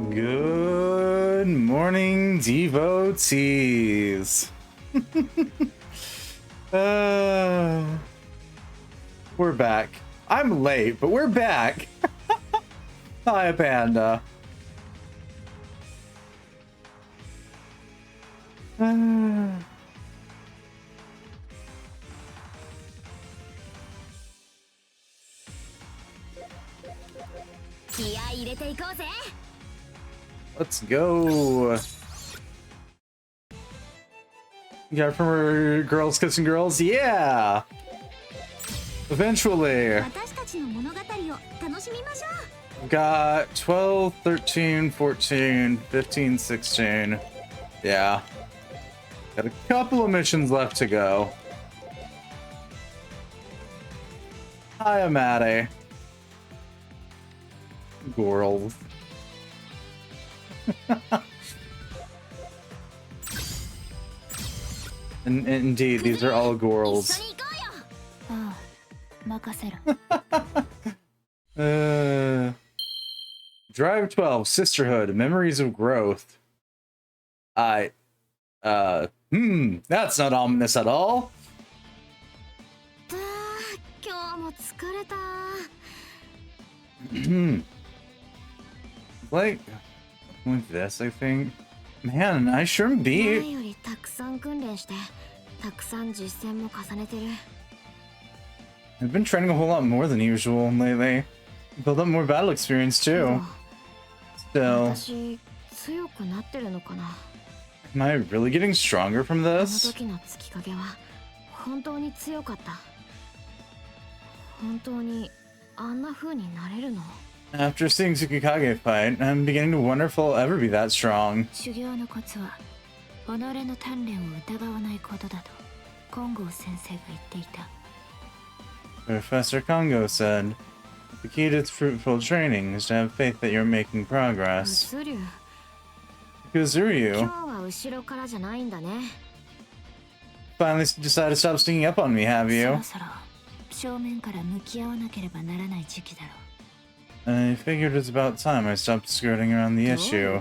Good morning, devotees. We're back. I'm late, but we're back. Hi, Panda. Let's go. You got from her girls kissing girls? Yeah. Eventually. We've got 12, 13, 14, 15, 16. Yeah. Got a couple of missions left to go. Hi, Maddie. Girls. And indeed, these are all girls. Drive 12, Sisterhood, Memories of Growth. That's not ominous at all. Like this, I think. Man, I sure beat. I've been training a whole lot more than usual lately. Build up more battle experience too. Still, am I really getting stronger from this? After seeing Tsukikage fight, I'm beginning to wonder if I'll ever be that strong. Professor Kongo said, the key to fruitful training is to have faith that you're making progress. Kuzuryu finally decided to stop sneaking up on me, have you? I figured it's about time I stopped skirting around the issue.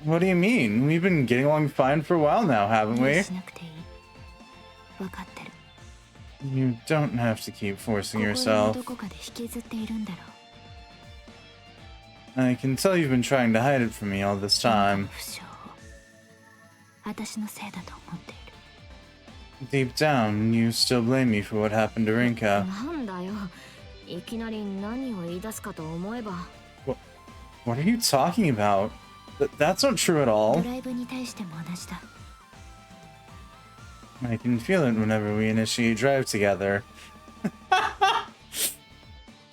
What do you mean? We've been getting along fine for a while now, haven't we? You don't have to keep forcing yourself. I can tell you've been trying to hide it from me all this time. Deep down, you still blame me for what happened to Rinka. What are you talking about? That's not true at all. I can feel it whenever we initiate drive together.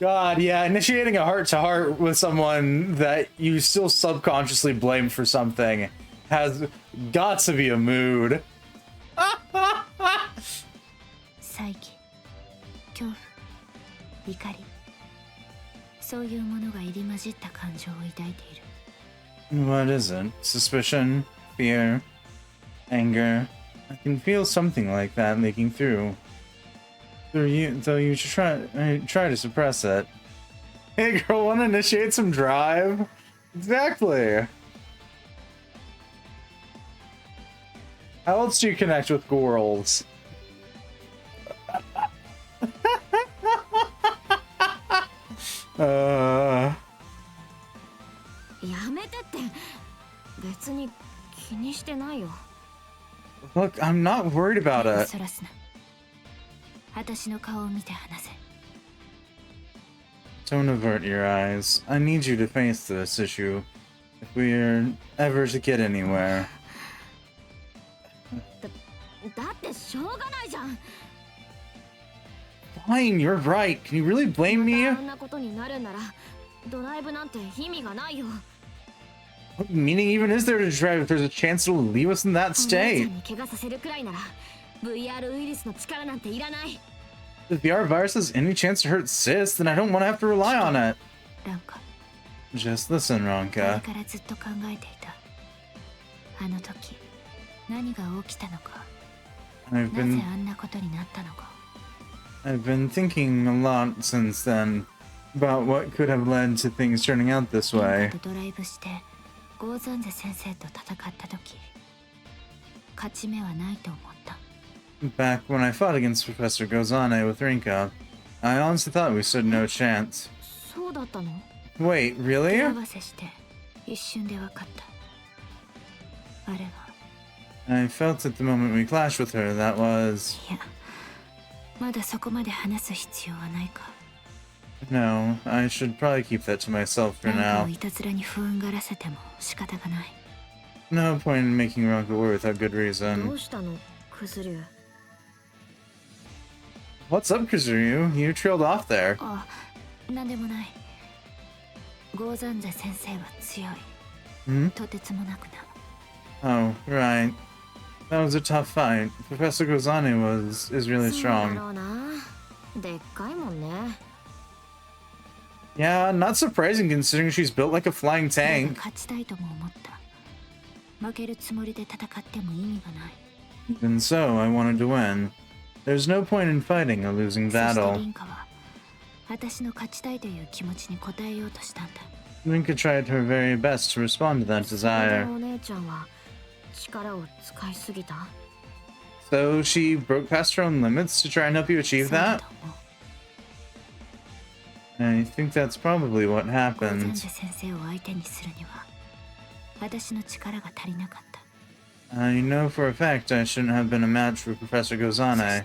God, yeah, initiating a heart-to-heart with someone that you still subconsciously blame for something has got to be a mood. What is it? Suspicion? Fear? Anger? I can feel something like that leaking through. Though you should try to suppress it. Hey girl, wanna initiate some drive? Exactly. How else do you connect with girls? Look, I'm not worried about it. Don't avert your eyes. I need you to face this issue if we're ever to get anywhere. Fine, you're right. Can you really blame me? What meaning even is there to drive if there's a chance it'll leave us in that state? If the VR virus has any chance to hurt Sis, then I don't want to have to rely on it. Just listen, Ronka. I've been thinking a lot since then. about what could have led to things turning out this way. Back when I fought against Professor Gozane with Rinka, I honestly thought we stood no chance. Wait, really? I felt at the moment we clashed with her that was... No, I should probably keep that to myself for now. No point in making Ronka worry without good reason. What's up, Kazuryu? You trailed off there. Hmm? Oh, right. That was a tough fight. Professor Gozane is really strong. Yeah, not surprising considering she's built like a flying tank. Even so, I wanted to win. There's no point in fighting a losing battle. Rinka tried her very best to respond to that desire. So she broke past her own limits to try and help you achieve that? I think that's probably what happened. I know for a fact I shouldn't have been a match for Professor Gozane.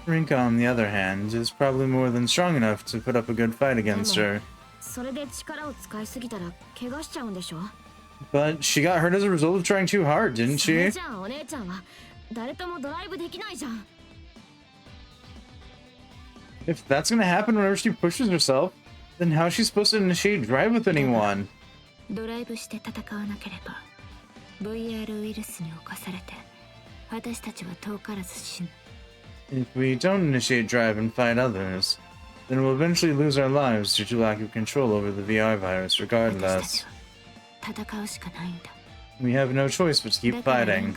Rinka, on the other hand, is probably more than strong enough to put up a good fight against her. But she got hurt as a result of trying too hard, didn't she? If that's gonna happen whenever she pushes herself, then how is she supposed to initiate drive with anyone? If we don't initiate drive and fight others, then we'll eventually lose our lives due to lack of control over the VR virus regardless. We have no choice but to keep fighting.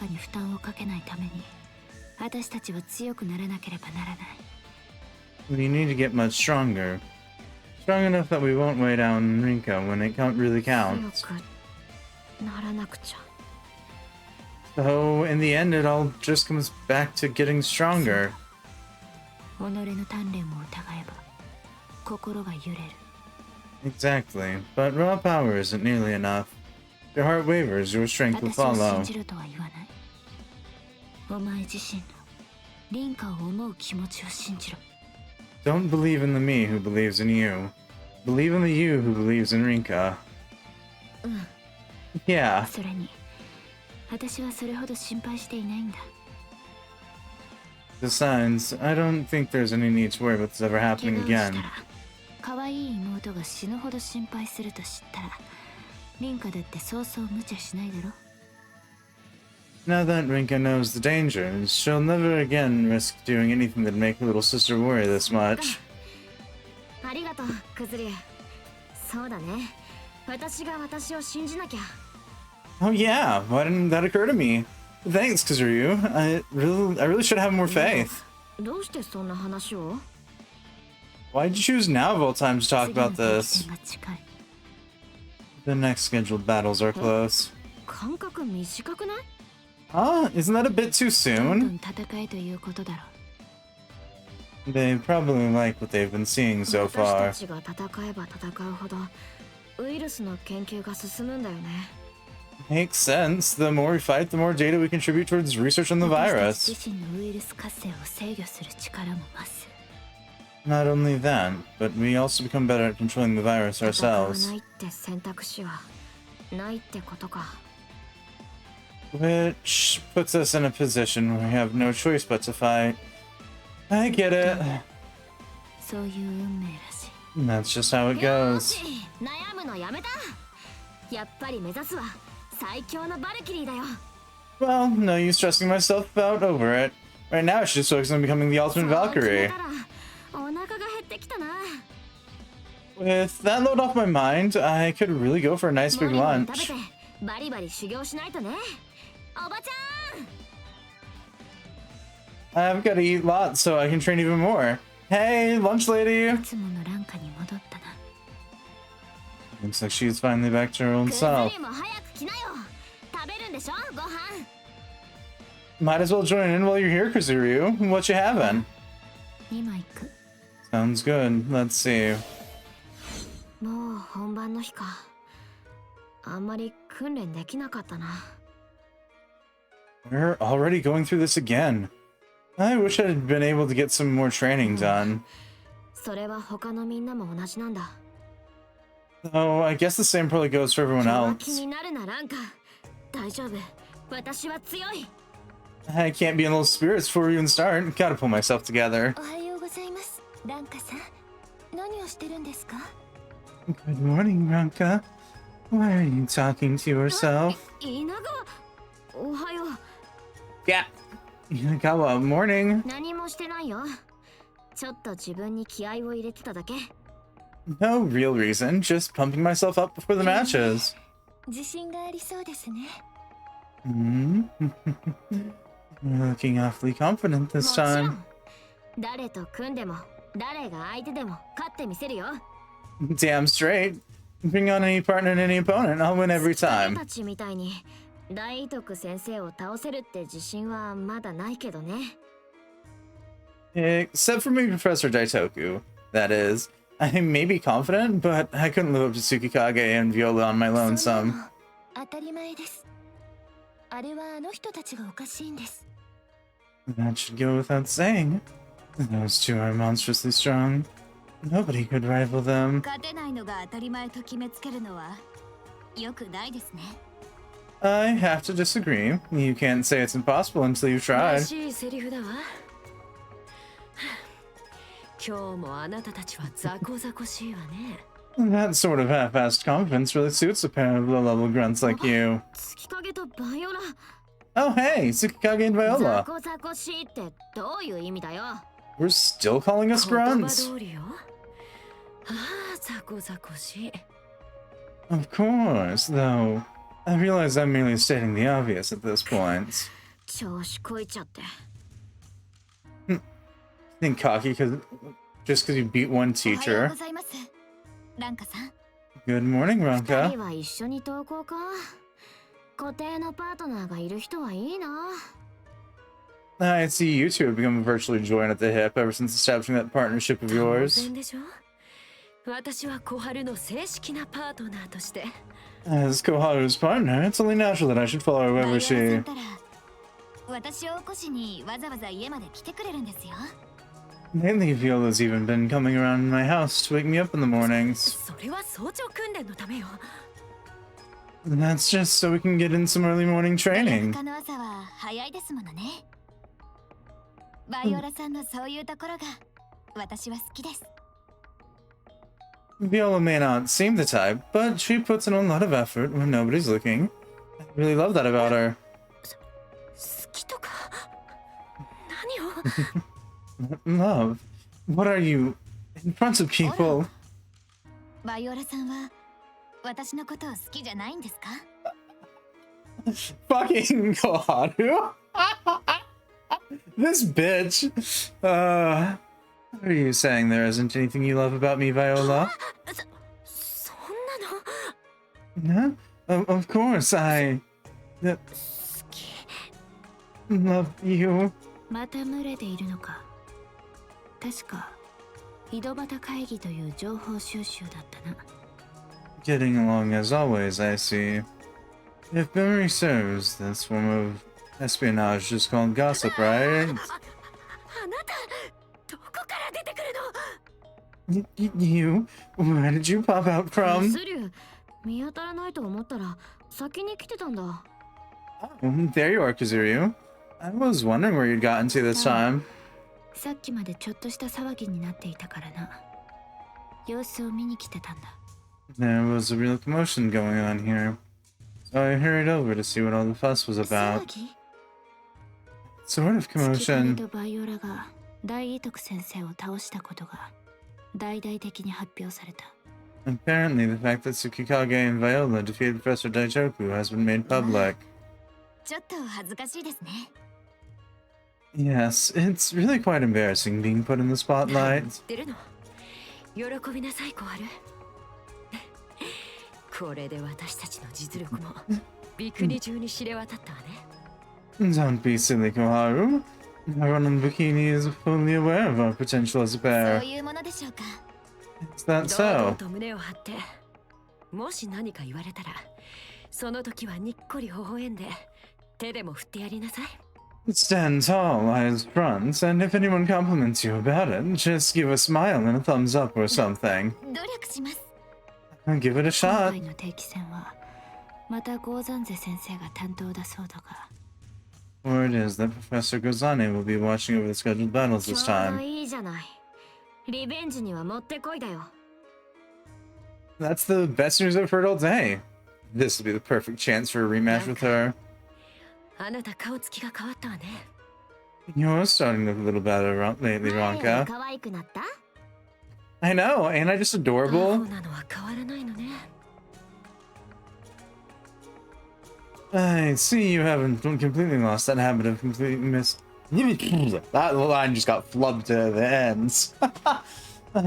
We need to get much stronger. Strong enough that we won't weigh down Rinka when it really counts. So, in the end, it all just comes back to getting stronger. Exactly, but raw power isn't nearly enough. If your heart wavers, your strength will follow. Don't believe in the me who believes in you. Believe in the you who believes in Rinka. Yeah. Besides, I don't think there's any need to worry about this ever happening again. Now that Rinka knows the dangers, she'll never again risk doing anything that'd make her little sister worry this much. Oh yeah, why didn't that occur to me? Thanks, Kazuryu. I really should have more faith. Why'd you choose now of all time to talk about this? The next scheduled battles are close. Huh? Isn't that a bit too soon? They probably like what they've been seeing so far. Makes sense. The more we fight, the more data we contribute towards research on the virus. Not only that, but we also become better at controlling the virus ourselves. Which puts us in a position where we have no choice but to fight. I get it. That's just how it goes. Well, no use stressing myself out over it. Right now, I should just focus on becoming the ultimate Valkyrie. With that load off my mind, I could really go for a nice big lunch. I've got to eat lots so I can train even more. Hey, lunch lady! いつものランカに戻ったな。 Looks like she's finally back to her own self. も早く来なよ。食べるんでしょ、ご飯。 Might as well join in while you're here, Kazuryu. What you having? 今行く。 Sounds good. Let's see. もう本番の日か。あんまり訓練できなかったな。 We're already going through this again. I wish I had been able to get some more training done. それは他のみんなも同じなんだ。 Oh, I guess the same probably goes for everyone 気 else. になるな、ランカ。大丈夫。私は強い。 I can't be in those spirits before we even start. Gotta pull myself together. おはようございます、ランカさん。何をしてるんですか？ Good morning, Ranka. Why are you talking to yourself? 稲川、おはよう。 Yeah. Inagawa, morning. 何もしてないよ。ちょっと自分に気合を入れてただけ。 No real reason, just pumping myself up before the matches. 自信がありそうですね。 Hmm? You're looking awfully confident this もちろ time. ん。誰と組んでも、誰が相手でも勝ってみせるよ。 Damn straight. Bring on any partner and any opponent, I'll win every 彼 time. たちみたいに大徳先生を倒せるって自信はまだないけどね。 Except for maybe Professor Daitoku. That is, I may be confident, but I couldn't live up to Tsukikage and Viola on my lonesome. 当たり前です。あれはあの人たちがおかしいんです。 That should go without saying. Those two are monstrously strong. Nobody could rival them. 勝てないのが当たり前と決めつけるのは良くないですね。 I have to disagree. You can't say it's impossible until you've ら tried. しいセリフだわ。今日もあなたたちはザコザコしいわね。 That sort of half-assed confidence really suits a pair of low-level grunts like you. 月影とバイオラ。 Oh hey, Tsukikage and ザ Viola. コザコしいってどういう意味だよ。 We're still calling us 言葉 grunts. 通りよ。ああ、ザコザコしい。 Of course, though. I realize I'm merely stating the obvious at this point. 調子こいちゃって。 Think cocky just because you beat one おはよう teacher. ございます。ランカさん。 Good morning, 二 Ranka. 人は一緒に登校か。固定のパートナーがいる人はいいな。 I see you two have become virtually joined at the hip ever since establishing that partnership of 当 yours. 然でしょ。私は小春の正式なパートナーとして。 As Koharu's partner, it's only natural that I should follow バイオ wherever ラさん she... たら私を起こしにわざわざ家まで来てくれるんですよ。 Lately, Viola's even been coming around my house to wake me up in the mornings. それは早朝訓練のためよ。 And that's just so we can get in some early morning training. 科の朝は早いですものね。バイオラさんのそういうところが私は好きです。 Viola may not seem the type, but she puts in a lot of effort when nobody's looking. I really love that about her. 好きとか何を Love? What are you? In front of people? バイオラさんは私のことを好きじゃないんですか？ Fucking Koharu? This bitch. What are you saying? There isn't anything you love about me, Viola? そんなの No? Of course, I 好き。 love you. また群れているのか。確か井戸端会議という情報収集だったな。 Getting along as always, I see. If memory serves, this form of espionage is called gossip, right? あなたどこから出てくるの？ You? Where did you pop out from? スリュー見当たらないと思ったら先に来てたんだ。 Oh, there you are, Kazuryu. I was wondering where you'd gotten to this time. さっきまでちょっとした騒ぎになっていたからな。様子を見に来てたんだ。 There was a real commotion going on here. So I hurried over to see what all the fuss was about. 騒ぎ？ Sort of 月影 commotion. とバイオラが大異徳先生を倒したことが大々的に発表された。 Apparently, the fact that Tsukikage and Viola defeated Professor Daitoku has been made public. ちょっと恥ずかしいですね。Yes, it's really quite embarrassing being put in the spotlight. 出るの喜びなさい小春これで私たちの実力もビクニ中に知れ渡ったわね Don't be silly, Koharu. Everyone in Bikini is fully aware of our potential as a そう pair. いうものでしょうか Is that 堂々 so? と胸を張ってもし何か言われたらその時はにっこり微笑んで手でも振ってやりなさい Stand tall, eyes front, and if anyone compliments you about it, just give a smile and a thumbs up or something. 努力します And give it a 今 shot. 回の定期戦はまたゴーザンゼ先生が担当だそうだが Word is that Professor Gozane will be watching over the scheduled battles ちょ this うど time. いいじゃないリベンジにはもってこいだよ That's the best news I've heard all day. This will be the perfect chance for a rematch with her. あなた顔つきが変わったわね You're starting to look a little better lately, 前より Ronka. 可愛くなった I know, ain't I just ア adorable? ホなのは変わらないのね I see you haven't completely lost that habit of completely That line just got flubbed to the ends. I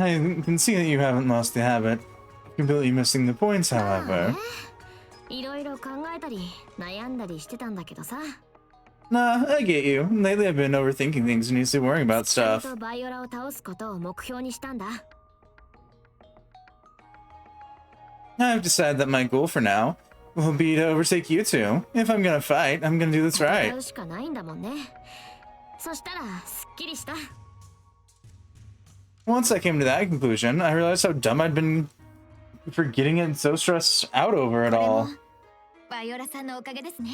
can see that you haven't lost the habit of completely missing the points, however. いろいろ考えたり悩んだりしてたんだけどさ Nah, I get you. Lately I've been overthinking things and used to worrying about ちゃん stuff. とバイオラを倒すことを目標にしたんだ I've decided that my goal for now will be to overtake you two. If I'm gonna fight, I'm gonna do this 戦 right. うしかないんだもんねそしたらすっきりした Once I came to that conclusion, I realized how dumb I'd been for getting it so stressed out over it これも all. バイオラさんのおかげですね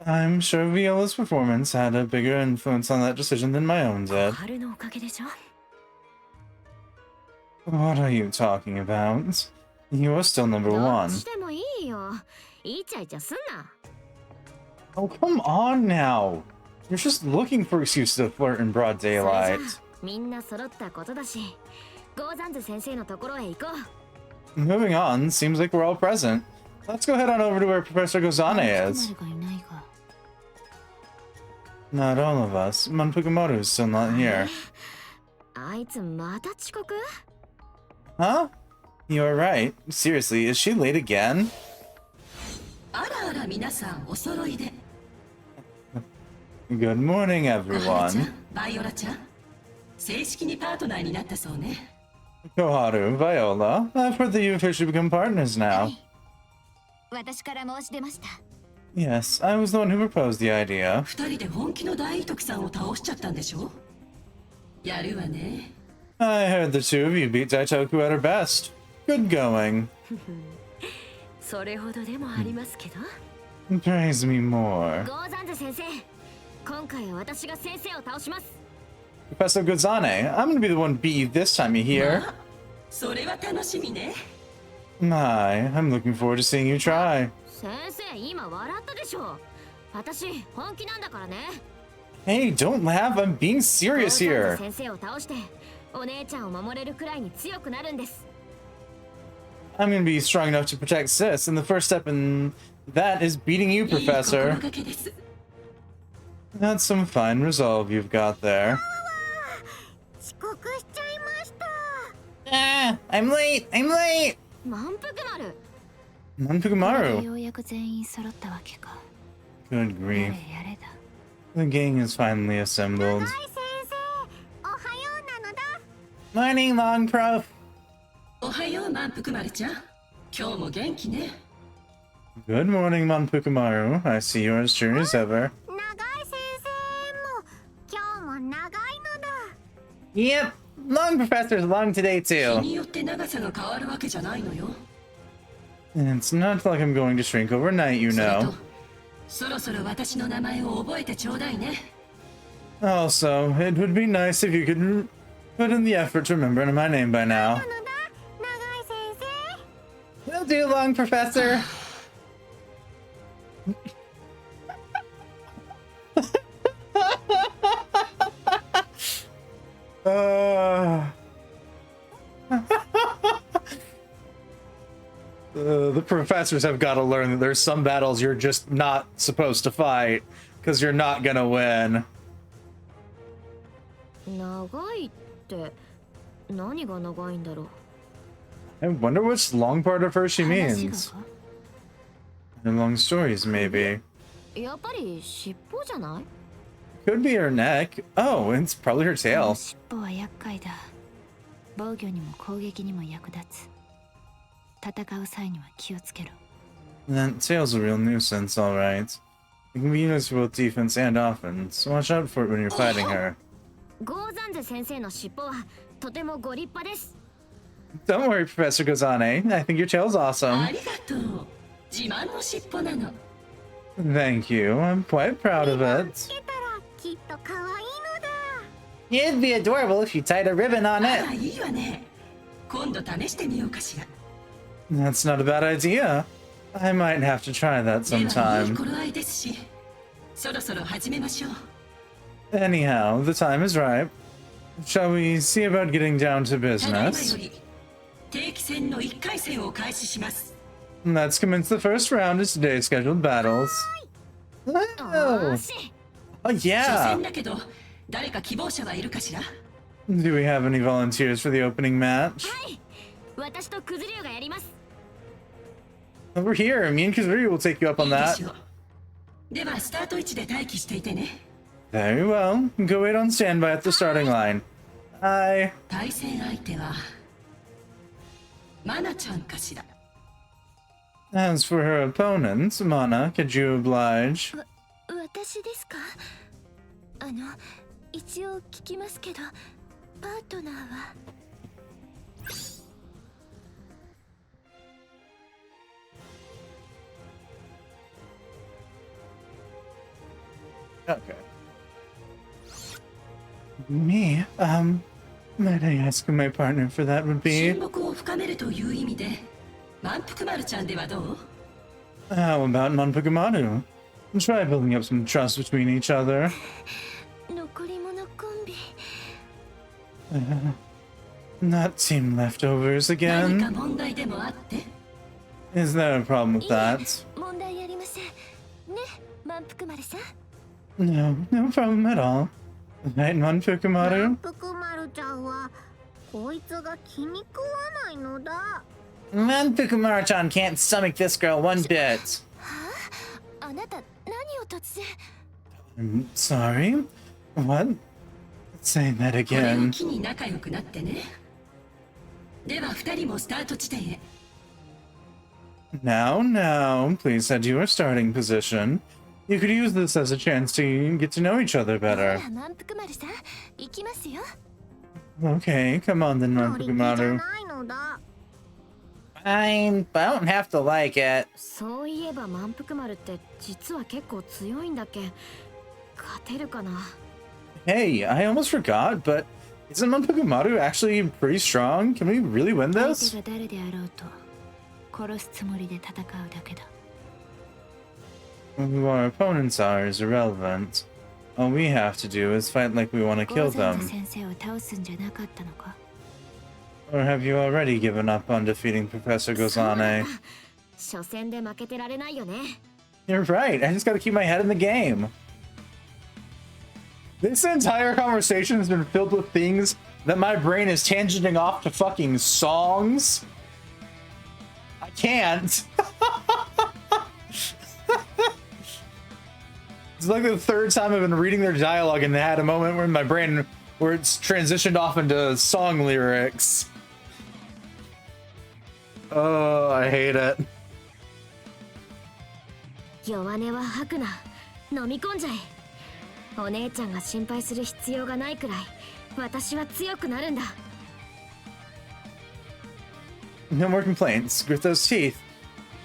I'm sure Viola's performance had a bigger influence on that decision than my own 小 did. 春のおかげでしょ What are you talking about? You're still number どっ one. ちでもいいよイチャイチャすんな Oh, come on now. You're just looking for excuses to flirt in broad それじゃ daylight. みんな揃ったことだしゴーザンズ先生のところへ行こう Moving on, seems like we're all present. Let's go head on over to where Professor Gozane is. がいないが Not all of us. Manpukumaru is still not here. あいつまた遅刻 Huh? You're right. Seriously, is she late again? あらあら皆さんお揃いで Good morning, 小春ちゃ everyone. んバイオラちゃん正式にパートナーになったそうね Koharu, Viola, I've heard that you've officially become partners now. 私から申し出ました Yes, I was the one who proposed the idea. 二人で本気の大徳さんを倒しちゃったんでしょやるわね I heard the two of you beat Daitoku at her best. Good going. それほどでもありますけど Praise me more. ゴーザンズ先生今回は私が先生を倒します Professor Gozane, I'm gonna be the one to beat you this time, you hear? まあそれは楽しみね My, I'm looking forward to seeing you try. 先生今笑ったでしょ私本気なんだからね Hey, don't laugh, I'm being ゴー serious ザンズ here. 先生を倒してお姉ちゃんを守れるくらいに強くなるんです I'm gonna be strong enough to protect Sis, and the first step in that is beating you, いい心 Professor. がけです That's some fine resolve you've got there. 遅刻しちゃいました Ah, I'm late! I'm late! 満腹丸 Manpukumaru. ようやく全員揃ったわけか Good や grief. れやれだ The gang is finally assembled. 先生おはようなのだ Morning, Long Prof. おはよう満腹丸ちゃん今日も元気ね Good morning, Manpukumaru. I see you're as sure as ever. 長い先生も今日も長いのだ Yep, Long Professor's long today 日 too. によって長さが変わるわけじゃないのよ It's not like I'm going to shrink overnight, you それと know. そろそろ私の名前を覚えてちょうだいね Also, it would be nice if you could put in the effort to remember my name by now. のだ長い先生 Will do, Long Professor. Uh, the professors have got to learn that there's some battles you're just not supposed to fight because you're not gonna win. 長いって、何が長いんだろう。 I wonder which long part of her she 話 means. が The long stories, maybe. やっぱり尻尾じゃない？ Could be her neck. Oh, it's probably her その tail. 尻尾は厄介だ。防御にも攻撃にも役立つ。戦う際には気をつけろ。 That tail's a real nuisance, alright. It can be used for both defense and offense, so watch out for it when you're fighting her. ゴーザンゼ先生の尻尾はとてもご立派です。 Don't worry, Professor Gozane. I think your tail's あ awesome. りがとう。自慢の尻尾なの。 Thank you. I'm quite proud of it. きっと可愛いのだ。 It'd be adorable if you tied a ribbon on あ it. ら、いいわね。今度試してみようかしら。 That's not a bad idea. I might have to try that ではいい sometime. 頃合いですし、そろそろ始めましょう。 Anyhow, the time is ripe. Shall we see about getting down to ただいまよ business? り定期戦の1回戦を開始します。 Let's commence the first round of today's scheduled battles. Oh, よし。 oh 初 yeah. 戦だけど、誰か希望者はいるかしら？ Do we have any volunteers for the opening match? はい。私とクズリュウがやります。 Over here, me and Kazuri will take you up い on いで that. しょう。ではスタート位置で待機していてね。 Very well. Go wait on standby at the starting line. Hi. 対戦相手はマナちゃんかしら。 As for her opponent, Mana, could you oblige? 私ですか？一応聞きますけど、パートナーは。 Okay. Me? Might I ask who my partner for that would be? 親睦を深めるという意味で、満腹丸ちゃんではどう？ How about Monpukumaru? Try building up some trust between each other. 残り物コンビ。 Not team leftovers 何か again? 問題でもあって？ Is there a problem with that? 問題ありません。ね、満腹丸さん。 No, no problem at all. Right, Monpukumaru? 福丸ちゃんはこいつが気に食わないのだ。 Monpukumaru-chan can't stomach this girl one bit. あなた、何を突然。 I'm sorry? What? Say that これを again. 機に仲良くなってね。では二人もスタート地点へ。 Now, now, please head to your starting position. You could use this as a chance to get to know each other better. 満腹丸さん、行きますよ。 Okay, come on then, Monpukumaru. ないのだ。 Fine, but I don't have to like it. そういえば満腹丸って実は結構強いんだっけ。勝てるかな。 Hey, I almost forgot, but isn't Monpukumaru actually pretty strong? Can we really win 相 this? 手が誰であろうと、殺すつもりで戦うだけだ。 Who our opponents are is irrelevant. All we have to do is fight like we want to ゴ kill ーザン them. ズ先生を倒すんじゃなかったのか？ Or have you already given up on defeating Professor そうなん Gozane? だ。初戦で負けてられないよね。 You're right, I just gotta keep my head in the game. This entire conversation has been filled with things that my brain is tangenting off to fucking songs. I can't. It's like the third time I've been reading their dialogue and they had a moment where in my brain where it's transitioned off into song lyrics. Oh, I hate it. 弱音は吐くな。飲み込んじゃえ。お姉ちゃんが心配する必要がないくらい私は強くなるんだ。 No more complaints. Grit those teeth.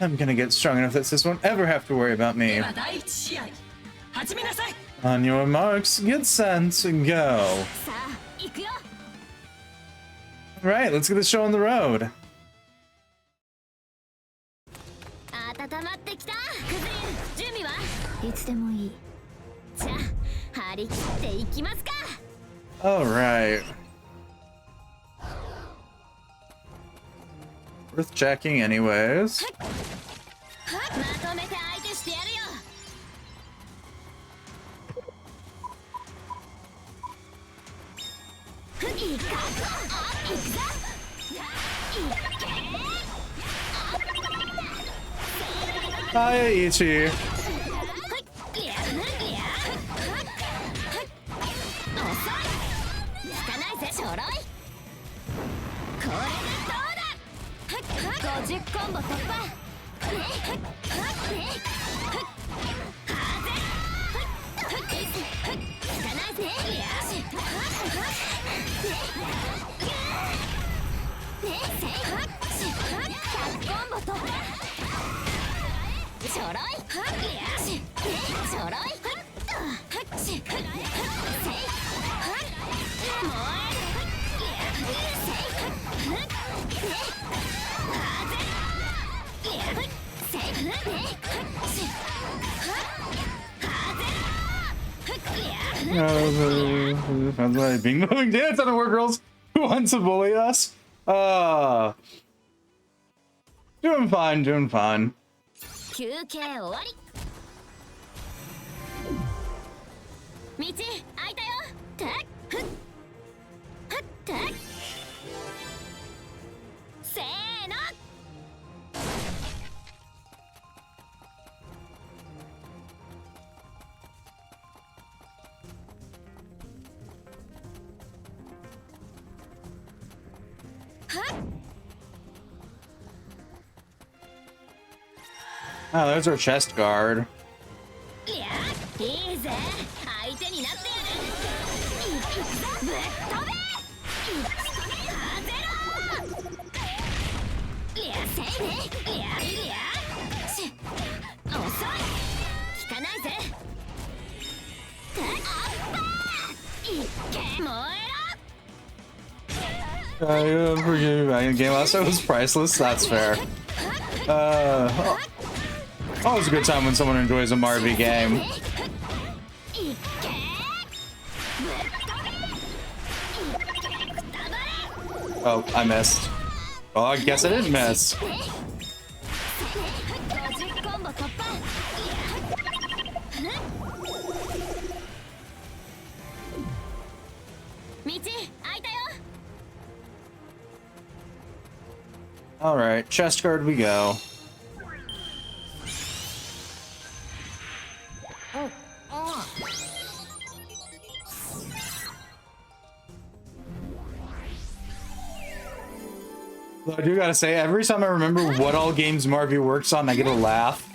I'm gonna get strong enough that sis won't ever have to worry about で me. は第一試合、始めなさい。 On your marks, get set, go. さあ行くよ。 Right, let's get this show on the road. 温まってきた。クズリン準備はいつでもいい。じゃあ張り切っていきますか。 Alright. Worth checking anyways. まとめて相手してやるよ。 こ Hi, Ichi. Bing moving dance on the work girls who wants to bully us. Doing fine, doing fine. 休憩終わり。道開いたよ。てっふっふってっせーの。はっ Oh, there's our chest guard. いやいいぜ相手になってやるぶっ飛べ風ろいやせいねいやいやし遅い効かないぜアッパーいっけ燃えろ Forgive me, my game last time was priceless. That's fair. Always a good time when someone enjoys a Marvy game. Oh, I missed. Well, I guess I didn't miss. All right, chest guard we go. I do gotta say, every time I remember what all games Marvy works on, I get a laugh.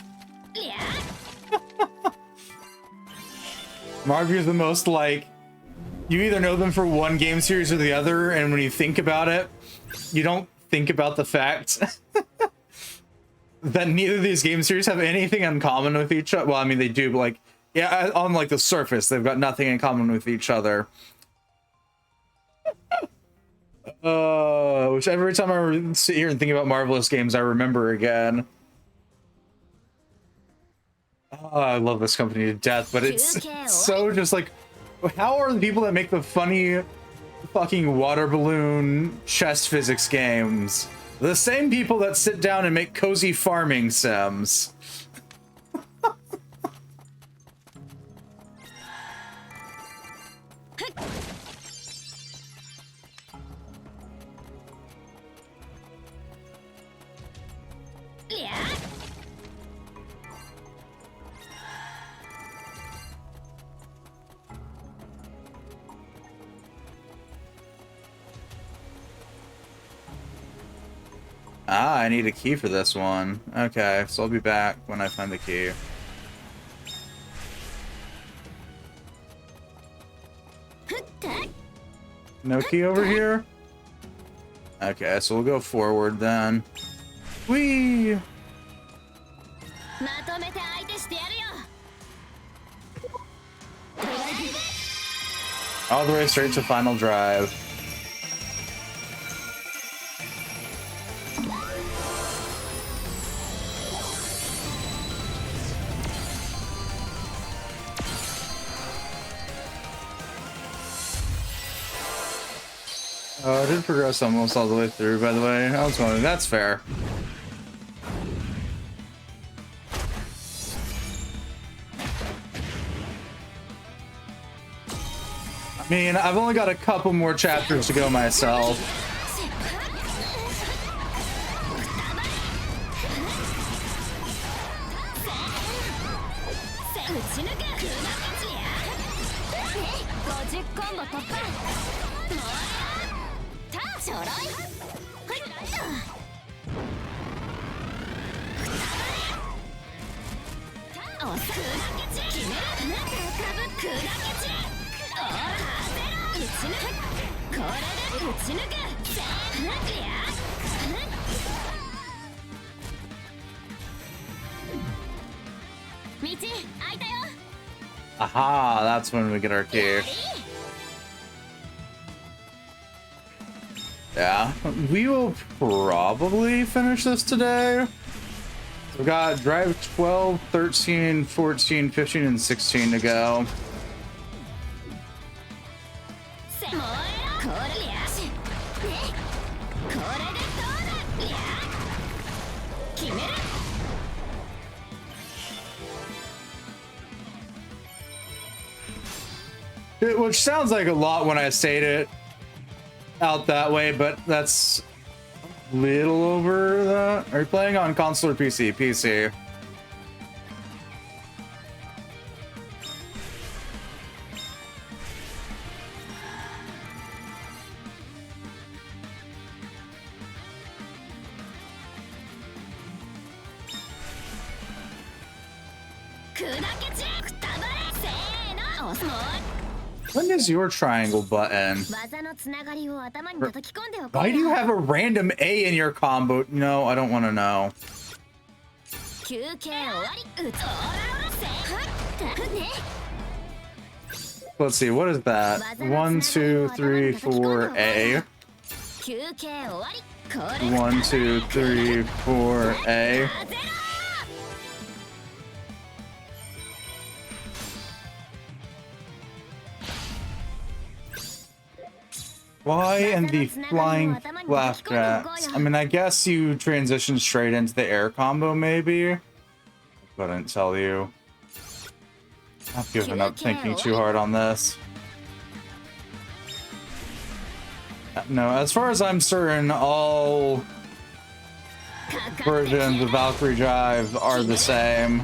Marvy is the most like, you either know them for one game series or the other, and when you think about it, you don't think about the fact that neither of these game series have anything in common with each other. Well, I mean, they do, but like, yeah, on like the surface, they've got nothing in common with each other. Which every time I sit here and think about Marvelous games, I remember again. Oh, I love this company to death, but it's so just like, how are the people that make the funny fucking water balloon chess physics games the same people that sit down and make cozy farming sims? Ah, I need a key for this one. Okay, so I'll be back when I find the key. No key over here? Okay, so we'll go forward then. Whee! All the way straight to final drive. Oh, I did progress almost all the way through, by the way. I was wondering, that's fair. I mean, I've only got a couple more chapters to go myself. Aha, that's when we get our key. Yeah, we will probably finish this today. We've got drive 12, 13, 14, 15, and 16 to go. Which sounds like a lot when I state it out that way, but that's a little over that. Are you playing on console or PC? PC. When is your triangle button? Why do you have a random A in your combo? No, I don't want to know. Let's see, what is that? 1, 2, 3, 4, A. 1, 2, 3, 4, A. Why in the flying flashbacks? I mean, I guess you transition straight into the air combo, maybe? I couldn't tell you. I've given up thinking too hard on this. No, as far as I'm certain, all versions of Valkyrie Drive are the same.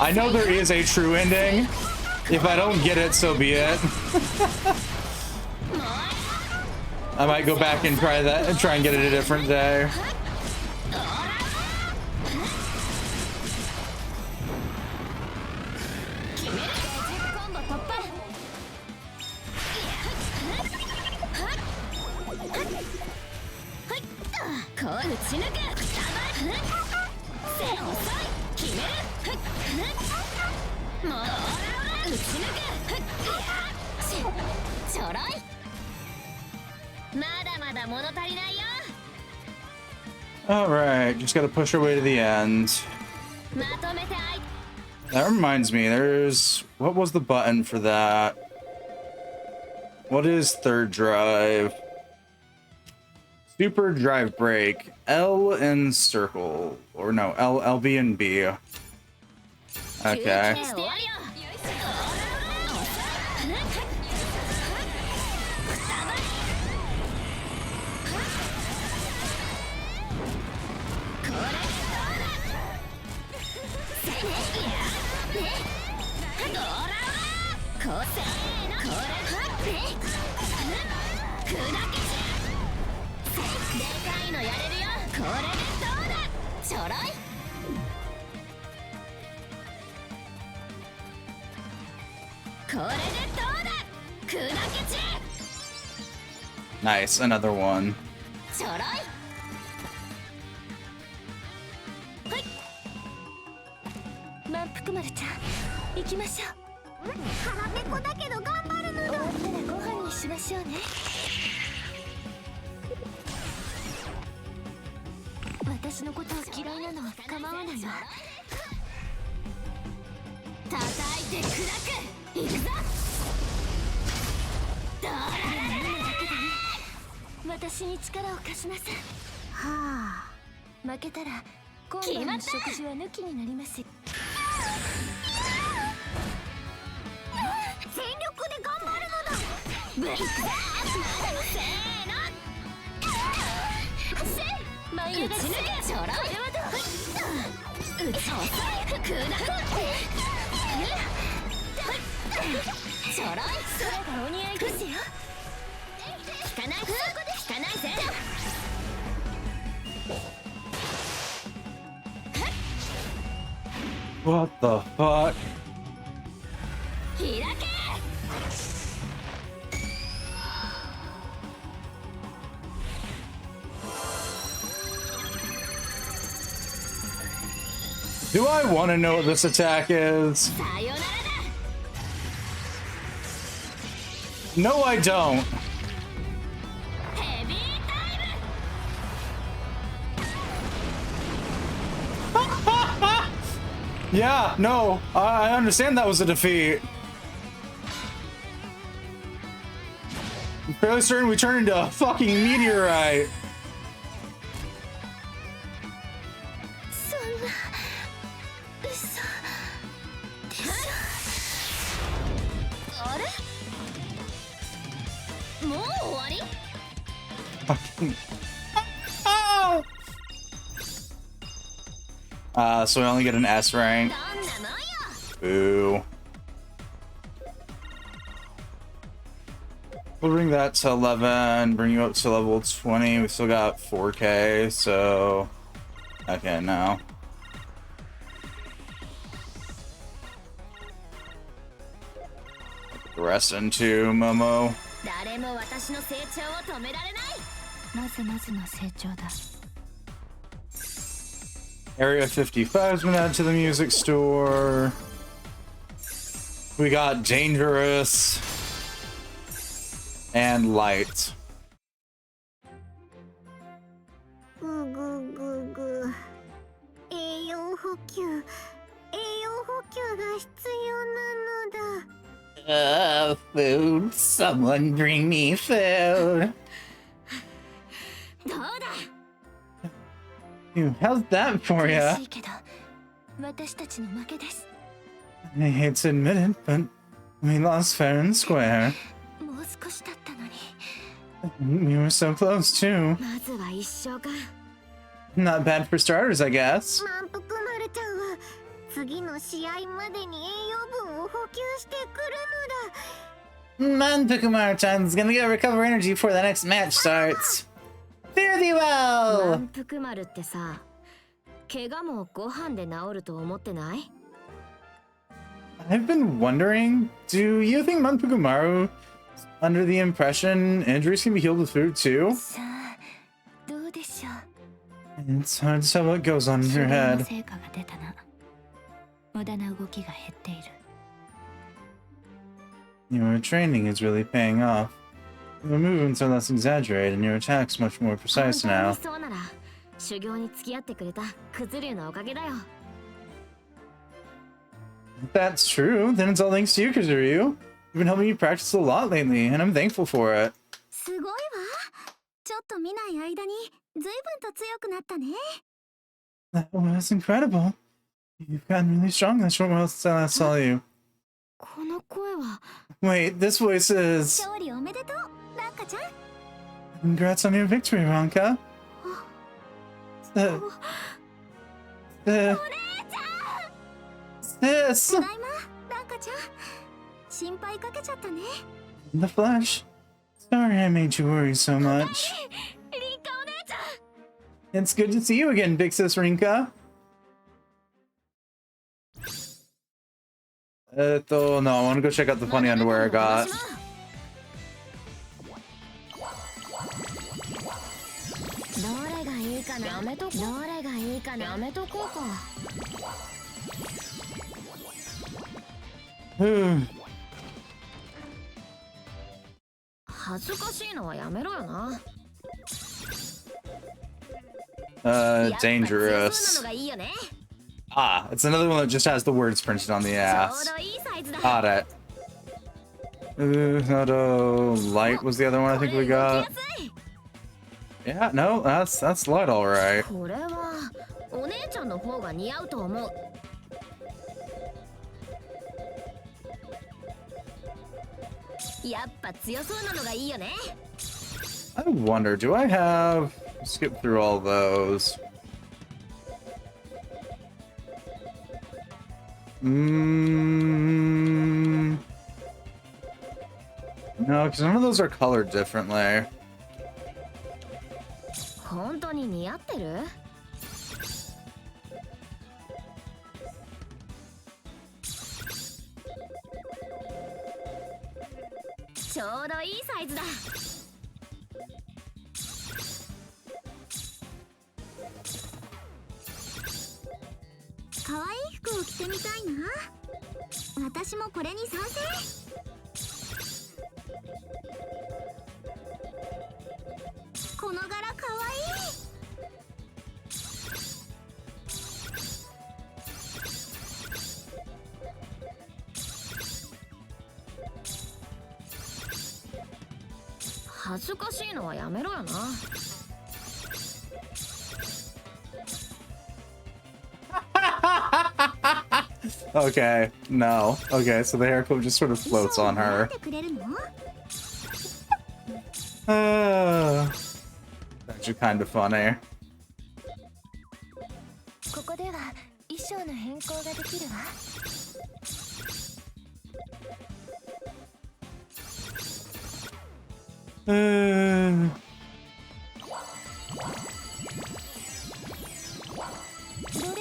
I know there is a true ending. If I don't get it, so be it. I might go back and try that and try and get it a different day. All right, just gotta push our way to the end. That reminds me, what was the button for that? What is third drive? Super drive break. L and circle. Or no, L, B, and B. Okay. Nice, another one. What the fuck? Do I want to know what this attack is? No, I don't. Yeah, no, I understand that was a defeat. I'm fairly certain we turned into a fucking meteorite. So we only get an S rank. Boo. We'll bring that to 11, bring you up to level 20. We still got 4K, so... Okay, now. The rest into Momo. Area 55's been added to the music store. We got Dangerous and Light. Food. Someone bring me food. How's that for ya? I hate to admit it, but we lost fair and square. We were so close, too. Not bad for starters, I guess. Manpukumaru-chan's gonna go recover energy before the next match starts. Fare thee well! I've been wondering, do you think Manpukumaru under the impression injuries can be healed with food too? It's hard to tell what goes on in her head. Your training is really paying off. Your movements are less exaggerated and your attacks much more precise now. If that's true, then it's all thanks to you, Kazuryu. You've been helping me practice a lot lately, and I'm thankful for it. That was incredible. You've gotten really strong in the short while since I last saw you. Wait, this voice is... Congrats on your victory, Ranka. Sis! The flesh. Sorry I made you worry so much. It's good to see you again, big sis Rinka. No, I want to go check out the funny underwear I got. Dangerous. Ah, it's another one that just has the words printed on the ass. Got it. Light was the other one I think we got. Yeah, no, that's Light all right. やっぱ強そうなのがいいよね。 I wonder, do I have... Skip through all those. No, because none of those are colored differently. 本当に似合ってる？ちょうどいいサイズだ。可愛い服を着てみたいな。私もこれに賛成。この柄可愛い。恥ずかしいのはやめろよな。Okay, no. Okay, so the haircut just sort of floats on her. Actually kind of funny. ここでは衣装の変更ができるわ。どれ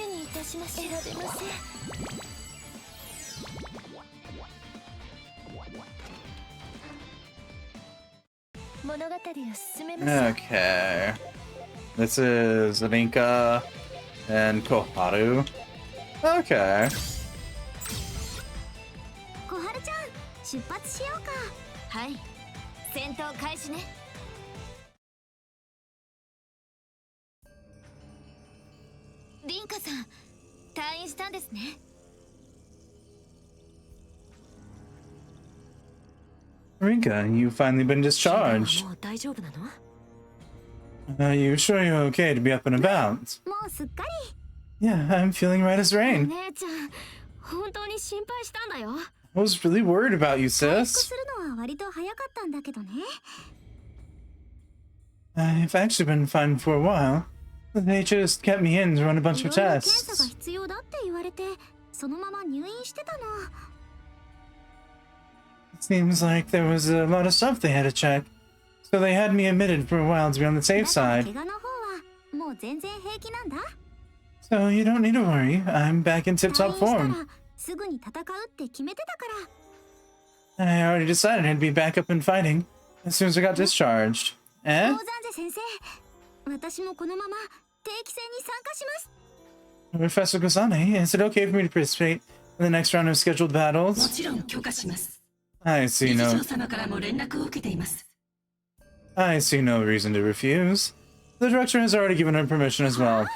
にいたしましょう。選べません。物語を進めましょう。 Okay. This is Rinka and Koharu. Okay. 小春ちゃん、出発しようか。はい、戦闘開始ね。リンカさん、退院したんですね。Rinka, you've finally been discharged. もう大丈夫なの？ Are you sure you're okay to be up and about? もうすっかり。 Yeah, I'm feeling right as お rain. 姉ちゃん、本当に心配したんだよ。I was really worried about you, 回復 sis. するのは割と早かったんだけどね。 I've actually been fine for a while. They just kept me in to run a bunch い of ろいろ検査が tests. 必要だって言われて、そのまま入院してたの。 It seems like there was a lot of stuff they had to check. So they had me admitted for a while to be on the safe だから side. 怪我の方はもう全然平気なんだ。 So you don't need to worry. I'm back in 退院 tip-top した form. らすぐに戦うって決めてたから。 I already decided I'd be back up and fighting as soon as I got discharged. ロ Eh? ーザンゼ先生、私もこのまま定期戦に参加します。 Professor Gosane, is it okay for me to participate in the next round of scheduled も battles? ちろん許可します。 I see 理事 no 長様からも連絡を受けています。 I see no reason to refuse. The director has already given her permission as well.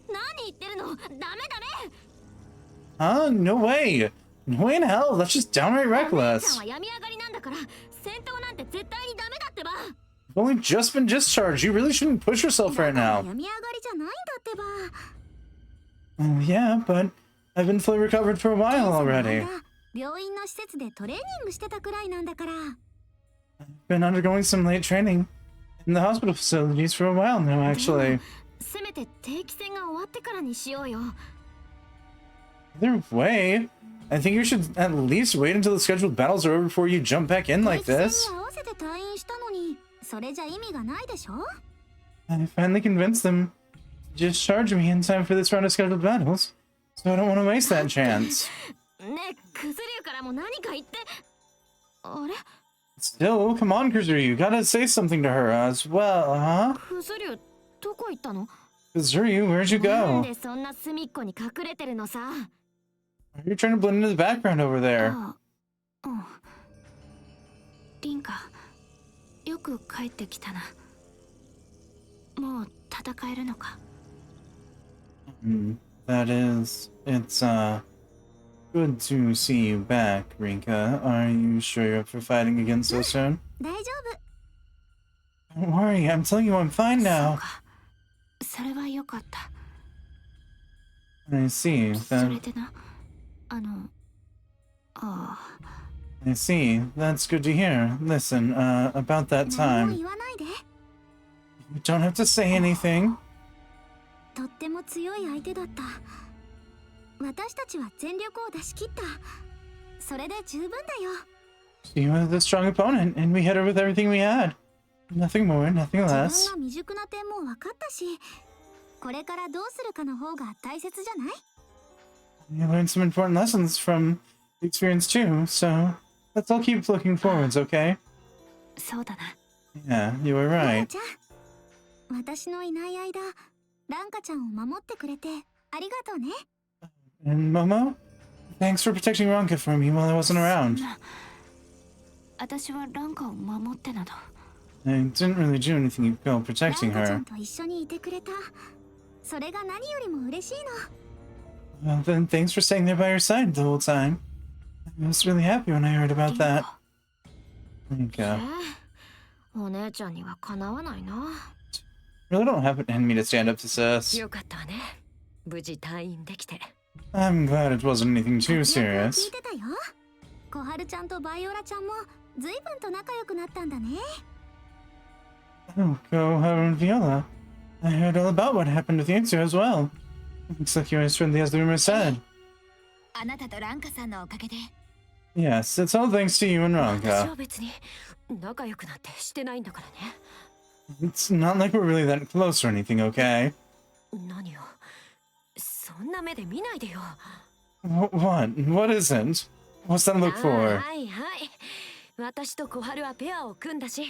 何言ってるの？ダメダメ。 Huh? No way! No way in hell! That's just downright お姉ちゃん reckless. は病み上がりなんだから、戦闘なんて絶対にダメだってば。 You've only just been discharged. You really shouldn't push yourself right だから now. 病み上がりじゃないんだってば。 Yeah, but I've been fully recovered for a while 検査の already. 間、病院の施設でトレーニングしてたくらいなんだから。 Been undergoing some late training in the hospital facilities for a while now, actually. せめて定期戦が終わってからにしようよ。 Either way, I think you should at least wait until the scheduled battles are over before you jump back in 定 like 期戦 this. に合わせて退院したのに、それじゃ意味がないでしょ。 I finally convinced them to discharge me in time for this round of scheduled battles, so I don't want to waste that chance. ねえ、クズリュウからも何か言って。あれ？ Still, come on, Kazuryu, you gotta say something to her as well, huh? クズリュウ、どこ行ったの？ Kazuryu, where'd you なん go? でそんな隅っこに隠れてるのさ。 You're trying to blend into the background over there. ああ、うん。リンカ、よく帰ってきたな。もう戦えるのか。That is, it's, good to see you back, Rinka. Are you sure you're up for fighting again so soon? 大丈夫。 Don't worry, I'm telling you I'm fine そう now. か。それはよかった。 I see. それ Then でな、あの、ああ。I see. That's good to hear. Listen, about that 何も time. 言わないで。 You don't have to say anything. とっても強い相手だった。私たちは全力を出し切った。それで十分だよ。 She was a strong opponent, and we hit her with everything we had. Nothing more, nothing 自 less. 分が未熟な点も分かったし、これからどうするかの方が大切じゃない？ You learned some important lessons from the experience too, so let's all keep looking forwards, okay? そうだな。 Yeah, you were ラン right. カちゃん、私のいない間、ランカちゃんを守ってくれてありがとうね。 And Momo? Thanks for protecting Ranka for me while I wasn't around. 私はランカを守ってなど。 I didn't really do anything while ラ protecting ンカちゃ her. んと一緒にいてくれた。それが何よりも嬉しいの。 Well, then thanks for staying there by your side the whole time. I was really happy when I heard about that. Rinka. お姉ちゃんにはかなわないな。 Really don't have me to stand up to sis. よかったわね。無事退院できて。 I'm glad it wasn't anything too 活躍は serious. 聞いてたよ。小春ちゃんとバイオラちゃんも随分と仲良くなったんだね。 Oh, go and Viola. I heard all about what happened with you two as well. Looks like you're as friendly as the rumor said. あなたとランカさんのおかげで。 Yes, it's all thanks to you and 私 Ranka. は別に仲良くなってしてないんだからね。 It's not like we're really that close or anything, okay? 何をそんな目で見ないでよ。 What? What isn't? What's that look for? はいはい。私と小春はペアを組んだし、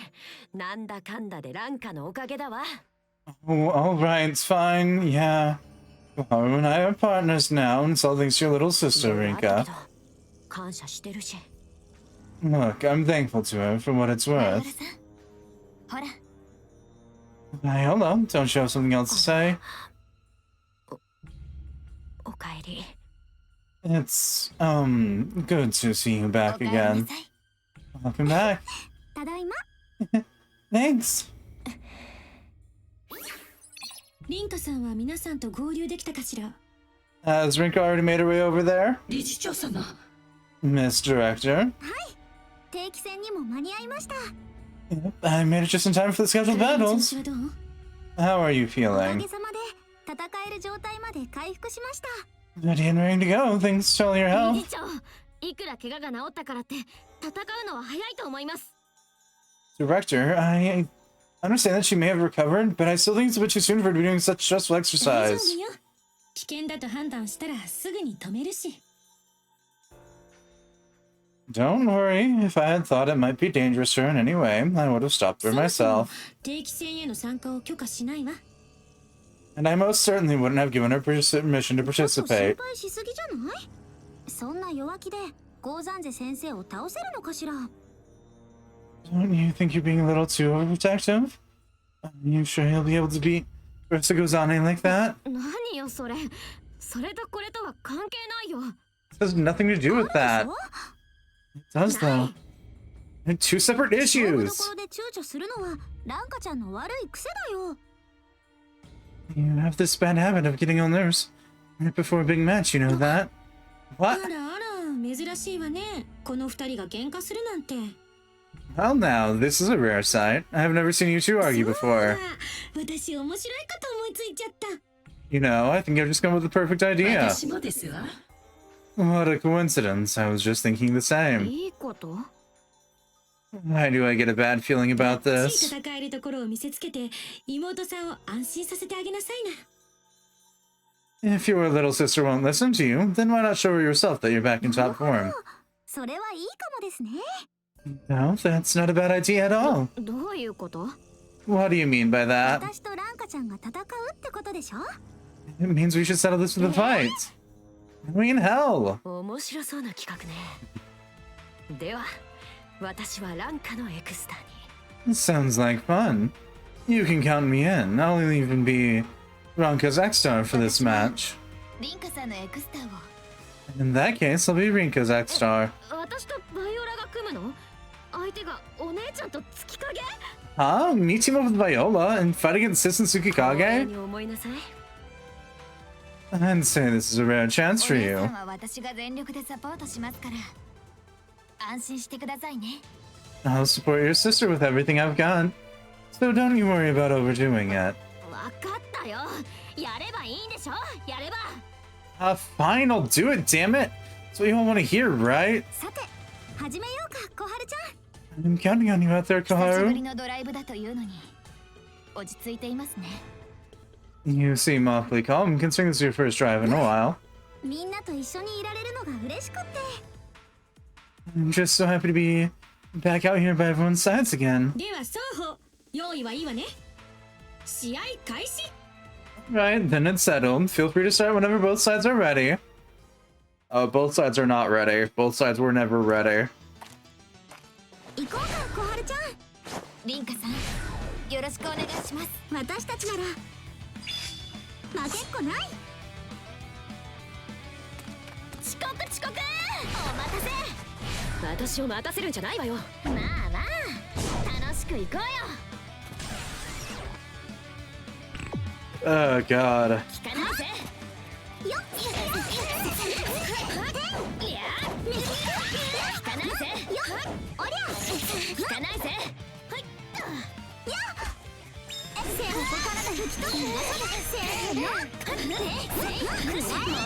なんだかんだでランカのおかげだわ。 Oh, alright, it's fine, yeah. Haru and I are partners now, and it's all thanks to your little sister, あった Rinka. けど感謝してるし。 Look, I'm thankful to her for what it's バイオラ worth. さん、ほら。 Viola, don't you have something else to say? おかえり。 It's, good to see you お back かえりな again. さい。 Welcome back. ただいま。 Thanks. リンカさんは皆さんと合流できたかしら。 Has Rinka already made her way over there? 理事長様。 Miss Director? 定期戦にも間に合いました。 Yep, I made it just in time for the scheduled 調 battles. 子はどう？ How are you おか feeling? げさまで戦える状態まで回復しました。 Ready and raring to go, thanks to all your 理 help. 事長、いくら怪我が治ったからって戦うのは早いと思います。 Director, I understand that she may have recovered, but I still think it's a bit too soon for her to be doing such stressful 大丈 exercise. 夫よ。危険だと判断したらすぐに止めるし。 Don't worry, if I had thought it might be dangerous to her in any way, I would have stopped her そもそも myself. 定期戦への参加を許可しないわ。 And I most certainly wouldn't have given her permission to ちょっと心 participate. 配しすぎじゃない？そんな弱気でゴーザンゼ先生を倒せるのかしら？ Don't you think you're being a little too overprotective? Are you sure he'll be able to beat Professor Gozane like that? 何よそれ。それとこれとは関係ないよ。 It has nothing to do with that. It does though. They're two separate 勝負ど issues. ころで躊躇するのはランカちゃんの悪い癖だよ。 You have this bad habit of getting on nerves right before a big match, you know that? あ What? らあら、珍しいわね。この二人が喧嘩するなんて。 Well now, this is a rare sight. I've never seen you two argue そうだ before. 私面白いこと思いついちゃった。 You know, I think I've just come with the perfect idea. 私もですわ。 What a coincidence. I was just thinking the same. いいこと？ Why do I get a bad feeling about し this? 戦えるところを見せつけて妹さんを安心させてあげなさいな。 If your little sister won't listen to you, then why not show her yourself that you're back in top form? それはいいかもですね。 No, that's not a bad idea at all. どういうこと？ What do you mean by that? 私とランカちゃんが戦うってことでしょ？ It means we should settle this with a fight. We in hell. 面白そうな企画ね。では、私はランカのエクスタに。 Sounds like fun. You can count me in. I'll even be Ranka's X-Star for this match. リンカさんのエクスターを。 In that case, I'll be Rinka's X-Star. 私とバイオラが組むの？相手がお姉ちゃんと月影？ Huh? Me team up with Viola and fight against Sis and 光栄 Tsukikage? に思いなさい。 I'd say this is a rare chance for お姉 you. さんは私が全力でサポートしますから。安心してくださいね。 I'll support your sister with everything I've got. So don't you worry about overdoing it. わかったよ。やればいいんでしょ。やれば。Fine, I'll do it, damn it. That's what you all want to hear, right? さて始めようか小春ちゃん。 I'm counting on you out there, 久しぶり Koharu. のドライブだというのに落ち着いていますね。 You seem awfully calm considering this is your first drive in a while. みんなと一緒にいられるのが嬉しくって。 I'm just so happy to be back out here by everyone's sides again. では双方用意はいいわね。試合開始。 Right, then it's settled. Feel free to start whenever both sides are ready. Both sides are not ready. Both sides were never ready. 行こうか小春ちゃん。凛花さんよろしくお願いします。私たちなら負けっこない。遅刻お待たせ。私を待たせるんじゃないわよ。まあまあ楽しく行こうよ。 Oh god. 聞かないぜ。よっ。いや聞かないぜ。よっ。おりゃ聞かないぜ。はい。やっ。ここからだ。吹き飛ぶ。せーの。燃えろ。せーの。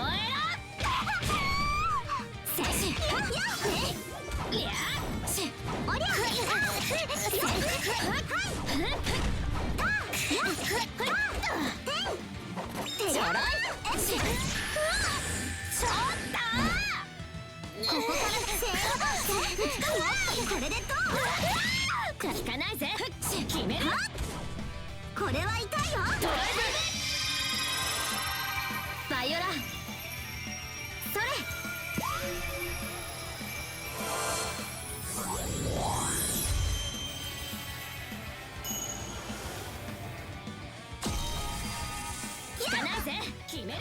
いやおりゃ。ちょろい。ここからこれでどう。聞かないぜ。決める。これは痛いよ。バイオラそれ。聞かないぜ。決める。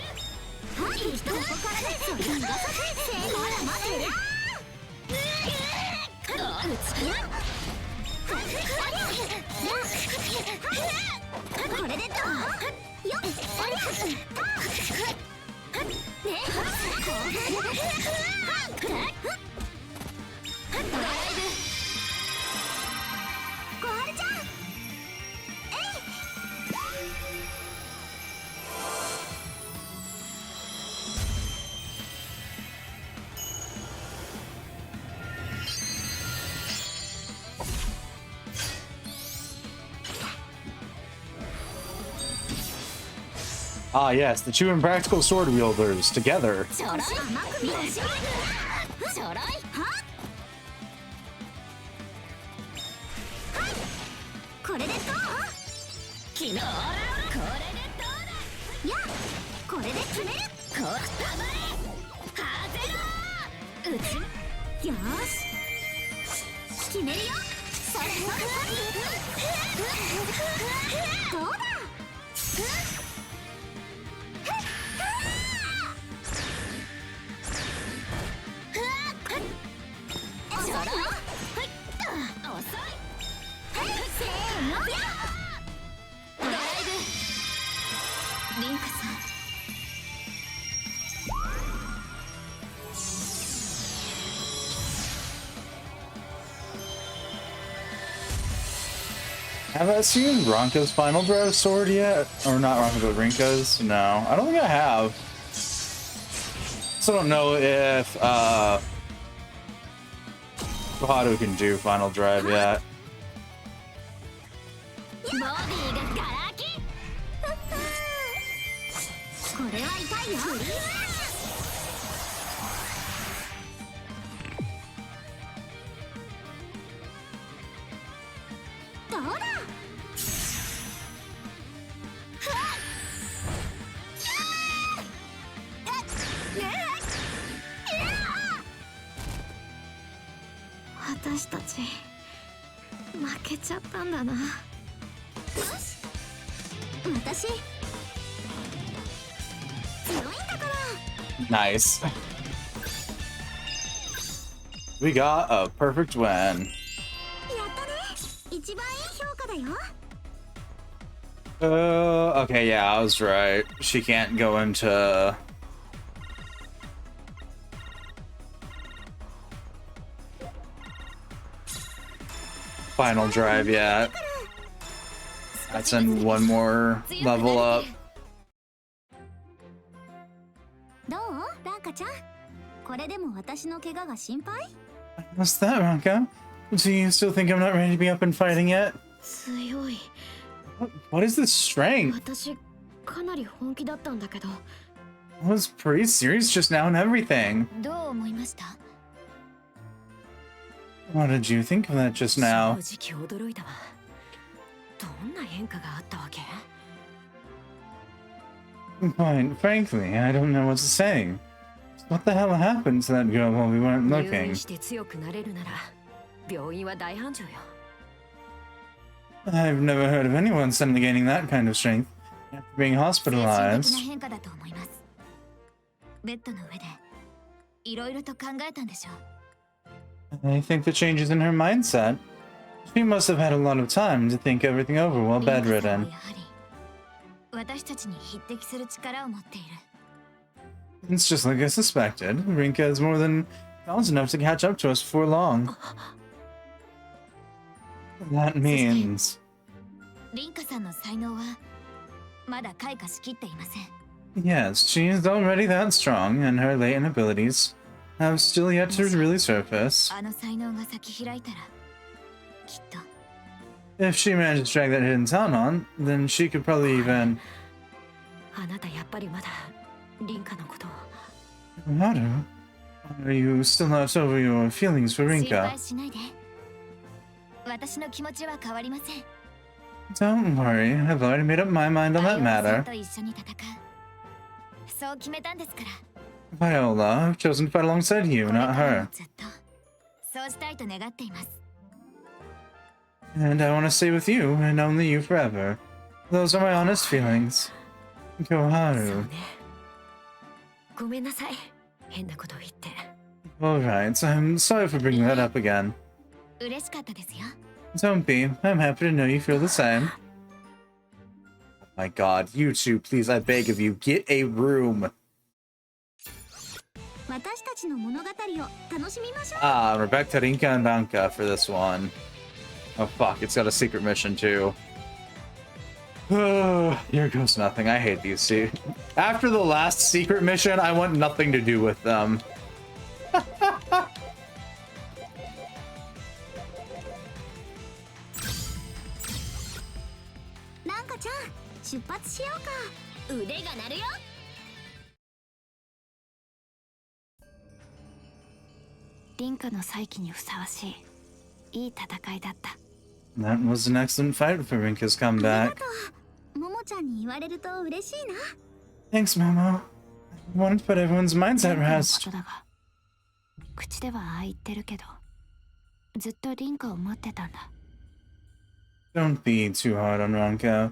ここからです。せーの。待てよ。これでどう。よっ。小春ちゃん。 Ah, yes, the two impractical sword wielders together. ちょろい。これでどう。決め。これでどうだ。やこれで決める。こうたまれ。はぜろ。うち。よーし。決めるよ。それ。どうだ。 Have I seen Ronka's final drive sword yet? Or not Ronka, but Rinka's? No, I don't think I have. So I don't know if Koharu can do final drive yet. ボディがガラキ。これは痛いよ。どうだ。私たち負けちゃったんだな。私強いんだから。 Nice. We got a perfect win. やったね。一番いい評価だよ。 Okay, yeah, I was right. She can't go into... final drive yet. Let's send one more level up. どうランカちゃん、これでも私の怪我が心配？ What's that, Ranka? Do you still think I'm not ready to be up and fighting yet? 強い。 What is this strength? 私かなり本気だったんだけど。 I was pretty serious just now and everything. どう思いました？ What did you think of that just now? 正直驚いたわ。どんな変化があったわけ？ Quite frankly, I don't know what to say. What the hell happened to that girl while we weren't 入 looking? 院して強くなれるなら病院は大繁盛よ。 I've never heard of anyone suddenly gaining that kind of strength after being 精神的な hospitalized. 変化だと思います。ベッドの上でいろいろと考えたんでしょう。 I think the changes in her mindset. She must have had a lot of time to think everything over while リンカさんは bedridden. やはり私たちに匹敵する力を持っている。 It's just like I suspected. Rinka is more than talented enough to catch up to us before long. That means... リンカさんの才能はまだ開花しきっていません。 Yes, she is already that strong, and her latent abilities have still yet to really surface. あの才能が咲き開いたらきっと If she managed to drag that hidden talent on, then she could probably even... あなたやっぱりまだリンカのことを。 Haru, are you still not over your feelings for 心 Rinka? 配しないで。私の気持ちは変わりません。 Don't worry, I've already made up my mind on that アイオラさ matter. んと一緒に戦う。そう決めたんですから。 Viola, I've chosen to fight alongside you, これ not からも her. ずっとそうしたいと願っています。 And I want to stay with you, and only you forever. Those are my honest feelings. そう Koharu. ね。ごめんなさい。変なことを言って。 Alright, I'm sorry for bringing that up again. 嬉しかったですよ。 Don't be. I'm happy to know you feel the same. My god, you two, please, I beg of you, get a room. 私たちの物語を楽しみましょう。 Ah, Rebecca, Rinka, and Banka for this one. Oh fuck, it's got a secret mission too. Here goes nothing. I hate these two. After the last secret mission, I want nothing to do with them. ランカちゃん、出発しようか。腕が鳴るよ。リンカの再起にふさわしいいい戦いだった。 That was an excellent fight for Rinka's ありが comeback. とう。ももちゃんに言われると嬉しいな。 Thanks, Momo. I wanted to put everyone's minds リ at ンカのこ rest. とだが、口ではああ言ってるけど、ずっとリンカを待ってたんだ。 Don't be too hard on Ronka.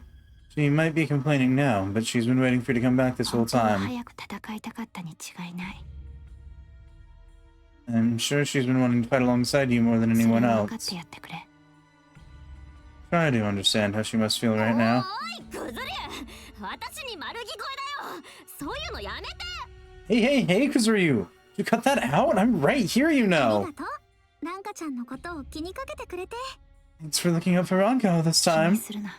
She might be complaining now, but she's been waiting for you to come back this whole 本当は time. 早く戦いたかったに違いない。 I'm sure she's been wanting to fight alongside you more than それ anyone を分かっ else. てやってくれ。 Try to understand how she must feel right now. おい、クズリュウ。私に丸聞こえだよ。そういうのやめて。 Hey, hey, hey, Kuzuryu! You cut that out? I'm right here, you あり know! がとう。ランカちゃんのことを気にかけてくれて。 Thanks for looking up for Ronka all this 気に time. するな。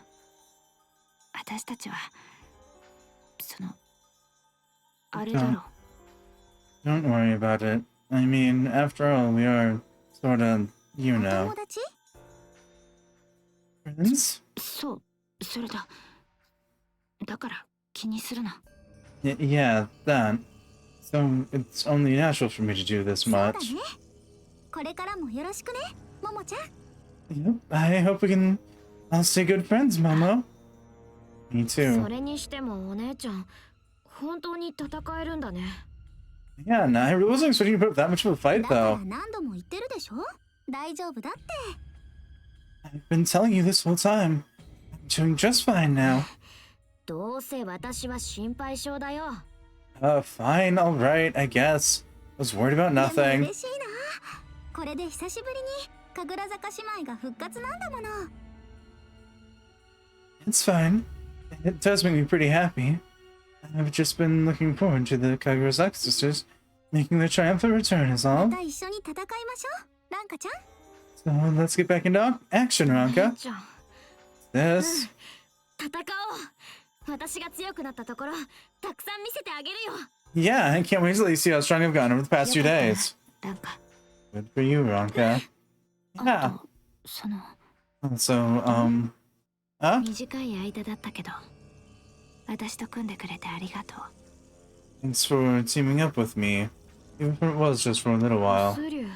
私たちは、あれだろう。 Don't worry about it. I mean, after all, we are sorta, you お know, 友達？ friends? そう、それだ。だから気にするな。 Yeah, that. So, it's only natural for me to do this そうだ much. ね。これからもよろしくね、ももちゃん。 Yep, I hope we can all stay good friends, Momo. Me そ too. れにしてもお姉ちゃん、本当に戦えるんだね。 Yeah, no, I wasn't expecting you to put up that much of a fight, だから though. 何度も言ってるでしょ。大丈夫だって。 I've been telling you this whole time. I'm doing just fine now. どうせ私は心配性だよ。 Fine, alright, I guess. I was worried about でも nothing. 嬉しいな。これで久しぶりに神楽坂姉妹が復活なんだもの。 It's fine. It does make me pretty happy. I've just been looking forward to the Kagurasaki sisters making their triumphant return is ま all. た一緒に戦いましょう、ランカちゃん。So let's get back into action, お Ranka. 姉ちゃん This. 戦おう。私が強くなったところたくさん見せてあげるよ。 Yeah, I can't wait to let you see how strong I've gotten over the past few よかった days. なんか Good for you, Ranka. あ Yeah. とその So, huh? 短い間だったけど私と組んでくれてありがとう。 Thanks for teaming up with me. Even if it was just for a little while. スリュ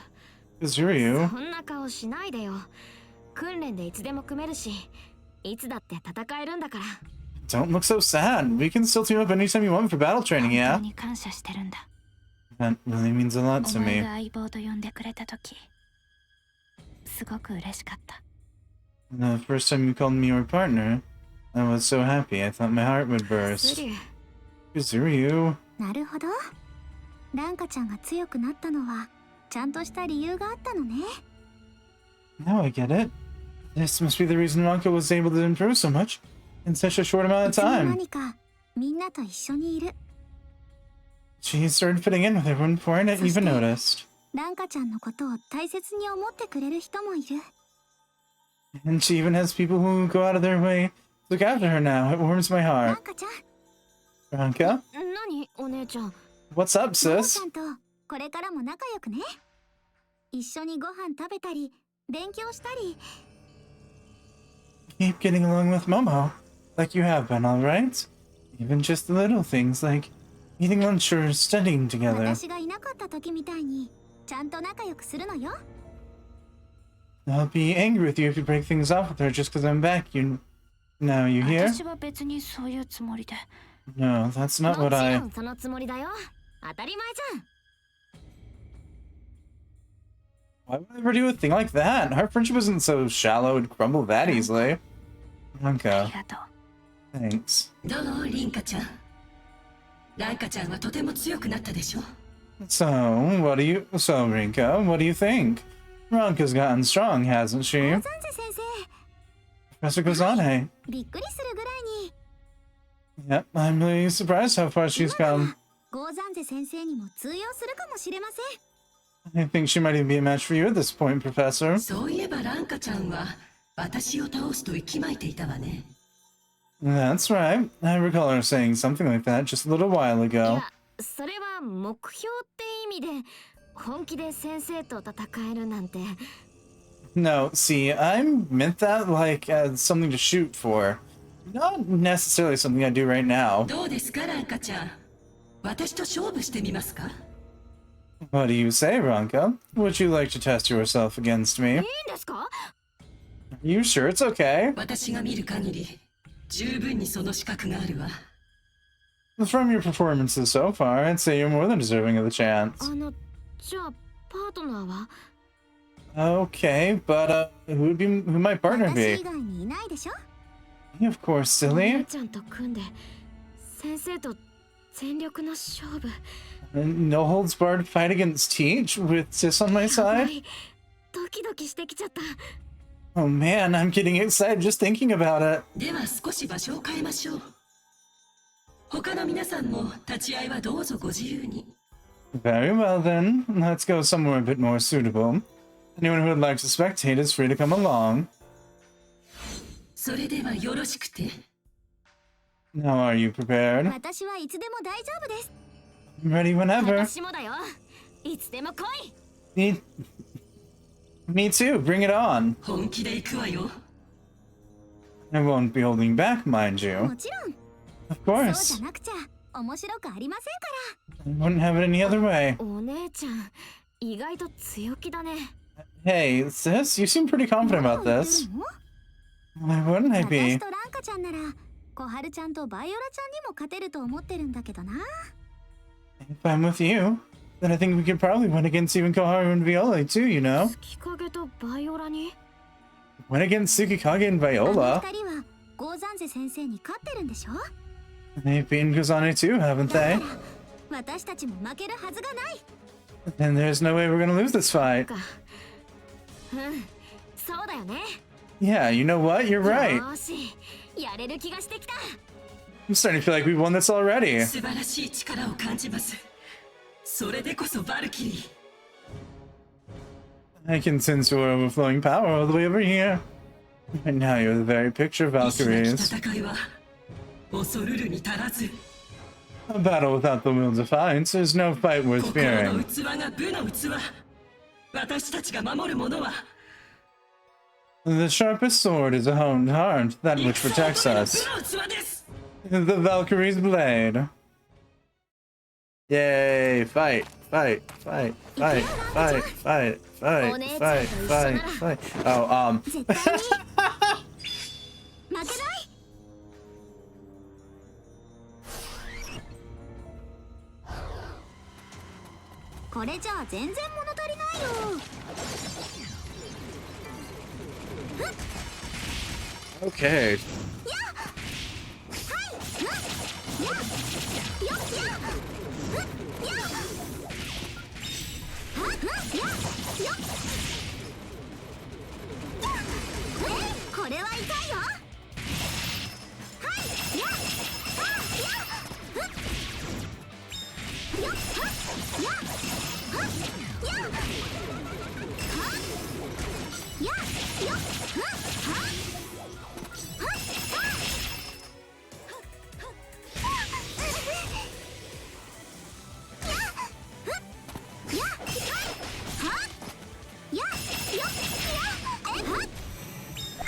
Because you're you. そんな顔しないでよ。訓練でいつでも組めるしいつだって戦えるんだから。 Don't look so sad. We can still team up anytime you want for battle 本 training, 当 yeah? に感謝してるんだ。 That really means a lot お to 前 me. が相棒と呼んでくれた時すごく嬉しかった。 The first time you called me your partner, I was so happy I thought my heart would ス burst. リュ Because you're you. なるほど。ランカちゃんが強くなったのはちゃんとした理由があったのね。 Now I get it. This must be the reason Ranka was able to improve so much in such a short amount い of つの間 time. にかみんなと一緒にいる。 She started fitting in with everyone before I even noticed. ランカちゃんのことを大切に思ってくれる人もいる。 And she even has people who go out of their way to look after her now. It warms my ラン heart. カちゃん、 Ranka? 何お姉ちゃん。 What's up, モモち sis? ゃんとこれからも仲良くね。一緒にご飯食べたり勉強したり。 Keep getting along with Momo, like you have been, alright? Even just the little things like eating lunch or studying together. 私がいなかった時みたいにちゃんと仲良くするのよ。 I'll be angry with you if you break things off with her just because I'm back. Now you hear? 私は別にそういうつもりで。 No, that's も not ち what ろ I... んそのつもりだよ。当たり前じゃん。 Why would I ever do a thing like that? Our friendship isn't so shallow and crumble that easily. あり Ranka, がとう。 thanks. どうリンカちゃん。ランカちゃんはとても強くなったでしょ。 So, Rinka, what do you think? Ranka's gotten strong, hasn't she? ザンゼ先生、 Professor Kozane. びっくりするぐらいに Yep, I'm really surprised how far she's come. ゴーザンゼ先生にも通用するかもしれません。 I think she might even be a match for you at this point, Professor. そういえばランカちゃんは私を倒すと息巻いていたわね。 That's right. I recall her saying something like that just a little while い ago. や、それは目標って意味で本気で先生と戦えるなんて。 No, see, I meant that like as something to shoot for. Not necessarily something I do right now. どうですかランカちゃん。私と勝負してみますか。 What do you say, Ranka? Would you like to test yourself against い me? いんですか？ Are you sure it's okay? 私が見る限り十分にその資格があるわ。 From your performances so far, I'd say you're more than deserving of the chance. じゃあパートナーは？ Okay, but who might partner 私 be? 以外にいないでしょ。 Of course, お姉 silly. ちゃんと組んで先生と全力の勝負。 No holds barred fight against Teach with Sis on my やば side. い。ドキドキしてきちゃった。 Oh man, I'm getting excited just thinking about it. では少し場所を変えましょう。他の皆さんも立ち会いはどうぞご自由に。 Very well then, let's go somewhere a bit more suitable. Anyone who would like to spectate is free to come along. それではよろしくて。 Now are you prepared? 私はいつでも大丈夫です。 I'm ready whenever. 私もだよ。いつでも来い。 Me too, bring it on. 本気で行くわよ。 I won't be holding back, mind も you. ちろん、 Of そう course. じゃなくちゃ面白くありません I か wouldn't have it any other way. お姉ちゃん、意外と強気だね。 Hey, sis, you seem pretty confident ら。 about this. Why wouldn't I 私 be? とランカちゃんなら小春ちゃんとバイオラちゃんにも勝てると思ってるんだけどな。 If I'm with you, then I think we could probably win against even Koharu and Viola too, you know? 月影とバイオラに？ Win against Tsukikage and あの Viola. 二人はゴーザンゼ先生に勝ってるんでしょ。 They've beaten Kozane too, haven't だか they? ら私たちも負けるはずがない。 Then there's no way we're gonna lose this fight. か。うん、そうだよね。 Yeah, you know what? You're right. よーし、やれる気がしてきた。 I'm starting to feel like we've won this already. 素晴らしい力を感じます。それでこそバルキリー。I can sense your overflowing power all the way over here. And now you're the very picture of 意志なき Valkyries. 戦いは恐るるに足らず A battle without the will to fight is no fight worth 心の fearing. 器が武の器私たちが守るものは The sharpest sword is a honed heart, that which 戦を protects 超える us. 武の器です The Valkyrie's blade. Yay! Fight! Fight! Fight! Fight! Fight! Fight! Fight! Fight! Fight! Fight! Oh, 絶対に負けない。これじゃあ全然物足りないよ。 okay. これは痛いよ。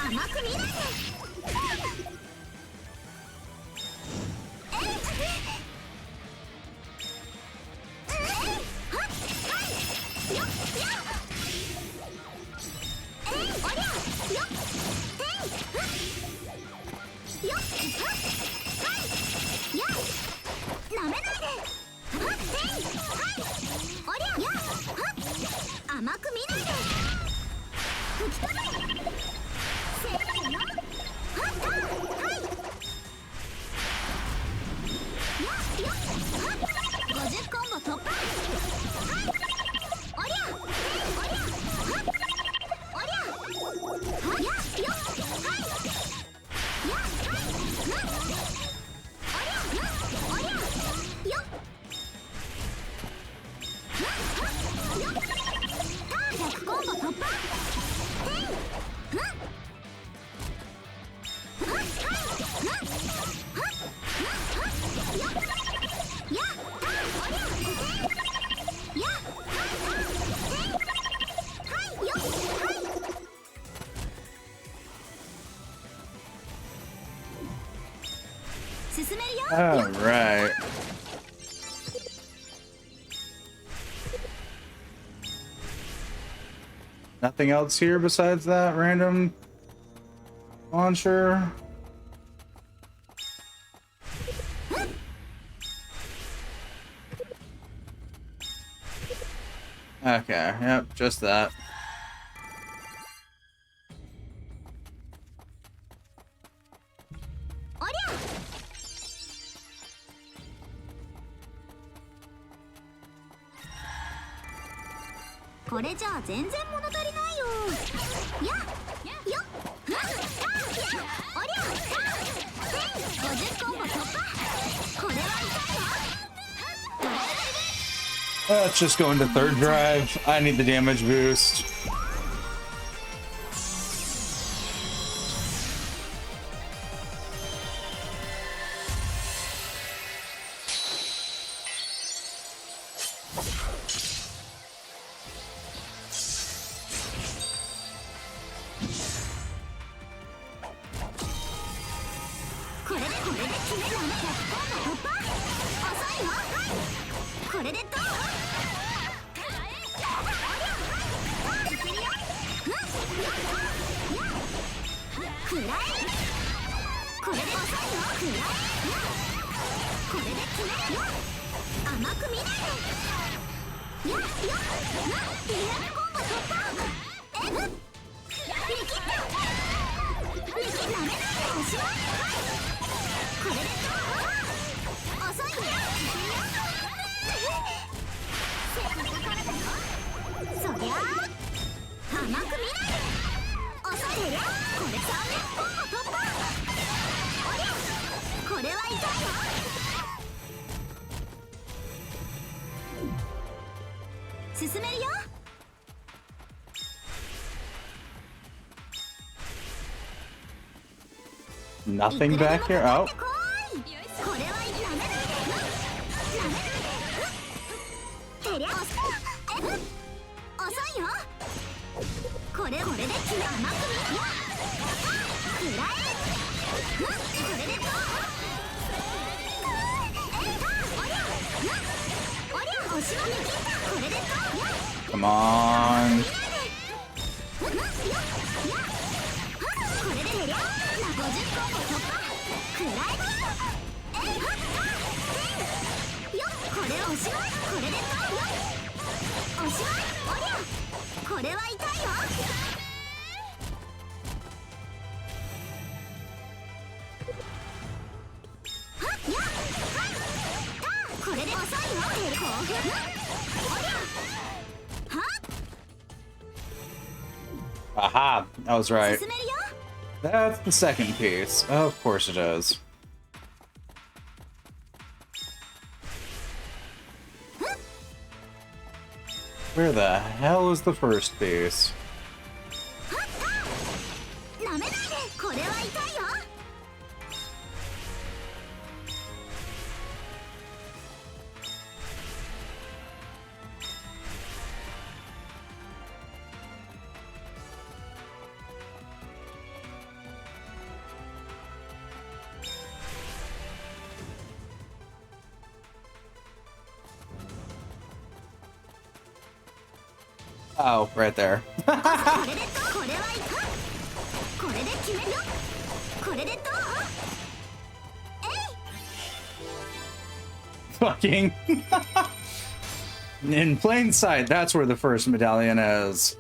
甘く見ないで。なめないで。甘く見ないで。吹き飛べ。せーの。50コンボ突破。おりゃおりゃおりゃやよはいやおりゃよ100コンボ突破。進めるよ。 Alright. Nothing else here besides that random launcher? Okay, yep, just that. おりゃこれじゃあ全然物足りないよ。やよはっおりゃ50コンボ突破。これは痛いわ。 Let's just go into third drive. I need the damage boost. Nothing back here? Oh. これは舐めないでてりゃ遅いよこれで決め甘く見よくらえこれでどうおりゃおしまみ切ったこれでどう Come on. これでてりゃ50個も突破くらえよこれおしまいこれでどうよおしまいおりゃこれは痛いよこれで遅いよ興奮おりゃ Aha! I was right. 進めるよ That's the second piece. Of course it is. Where the hell is the first piece? 舐めないでこれは痛いよ Oh, right there. これでこれは痛いこれで決めるよこれでどう Fucking. In plain sight, that's where the first medallion is.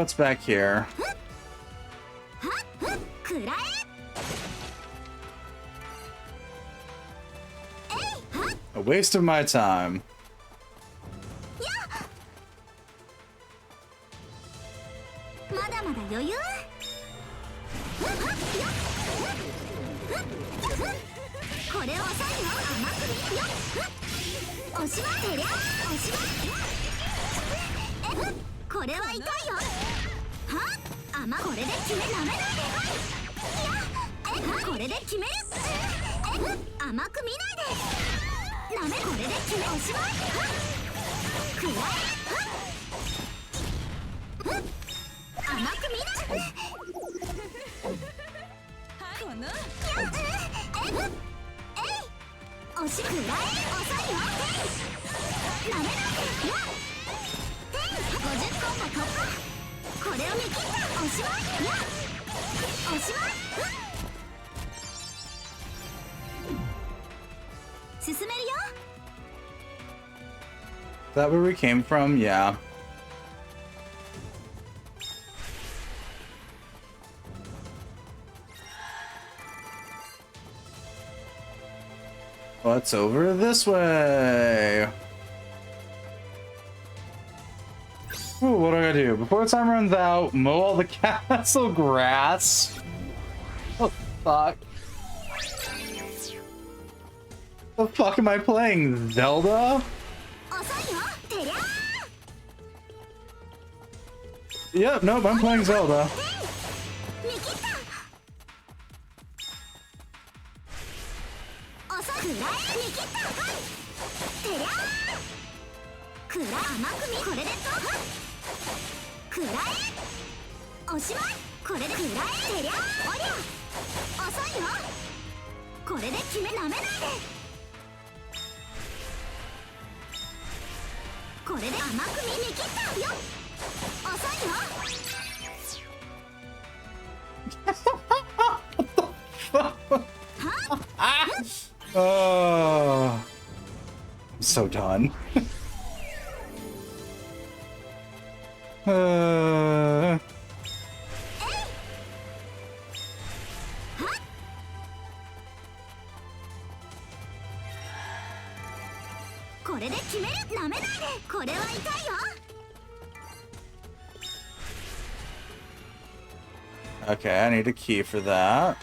What's back here? くらえ A waste of my time. まだまだ余裕これを遅いよ甘く見るよおしまいてりゃおしまいこれは痛いよこれで決め舐めないでこれで決める甘く見ないで舐めこれで決めおしまいくらえ甘く見ないこのおしくらえ遅いよ舐めないで50個も突破これを見切ったおしまいおしまい進めるよ Is that where we came from? Yeah. What's over this way? Ooh, what do I gotta do? Before time runs out, mow all the castle grass. What the fuck? The fuck am I playing? Zelda? Yep, nope, I'm playing Zelda. Oh, I'm so done. これで決める。なめないで。これは痛いよ。Okay, I need a key for that.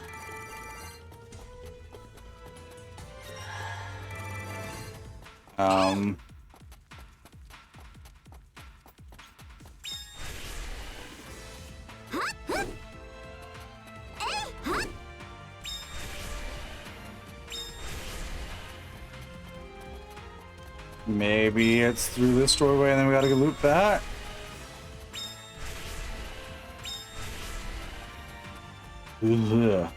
Maybe it's through this doorway and then we gotta go loop that. Ugh.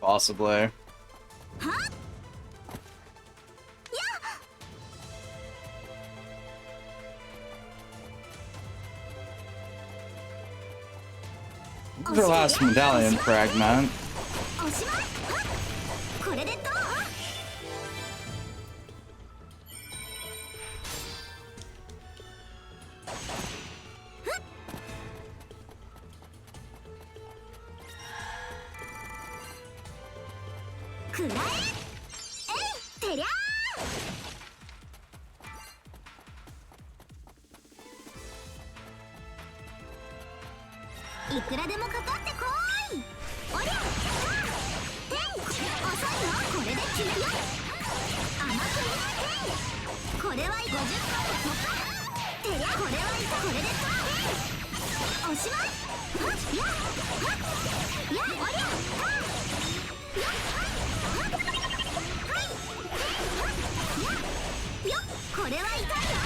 Possibly. This is our last medallion fragment. おしまい。これでどう？くらえ。えい、てりゃー。いくらでもかかってこーい。おりゃ。てん。遅いよ。これで決めよ。甘く入れて。これは50個突破。てりゃ。これはいた。これでどう？おしまい。はっ。や。はっ。や。おりゃ。や。これは痛いよ。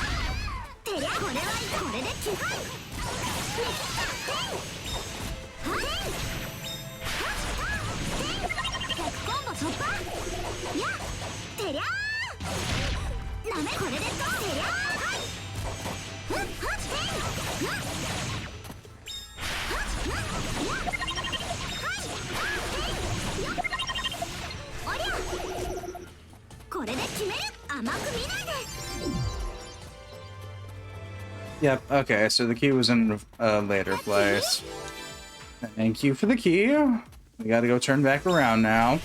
てりゃ。これは痛い。これで決まる。100コンボ突破。や。てりゃー。なめ。これでどう？てりゃー。はい。はっ。おりゃ。これで決める。甘く見ないで。Yep, okay, so the key was in a later place. Thank you for the key. We gotta go turn back around now.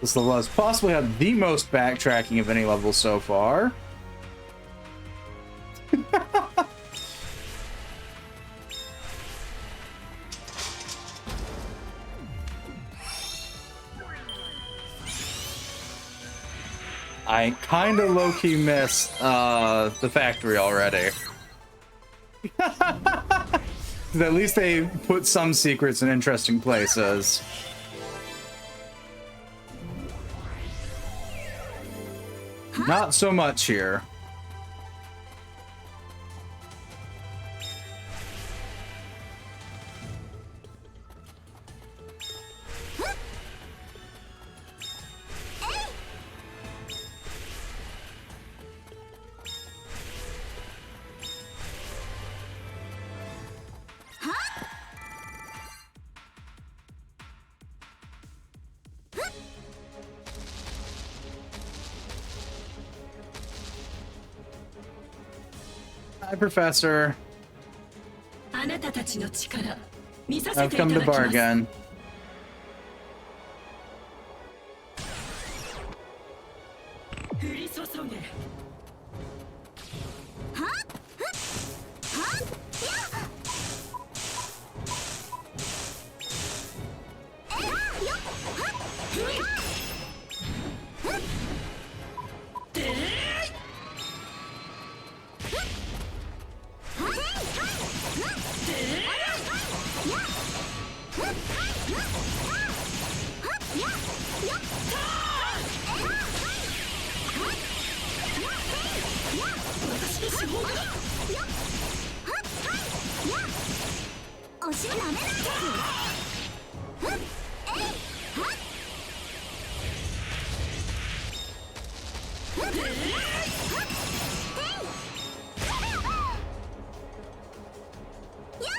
This level has possibly had the most backtracking of any level so far. I kind of low-key missed the factory already. At least they put some secrets in interesting places. Not so much here. Hi, Professor. あなたたちの力見させ I've ていた come だ to きます。 bargain. 降り注げ。おしなめないで。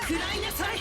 食らいなさい。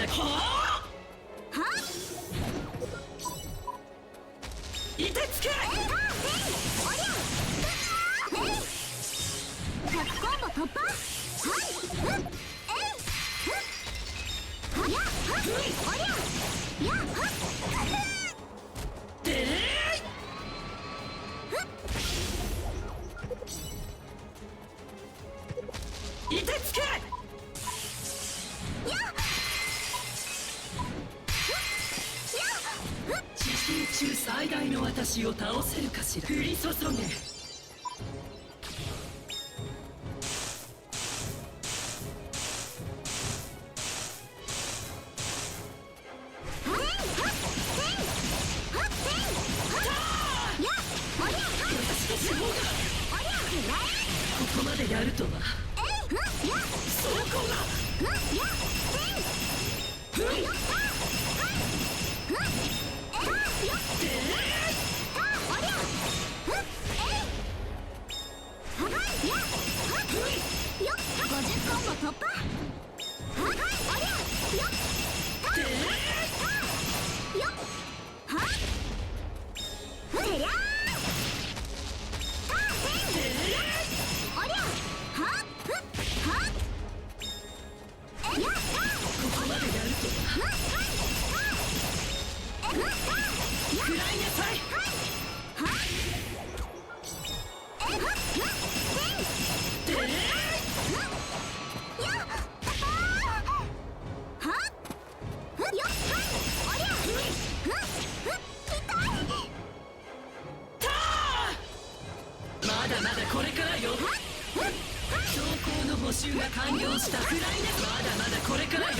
だはあいてつけ100コンボ突破。はい。やっおりゃやっでいてつけ地震中最大の私を倒せるかしら。降り注げ。ここまでやるとは。そこが50コンボ突破。まだまだこれからよ。証拠の募集が完了した。フライネまだまだこれからよ。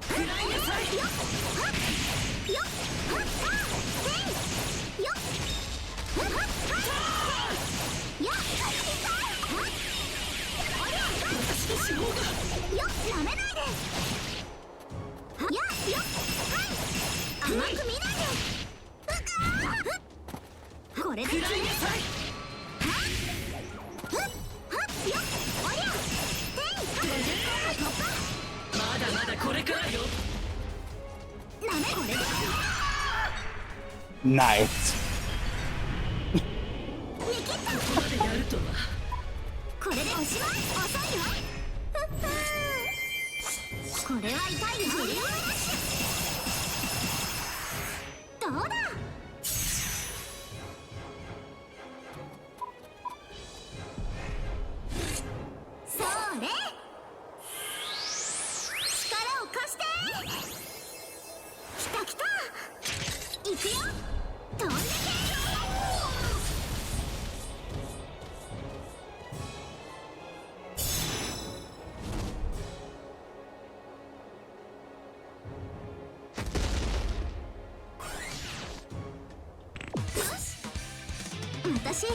フライネさい私の死亡がやめないで。甘く見ないで。これでフライネさいまだまだこれからよ。ダメこれで。Nice. ここまでやるとは。これでおしまい。遅いわ。これは痛いな。どうだ。それ。力を貸して。きたきた。いくよ。飛んでけ。私強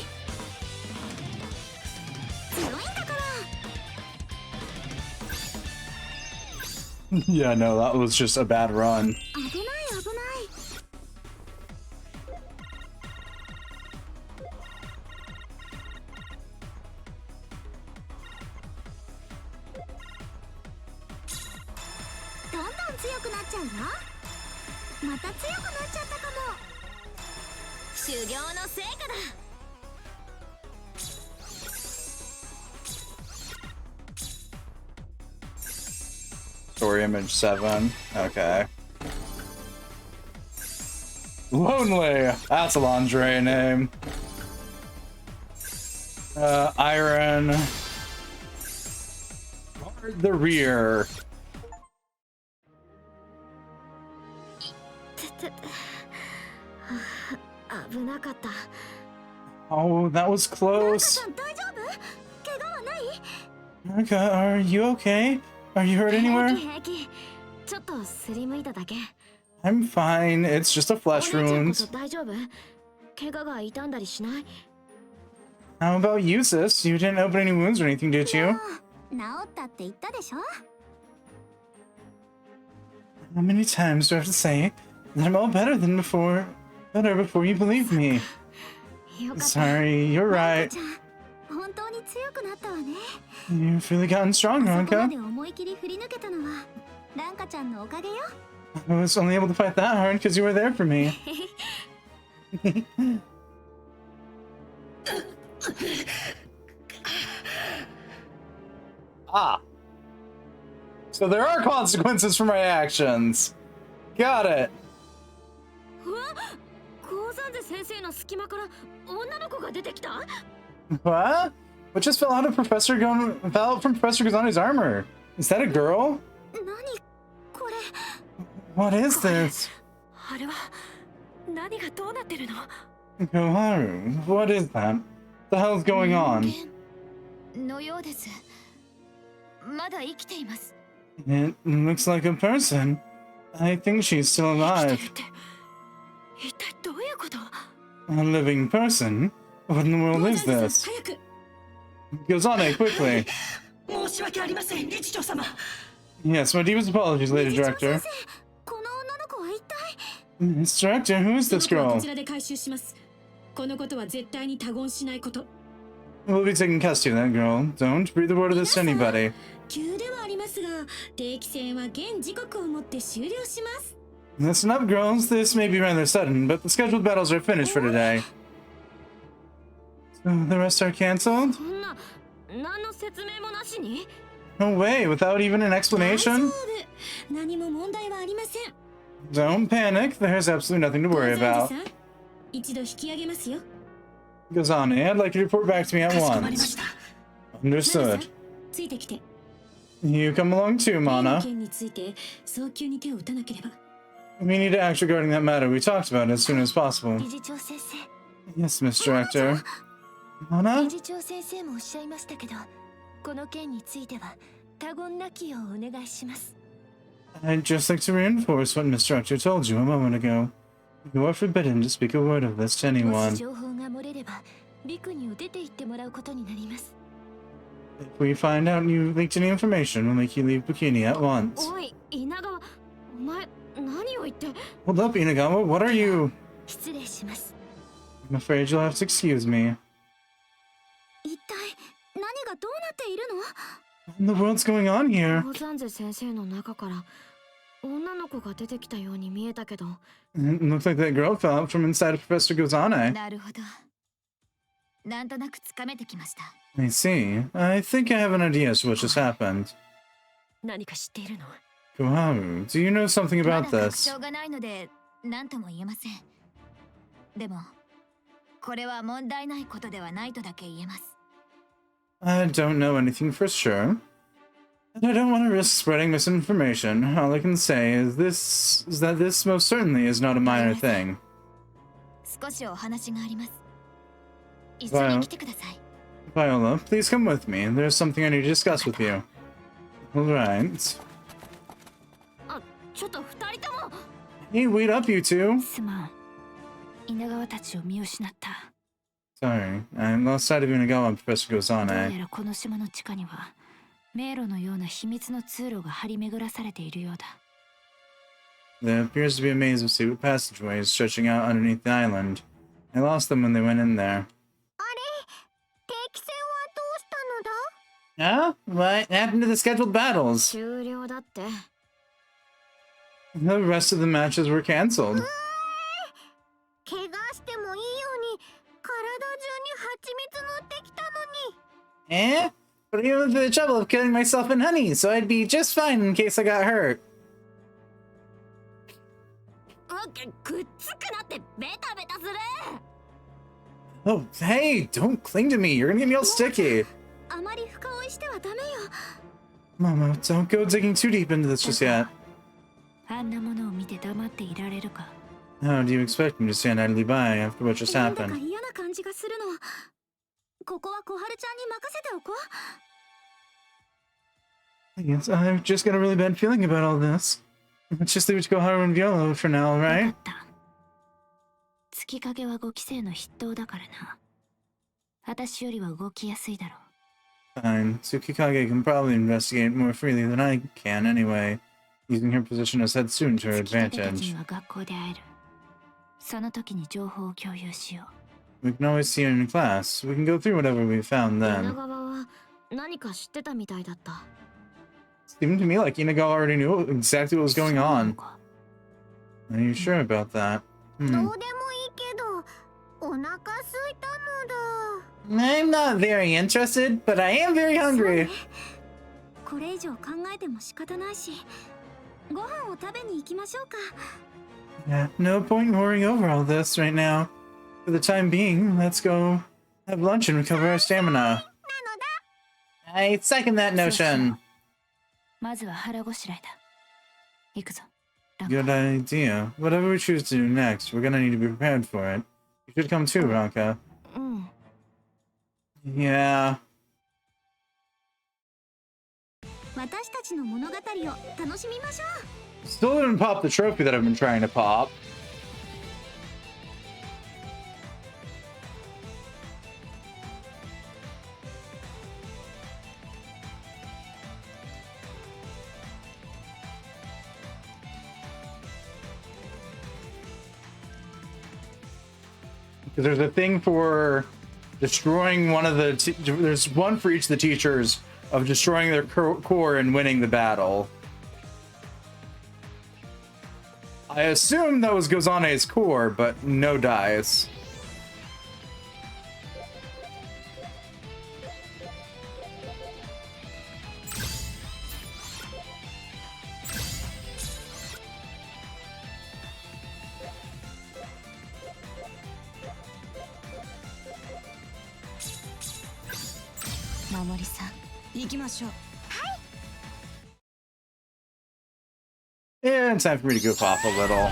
いんだから。 Yeah, no, that was just a bad run. 危ない危ない。どんどん強くなっちゃうわ。また強くなっちゃったかも。修行の成果だ。 Story image 7. Okay. Lonely! That's a lingerie name. Iron. Guard the rear. Oh, that was close. 大丈夫？怪我はない？ Okay, are you okay? Are you hurt anywhere? 平気。ちょっとすりむいただけ。 I'm fine. It's just a flesh お姉ちゃんこそ wound. 大丈夫？怪我が痛んだりしない？ How about you, sis? You didn't open any wounds or anything, did you? 治ったって言ったでしょ。 How many times do I have to say that I'm all better than before? Better before you believe me. よかった。 Sorry, you're マイ right. カちゃん、本当に強くなったわね。You've really gotten stronger, そこま Anka. で思い切り振り抜けたのはランカちゃんのおかげよ。 I was only able to fight that hard because you were there for me. Ah. So there are consequences for my actions. Got it. 高山寺先生の隙間から女の子が出てきた？ What? What just fell out of fell out from Professor Guzani's armor? Is that a girl? 何これ。 What is this? あれは何がどうなってるの？ Koharu, what is that? The hell's going on? のようです。まだ生きています。 It looks like a person. I think she's still 生 alive. きてるって一体どういうこと？ A living person? What in the world is this? 早く。 Gozane, quickly. 申し訳ありません、理事長様。 Yes, my deepest apologies, Lady 理事長 Director. 先生、この女の子は一体。 Miss Director, who is その this 子はこ girl? ちらで回収します。このことは絶対に他言しないこと。 We'll be taking custody of that girl. Don't breathe a word of this to anybody. 急ではありますが、定期戦は現時刻をもって終了します。 Listen up, girls. This may be rather sudden, but the scheduled battles are finished for today. So the rest are cancelled? そんな何の説明もなしに？ No way, without even an 大丈 explanation? 夫。何も問題はありません。 Don't panic. There's absolutely nothing to worry 高山 about. 寺さん、一度引き上げますよ。 Gozane, I'd like you to report back to me か at しこまりまし once. た。ナナさ Understood. ん、ついてきて。 You come along too, 例の Mana. 件について早急に手を打たなければ。 We need to act regarding that matter we talked about as soon as possible. 理事長先生、 Yes, Miss Director. Mana? 理事長先生もおっしゃいましたけど、この件については他言なきようお願いします。 I'd just like to reinforce what Miss Director told you a moment ago. You are forbidden to speak a word of this to も anyone. し情報が漏れれば、ビクニを出て行ってもらうことになります。 If we find out you leaked any information, we'll make you leave Bikini at once. おい、稲川、お前何を言って？ Hold up, Inagawa. What are you? 失礼します。 I'm afraid you'll have to excuse me. 一体何がどうなっているの？ What in the world's going on here? 高山寺先生の中から女の子が出てきたように見えたけど。 It looks like that girl fell out from inside of Professor Gozane. なるほど。なんとなくつかめてきました。 I see. I think I have an idea as to what just happened. 何か知っているの？ Koharu, do you know something ま about だ確 this? 証がないので何とも言えません。でもこれは問題ないことではないとだけ言えます。 I don't know anything for sure. And I don't want to risk spreading misinformation. All I can say is that this most certainly is not a minor thing. 少しお話があります。一緒に来てください。 Viola, please come with me. There's something I need to discuss with you. Alright. あ、ちょっと二人とも。 Hey, wait up, you two. すまん。稲川たちを見失った。 Sorry, I lost sight of Inagawa and Professor どう Gozane. やらこの島の地下には迷路のような秘密の通路が張り巡らされているようだ。 There appears to be a maze of secret passageways stretching out underneath the island. I lost them when they went in there. 定期戦はどうしたのだ？ Huh? What happened to the scheduled battles? 終了だって。 The rest of the matches were cancelled. 怪我してもいいように体中に蜂蜜塗ってきたのに。 Eh? But I went through the trouble of killing myself in honey, so I'd be just fine in case I got hurt. くっつくなってベタベタする。 Oh, hey, don't cling to me. You're gonna get me all sticky. あまり深追いしてはダメよ。 Mama, don't go digging too deep into this just yet. あんなものを見て黙っていられるか。 How do you expect me to stand idly by after what just なんだか happened? 嫌な感じがするの。ここは小春ちゃんに任せておこう。 Yes, I've just got a really bad feeling about all this. Let's just leave it to Koharu and Viola for now, わか right? った。月影は5期生の筆頭だからな。私よりは動きやすいだろう。 Fine. Tsukikage can probably investigate more freely than I can anyway, using her position as head student to her 月影たち advantage. には学校で会える。その時に情報を共有しよう。 We can always see her in class. We can go through whatever we found 稲 then. 川は何か知ってたみたいだった。 Seemed to me like Inigo already knew exactly what was going on. Are you sure about that? どうでもいいけど、お腹空いたのだ。I'm not very interested, but I am very hungry. これ以上考えても仕方ないし、ご飯を食べに行きましょうか。Yeah, no point in worrying over all this right now. For the time being, let's go have lunch and recover our stamina. I second that notion. まずは腹ごしらえだ。行くぞ。 Good idea. Whatever we choose to do next, we're gonna need to be prepared for it. You should come too, Ranka. うん。 Yeah. 私たちの物語を楽しみましょう。 Still didn't pop the trophy that I've been trying to pop. There's a thing for destroying one of the... There's one for each of the teachers of destroying their core and winning the battle. I assume that was Gozane's core, but no dice. Yeah, it's time for me to goof off a little.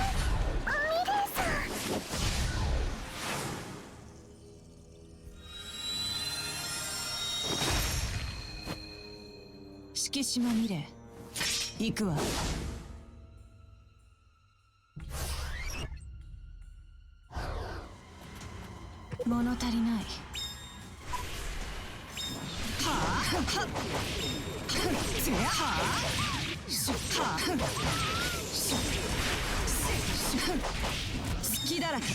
敷島ミレイ、行くわ。物足りない。隙だらけ。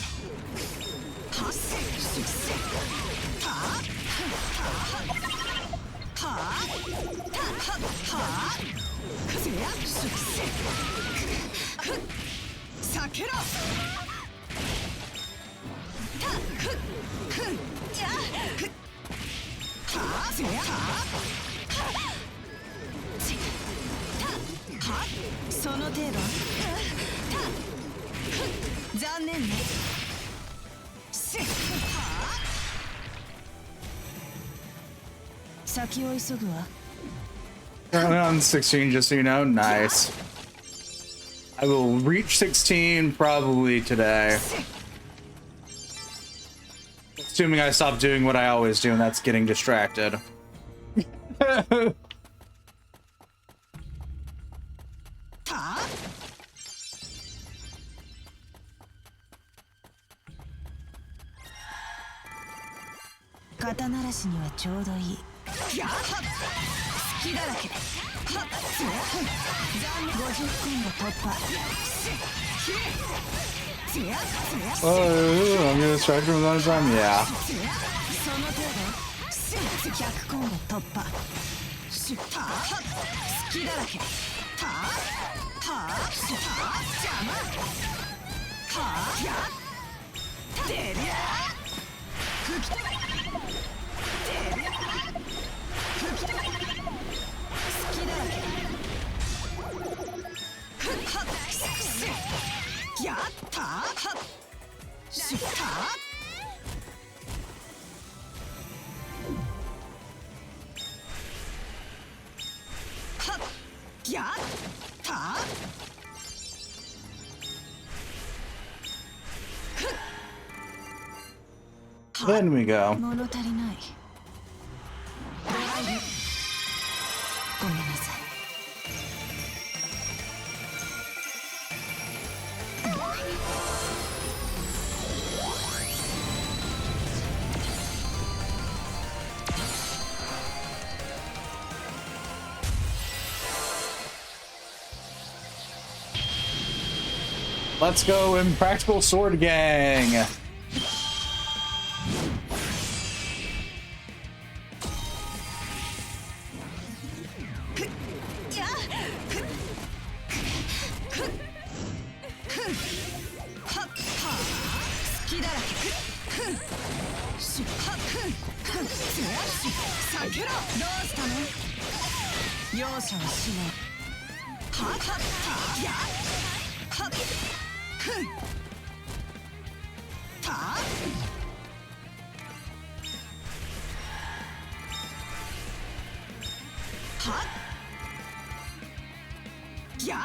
避けろ。その程度。残念ね。先を急ぐわ。 Currently on 16, just so you know. Nice. I will reach 16 probably today. Assuming I stop doing what I always do, and that's getting distracted. Oh, I'm gonna strike from another time? Yeah. Then we go. 物足りない。ごめんなさい。Let's go, Impractical Sword Gang! 容赦はしない。はっはっやはっふんたはっや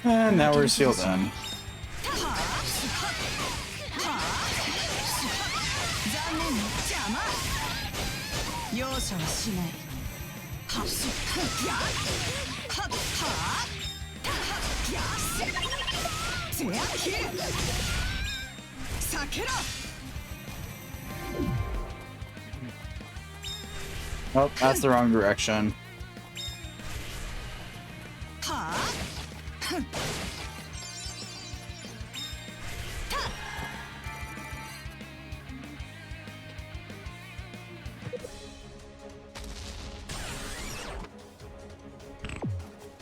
And now we're sealed in. 容赦はしない。はっやはっはやせやき避けろ。 Oh, that's the wrong direction. はふん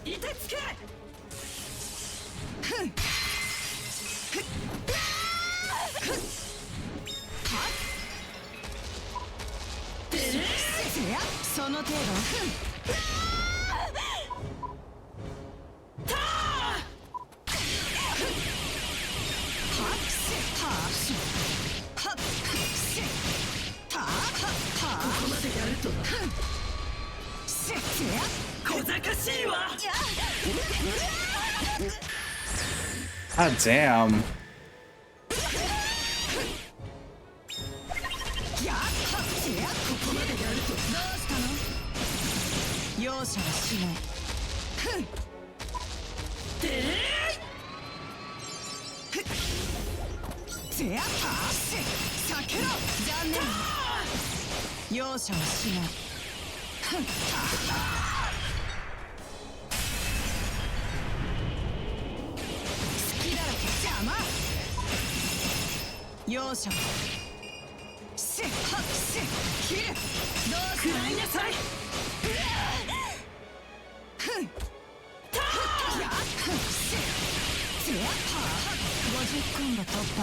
いてつけふんふっふっはっせやその程度ふんたはっせはっせたはここまでやるとはせや小賢しいわ God damn. やっせやここまでやるとどうしたの容赦はしないふんでせやせ避けろ残念容赦はしないふん隙だらけ邪魔容赦はせはせ切るどうする食らいなさいふんたやふんせやは50コンボ突破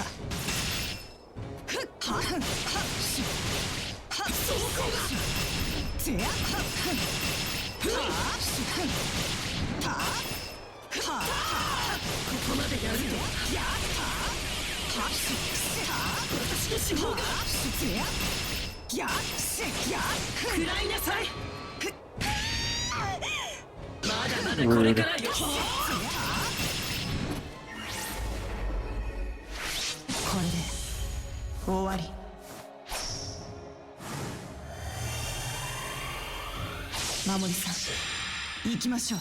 ふっはふんはしはそこがせやはふんはしふんたはここまでやるよやったはしせた私の指導がせややせや食らいなさいまだまだこれからよこれで終わり守りさん行きましょう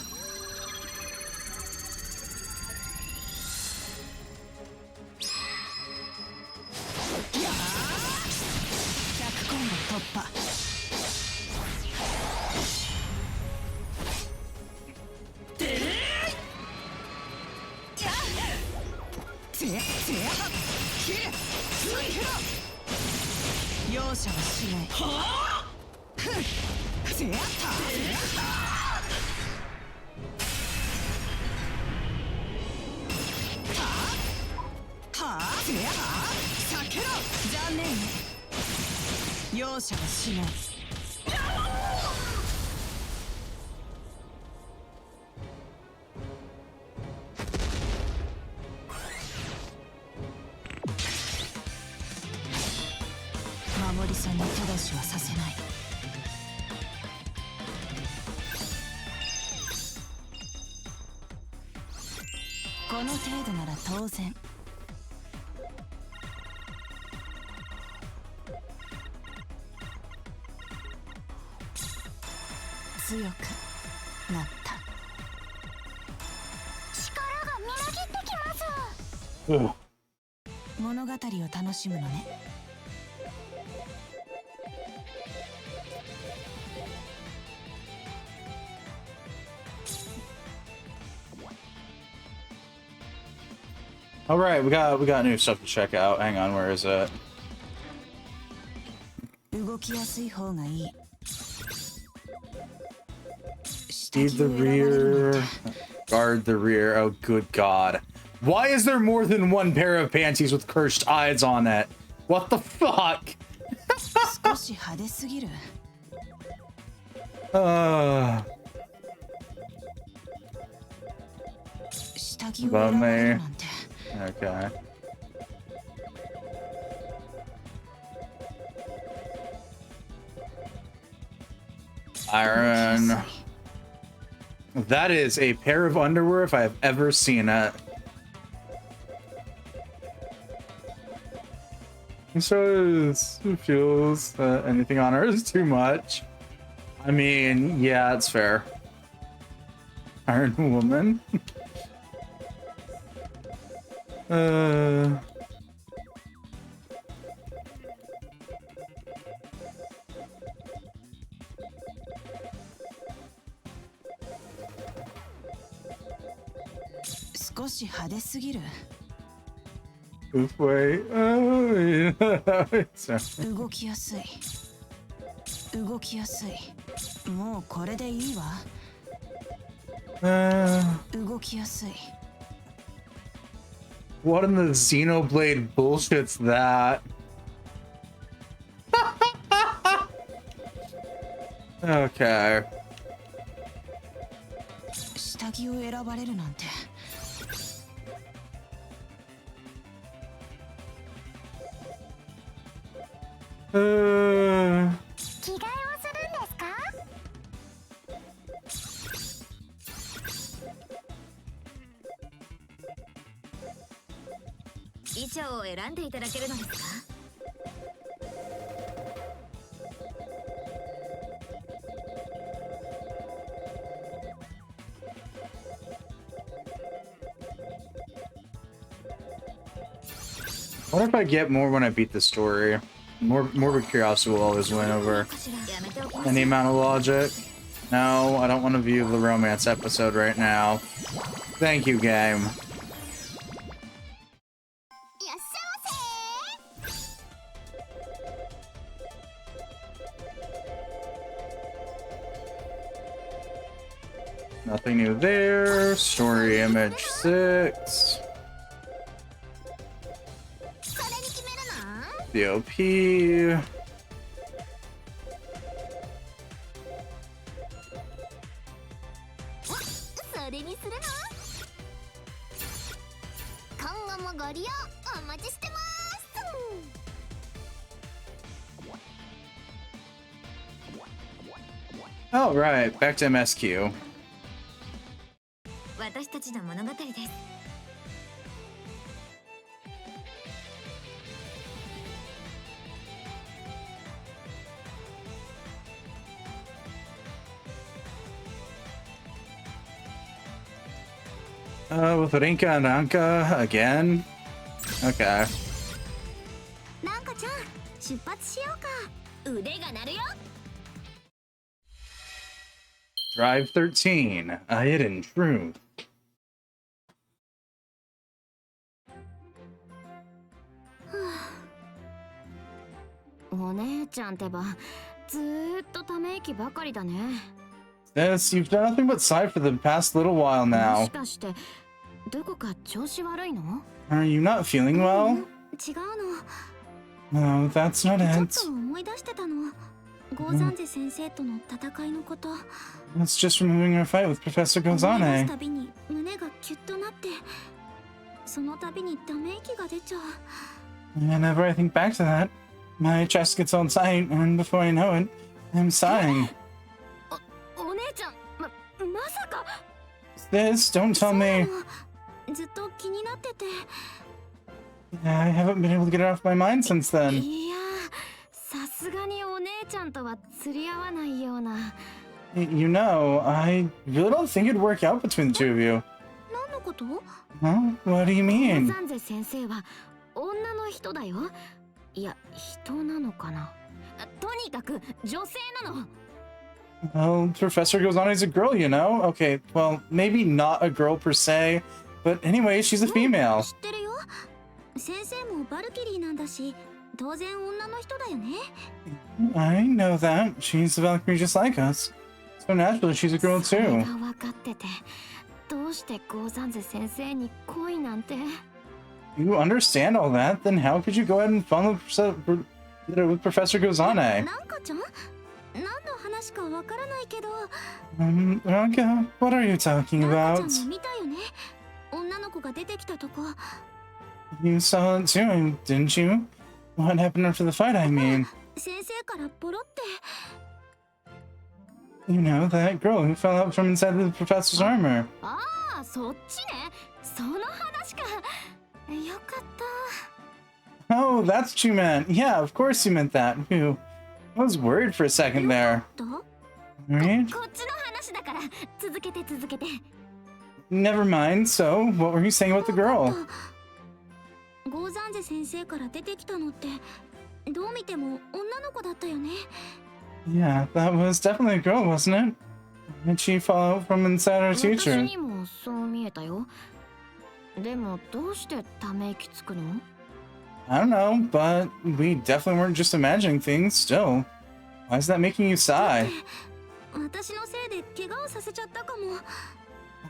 100コンボ突破容赦はしないふんせやったはあせや避けろ残念ね容赦はしない守りさんに手出しはさせないこの程度なら当然強くなった力がみなぎってきます Ugh. 物語を楽しむのね All right, we got new stuff to check out. Hang on, where is it? 動きやすい方がいい。 Lead the rear. Guard the rear. Oh, good God. Why is there more than one pair of panties with cursed eyes on it? What the fuck? 少し派手すぎる。 下着を選ばれるなんて。 Okay. Iron. That is a pair of underwear if I have ever seen it. So it feels that anything on her is too much. I mean, yeah, it's fair. Iron Woman. 少し派手すぎる。 This way. Oh, yeah. 動きやすい。動きやすい。もうこれでいいわ。動きやすい。 What in the Xenoblade bullshit's that? Okay. 下着を選ばれるなんて。 着替えをするんですか？ 衣装を選んでいただけるのですか？ What if I get more when I beat the story? Morbid curiosity will always win over any amount of logic. No, I don't want to view the romance episode right now. Thank you, game. いらっしゃいませ。 Nothing new there. Story image 6. それに決めるの？ DOP. それにするの？今後もご利用お待ちしてます。 Oh, right. Back to MSQ. 私たちの物語です。 With Rinka and Anka again? Okay. なんかちゃん、出発しようか。腕が鳴るよ。 Drive 13. A hidden truth. お姉ちゃんってば、ずーっとため息ばかりだね。 Yes, you've done nothing but sigh for the past little while も now. しかして、どこか調子悪いの？ Are you not feeling well? 違う No, that's not の。ちょ it. っと思い出してたの。ゴーザンゼ先生との戦いのこと。 It's just removing our fight with Professor 思い出す Gozane. たびに胸がキュッとなって、その度にため息が出ちゃう。 Whenever I think back to that, my chest gets all tight, and before I know it, I'm sighing. お姉ちゃん、まさか。 This, don't tell そうな me. の。ずっと気になってて。 I haven't been able to get it off my mind since then. いや、さすがにお姉ちゃんとは釣り合わないような。 You know, I really don't think it'd work out between the two of you. 何のこと？ Huh? What do you ゴー mean? ザンゼ先生は女の人だよ。いや、人なのかな。とにかく女性なの。 Well, Professor Gozane's a girl, you know? Okay, well, maybe not a girl per se, but anyway, she's a female. 知ってるよ。先生もバルキリーなんだし、当然女の人だよね。I know that. She's a Valkyrie just like us. So naturally, she's a girl それ too. が分かってて、どうしてゴーザンゼ先生に恋なんて。 You understand all that? Then how could you go ahead and fall with Professor Gozane? なんかちゃん、何の話かわからないけど、 Ranka, what are you talking なんか about? ちゃんも見たよね。女の子が出てきたとこ。 You saw it too, didn't you? What happened after the fight, I mean? 先生からポロって。 You know, that girl who fell out from inside the professor's armor. ああ、そっちね。その話か。よかった。 Oh, that's what you meant. Yeah, of course you meant that. Phew. I was worried for a second there. どう？ Right? こっちの話だから続けて続けて。 Never mind. So, what were you saying about the girl? ゴーザンゼ先生から出てきたのってどう見ても女の子だったよね。 Yeah, that was definitely a girl, wasn't it? Did she fall out from inside our 私 teacher? にもそう見えたよ。でもどうしてため息つくの？ I don't know, but we definitely weren't just imagining things still. Why is that making you sigh? 私のせいで怪我をさせちゃったかも。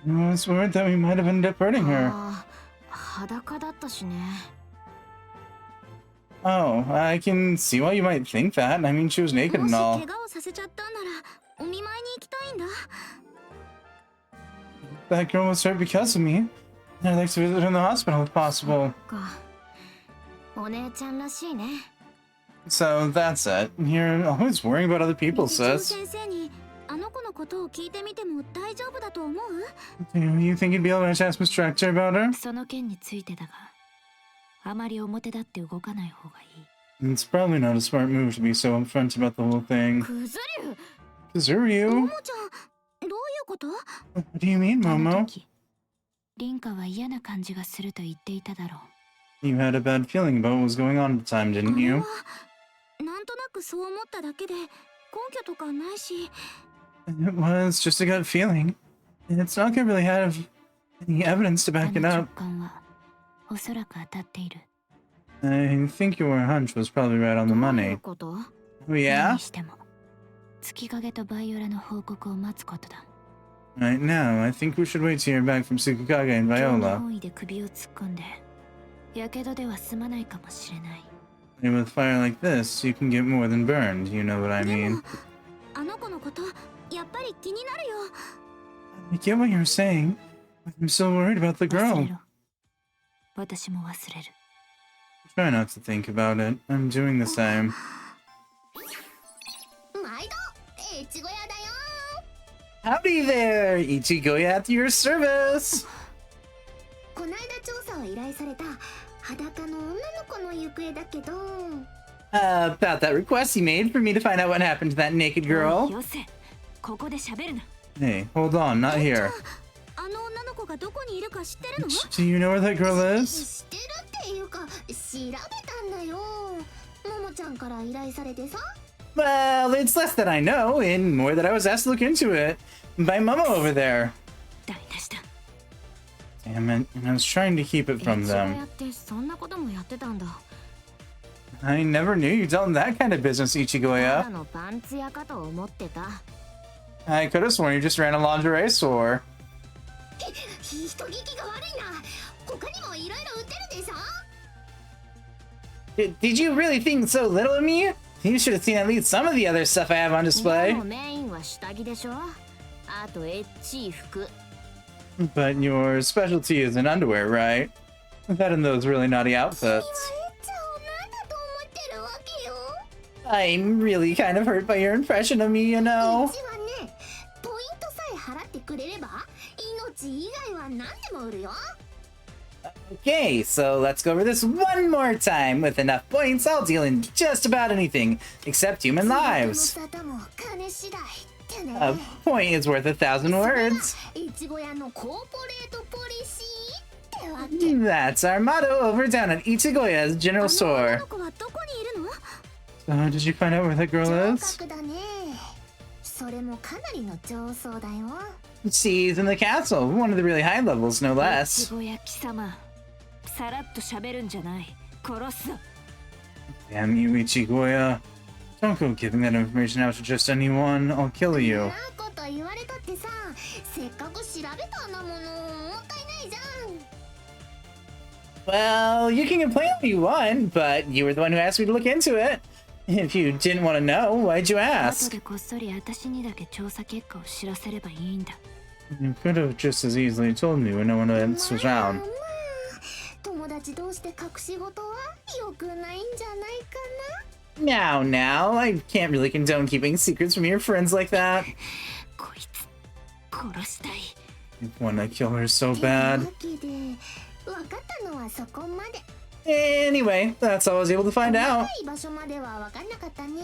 I was worried that we might have ended up hurting her. ああ、裸だったしね。 Oh, I can see why you might think that. I mean, she was naked も and し all. 怪我をさせちゃったんならお見舞いに行きたいんだ。 That girl was hurt because of me. I'd like to visit her in the hospital if possible. か。お姉ちゃんらしいね。 So that's it. You're always worrying about other people, 理事長 sis. 先生にあの子のことを聞いてみても大丈夫だと思う？ Do you think you'd be able to ask Mr. Rector about her? その件についてだが、あまり表立って動かない方がいい。 It's probably not a smart move to be so upfront about the whole thing. くずりゅう。 Kazuryu? ももちゃん、どういうこと？ What do you mean, あの Momo? 時、凛花は嫌な感じがすると言っていただろう。 You had a bad feeling about what was going on at the time, あ didn't れ you? はなんとなくそう思っただけで根拠とかないし。 It was just a gut feeling. It's not gonna really have any evidence to あ back it の直 up. 感はおそらく当たっている。 I think your hunch was probably right on the どういう money. こと？ Oh, 何 yeah? にしても、月影とバイオラの報告を待つことだ。 Right now, I think we should wait to hear back from Tsukikage and 興味 Viola. 本位で首を突っ込んで、やけどでは済まないかもしれない。 And with fire like this, you can get more than burned, you know what I で mean. もあの子のことやっぱり気になるよ。 I get what you're saying, but I'm so worried about the 忘れ girl. ろ。私も忘れる。 Try not to think about it. I'm doing the same. 毎度越後屋だよ。 Howdy there, Ichigoya at your service! こないだ調査を依頼された裸の女の子の行方だけど。 About that request you made for me to find out what happened to that naked girl. よせ、ここで喋るな。 Hey, hold on, not here. あの女の子がどこにいるか知ってるの？ Do you know where that girl is? 知ってるっていうか調べたんだよ。ももちゃんから依頼されてさ。 Well, it's less that I know, and more that I was asked to look into it by Momo over there. 台無しだ。 Damn it, and I was trying to keep it from エチゴや them. ってそんなこともやってたんだ。 I never knew you dealt in that kind of business, ただ Ichigoya. のパンツ屋かと思ってた。 I could have sworn you just ran a lingerie store. 人聞きが悪いな。他にもいろいろ売ってるでさ。 Did you really think so little of me? You should have seen at least some of the other stuff I have on で display. もメインは下着でしょ。あとエッチい服。 But your specialty is in underwear, right? That and those really naughty outfits. じゃあなんだと思ってるわけよ。 I'm really kind of hurt by your impression of me, you う know. ちはね、ポイントさえ払ってくれれば命以外は何でも売るよ。 Okay, so let's go over this one more time. With enough points, I'll deal in just about anything, except human lives. その沙汰も金次第ってね。 A point is worth 1,000 words. 越後屋のコーポレートポリシーってわけ。 That's our motto over down at Ichigoya's あ General の女 Store. の子はどこにいるの？ So, did you find out where that girl 上 is? 格だね。それもかなりの上層だよ。 She's in the castle, one of the really high levels, no い less. ちごや貴様、さらっと喋るんじゃない。殺すぞ。 Damn you, Ichigoya. Don't go giving that information out to just anyone. I'll kill you. なこと言われたってさ、せっかく調べたんだもの。もったいないじゃん。 Well, you can complain if you want, but you were the one who asked me to look into it. If you didn't want to know, why'd you 後 ask? でこっそり私にだけ調査結果を知らせればいいんだ。 You could have just as easily told me when no one else was まあ around. まあ、友達同士で隠し事は良くないんじゃないかな。 Now, I can't really condone keeping secrets from your friends like that. こいつ殺したい。 You wanna kill her so というわ bad. けで、分かったのはそこまで。 Anyway, that's all I was able to find 細 out. かい場所までは分かんなかったね。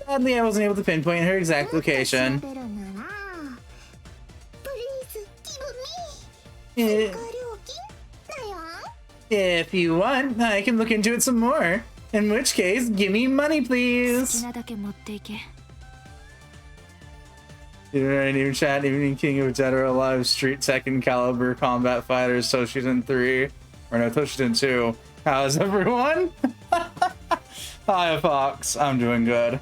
Sadly, I wasn't able to pinpoint her exact もっと調 location. べるなら、Please give me Eh, 料金だよ。 If you want, I can look into it some more. In which case, give me money, 好き please. なだけ持っていけ。 Even even chat, even King of Dead or Alive, Street Tekken Caliber Combat Fighters, Toshiden 3, or no, Toshiden 2. How's everyone? Hi, Fox. I'm doing good.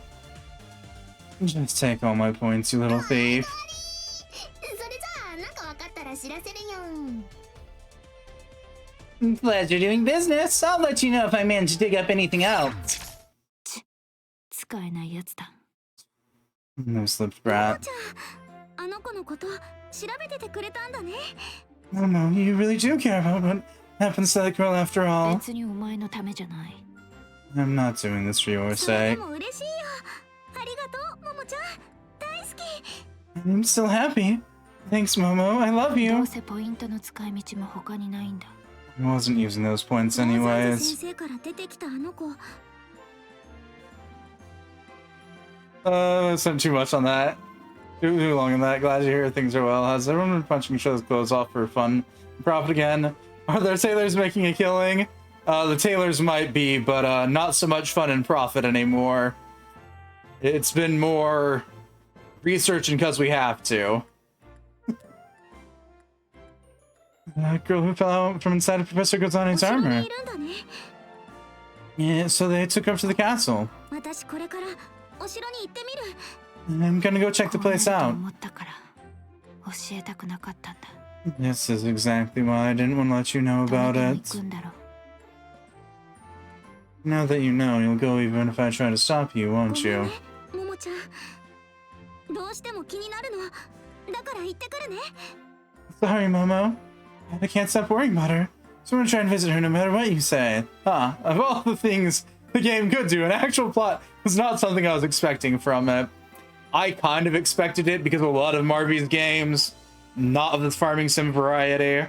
Just take all my points, you little thief. それじゃあ、なんか分かったら知らせるよ。 Pleasure doing business. I'll let you know if I manage to dig up anything else. 使えないやつだ。 No slipped brat. あの子のこと調べててくれたんだね。 No, no, you really do care about what happens to that girl after all. 別にお前のためじゃない。 I'm not doing this for your それで sake. も嬉しいよ。ありがとう、ももちゃん。大好き。 I'm still happy. Thanks, Momo. I love ど you. うせポイントの使い道も他にないんだ。 I wasn't using those points 先 anyways. 生から出てきたあの子。 I spent too much on that. Too long on that. Glad to hear things are well. Has everyone been punching each other's clothes off for fun and profit again? Are there tailors making a killing? The tailors might be, but not so much fun and profit anymore. It's been more researching because we have to. That girl who fell out from inside of Professor Gozani's 後ろに armor. いるんだね。 Yeah, so they took her up to the castle. 私これからお城に行ってみる。 I'm gonna go check the こうなる place と out. 思ったから教えたくなかったんだ。 This is exactly why I didn't want to let you know ど about こに行 it. くんだろう。 Now that you know, you'll go even if I try to stop you, ご won't めん you? ね、ももちゃん。どうしても気になるの。だから行ってくるね。 Sorry, Momo. I can't stop worrying about her. So I'm gonna try and visit her no matter what you say. Huh, of all the things the game could do, an actual plot was not something I was expecting from it. I kind of expected it because of a lot of Marvy's games, not of this farming sim variety.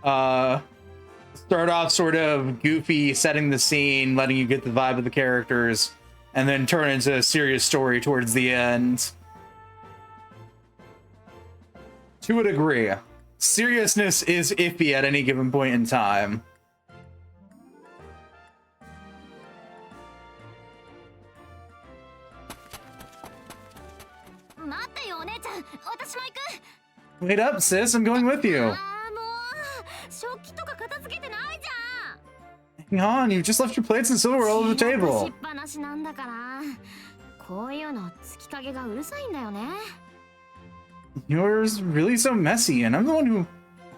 Start off sort of goofy, setting the scene, letting you get the vibe of the characters, and then turn into a serious story towards the end. To a degree. Seriousness is iffy at any given point in time. 待ってよお姉ちゃん、私も行く。 Wait up, sis. I'm going with you. ああもう食器とか片付けてないじ Hang on, you just left your plates and ゃん。 silverware all over the し table. っぱなしなんだから。こういうの月影がうるさいんだよね。 Yours really so messy, and I'm the one who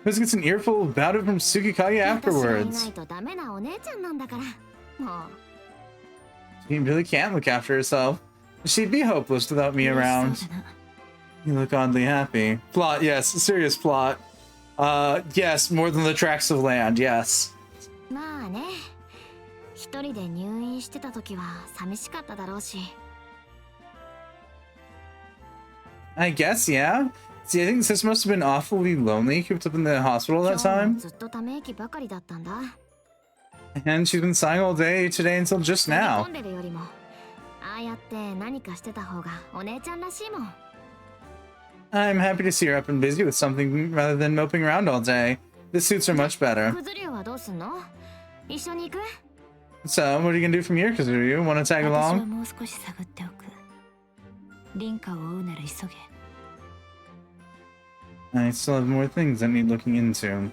gets an earful about it from Tsukikage 私がいな afterwards. いとダメなお姉ちゃんなんだから。もう。 She really can't look after herself. She'd be hopeless without me 嬉し around. そうだな。 You look oddly happy. Plot, yes, serious plot. Yes, more than the tracts of land, yes. まあね。一人で入院してた時は寂しかっただろうし。 I guess, yeah. See, I think sis must have been awfully lonely, cooped up in the hospital 今 that 日も time. ずっとため息ばかりだったんだ。 And she's been sighing all day today until just 飛び now. 込んでるよりも、ああやって何かしてた方がお姉ちゃんらしいもん。 I'm happy to see her up and busy with something rather than moping around all day. This suits her much better. クズリュウはどうすんの？一緒に行く？ So, what are you gonna do from here, Kazuryu? Wanna tag 私は along? もう少し探っておく。凛花を追うなら急げ。 I still have more things that need looking into. If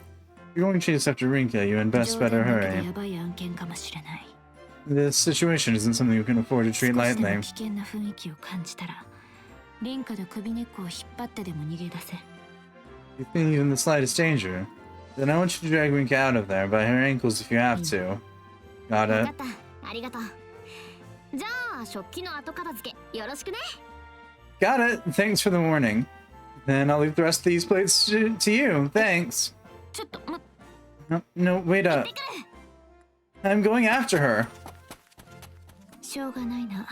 you're going to chase after Rinka, you had best 冗 better 談だけど hurry. やばい案件かもしれない。This situation isn't something you can afford to treat 少しで lightly. も危険な雰囲気を感じたら凛花で首根っこを引っ張ってでも逃げ出せ。 You think you're in the slightest danger? Then I want you to drag Winka out of there by her ankles if you have to. Got 分 it? かった。ありがとう。じゃあ食器の後片付けよろしくね。 Got it! Thanks for the warning. Then I'll leave the rest of these plates to you. Thanks. ちょっと待っ No, wait て up. くる。 I'm going after her. しょうがないな。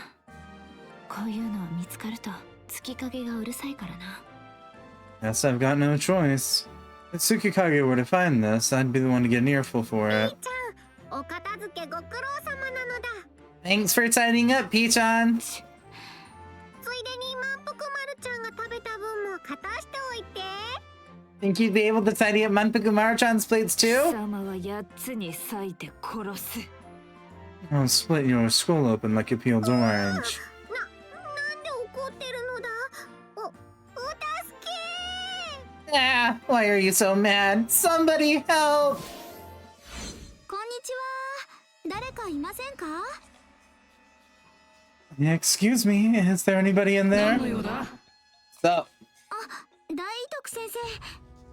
こういうのは見つかると月影がうるさいからな。 Guess I've got no choice. If Tsukikage were to find this, I'd be the one to get an earful for it. ちゃん、お片付けご苦労様なのだ。 Thanks for tidying up, Peach-chan. ついでに満腹丸ちゃんが食べた分も片しておいて。 Think you'd be able to tidy up Manpuku Maruchan's plates 貴 too? 様は8つに裂いて殺す。 I'll split your skull open like a peeled orange. なんで怒ってるのだ。お助け。 Ah, why are you so mad? Somebody help! こんにちは。誰かいませんか？ Excuse me, is there anybody in there? 何の用だ？ Stop. 大徳先生、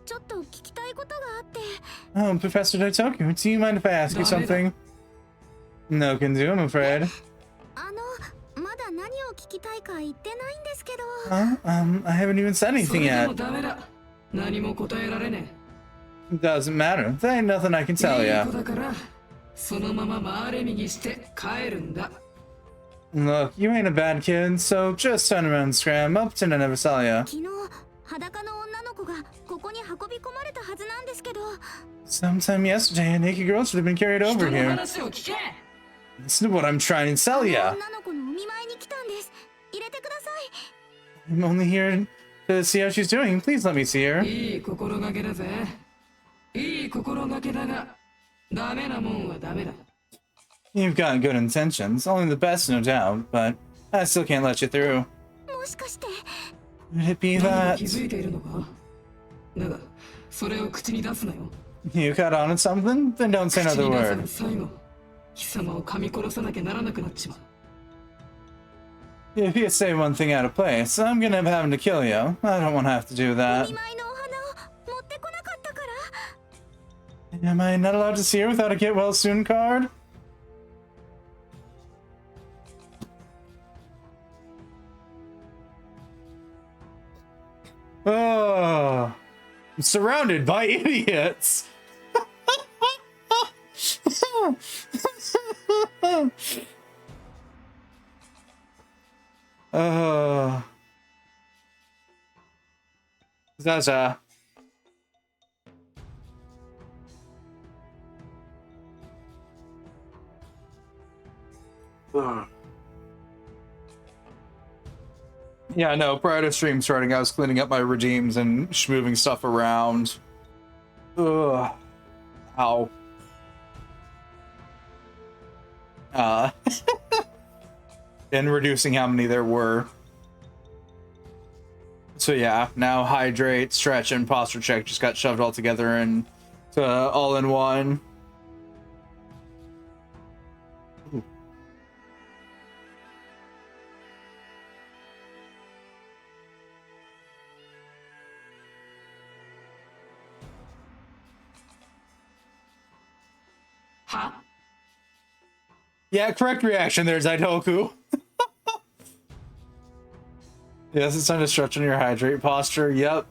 ちょっと聞きたいことがあって。 Oh, Professor Daitoku, do you mind if I ask you something? No can do, I'm afraid. まだ何を聞きたいか言ってないんですけど。 Huh? I haven't even said そ anything れでも yet. ダメだ。何も答えられね Doesn't matter. There ain't nothing I can え。 tell いい ya. 子だからそのまま回れ右して帰るんだ。 Look, you ain't a bad kid, so just turn around and scram. I'll pretend I never saw ya. 昨日裸の女の子がここに運び込まれたはずなんですけど。 Sometime yesterday, a naked girl should have been carried 人 over の here. 話を聞け。 Listen to what I'm trying to tell ya. 女の子のお見舞いに来たんです。入れてください。 I'm only here to see how she's doing. Please let me see her. いい心がけだぜ。いい心がけだが、ダメなもんはダメだ。 You've got good intentions, only the best, no doubt, but I still can't let you through. もしかして Could it be 何か that 気づいているのか？だが、それを口に出すなよ。 you caught on to something? Then don't say 口 another に出せ word. ば最後、貴様を噛み殺さなきゃならなくなっちまう。 If you say one thing out of place, I'm gonna have having to kill you. I don't want to have to do お that. 見舞いのお花を持ってこなかったから。 Am I not allowed to see her without a get well soon card? Oh, I'm surrounded by idiots. Oh, Zaza. Yeah, no, prior to stream starting, I was cleaning up my redeems and moving stuff around. Ugh. Ow. And reducing how many there were. So yeah, now hydrate, stretch, and posture check just got shoved all together and all in one. Ooh. Huh? Yeah, correct reaction there, Zaitoku. Yes, it's time to stretch on your hydrate posture. Yep.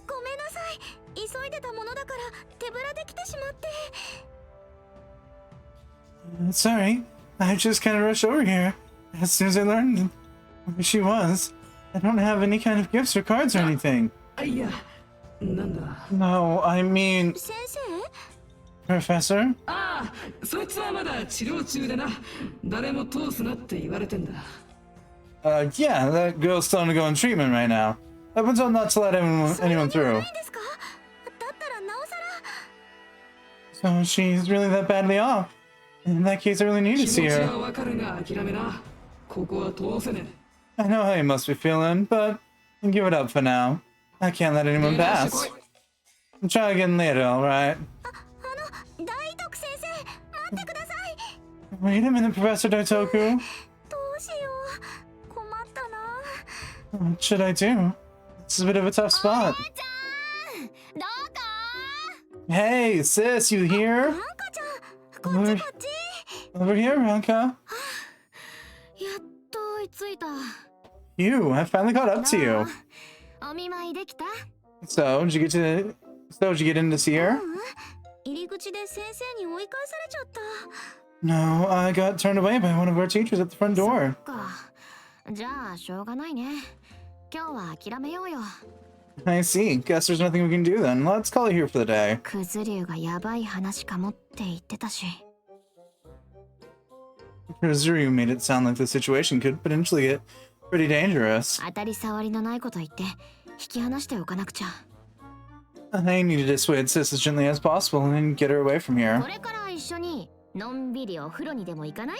ごめんなさい。急いでたものだから手ぶらで来てしまって。 Sorry, I just kind of rushed over here as soon as I learned where she was. I don't have any kind of gifts or cards or anything. いや、なんだ。 No, I mean, 先生 あ Professor? あ、そいつはまだ治療中でな。誰も通すなって言われてんだ。 Yeah, that girl's still undergoing treatment right now. I've been told not to let anyone through. ないんですか？だったらなおさら。 So she's really that badly off. In that case, I really need 気 to 持ち see は her. わかるが諦めな。ここは通せね I know how you must be feeling, but give it up for now. I can't let え。 anyone 出してこ pass. い。 Try again later, alright? 大徳先生、待ってください。Wait a minute, Professor Daitoku. どうしよう。困ったな。 What should I do? This is a bit of a tough spot. どこ Hey, sis, you ラ here? ンカちゃん、こっちこっち。 Over here, Ranka. やっと追いついた。 You, I finally caught up to you. お見舞いできた？ So, did you get in to see her? 入り口で先生に追い返されちゃった。 No, I got turned away by one of our teachers at the front door. か。じゃあしょうがないね。今日は諦めようよ。 I see. Guess there's nothing we can do then. Let's call it here for the day. クズ竜がやばい話かもって言ってたし。 Kazuryu made it sound like the situation could potentially get pretty dangerous. 当たり障りのないこと言って引き離しておかなくちゃ。 I need to dissuade sis as gently as possible and get her away from こ here. れから一緒にのんびりお風呂にでも行かない？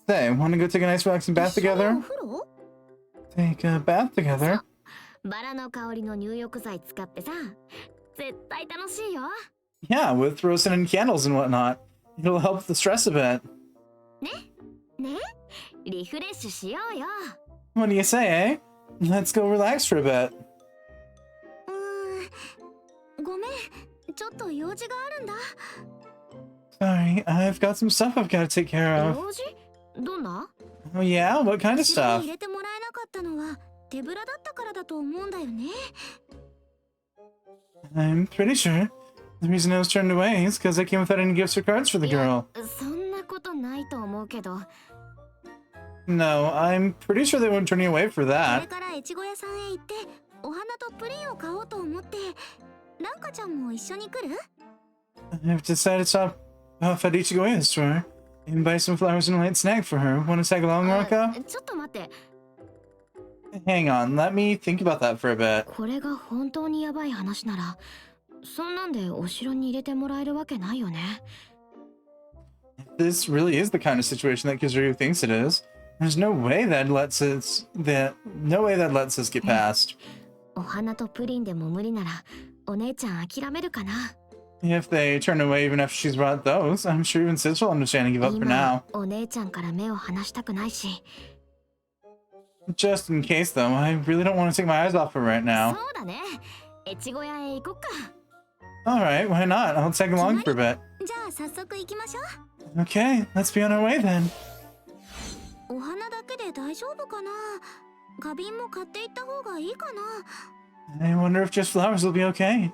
Say, wanna go take a nice relaxing bath 一緒に together? お風呂？ Take a bath together? バラの香りの入浴剤使ってさ、絶対楽しいよ。 Yeah, with roasting and candles and whatnot. It'll help the stress a bit. ね？リフレッシュしようよ。 What do you say, eh? Let's go relax for a bit. ごめん、ちょっと用事があるんだ。 Sorry, I've got some stuff I've got to take care of. 用事？どんな？ Oh yeah? What kind of 後ろ stuff? に入れてもらえなかったのは手ぶらだったからだと思うんだよね。 I'm pretty sure the reason I was turned away is because I came without any gifts or cards for the いや girl. そんなことないと思うけど。 No, I'm pretty sure they won't turn you away for これ that. から越後屋さんへ行ってお花とプリンを買おうと思って、ランカちゃんも一緒に来る？ I've decided to stop off at Ichigoya's store and buy some flowers and a light snack for her. Want to tag along, あ Ranka? ちょっと待って。 Hang on, let me think about that for a bit. これが本当にやばい話なら、そんなんでお城に入れてもらえるわけないよね。 This really is the kind of situation that Kizuryu thinks it is. There's no way that lets us get past. お花とプリンでも無理なら、お姉ちゃん諦めるかな。 If they turn away even after she's brought those, I'm sure even Sis will understand and give up for 今 now. お姉ちゃんから目を離したくないし。 Just in case though, I really don't want to take my eyes off her right そ now. うだね。越後屋へ行こっか。 Alright, why not? I'll tag along for a bit. じゃあ早速行きましょう。 Okay, let's be on our way then. お花だけで大丈夫かな？花瓶も買っていった方がいいかな？ I wonder if just flowers will be okay.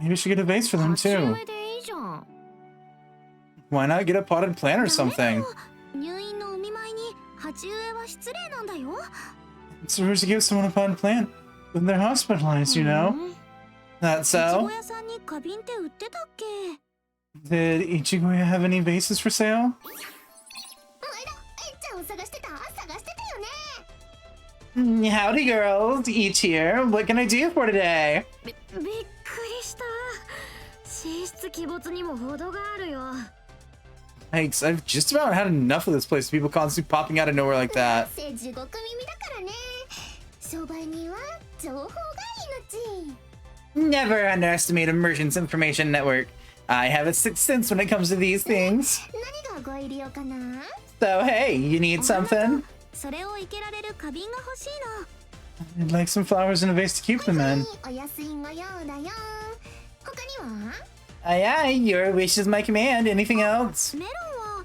Maybe we should get a vase for them 鉢植 too. えでいいじゃん。 Why not get a potted plant or ダメだ something? よ。入院のお見舞いに鉢植えは失礼なんだよ。 It's rude to give someone a potted plant when they're hospitalized, you know? うん That いちご so? 屋さんに花瓶って売ってたっけ？ Did Ichigoya have any vases for sale? ちゃんを探してたよね。 Howdy girls, Ichi here. What can I do for today? びっくりした。寝室鬼没にも程があるよ。 Thanks, I've just about had enough of this place. People constantly popping out of nowhere like that. 地獄耳だからね。商売人は情報が命。 Never underestimate a merchant's information network. I have a sixth sense when it comes to these things. 何がご入り用かな？ So hey, you need something? それを生けられる花瓶が欲しいの。 I'd like some flowers in a vase to keep them in. お安いご用だよ。他には？ Aye aye, your wish is my command. Anything else? メロンは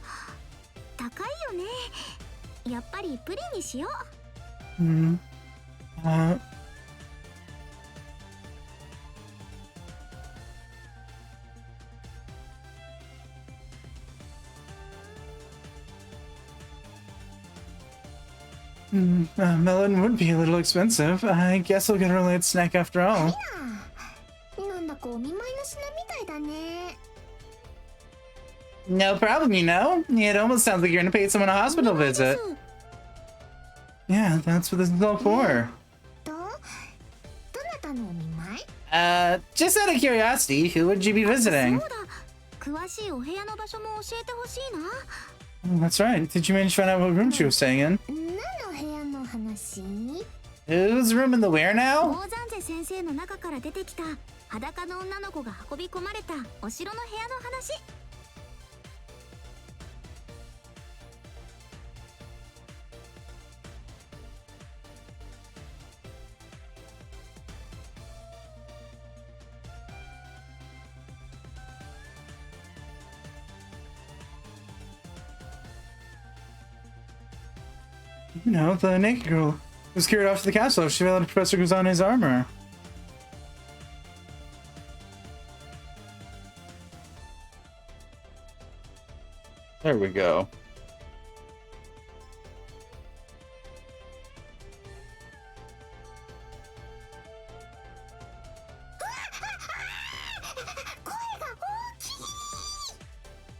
高いよね。やっぱりプリンにしよう。 Melon would be a little expensive. I guess I'll get her a light snack after all. なんだかお見舞いの品みたいだね。 No problem, you know? It almost sounds like you're gonna pay someone a hospital visit. Yeah, that's what this is all for. どなたのお見舞い？ Just out of curiosity, who would you be visiting? そうだ。詳しいお部屋の場所も教えてほしいな。 That's right. Did you manage to find out what room she was staying in? 何の部屋の話？ Whose room in the where now? 大山瀬先生の中から出てきた裸の女の子が運び込まれたお城の部屋の話。You know, the naked girl was carried off to the castle. She fell to Professor Kuzane's armor. There we go.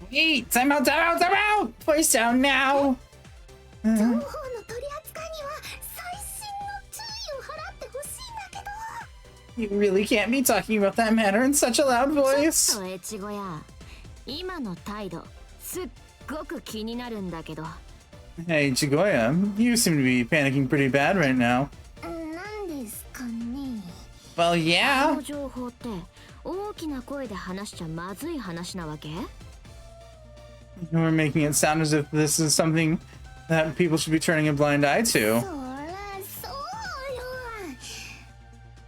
Hey, time out, time out, time out! Voice down now! 情報の取り扱いには細心の注意を払ってほしいんだけど。 You really can't be talking about that matter in such a loud ちょ voice. っと越後や今の態度すっごく気になるんだけど。 Hey, Chigoya, you seem to be panicking pretty bad right now. なんですかね。 Well, こ yeah. の情報って大きな声で話しちゃまずい話なわけ？ You're making it sound as if this is something that people should be turning a blind eye そ to. りゃそうよ。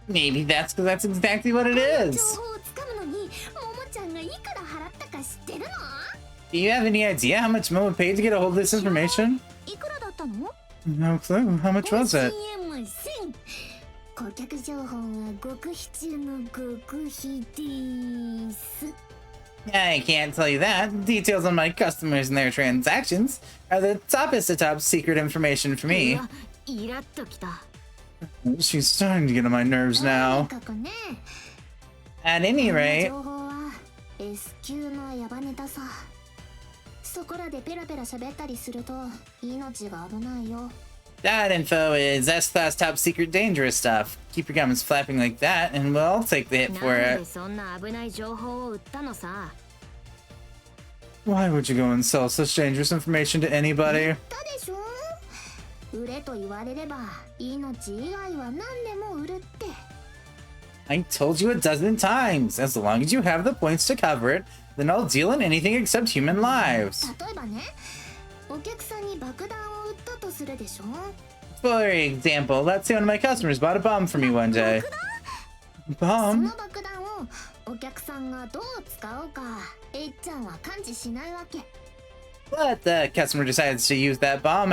Maybe that's because that's exactly what it 情 is. 報をつかむのにももちゃんがいくら払ったか知ってるの？ Do you have any idea how much Momo paid to get a hold of this information? いくらだったの？ No clue. How much was it? 教えません。顧客情報は極秘中の極秘です。 I can't tell you that. Details on my customers and their transactions are the toppest of top secret information for う me. わイラッときた。 She's starting to get on my nerves とに now. かくね、 At any この rate, 情報は S 級のヤバネタさ。そこらでペラペラ喋ったりすると命が危ないよ。 that info is S-class top secret dangerous stuff. Keep your gums flapping like that, and we'll take the hit な for んで it. そんな危ない情報を売ったのさ。 Why would you go and sell such dangerous information to anybody? 言ったでしょ。売れと言われれば命以外は何でも売るって。 I told you a dozen times. As long as you have the points to cover it, then I'll deal in anything except human lives. 例えばね、お客さんに爆弾を売ったとするでしょ。 For example, let's say one of my customers bought a bomb for me one day. そ Bomb? の爆弾をお客さんがどう使おうか、えっちゃんは感知しないわけ。 But the customer decides to use that bomb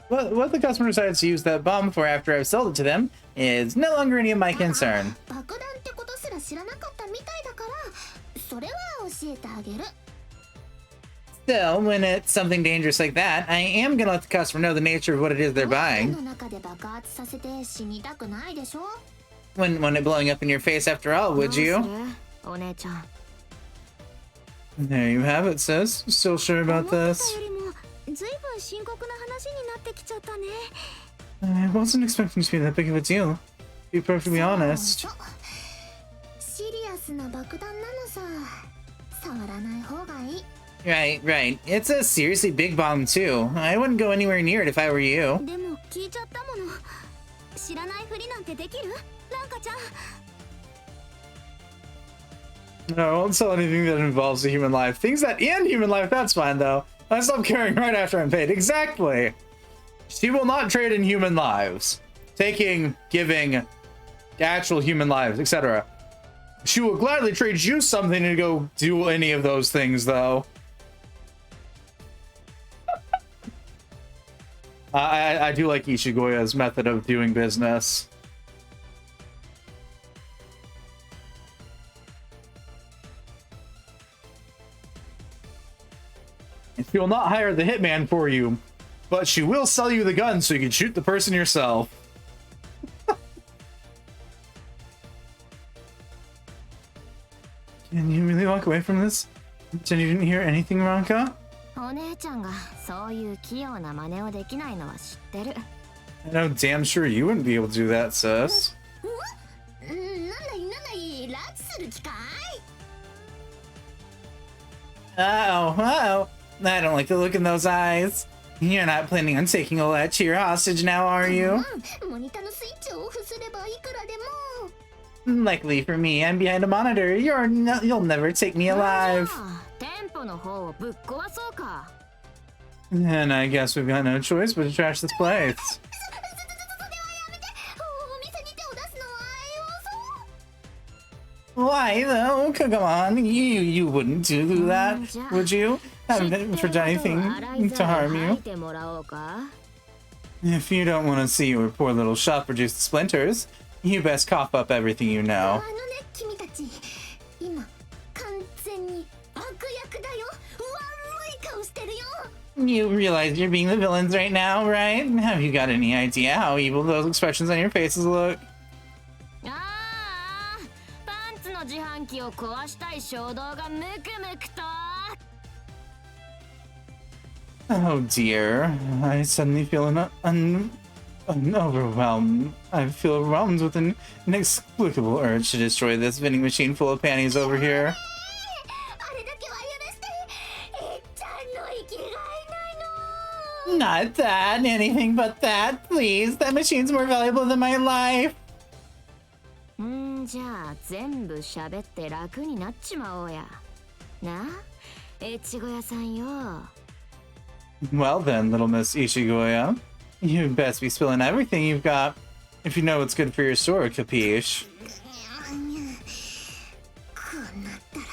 what the customer decides to use that bomb for after I've sold it to them is no longer any of my concern. 爆弾ってことすら知らなかったみたいだから、それは教えてあげる。 Still, when it's something dangerous like that, I am gonna let the customer know the nature of what it is they're こ buying. の中で爆発させて死にたくないでしょ。 Wouldn't want it blowing up in your face after all, どう would する you? お姉ちゃん。 There you have it, sis. Still sure 思っ about てたよ this? りもずいぶん深刻な話になってきちゃったね。 I wasn't expecting to be that big of a deal. To be perfectly honest. そうシリアスな爆弾なのさ。触らない方がいい。 Right, right. It's a seriously big bomb, too. I wouldn't go anywhere near it if I were you. でも聞いちゃったもの。知らないふりなんてできる？ランカちゃん。 No, I won't sell anything that involves a human life. Things that end human life, that's fine, though. I stop caring right after I'm paid. Exactly. She will not trade in human lives. Taking, giving, actual human lives, etc. She will gladly trade you something to go do any of those things, though. I do like Ishigoya's method of doing business. She will not hire the hitman for you, but she will sell you the gun so you can shoot the person yourself. Can you really walk away from this? Pretend you didn't hear anything, Ranka? お姉ちゃんがそういう器用な真似をできないのは知ってる。 I know damn sure you wouldn't be able to do that, sis. なんだいなんだい、拉致する気かい？ Uh-oh, uh-oh. I don't like the look in those eyes. You're not planning on taking Olechi hostage now, are you? モニターのスイッチをオフすればいくらでも。 Luckily for me, I'm behind a monitor. You'll never take me alive. ああ店舗の方をぶっ壊そうか。 And I guess we've got no choice but to trash this place. それはやめて。お店に手を出すのは Why though? Come on, you wouldn't do that, would you? 知っ Haven't てる for ことを anything 洗い to ざらい harm 吐 you. いてもらおうか。If you don't want to see your poor little shop reduce to splinters, you best cough up everything you know. 君たち今完全に悪役だよ。悪い顔してるよ。 You realize you're being the villains right now, right? Have you got any idea how evil those expressions on your faces look? ああ、パンツの自販機を壊したい衝動がムクムクと。 Oh dear, I suddenly feel overwhelmed. I feel overwhelmed with an inexplicable urge to destroy this vending machine full of panties over here. あれだけは許して。ちゃんの生きがいないの。 Not that, anything but that, please. That machine's more valuable than my life. じゃあ全部喋って楽になっちまおうや。なあ、越後屋さんよ。 Well then, little Miss Ishigoya, you'd best be spilling everything you've got if you know what's good for your store, capiche? こうなったら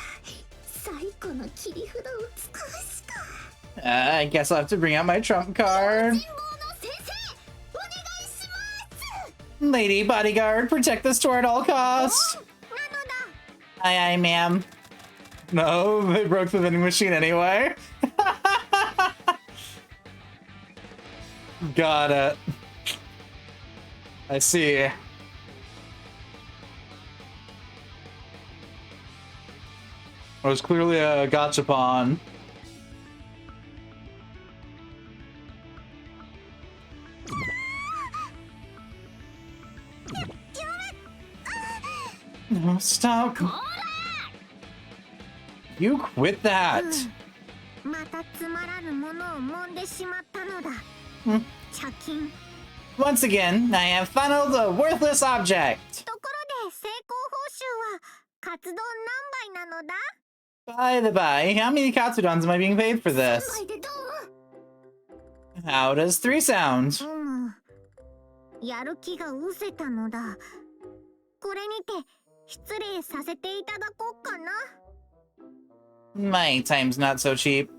最後の切り札を使うしか。 I guess I'll have to bring out my trump card. 人望の先生、お願いします。 Lady bodyguard, protect the store at all costs. なのだ。 Aye, aye, ma'am. No, they broke the vending machine anyway. Got it. I see. It was clearly a gachapon. No, stop. You quit that. またつまらぬものを揉んでしまったのだ。茶金。 Once again, I have funneled a worthless object. ところで成功報酬はカツ丼何杯なのだ？ By the by, how many katsudons am I being paid for 3 this? 杯でどう？ How does 3 sound? やる気が失せたのだ。これにて失礼させていただこうかな。 My time's not so cheap.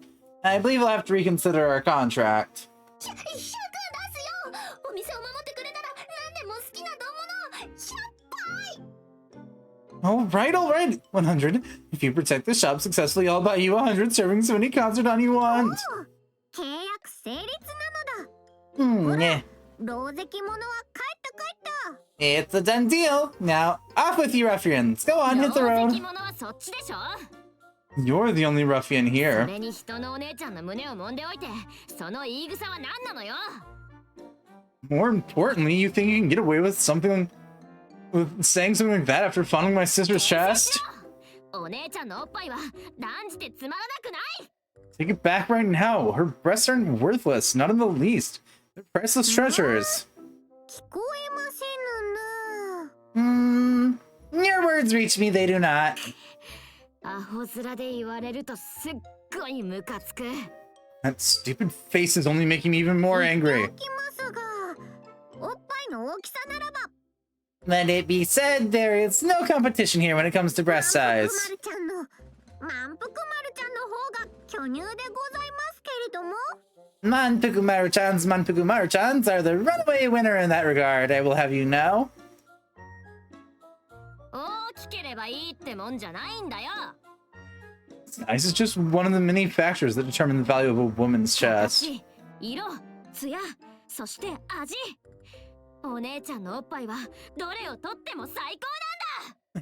I believe I'll have to reconsider our contract. 100出すよ。お店を守ってくれたら何でも好きな丼物100杯。 All right, 100. If you protect the shop successfully, I'll buy you 100 servings of any katsudon you want. 契約成立なのだ。 Yeah. ろうぜき者は帰った帰った。 It's a done deal. Now, off with you ruffians. Go on, hit the ろう road. ぜき者はそっちでしょ。 You're the only ruffian そ here. れに人のお姉ちゃんの胸を揉んでおいて、その言い草は何なのよ。 More importantly, you think you can get away with something, with saying something like that after funneling my sister's chest? お姉ちゃんのおっぱいは断じてつまらなくない。 Take it back right now. Her breasts aren't worthless, not in the least. They're priceless treasures. 聞こえませぬな。 Your words reach me, they do not. アホ面で言われるとすっごいムカつく。 That stupid face is only making me even more angry. きますが、おっぱいの大きさならば。 Let it be said, there is no competition here when it comes to breast size. 満腹丸ちゃんの方が巨乳でございますけれども。 Manpuku Maruchans are the runaway winner in that regard, I will have you know. 大きければいいってもんじゃないんだよ。 Size is just one of the many factors that determine the value of a woman's chest. 形、色、ツヤ、そして味。お姉ちゃんのおっぱいはどれをとっても最高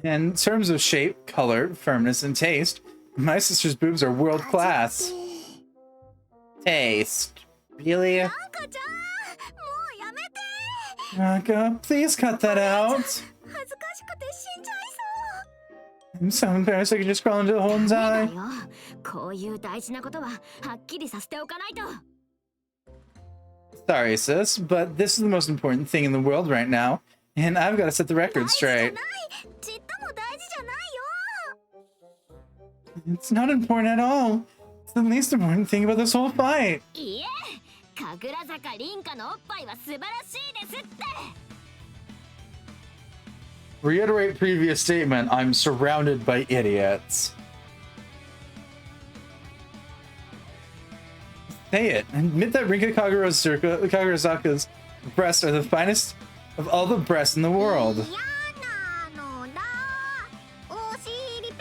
なんだ。 In terms of shape, color, firmness, and taste, my sister's boobs are world class. Taste. Really? 赤ちゃん、もうやめて。 Naka, please cut that out. 恥ずかしくて死んじゃい I'm so embarrassed I could just crawl into the hole and だ die. よ、こういう大事なことははっきりさせておかないと。 Sorry, sis, but this is the most important thing in the world right now, and I've got to set the record そう。大 straight. 事じゃない。ちっとも大事じゃないよ。 It's not important at all. It's the least important thing about this whole fight. いえ、神楽坂凛花のおっぱいは素晴らしいですって。 Reiterate previous statement, I'm surrounded by idiots. Say it. Admit that Rinka Kagurazaka's breasts are the finest of all the breasts in the world. 嫌なのだお尻ペン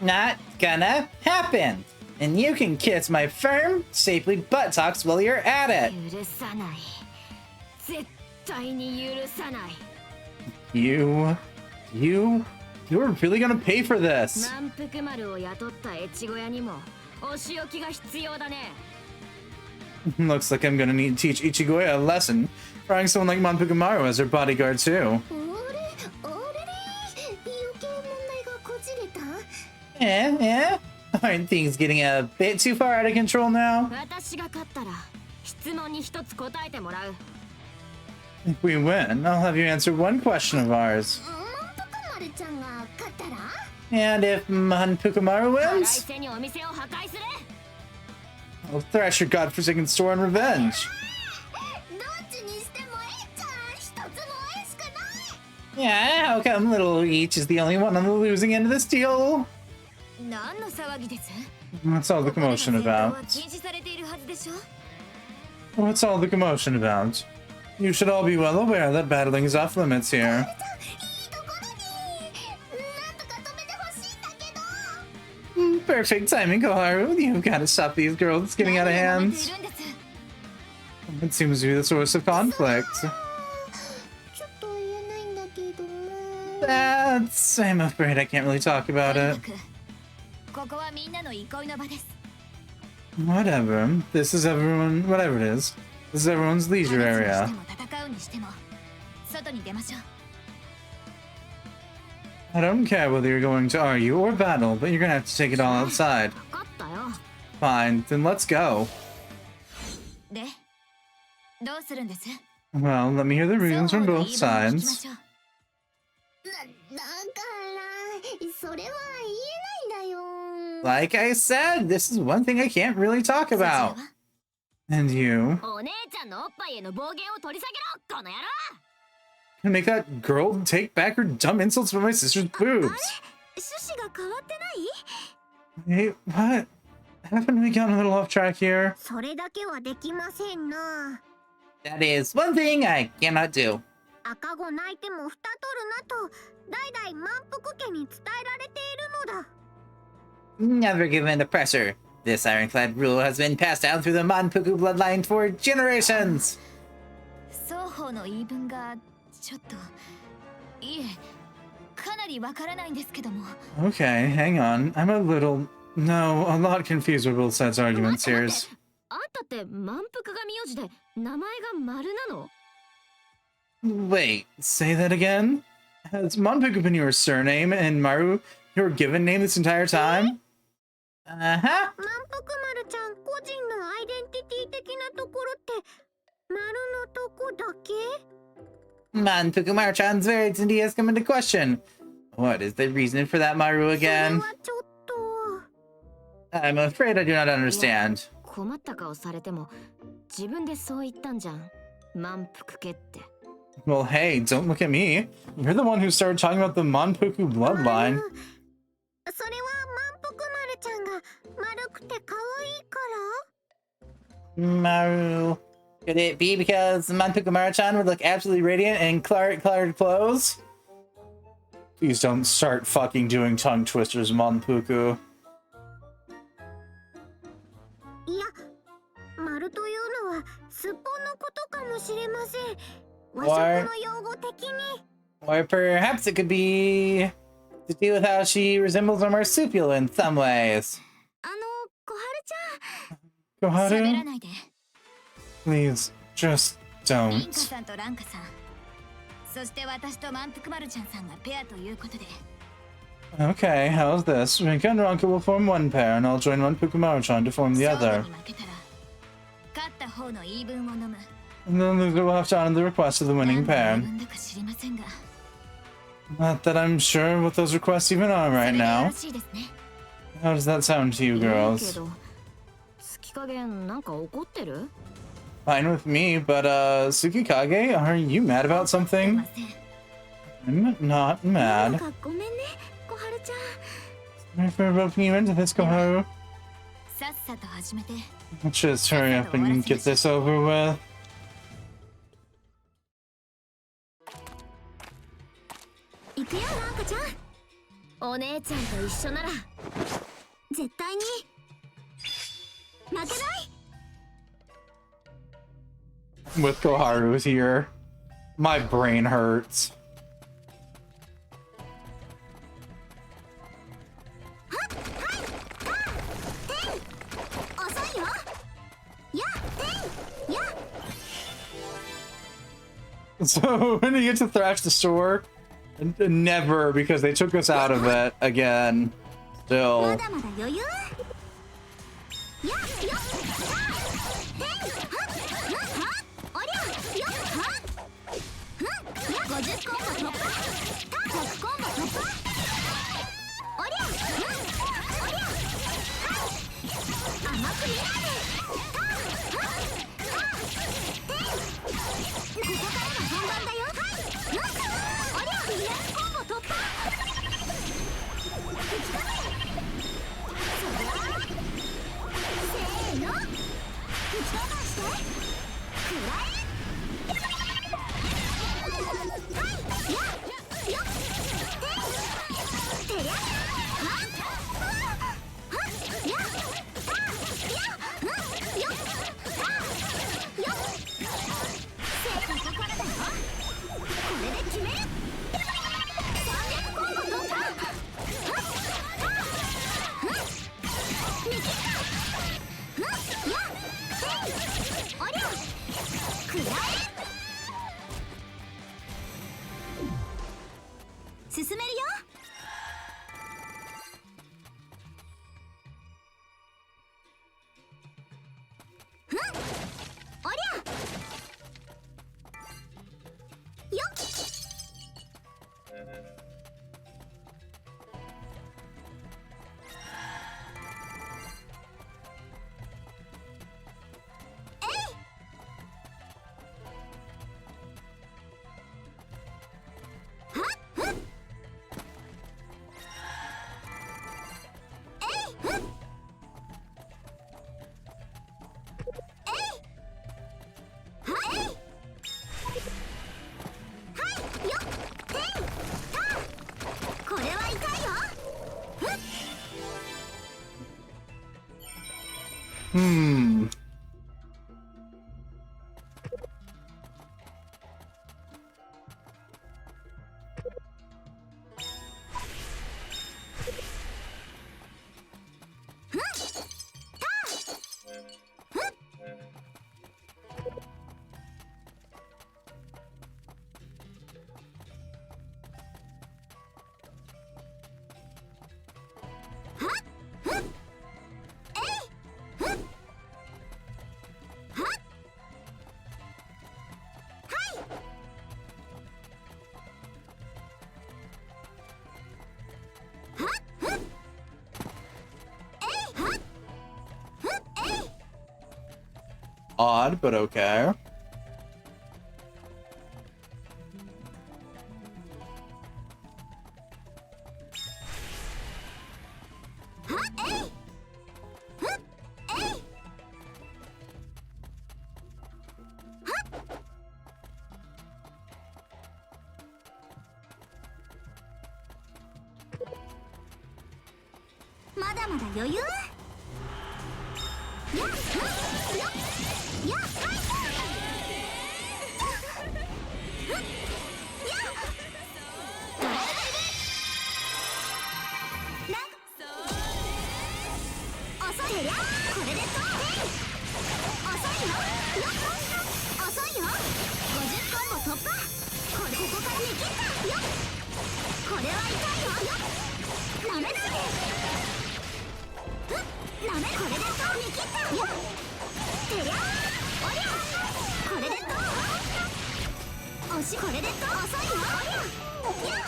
ペン Not gonna happen. And you can kiss my firm, shapely buttocks while you're at it. 許さない絶対に許さない You're really gonna pay for this. 満腹丸を雇った越後屋にもお仕置きが必要だね Looks like I'm gonna need to teach Ichigoya a lesson. Trying someone like Manpukumaru as her bodyguard too. あれ余計問題がこじれた Yeah. Aren't things getting a bit too far out of control now? 私が勝ったら質問に一つ答えてもらう If we win, I'll have you answer one question of ours. 満腹丸ちゃんが勝ったら And if Manpukumaru 来 wins, 世にお店を破壊する I'll thrash your godforsaken store in revenge. どっちにしてもいいじゃん一つもえしかない Yeah, how come little Each is the only one on the losing end of this deal? 何の騒ぎです What's all the commotion ここでの戦闘は about? 禁止されているはずでしょ What's all the commotion about? You should all be well aware that battling is off limits here. いいところになんとか止めてほしいんだけど Perfect timing, Koharu. You've got to stop these girls getting out of 何を揉めて hands. いるんです It seems to be the source of conflict. ちょっと言えないんだけども I'm afraid I can't really talk about とに it. かくここはみんなの憩いの場です Whatever. This is everyone. Whatever it is. This is everyone's leisure 話 area. をしても戦うにしても外に出ましょう I don't care whether you're going to argue or battle, but you're gonna have to take it all outside. 分かったよ Fine, then let's go. でどうするんです Well, let me hear the reasons 双 from 方の both 言い分を聞きま sides. しょうだからそれは言えないんだよ Like I said, this is one thing I can't really talk そちら about. は And you お姉ちゃんのおっぱいへの暴言を取り下げろこの野郎 can make that girl take back her dumb insults about my sister's boobs. 趣旨が変わってない Hey, what? Haven't we gotten a little off track here? それだけはできませんな That is one thing I cannot do. 赤子泣いても蓋取るなと代々満腹家に伝えられているのだ Never give in to pressure. This ironclad rule has been passed down through the Manpuku bloodline for generations. 双方の言い分がちょっといえかなりわからないんですけども Okay, hang on. I'm a little... No, a lot confused with both sides' arguments here. あんたって満腹が名字で名前が丸なの Wait, say that again? Has Manpuku been your surname and Maru your given name this entire time? Uh-huh. 満腹丸ちゃん個人のアイデンティティ的なところって丸のとこだけ Manpuku Maru-chan's very identity has come into question. What is the reason for that, Maru それ again? はちょっと I'm afraid I do not understand. 困った顔されても自分でそう言ったんじゃん満腹家って Well, hey, don't look at me. You're the one who started talking about the Manpuku bloodline. それは満腹丸ちゃんが丸くて可愛いから Maru. Could it be because Manpuku Maru-chan would look absolutely radiant in colored clothes? Please don't start fucking doing tongue twisters, Manpuku. いや丸というのはすっぽんのことかもしれません和食の用語的に Or perhaps it could be to do with how she resembles a marsupial in some ways. 小春ちゃん喋 Koharu, らないで please, just リンカ don't. さんとランカさんそして私と満腹丸ちゃんさんがペアということで Okay, how's this? Rinka and Ranka will form one pair, and I'll join Manpuku Maru-chan to form the 勝負 other. に負けたら勝った方の言い分を飲む And then loser will have to honor the request of the 何 winning の言い pair. 分だか知りませんが Not that I'm sure what those requests even are そ right れでよ now. ろしいですね How does that sound to you いいけ girls? ど好き加減なんか怒ってる Fine with me, but Tsukikage, are you mad about すい something? ません I'm not なん mad. かごめんね小春ちゃん Sorry for roping you into this, Koharu. さっさと始めて。 Let's just hurry up and get this over with. 行くよなんかちゃん。お姉ちゃんと一緒なら絶対に負けない。 With Koharu's here, my brain hurts. 遅いよ。やてんや。 So when you get to thrash the store, never, because they took us out of it again. ま Still. だまだ余裕。やよてんはおりゃよはや50コンボ突破。100コンボ突破。おりゃおりゃ甘く見ないで。ここからが本番だよ。おりゃ200コンボ突破。せーの吹き飛ばしてくらえ。はいやよてりゃはやたやよよせここからだよ。これで決める。300コンボ突破。見切った。やおりゃくらえ。進めるよ。おりゃよっ。Hmm. Odd, but okay.まだまだ余裕。やっやっやっ遅いよ。これでと遅いよ。遅いよ。50コンボ突破。ここから見切ったよ。これは痛いよ。なめないで。なめこれでと見切ったよ。てりゃおりゃこれでと押しこれでと遅いよ。おりゃや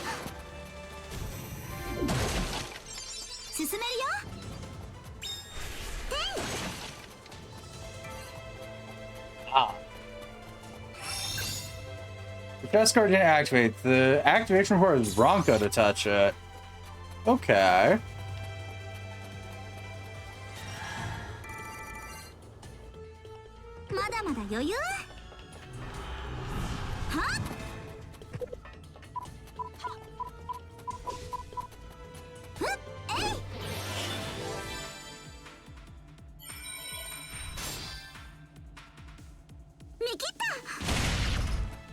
進めるよ。Ah. The chest card didn't activate. The activation requires Ronka to touch it. Okay. まだまだ余裕。はっふっえい。見切った。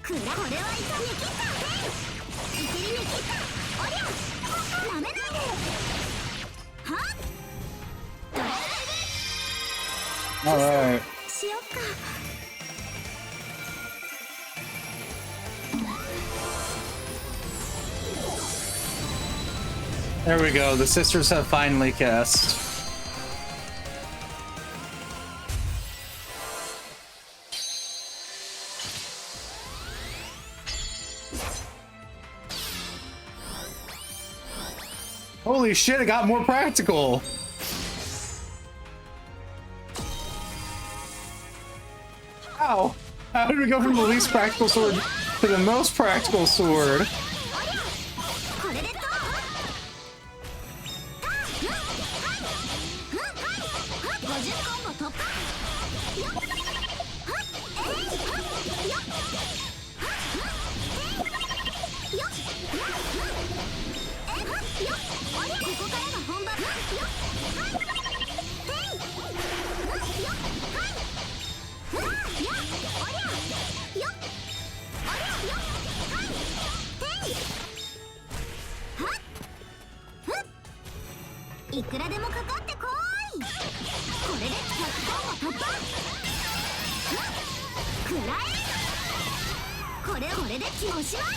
これは痛み切った。いけり見切った。おりゃなめないで。はっAlright. しよっか。There we go. The sisters have finally kissed. Holy shit, it got more practical. How? How did we go from the least practical sword to the most practical sword? これでどう？50コンボ突破。ここからが本番。いくらでもかかってこい。これで100コンボ突破。くらえ。これで気おしまい。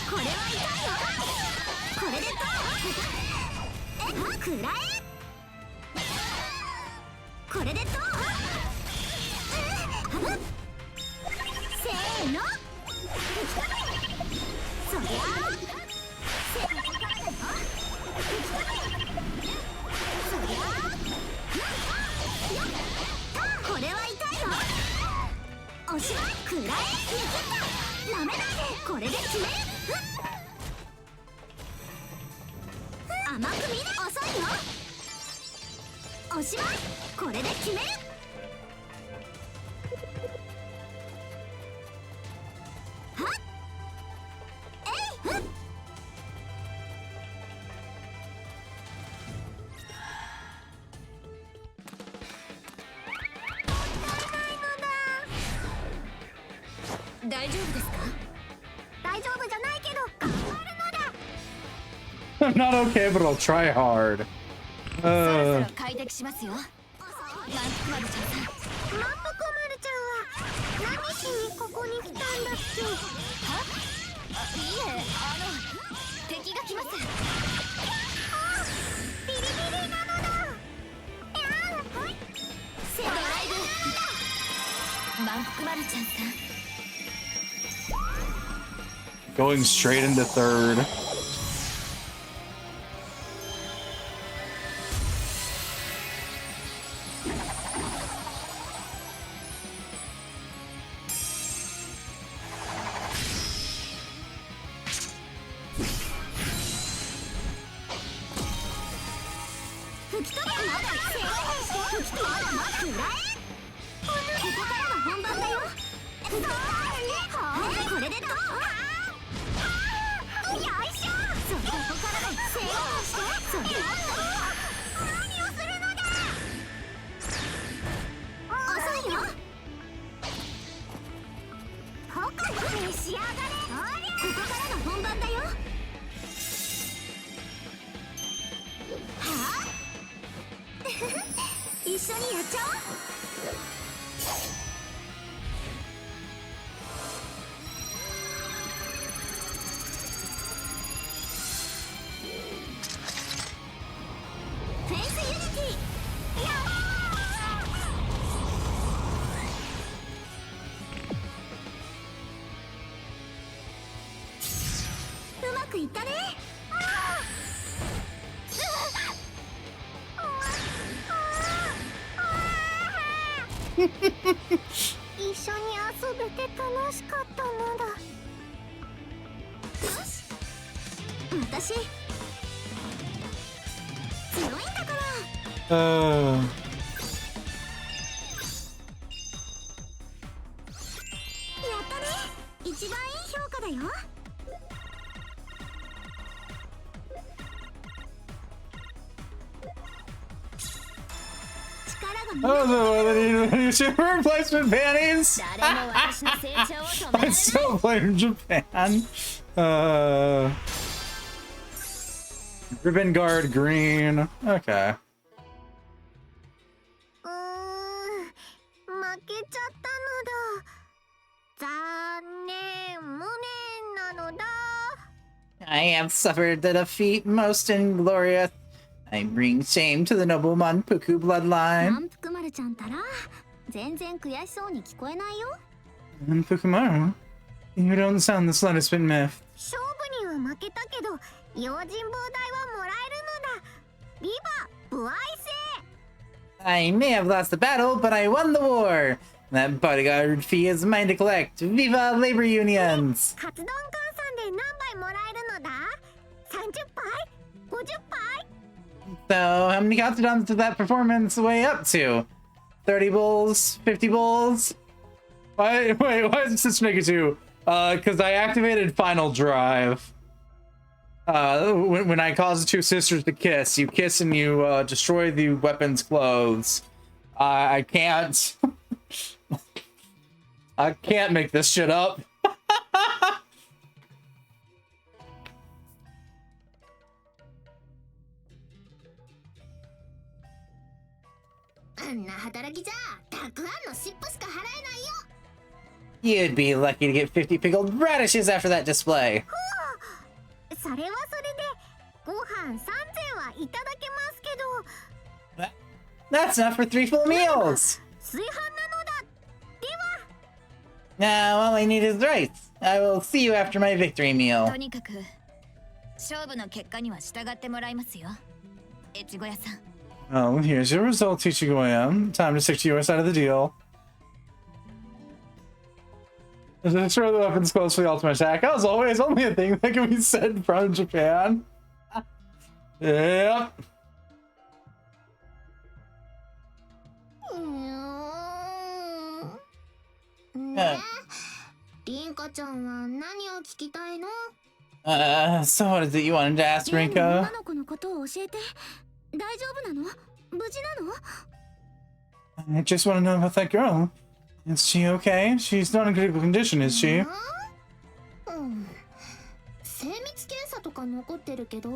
これは痛いよ。これでどう？くらえ。これでどう？せーの。そりゃこれは痛いよ。おしまい。くらえ。見切った。なめないで。これで決める。甘く見る。遅いよ。おしまい。これで決める。はっえい。大丈夫ですか？大丈夫じゃないけど頑張るのだ。I'm not okay, but I'll try hard. そろそろ開拓しますよ。マンプマルちゃんさん。マンプコマルちゃんは何しにここに来たんだっけ？いえ、敵が来ます。ビリビリなのだ。ドライブ。マンプマルちゃんさん。Going straight into third.一緒にやっちゃおう。フェイスユニティ。やうまくいったね。一緒に遊べて楽しかったのだ。よし、私強いんだから。一番いい評価だよ。Oh, the replacement panties! 誰も私の成長を止められ I ない。 still play in Japan. Ribbon guard green. Okay. 負けちゃったのだ。残念、無念なのだ。 I have suffered the defeat most inglorious. I bring shame to the noble Manpuku bloodline. 満腹丸ちゃんたら全然悔しそうに聞こえないよ。 Manpukumaru? You don't sound the slightest bit miffed. 勝負には負けたけど用心棒代はもらえるのだ。ビバ不愛性。 I may have lost the battle, but I won the war. That bodyguard fee is mine to collect. Viva labor unions! カツ丼換算で何杯もらえるのだ。30杯 ?50 杯 So, how many Katsudons did that performance weigh up to? 30 bowls? 50 bowls? Wait, why is this Negative? Because I activated Final Drive. When I cause the two sisters to kiss, you kiss and you destroy the weapon's clothes. I can't. I can't make this shit up. あんな働きじゃたくあんの尻尾しか払えないよ。 You'd be lucky to get 50 pickled radishes after that display. それはそれでご飯3000はいただけますけど。 That's enough for 3 full meals. 炊飯なのだ。では Now all I need is rice. I will see you after my victory meal. とにかく勝負の結果には従ってもらいますよ。越後屋さん。 Oh, here's your result, Ichigoya. Time to stick to your side of the deal. Destroy the weapons close for the ultimate attack. As always, only a thing that can be said from Japan. Yep. ねえ、リンカちゃんは何を聞きたいの？ So what is it you wanted to ask, 例の Rinko? 女の子のことを教えて。大丈夫なの？無事なの？ I just want to know about that girl. Is she okay? She's not in critical condition, is she? 精密検査とか残ってるけど、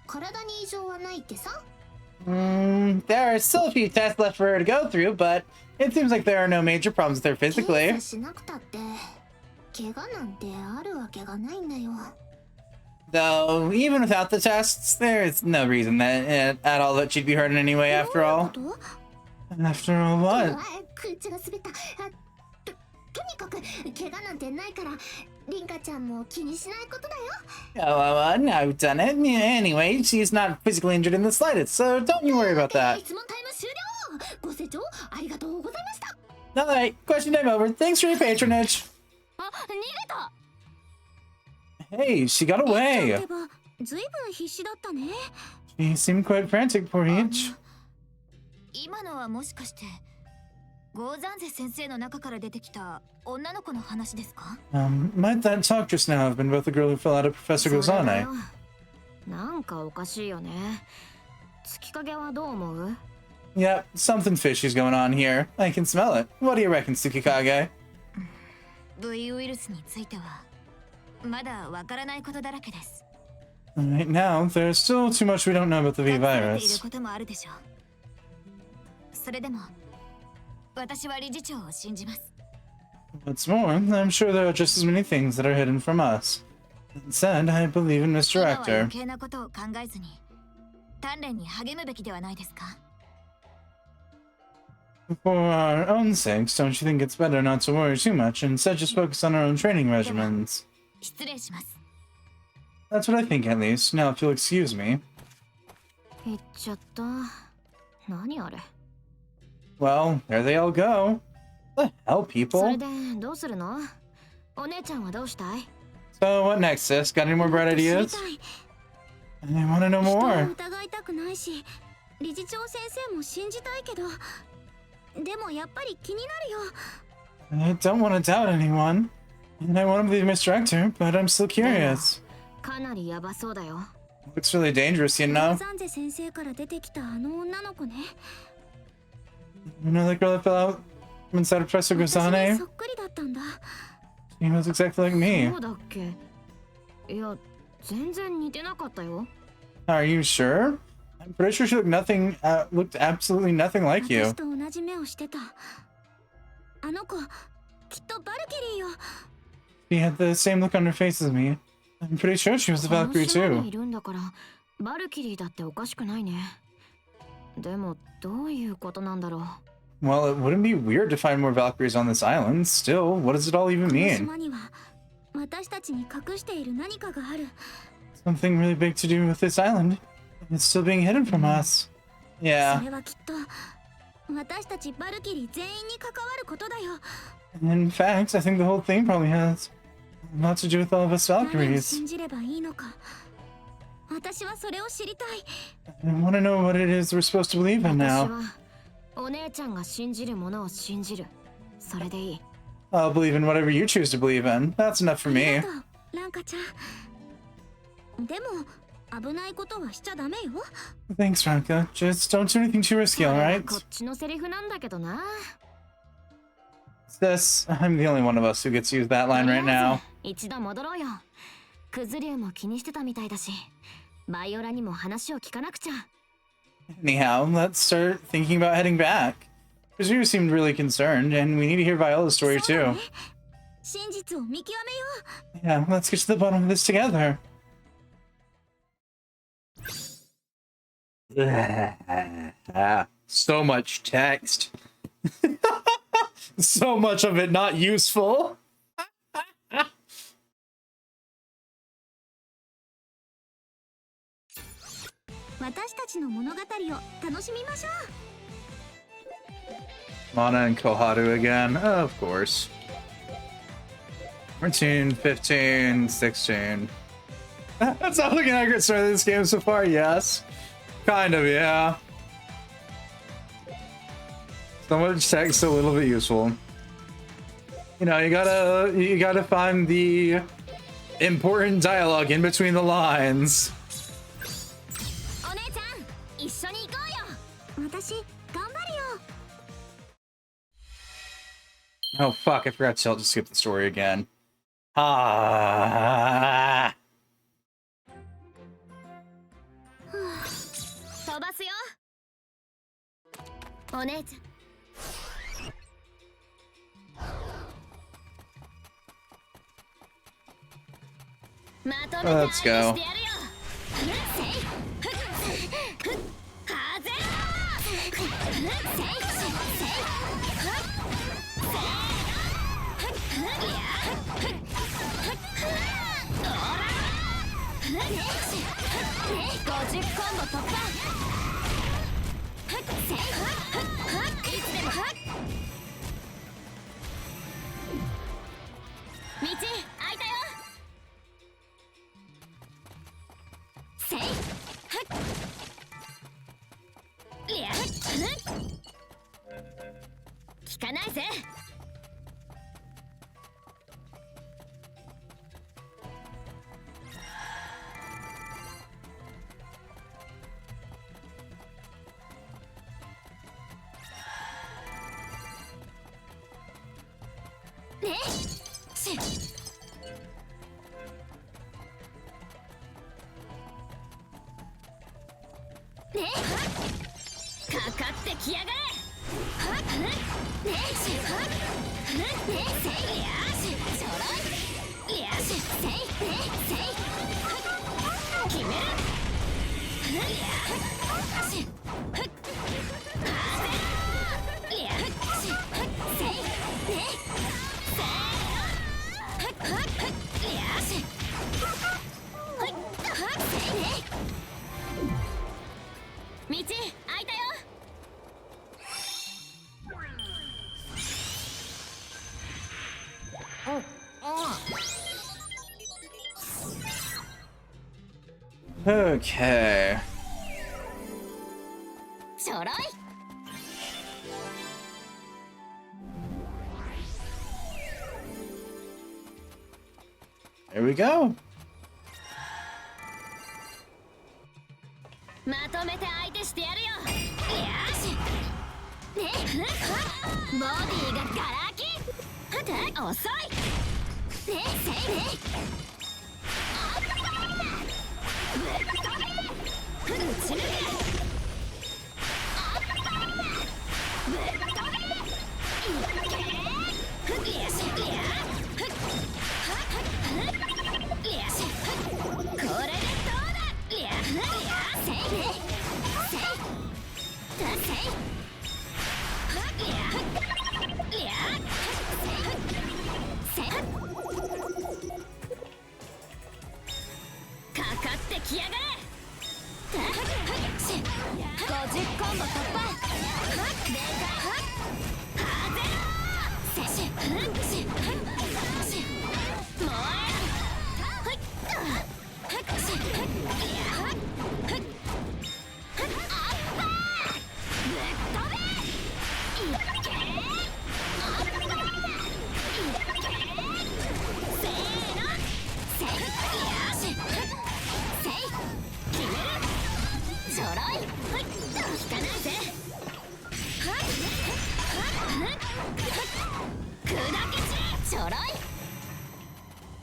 体に異常はないってさ。 There are still a few tests left for her to go through, but it seems like there are no major problems with her 検 physically. 査しなくたって怪我なんてあるわけがないんだよ。 Though, even without the tests, there's no reason that at all that she'd be hurt in any way after all. どういうこ After all, what? 口が滑った。とにかく怪我なんてないから、リンカちゃんも気にしないことだよ。 I've done it. Anyway, she's not physically injured in the slightest, so don't you worry about that. 質問タイム終了。ご清聴ありがとうございました。 Alright, question time over. Thanks for your patronage. あ、逃げた。 Hey, she got と？ちゃん away. ってば、ずいぶん必死だったね。 She seemed quite frantic, poor Peach. 今のはもしかしてゴーザンゼ先生の中から出てきた女の子の話ですか？ Might that talk just now have been about the girl who fell out of Professor それだ Gozane? よ。なんかおかしいよね。月影はどう思う？ Yep, something fishy's going on here. I can smell it. What do you reckon, Tsukikage? V ウイルスについてはまだわからないことだらけです。 Right now, there's still too much we don't know about the V 隠されている virus. こともあるでしょう。それでも私は理事長を信じます。 What's more, I'm sure there are just as many things that are hidden from us. That said, I believe in Mr. 今は Rector. 余計なことを考えずに鍛錬に励むべきではないですか？ For our own sakes, don't you think it's better not to worry too much and instead just focus on our own training regimens? 失礼します。 That's what I think, at least. Now, if you'll excuse me. 言っちゃった。何あれ？ Well, there they all go. The hell, そ people? れでどうするの？お姉ちゃんはどうしたい？ So, what next, sis? Got any more bright 知り ideas? たい。 I want to know 人を more. 疑いたくないし、理事長先生も信じたいけど、でもやっぱり気になるよ。 I don't want to doubt anyone. And I want to be the misdirector, but I'm still curious. かなりヤバそうだよ。 Looks really dangerous, you know? ザンゼ先生から出てきたあの女の子ね。 You know the girl that fell out from inside of Professor 私に Guzane? そっくりだったんだ。 He was exactly like me. そうだっけ。いや、全然似てなかったよ。 Are you sure? I'm pretty sure she looked absolutely nothing like you. 私と同じ目をしてた。あの子、きっとバルキリーよ。 She had the same look on her face as me. I'm pretty sure she was a この Valkyrie 島に too. いるんだから、バルキリーだっておかしくないね。でも、どういうことなんだろう。 Well, it wouldn't be weird to find more Valkyries on this island. Still, what does it all even この mean? 島には私たちに隠している何かがある。 Something really big to do with this island. It's still being hidden from us. そ Yeah. れはきっと私たちバルキリー全員に関わることだよ。 In fact, I think the whole thing probably has a lot to do with all of us 何を Valkyries. 信じればいいのか。私はそれを知りたい。 I want to know what it is we're supposed to believe in 私 now. は、お姉ちゃんが信じるものを信じる。それでいい。 I'll believe in whatever you choose to believe in. That's enough for あ me. りがとう、ランカちゃん。でも危ないことはしちゃダメよ。 Thanks, Ranka. Just don't do anything too risky, これは alright? こっちのセリフなんだけどな。 This, I'm the only one of us who gets to use that line right now. 一度戻ろうよ。クズリュウも気にしてたみたいだし、バイオラにも話を聞かなくちゃ。 Anyhow, let's start thinking about heading back. Because you seemed really concerned, and we need to hear Viola's story そうだ too. ね。真実を見極めよう。 Yeah, let's get to the bottom of this together. So much text. So much of it not useful. 私たちの物語を楽しみましょう。 Mana and Koharu again, of course. 14, 15, 16. That's not looking like a great start of this game so far, yes. Kind of, yeah. So much text, a little bit useful. You know, you gotta find the important dialogue in between the lines. お姉ちゃん、一緒に行こうよ。私頑張るよ。 Oh fuck, I forgot to skip the story again. Ah. 飛ばすよ。お姉ちゃん。まとめて相手してやるよ。 50コンボ突破。いつでも道開いたよ。せいりゃ効かないぜ。ねしねかかってきやがれ。はっねしはっねせいりゃしちょろいりゃしせいねせい決めるりゃしはっりゃしせいね道開いたよ。 Okay. ちょろい。 Alright, There we go. まとめて相手してやるよ。よし。ね、ボディがガラ空き。遅い。ね、せいね。ぶち抜け。かかってきやがれ。50コンボ突破。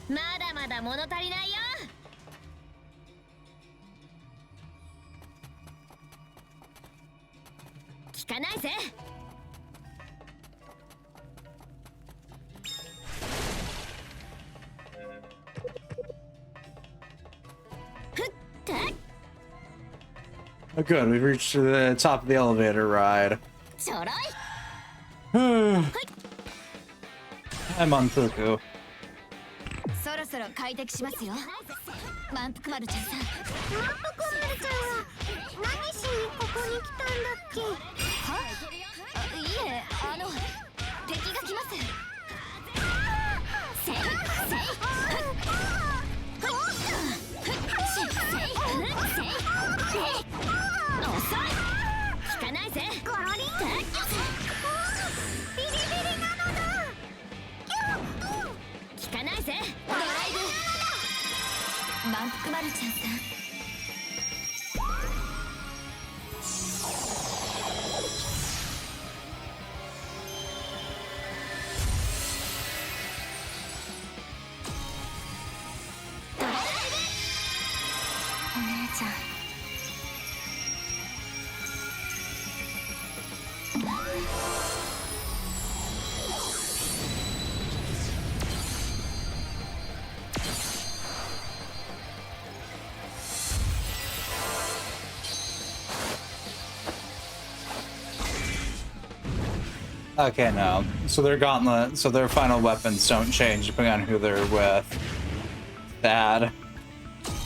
まだまだ物足りないよ。聞かないぜ。Oh, good. We've reached the top of the elevator ride. ちょろい。 I'm on Fuku. そろそろ快適しますよ。満腹丸ちゃんさん。満腹丸ちゃんは何しにここに来たんだっけ？いえ、敵が来ます。せいせい。遅い。聞かないぜ。ゴロリン。ビリビリなのだ。聞かないぜ。ドライブ。満腹丸ちゃんさん。お姉ちゃん。Okay, no. So their gauntlet, so their final weapons don't change depending on who they're with. Bad.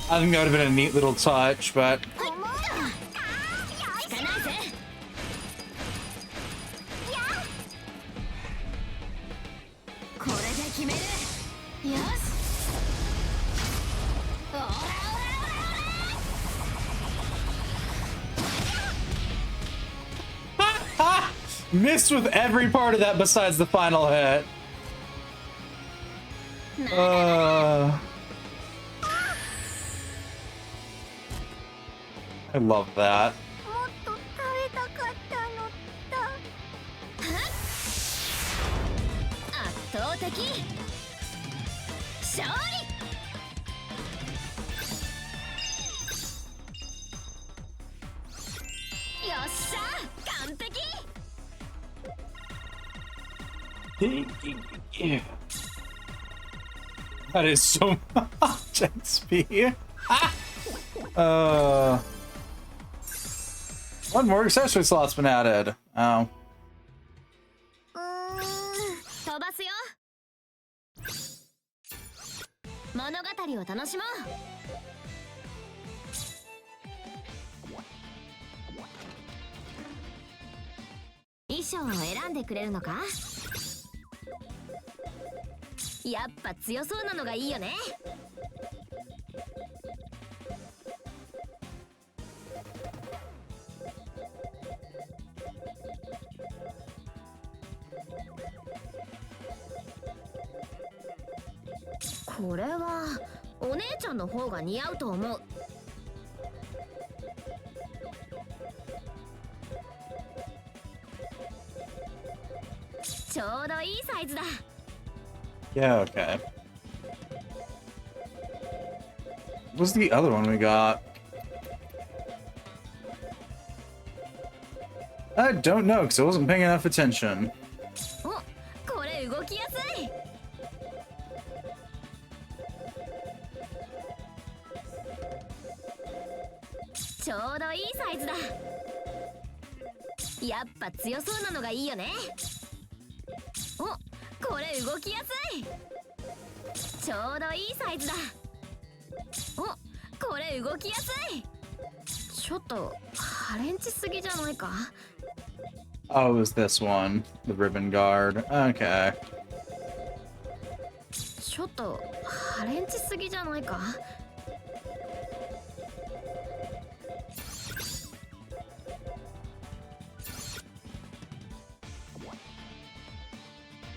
I think that would have been a neat little touch, but... Missed with every part of that besides the final hit. I love that. もっと食べたかったのだ。圧倒的勝利。よっしゃ、完璧。Yeah. That is so much XP. One more accessory slot's been added. Oh. 飛ばすよ。物語を楽しもう。衣装を選んでくれるのか？やっぱ強そうなのがいいよね。これはお姉ちゃんの方が似合うと思う。ちょうどいいサイズだ。 Yeah, okay. What's the other one we got? I don't know, because I wasn't paying enough attention. お、これ動きやすい。ちょうどいいサイズだ。やっぱ強そうなのがいいよね。お、これ動きやすい。ちょうどいいサイズだ。お、これ動きやすい。ちょっとハレンチすぎじゃないか。 Oh, it was this one. The ribbon guard. Okay. ちょっとハレンチすぎじゃないか。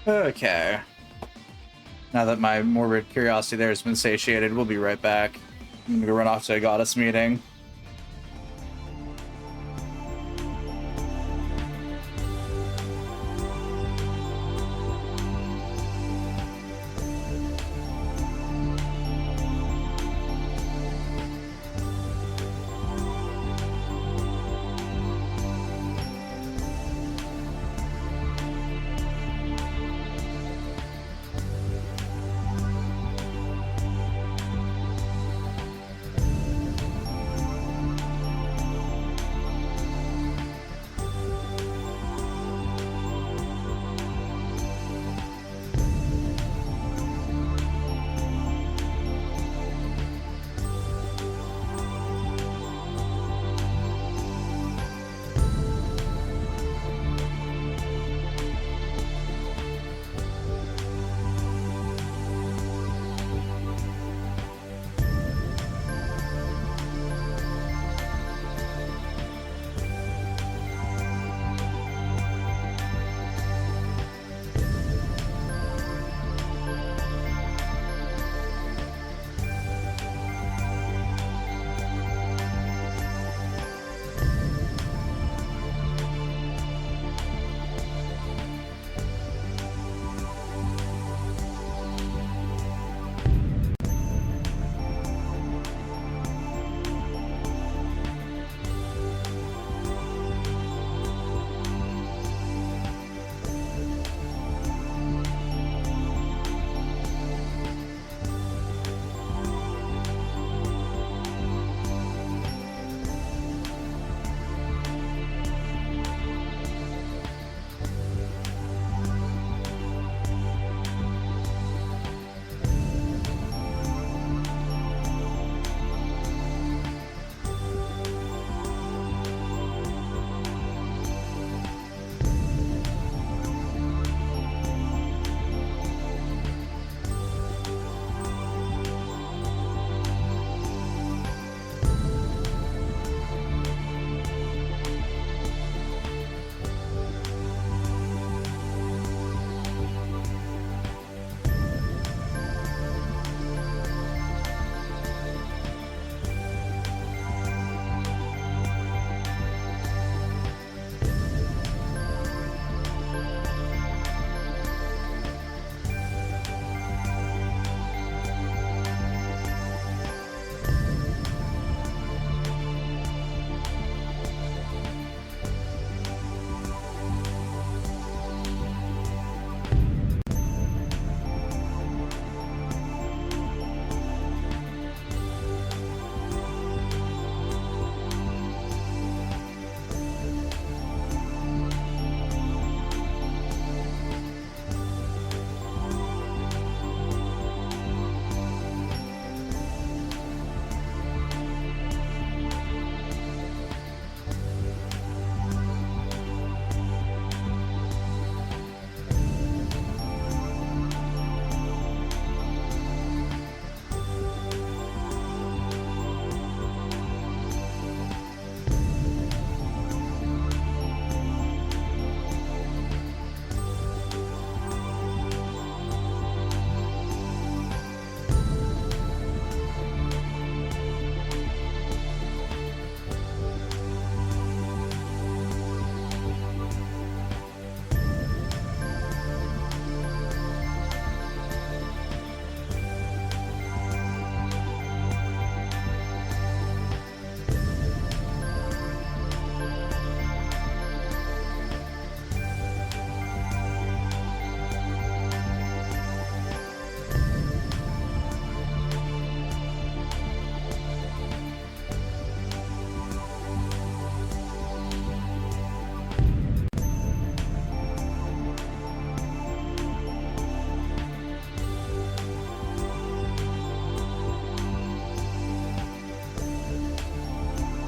Okay. Now that my morbid curiosity there has been satiated, we'll be right back. I'm gonna go run off to a goddess meeting.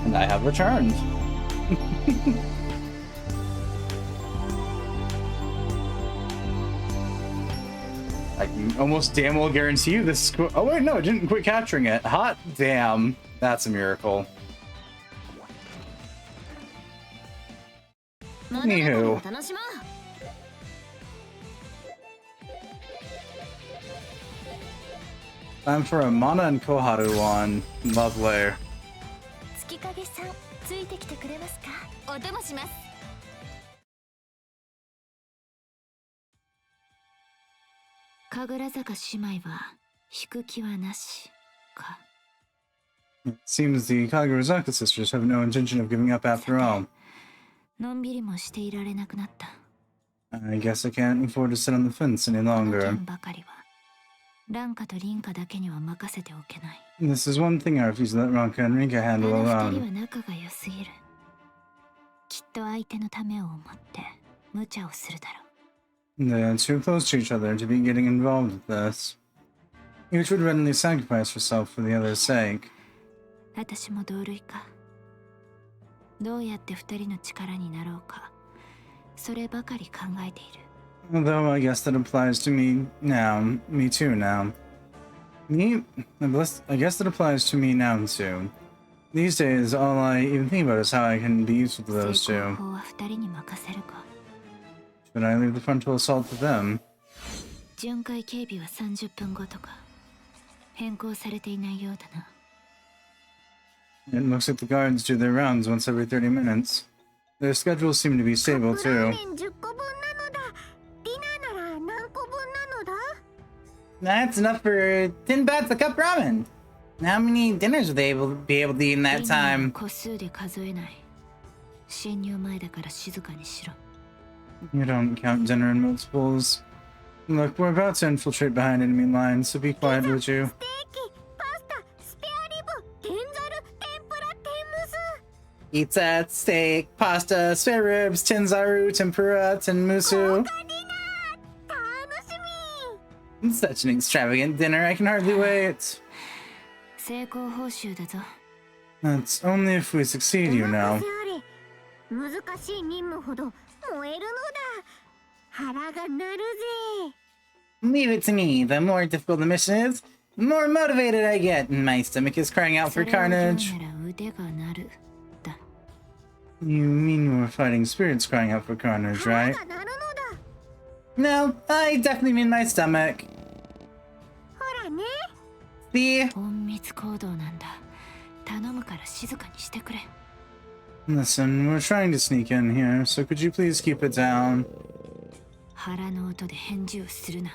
And I have returned. I can almost damn well guarantee you this is... Oh wait, no, it didn't quit capturing it. Hot damn. That's a miracle. Anywho. Time for a Mana and Koharu one. Lovely. 月影さんついてきてくれますか？お供します。神楽坂姉妹は引く気はなしか。 It seems the Kagurazaka sisters have no intention of giving up after all. のんびりもしていられなくなった。 I guess I can't afford to sit on the fence any この longer. 件ばかりはランカとリンカだけには任せておけない。 This is one thing I refuse to let Ranka and Rinka あ handle の二人 alone. は仲が良すぎる。きっと相手のためを思って無茶をするだろう。 They are too close to each other to be getting involved with this. Each would readily sacrifice herself for the other's sake. 私も同類か。どうやって二人の力になろうか、そればかり考えている。 Although I guess that applies to me now. Me too now. I guess that applies to me now too. These days, all I even think about is how I can be useful to those 成 two. 功法は二人に任せるか。 Should I leave the frontal assault to them? 巡回警備は30分後とか変更されていないようだな。 It looks like the guards do their rounds once every 30 minutes. Their schedules seem to be stable ラー too. メン10個分なのだ。ディナーなら何個分なのだ？ That's enough for 10 bats of cup ramen. How many dinners would they be able to eat in that ディナー time? は個数で数えない。侵入前だから静かにしろ。 You don't count dinner in multiples. Look, we're about to infiltrate behind enemy lines, so be quiet, would you? ステーキ、パスタ、スペアリブ、天ざる、天ぷら、天むす。 Pizza, steak, pasta, spare ribs, tinzaru, tempura, tenmusu. ディナー楽しみ。 It's such an extravagant dinner, I can hardly wait. 成功報酬だぞ。 That's only if we succeed, you know. 難しい任務ほど燃えるのだ。腹が鳴るぜ。 Leave it to me. The more difficult the mission is, the more motivated I get, and my stomach is crying out そ for れを言う carnage. なら腕が鳴るだ。 You mean we're fighting spirits crying out for carnage, 腹 right? が鳴るのだ。 No, I definitely mean my stomach. ほらね。 See? 隠密行動なんだ。頼むから静かにしてくれ。 Listen, we're trying to sneak in here, so could you please keep it down? 腹の音で返事をするな。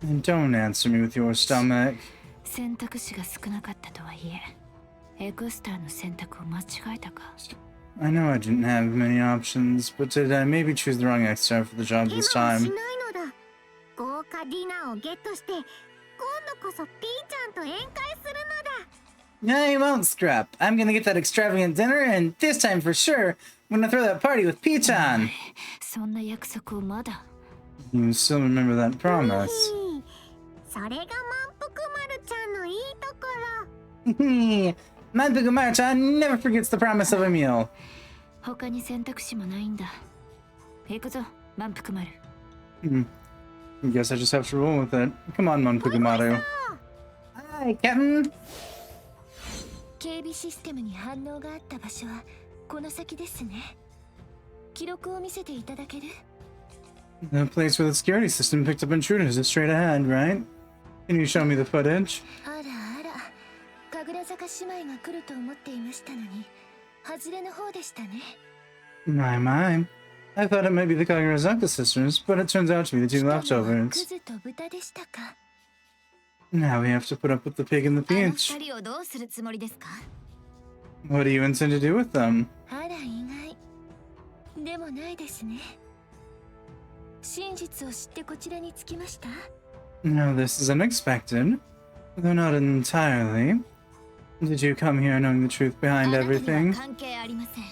And don't answer me with your stomach. 選択肢が少なかったとはいえ、エクスターの選択を間違えたか。 I know I didn't have many options, but did I maybe choose the wrong extra for the job 今 this はし time? ないのだ。豪華ディナーをゲットして今度こそピーちゃんと宴会するのだ。 I won't scrap. I'm gonna get that extravagant dinner, and this time for sure, I'm gonna throw that party with Peach-chan. そんな約束をまだ。 You still remember that promise. それが満腹丸ちゃんのいいところ。 Manpuku Maru-chan never forgets the promise of a meal. 他に選択肢もないんだ。行くぞ、満腹丸。 I guess I just have to roll with it. Come on, Manpuku Maru. Hi, Captain. 警備システムに反応があった場所はこの先ですね。記録を見せていただける？ The place where the security system picked up intruders is straight ahead, right? Can you show me the footage? あらあら、神楽坂姉妹が来ると思っていましたのに、外れの方でしたね。 My. I thought it might be the Kagurazaka sisters, but it turns out to be the two ク leftovers. ズと豚でしたか。 Now we have to put up with the pig and the あの peach. 二人をどうするつもりですか？ What do you intend to do with them? あら意外。でもないですね。真実を知ってこちらに着きました。 Now this is unexpected, though not entirely. Did you come here knowing the truth あ behind なたには everything? 関係ありません。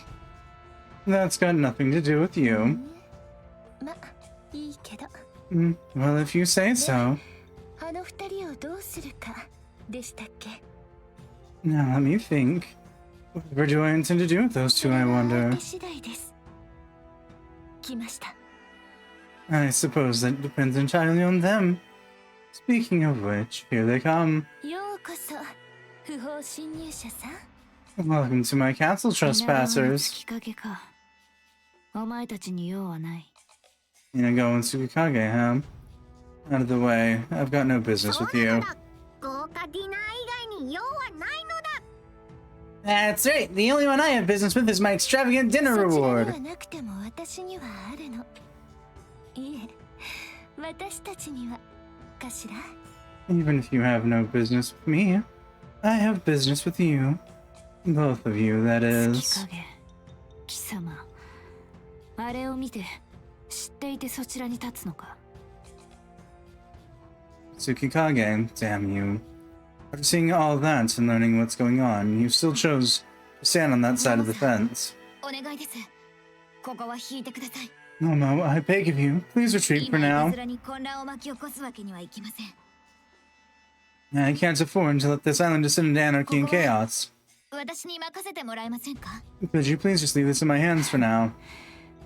That's got nothing to do with you. ま、いいけど。 Well, if you say so. あの二人をどうするかでしたっけ？ Now let me think. Whatever do I intend to do with those two, I wonder? 次第です。来ました。 I suppose that depends entirely on them. Speaking of which, here they come. ようこそ、不法侵入者さん。 Welcome to my castle, trespassers. きかけか。お前たちに用はない。 You know, go in Tsukikage, huh? Out of the way. I've got no business with you. 豪華ディナー以外に用はないのだ。 That's right. The only one I have business with is my extravagant dinner そちら reward. ではなくても私にはあるの。いえ、私たちにはかしら。 Even if you have no business with me, I have business with you. Both of you, that き is. かげ。貴様。あれを見て、知っていてそちらに立つのか。 Tsukikage, damn you. After seeing all that and learning what's going on, you still chose to stand on that side of the fence. お願いです。ここは引いてください。 Momo, I beg of you, please retreat for 今い now. たずらに混乱を巻き起こすわけにはいきません。 I can't afford to let this island descend into anarchy and chaos. 私に任せてもらえませんか？ Could you please just leave this in my hands for now?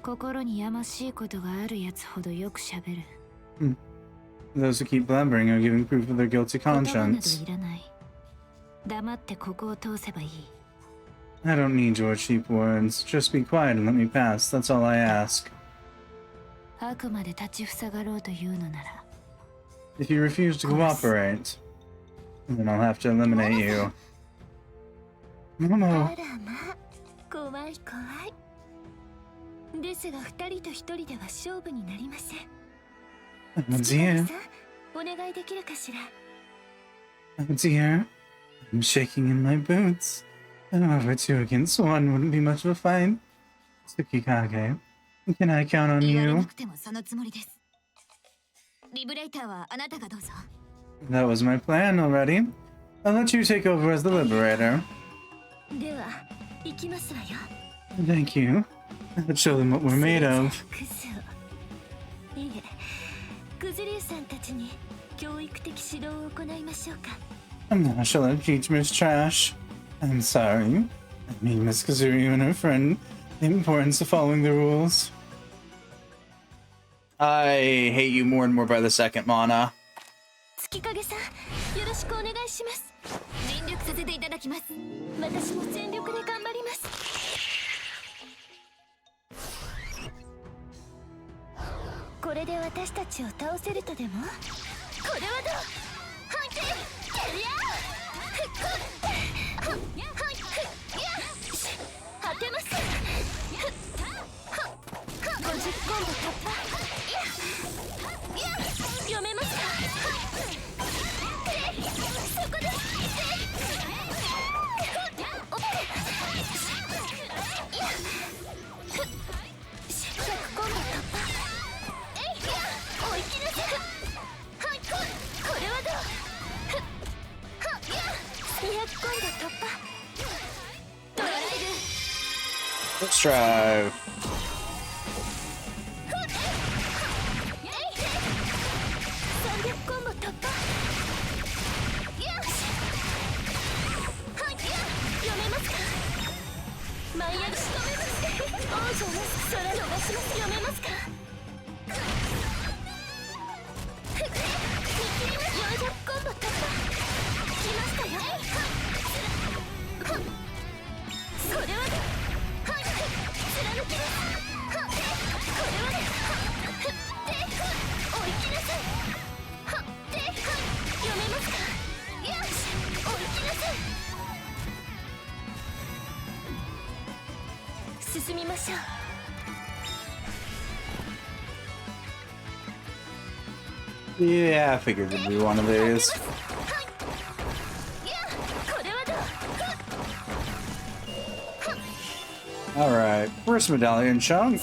心にやましいことがあるやつほどよくしゃべる。 Those who keep blabbering are giving proof of their guilty 言葉など conscience. いらない。黙ってここを通せばいい。 I don't need your cheap words. Just be quiet and let me pass. That's all I ask. あくまで立ちふさがろうというのなら、 If you refuse to cooperate, then I'll have to eliminate you. あ Momo, らまあ、怖い怖い。ですが二人と一人では勝負になりません。 oh 月影 dear, さん、お願いできるかしら。 oh dear. I'm shaking in my boots. However, two against one wouldn't be much of a fight. Tsukikage, can I count on 言われ you? なくてもそのつもりです。リブレイターはあなたがどうぞ。 That was my plan already. I'll let you take over as the liberator. では、行きますわよ。 Thank you. Let's show them what we're made of. クズを。いえ、クズリュウさんたちに教育的指導を行いましょうか。 Now shall I teach Miss Trash? I'm sorry. I mean Miss Kazuryu and her friend the importance of following the rules. I hate you more and more by the second, Mana. 月影さん、よろしくお願いします。尽力させていただきます。私も全力で頑張ります。これで私たちを倒せるとでも？これはどう？はいて、や当てます。50コンボ突破。読めますか？そこです。100コンボ突破。追いきなさい。これはどう？200コンボ突破。ドライブ。 Let's try. 300コンボ突破。読めますか？舞い上がし止めます。王女の空逃します。読めますか？400コンボ突破。来ましたよ。それはね、貫きます。これはね、追いきなさい。読めますか？よし、追いきなさい。進みましょう。Yeah, I figured it'd be one of these. これはどう？ Alright, first medallion chunk.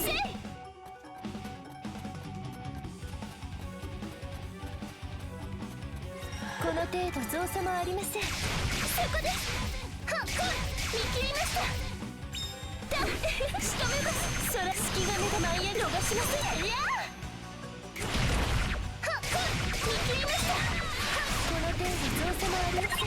この程度造作もありません。そこです。見切りました。仕留めます。そら隙が目が舞い上が逃しません。いや見切りました。この程度造作もありません。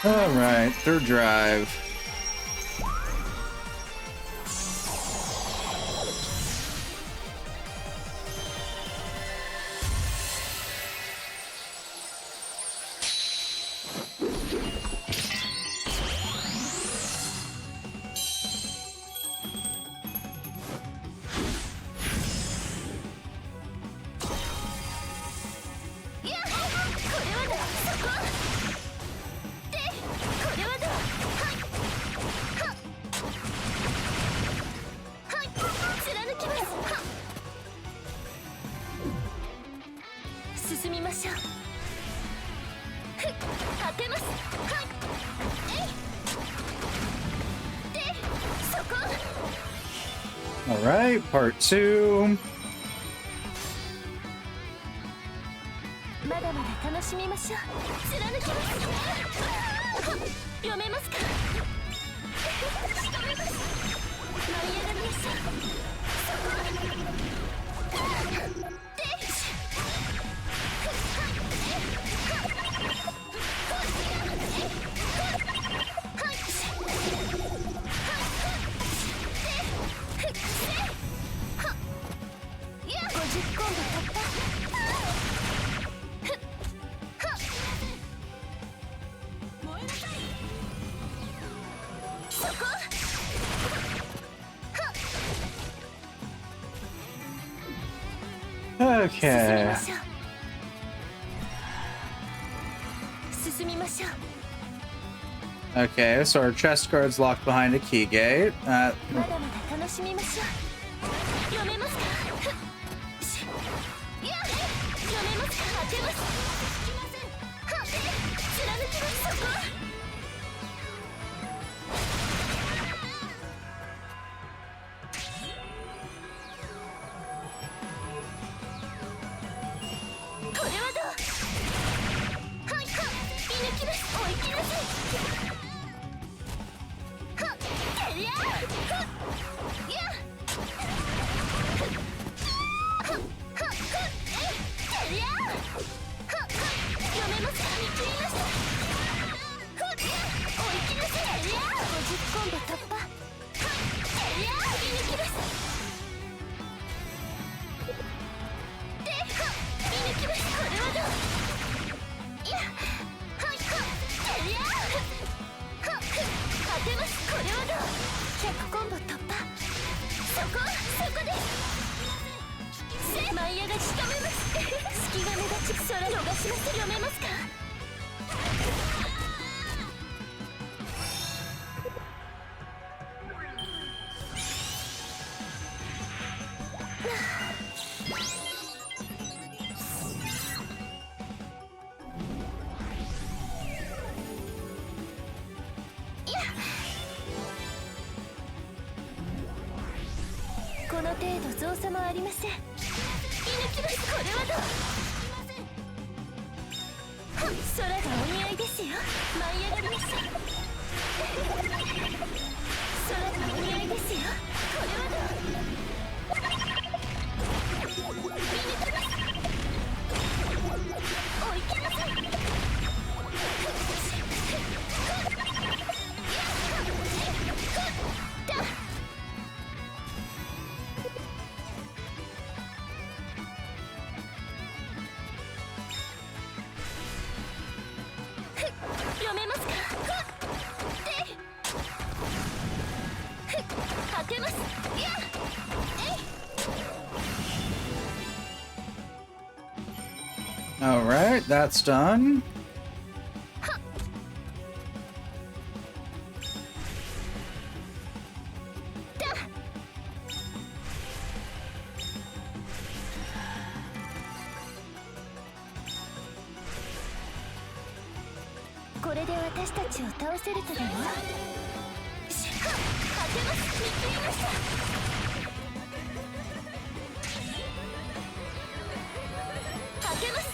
Alright, third drive.進みましょう。当てます。はい。で、そこ。Alright, part 2. まだまだ楽しみましょう。貫きます。読めますか。仕留めます。舞い上がりましょう。そこ。Okay. 進みましょう。 Okay, so our chest guard's locked behind a key gate. まだまだ楽しみましょう。読めますか。いや、読めますか。当てます。つきません。は、貫きます。そこ。これはどう。はい、は、射抜きます。追いきなさい。は、てりゃ。は、いや。は、は、は、え、てりゃ。は、は、読めますか。見切りました。は、追いきなさい。てりゃ。50コンボ突破。は、てりゃ。射抜きます。で、は、射抜きます。これはどう。いや、はい、は、てりゃ。は、当てます。これはどう。100コンボ突破。そこです。舞い上がり仕留めます。隙が目立ち空逃します。読めますか。この程度造作もありません。射抜きます。これはどう。はっ、空がお似合いですよ。舞い上がりました。空がお似合いですよ。これはどう。射抜きます。追いきなさい。読めますか。で、当てます。いや、Alright, that's done. これで私たちを倒せるとでも。当てます。見切りました。当てます。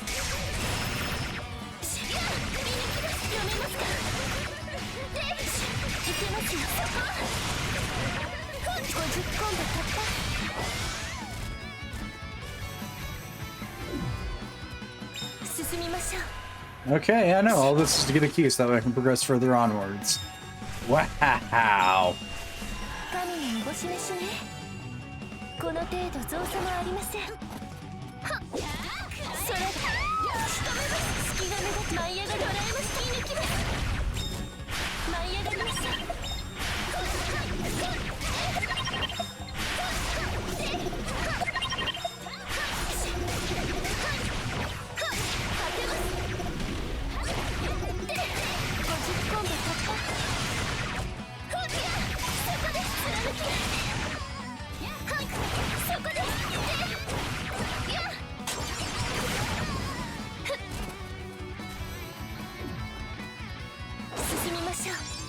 いや、見抜きます。読めますか。で、いけますよ。そこ。50コンボ突破。進みましょう。Okay, yeah, no, all this is to get a key so that way I can progress further onwards. Wow. 神のおぼし飯ね。この程度造作もありません。はっ。それだ。仕留めます。隙が目立つ。舞い上がり捉えます。切り抜きます。舞い上がります。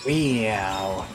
Wow.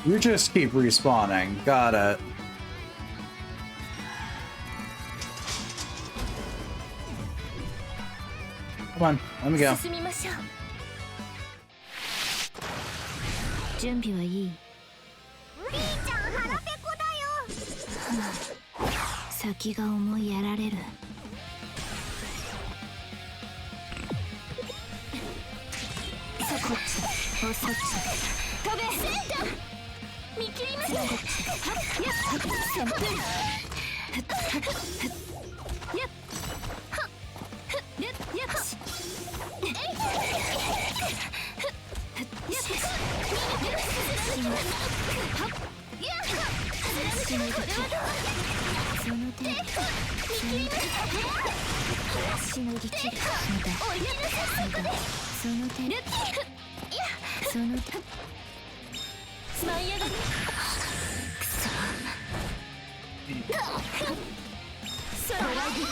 You just keep respawning. Got it. Come on, let me go. 進みましょう。準備はいい。リーちゃん腹ペコだよ。先が思いやられる。そこっち、おそっち。飛べ。見切りましょう。はっ、やっ、旋風。はっ、はっ、やっ、はっ、やっ、やっ、えい。やっ、その手しのぎきる。その手その手舞い上がり。くそ。空を上げ。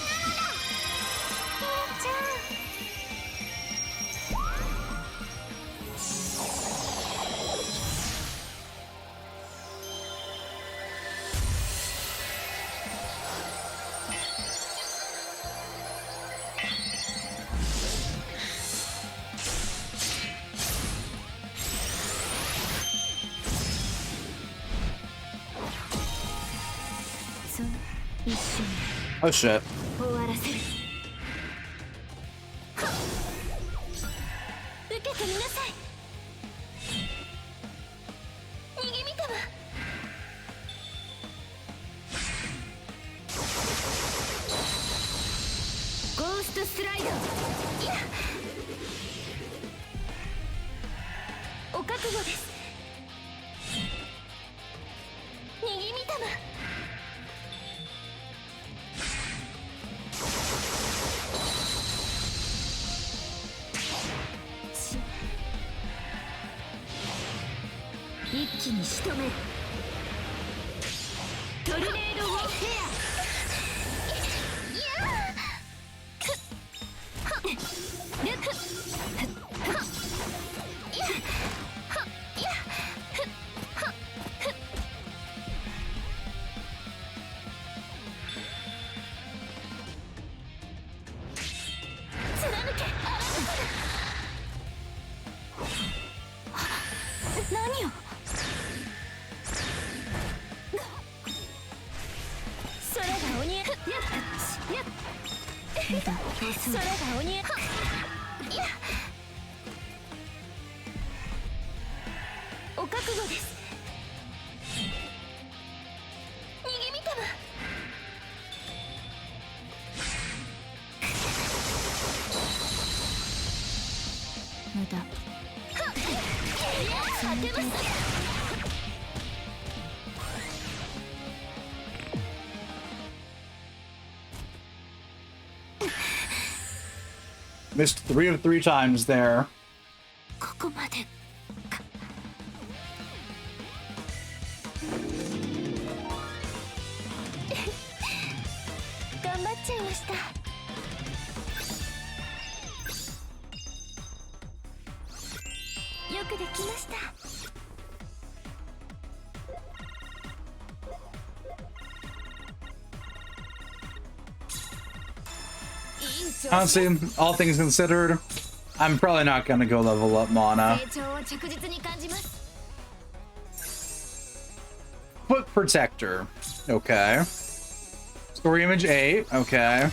Oh shit. 終わらせる。受けてみなさい。逃げみたわ。ゴーストスライド。いや。お覚悟です。逃げみたわ。一気に仕留める。トルネードウォーフェア。いやー。はっ。やっ。はっ。いや。はっ。いや。はっ。貫け。何を。空が鬼へ。やっ。やっ。無駄。空が鬼へ。いや。お覚悟です。逃げみたわ。無駄。果てます。Missed 3 of 3 times there. ここまでか。頑張っちゃいました。よくできました。Honestly, all things considered, I'm probably not gonna go level up Mana. 成長を着実に感じます。 Foot Protector. Okay. Story Image 8. Okay.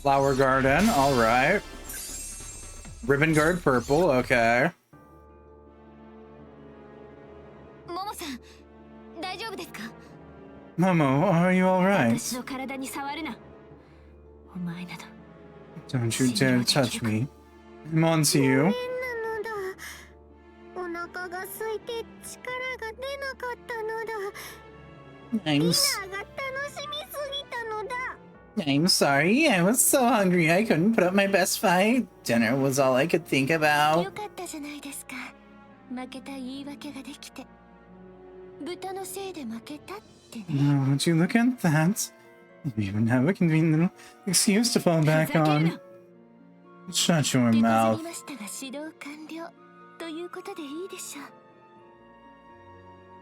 Flower Garden. Alright. Ribbon Guard Purple. Okay. ももさん、大丈夫ですか？ Momo, are you alright? 私の体に触るな。お前など。 Don't you dare touch me. I'm on to you. なのだ。お腹が空いて力が出なかったのだ。 I'm が楽しみすぎたのだ。 I'm sorry. I was so hungry I couldn't put up my best fight. Dinner was all I could think よ about. かったじゃないですか。負けた言い訳ができて。豚のせいで負けたってね。 Oh, would you look at that? You even have a convenient little excuse to fall back on. Shut your 手こず mouth. りましたが指導完了ということでいいでしょ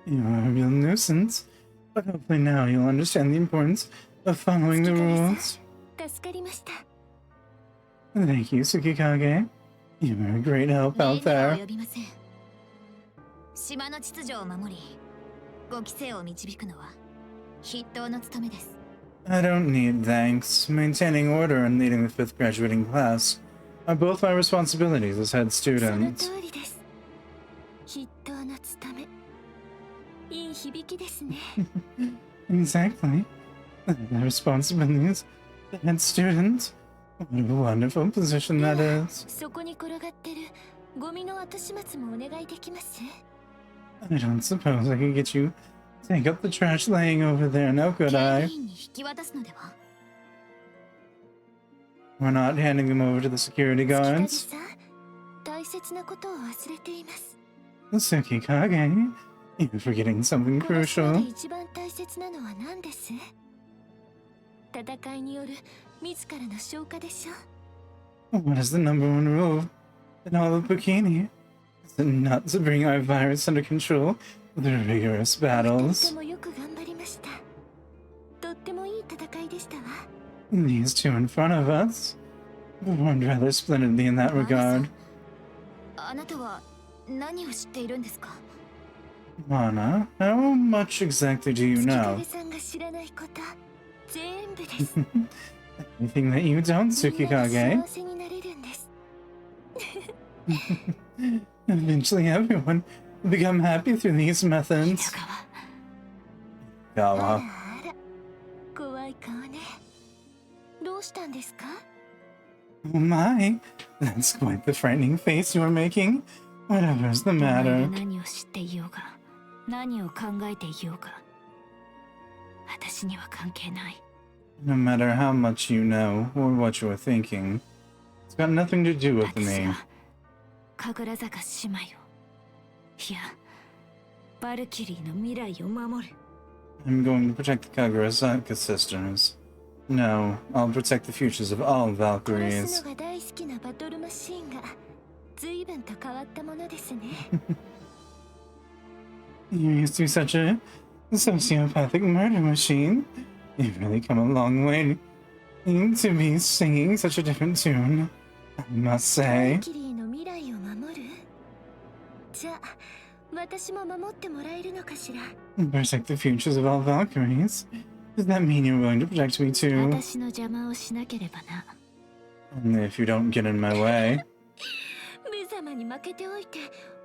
う。 You're a real nuisance. But hopefully now you'll understand the importance of following the rules. 助かりました。 Thank you, Tsukikage. You were a great help 礼 out には there. 及びません。島の秩序を守り、ご規制を導くのは筆頭の務めです。 I don't need thanks. Maintaining order and leading the 5th graduating class are both my responsibilities as head その student. 通りです。筆頭の務め。いい響きですね。 Exactly. The responsibilities, the head student. What a wonderful position that is. そこに転がってるゴミの後始末もお願いできます？ I don't suppose I could get you to take up the trash laying over there now, could 警備 I? 員に引き渡すのでは？ We're not handing them over to the security 月影 guards. さん、大切なことを忘れています。 Tsukikage, you're forgetting something この島で crucial. 一番大切なのは何です？戦いによる自らの消化でしょ。 What is the number one rule in all of Bikini? Is it not to bring our virus under control with rigorous と battles? てもよく頑張りました。とってもいい戦いでしたわ。 These two in front of us performed rather splendidly in that ママさ regard. ん、あなたは何を知っているんですか？ Mana, how much exactly do you 月 know? 影さんが知らないこと全部です。 Anything that you don't, みんなが Tsukikage. 幸せになれるんです。 Eventually everyone will become happy through these methods. あら Gawa. あら、怖い顔ね。どうしたんですか？ Oh my, that's quite the frightening face you're making. Whatever's the お前が matter. 何を知っていようが、何を考えていようが、私には関係ない。 No matter how much you know or what you're thinking, it's got nothing to do with 私 me. は神楽坂姉妹を、いや、バルキリーの未来を守る。 I'm going to protect the Kagurasaka sisters. No, I'll protect the futures of all 殺 Valkyries. すのが大好きなバトルマシーンが随分と変わったものですね。 You used to be such a sociopathic murder machine. You've really come a long way to be singing such a different tune, I must バ say. ルキリーの未来を守る？じゃあ、私も守ってもらえるのかしら？ Protect the futures of all Valkyries? Does that mean you're willing to protect me too? 私の邪魔をしなければな。 Only if you don't get in my way. 無様に負けておいて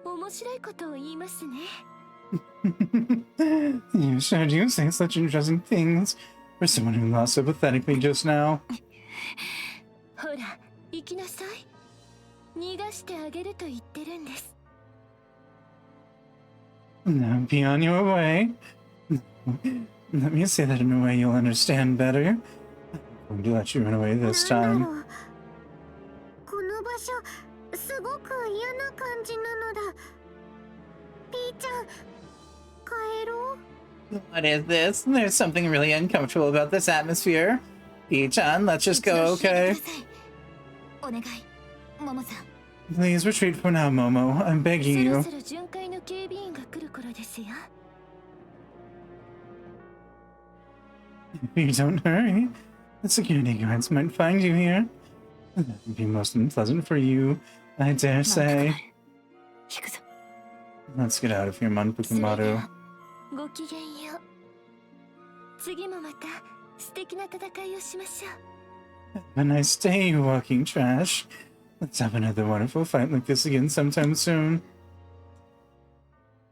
面白いことを言いますね。 You sure do say such interesting things for someone who lost so pathetically just now. ほら、行きなさい。逃がしてあげると言ってるんです。 Now be on your way. Let me say that in a way you'll understand better. going to let you run away this なんだ time. ろう、この場所すごく嫌な感じなのだ。ピーちゃん、帰ろう。 What is this? There's something really uncomfortable about this atmosphere. Pichan, let's just go, okay? お願い、モモさん。 Please retreat for now, Momo. I'm begging そろ you. そろ巡回の警備員が来る頃ですよ。 If you don't hurry, the security guards might find you here. That would be most unpleasant for you, I dare say. 引くぞ。 Let's get out of here, Manpukumaru. ごきげんよう。次もまた素敵な戦いをしましょう。 Have a nice day, you walking trash. Let's have another wonderful fight like this again sometime soon.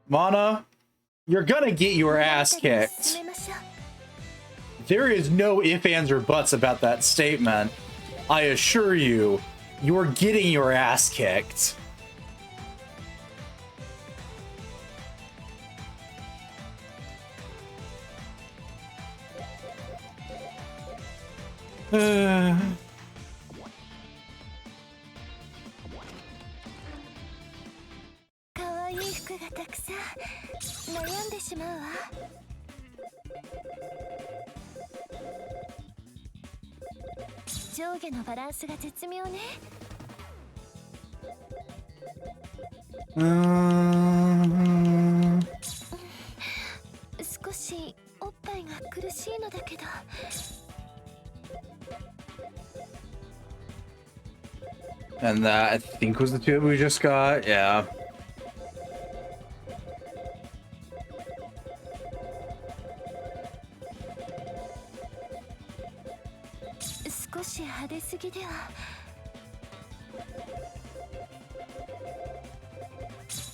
Mana, you're gonna get your ass 進 kicked. めましょう。 There is no ifs, ands, or buts about that statement. I assure you, you're getting your ass kicked. Uh, かわいい服がたくさん悩んでしまうわ。上下のバランスが絶妙ね。 少しおっぱいが苦しいのだけど。 and that, I think, was the tube we just got. Yeah. 少し派手すぎでは。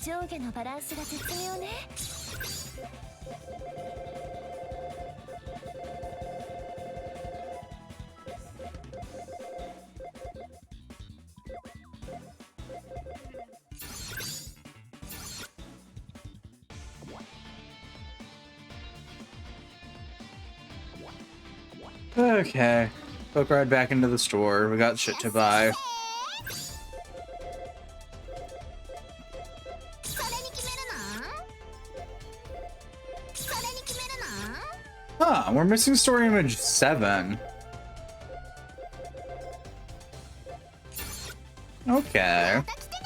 上下のバランスが絶妙ね。 Okay. Book ride back into the store. We got shit to buy. それに決めるの？それに決めるの？ Huh, we're missing story image 7. Okay. また来てね。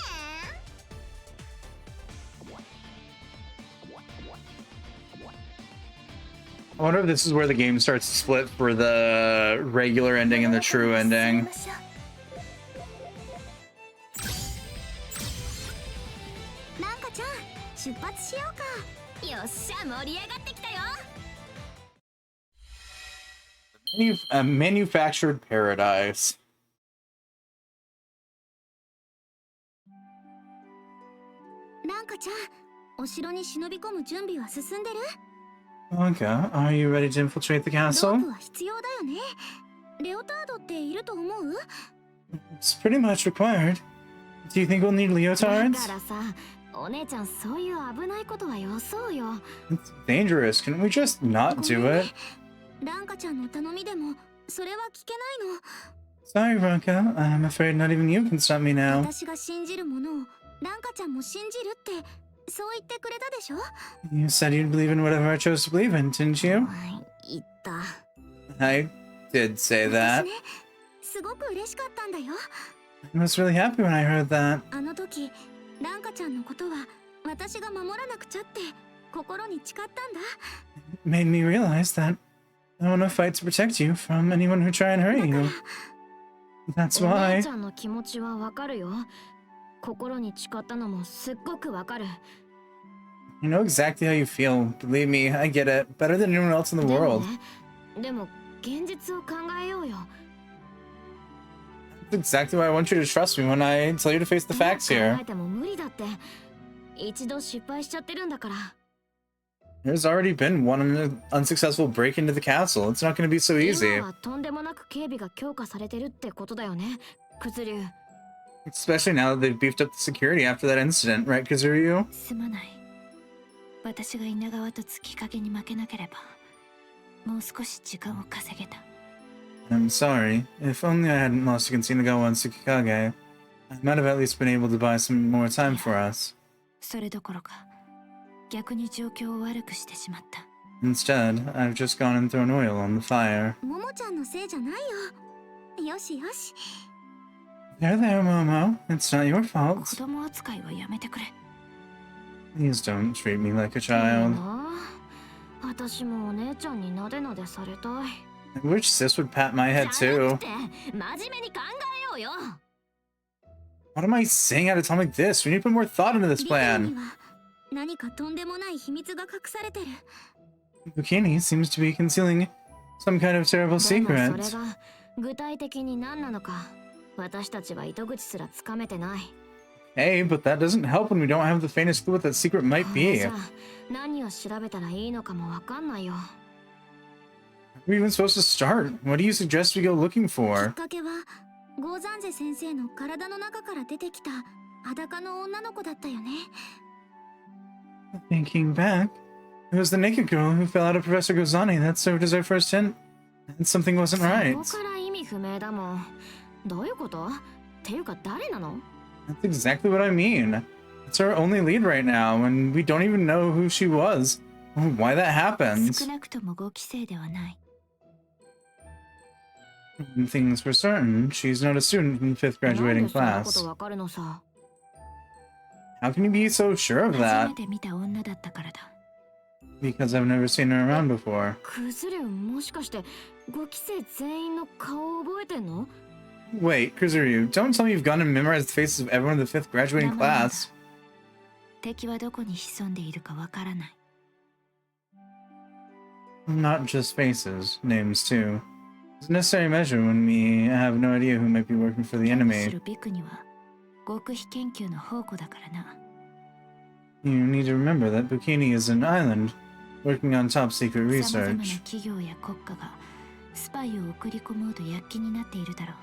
I wonder if this is where the game starts to split for the regular ending and the true ending. なんかちゃん、出発しようか。よっしゃ、盛り上がってきたよ。 A manufactured paradise. なんかちゃん、お城に忍び込む準備は進んでる？ Okay, are you ready to infiltrate the ロ castle? ープは必要だよね。レオタードっていると思う？ It's pretty much required. Do you think we'll need だ leotards? からさ、お姉ちゃんそういう危ないことはよそうよ。 It's dangerous. Can we just not do it? ランカちゃんの頼みでもそれは聞けないの。 Sorry, Ronka. I'm afraid not even you can stop me now. 私が信じるものをランカちゃんも信じるってそう言ってくれたでしょ？ You said you'd believe in whatever I chose to believe in, didn't you? 言った。 I did say that. 私ね、すごく嬉しかったんだよ。 I was really happy when I heard that. あの時、ランカちゃんのことは私が守らなくちゃって心に誓ったんだ。 It made me realize that I want to fight to protect you from anyone who try and hurt you. That's お why. 姉ちゃんの気持ちはわかるよ。心に誓ったのもすっごくわかる。 I know exactly how you feel. Believe me, I get it. Better than anyone else in the でも world. ね、でも現実を考えようよ。 That's exactly why I want you to trust me when I tell you to face the facts どう here. 考えても無理だって。一度失敗しちゃってるんだから。 There's already been one unsuccessful break into the castle. It's not going to be so easy. 今はとんでもなく警備が強化されてるってことだよね、クズリュウ。 Especially now that they've beefed up the security after that incident, right, Kazuryu? すまない。私が稲川と月影に負けなければ、もう少し時間を稼げた。I'm sorry. If only I hadn't lost Kanshinagawa and Tsukikage, I might have at least been able to buy some more time for us. それどころか逆に状況を悪くしてしまった。 Instead, I've just gone and thrown oil on the fire. ももちゃんのせいじゃないよ。よしよし。 There, there, Momo. It's not your 子 fault. 供扱いはやめてくれ。 Please don't treat me like a child. 私もお姉ちゃんになでなでされたい。 I wish Sis would pat my head じゃな too. くて真面目に考えようよ。 What am I saying at a time like this? We need to put more thought into this ビクに plan. は何かとんでもない秘密が隠されてる。 Bikini seems to be concealing some kind of terrible でもそれ secret. が具体的に何なのか私たちは糸口すらつかめてない。 Hey, but that doesn't help when we don't have the faintest clue what that secret might じ be. ゃあ何を調べたらいいのかもわかんないよ。 Are we even supposed to start? What do you suggest we go looking きっ for? かけはゴーザンゼ先生の体の中から出てきた裸の女の子だったよね。 Thinking back, it was the naked girl who fell out of Professor Gozani that served as our first hint that something wasn't そ right. こから意味不明だもん。どういうこと？っていうか誰なの？ That's exactly what I mean. It's our only lead right now, and we don't even know who she was or why that happens. 少なくとも5期生ではない。 One thing's for certain, she's not a student from the 5th なん graduating でそんなこ class. とわかるのさ。 How can you be so sure of 初 that? めて見た女だったからだ。 Because I've never seen her around before. クズレもしかして5期生全員の顔を覚えてんの？ Wait, Kuzuryu, don't tell me you've gone and memorized the faces of everyone in the 5th graduating class. 敵はどこに潜んでいるかわからない。 Not just faces, names too. It's a necessary measure when we have no idea who might be working for the むし enemy. ろビクには極秘研究の宝庫だからな。 You need to remember that Bikini is an island working on top secret さまざまな research. 企業や国家がスパイを送り込もうと躍起になっているだろう。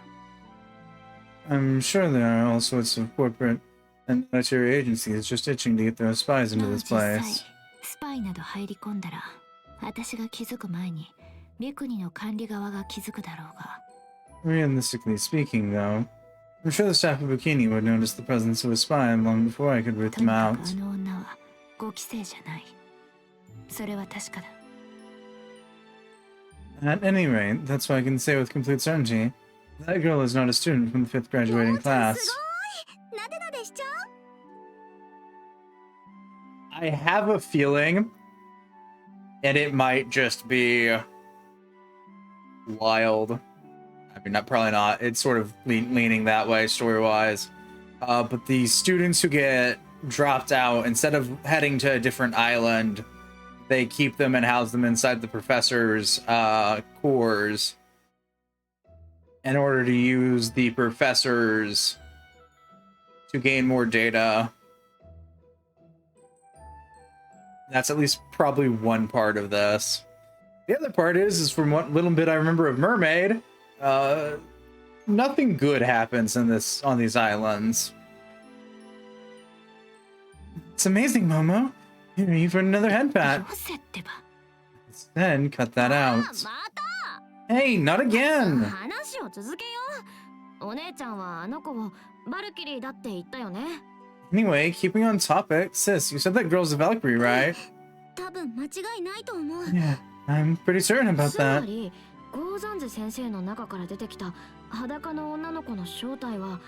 I'm sure there are all sorts of corporate and military agencies just itching to get their spies into まあ this 実際 place. スパイなど入り込んだら私が気づく前にビクニの管理側が気づくだろうが。 Realistically speaking, though, I'm sure the staff of Bikini would notice the presence of a spy long before I could root と them にか out. くあの女は5期生じゃない。それは確かだ。 At any rate, that's why I can say with complete certainty that girl is not a student from the 5th graduating ももちゃん class. すごい。なでなでしちゃう。 I have a feeling, and it might just be wild. I mean, probably not. It's sort of leaning that way story-wise. But the students who get dropped out, instead of heading to a different island, they keep them and house them inside the professor's cores in order to use the professors to gain more data. That's at least probably one part of this. The other part is from what little bit I remember of Mermaid, nothing good happens on these islands. It's amazing, Momo. Here, you've earned another head pat. よせってば。 Then cut that あ out. また Hey, not again! 話を続けよう。お姉ちゃんはあの子をバルキリーだって言ったよね。 Anyway, keeping on topic, sis, you said that girl's a Valkyrie, right? 多分間違いないと思う。 Yeah, I'm pretty certain about つま that. りゴーザンゼ先生の中から出てきた裸の女の子の正体は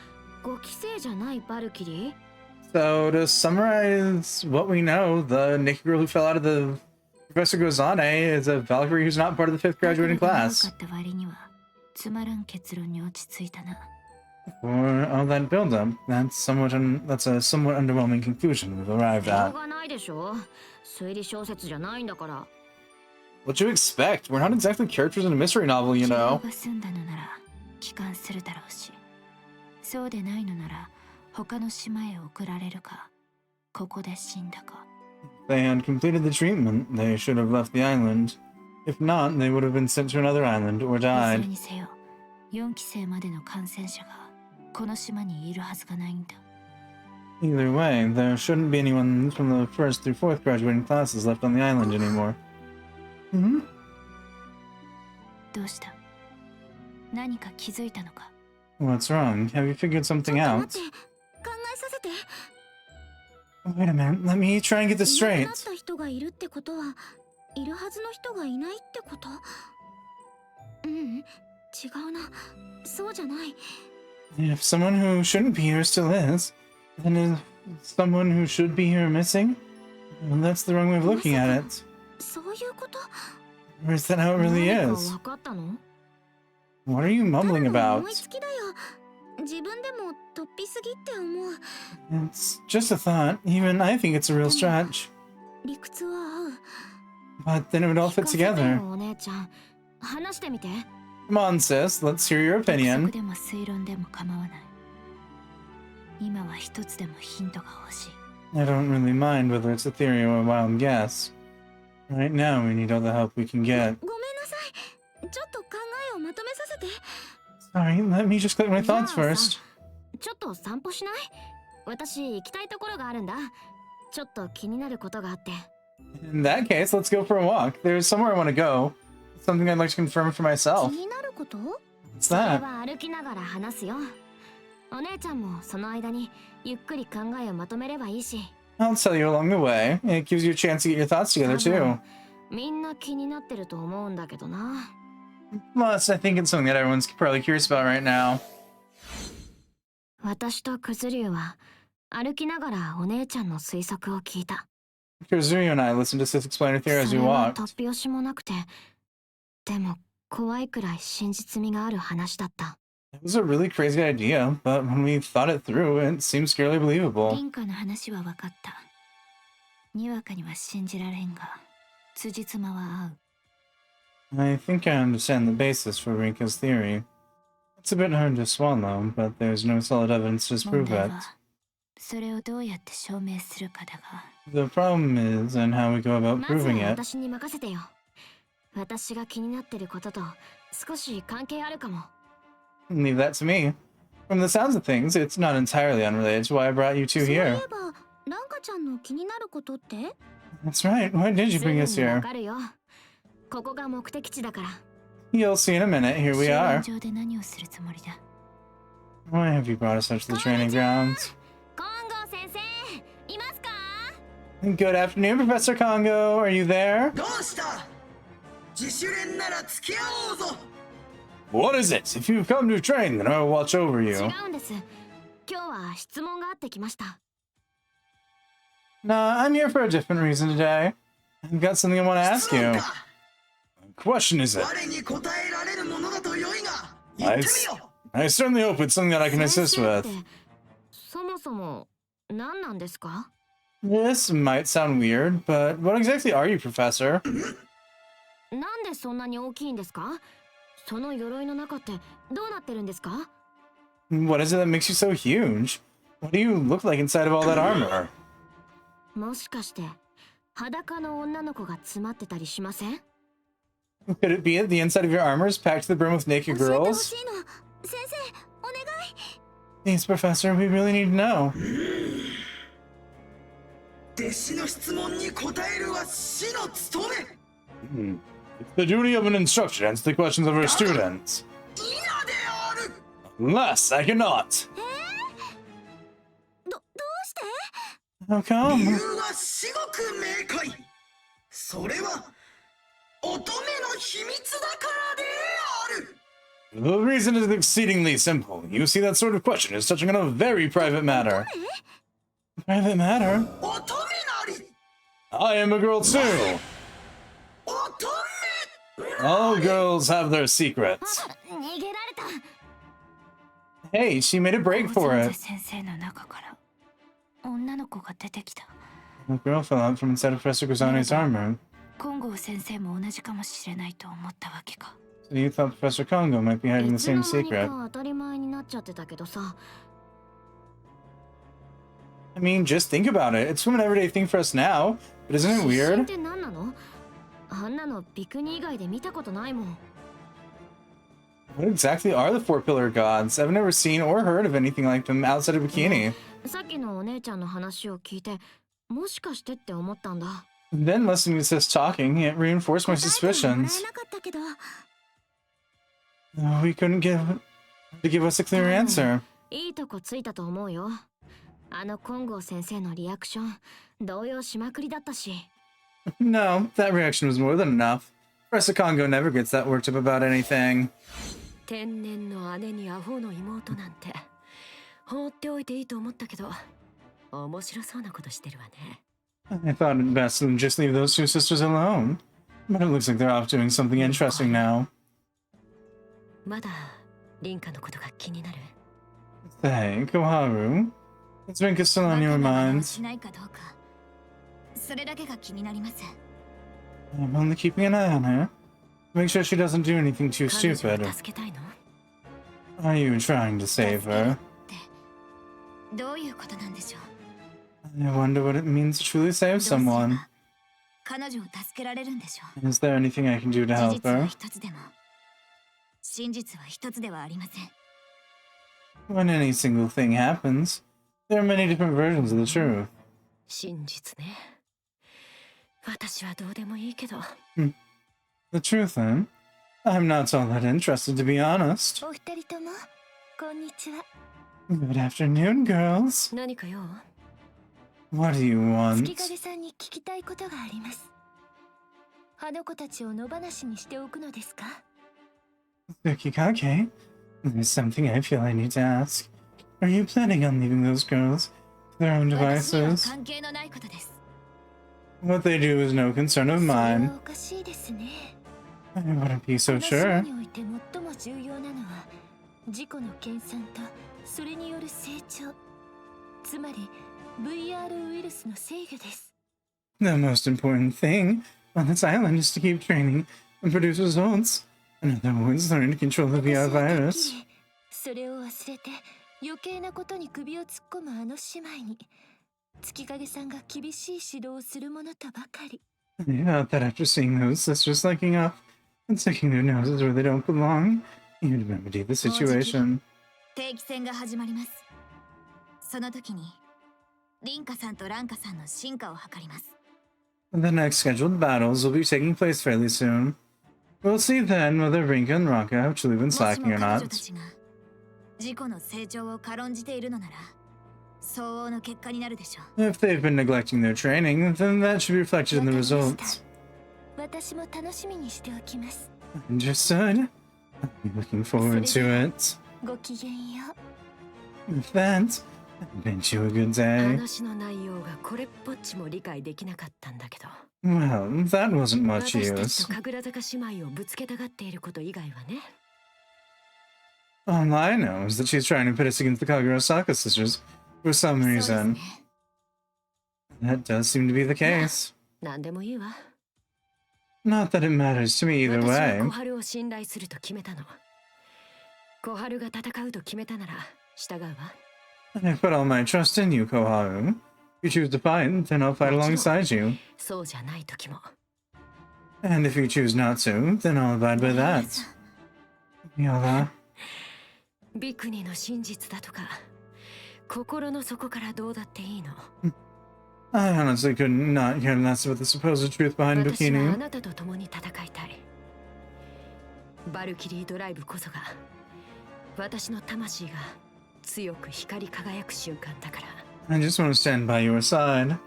5期生じゃないバルキリー？ So, to summarize what we know, the naked girl who fell out of the Professor Gozane is a Valkyrie who's not part of the 5th graduating 多 class. かった割にはつまらん結論に落ち着いたな。 For all that build-up, that's a somewhat underwhelming conclusion we've arrived しょう at. がないでしょ。推理小説じゃないんだから。 What you expect? We're not exactly characters in a mystery novel, you 治療 know. が済んだのなら帰還するだろうし、そうでないのなら他の島へ送られるか、ここで死んだか。 If they had completed the treatment, they should have left the island. If not, they would have been sent to another island or いずれ died. にせよ、4期生までの感染者がこの島にいるはずがないんだ。 Either way, there shouldn't be anyone from the 1st through 4th graduating classes left on the island anymore. Hmm? どうした？何か気づいたのか？ What's wrong? Have you figured something 待 out? って、考えさせて。 Wait a minute, let me try and get this いなくな straight. った人がいるってことは、いるはずの人がいないってこと？うん、違うな。そうじゃない。If someone who shouldn't be here still is, then is someone who should be here missing? Well, that's the wrong way of looking at it. そういうこと？ Or is that how it really 何か is? 分かったの？ What are you ただ mumbling の about? 思いつきだよ。自分でも突飛すぎって思う。 It's just a thought. Even I think it's a real stretch. 理屈は合う。 But then it would all 聞 fit かせてよ together. お姉ちゃん。話してみて。 Come on, sis. Let's hear your 憶測 opinion. でも推論でも構わない。今は一つでもヒントが欲しい。 I don't really mind whether it's a theory or a wild guess. Right now, we need all the help we can get. ごめんなさい。ちょっと考えをまとめさせて。 Sorry, let me just collect my じゃあ thoughts さ first. ちょっと散歩しない？私行きたいところがあるんだ。ちょっと気になることがあって。 In that case, let's go for a walk. There's somewhere I want to go. Something I'd like to confirm for 気 myself. になること？ What's それ that? は歩きながら話すよ。お姉ちゃんもその間にゆっくり考えをまとめればいいし。 I'll tell you along the way. It gives you a chance to get your thoughts together, 多 too. 分みんな気になってると思うんだけどな。 Plus, I think it's something that everyone's probably curious about right now. 私とクズリュウは歩きながらお姉ちゃんの推測を聞いた。 Kazuri and I listened to Sith explain her theory as そ we れは walked. 突拍子もなくて、でも怖いくらい真実味がある話だった。 It was a really crazy idea, but when we thought it through, it seemed scarily believable. リンカの話は分かった。にわかには信じられんが、辻褄は合う。 I think I understand the basis for Rinka's theory. It's a bit hard to swallow, but there's no solid evidence to 問 disprove 題 it. は、それをどうやって証明するかだが。 The problem is in how we go about まず proving は it. 私に任せてよ。私が気になってることと少し関係あるかも。 Leave that to me. From the sounds of things, it's not entirely unrelated to why I brought you そ two うい here. えば、ランカちゃんの気になることって？ That's right. Why did you す bring ぐ us にわ here? かるよ。ここが目的地だから。 You'll see in a minute. Here we 修 are. 練場で何をするつもりだ？ Why have you brought us out to the training grounds? コンゴ先生、いますか？ Good afternoon, Professor Congo. Are you there? どうした？自主練なら付き合おうぞ。 What is it? If you've come to train, then I'll watch over 違 you. うんです。今日は質問があってきました。 Nah, I'm here for a different reason today. I've got something I want to ask 質問 you. か。 Question is it? 我に答えられるものだと良いが、言ってみよ。 I certainly hope it's something that I can 先 assist 生っ with. てそもそも何なんですか？ This might sound weird, but what exactly are you, Professor? なんでそんなに大きいんですか？その鎧の中ってどうなってるんですか？ What is it that makes you so huge? What do you look like inside of all that armor? もしかして裸の女の子が詰まってたりしません？ Could it be that the inside of your armor is packed to the brim with 教え naked てほ girls? しいの。先生、お願い。 Please, Professor, we really need to know. 弟子の質問に答えるは師の務め。 It's the duty of an instructor to answer the questions of her students. 嫌である。 Unless I cannot. どうして？ How 理 come? 由は至極明快。それは乙女の秘密だからである。 The reason is exceedingly simple. You see, that sort of question is touching on a very private matter. Private matter? 乙女なり。 I am a girl too. 乙女。 All girls have their secrets. 逃げられた。 Hey, she made a break for 大 it. 先生の中から女の子が出てきた。 The girl fell out from inside of Professor Kuzane's armor. 金剛先生も同じかもしれないと思ったわけか。 So you thought Professor Congo might be hiding い the つの same 間に secret. か当たり前になっちゃってたけどさ。 I mean, just think about it. It's an everyday thing for us now. But isn't it 指針っ weird? て何なの？あんなのビクニ以外で見たことないもん。 What exactly are the four pillar gods? I've never seen or heard of anything like them outside of Bikini. さっきのお姉ちゃんの話を聞いて、もしかしてって思ったんだ。 Then listening to Sis talking, it reinforced my 答えてもらえ suspicions. なかったけど。No, we couldn't give us a clear answer. いいとこついたと思うよ。あの金剛先生のリアクション、動揺しまくりだったし。No, that reaction was more than enough. Professor Congo never gets that worked up about anything. 天然の姉にアホの妹なんて放っておいていいと思ったけど、面白そうなことしてるわね。I thought it best to just leave those two sisters alone. But it looks like they're off doing something interesting now. まだ凛花のことが気になる。Hey, Koharu. Is Rinka still on your mind? しないかどうか、それだけが気になります。 I'm only keeping an eye on her. Make sure she doesn't do anything too 彼女 stupid. を助けたいの？ Are you trying to save her? どういうことなんでしょう。 I wonder what it means to truly save どうすれ someone. ば彼女を助けられるんでしょ Is there anything I can do to う。 help 事実は her? 一つでも、真実は一つではありません。 When any single thing happens, there are many different versions of the truth. 真実ね。私はどうでもいいけど。The truth, then? I'm not all that interested, to be honest. お二人ともこんにちは。 Good afternoon, girls. 何か用？ What do you 月 want? 影さんに聞きたいことがあります。あの子たちを野放しにしておくのですか？ Tsukikage? There's something I feel I need to ask. Are you planning on leaving those girls to their own 私には devices? 関係のないことです。 What they do is no concern of それ mine. はおかしいですね。 I wouldn't be こ so の島 sure. において最も重要なのは自己の研鑽とそれによる成長、つまり VR ウイルスの制御です。 The most important thing on this island is to keep training and produce results. In other words, learn to control the 私 VR はてっ virus. きりそれを忘れて余計なことに首を突っ込むあの姉妹に月影さんが厳しい指導をするものとばかり。 I thought that after seeing those sisters liking up and sticking their noses where they don't belong, you'd remedy the situation. 定期戦が始まります。その時に凛花さんと蘭花さんの進化を図ります。 The next scheduled battles will be taking place fairly soon. We'll see then whether Rinka and Ranka have truly been もしも slacking or 彼女 not. たちが自己の成長を軽んじているのなら、相応の結果になるでしょう。 If they've been neglecting their training, then that should be reflected in the わかりました。 results. 私も楽しみにしておきます。 Understood. I'll be looking forward to it. ごきげんよう。 With that, I bid you a good day. 話の内容がこれっぽっちも理解できなかったんだけど。 Well, that wasn't much 私た use. ちと神楽坂姉妹をぶつけたがっていること以外はね。 All I know is that she's trying to pit us against the Kagurasaka sisters for some そうです reason. ね。 That does seem to be the case. 何でもいいわ。 Not that it matters to me either 私は way. 小春を信頼すると決めたの。小春が戦うと決めたなら従うわ。 I put all my trust in you, Koharu. If you choose to fight, then I'll fight alongside you. そうじゃない時も。 And if you choose not to, then I'll abide by that. Yola. ビクニの真実だとか、心の底からどうだっていいの。 I honestly could not care less about the supposed truth behind 私はあ Bikini. なたと共に戦いたい。バルキリードライブこそが私の魂が強く光り輝く瞬間だから。 I just want to stand by your side.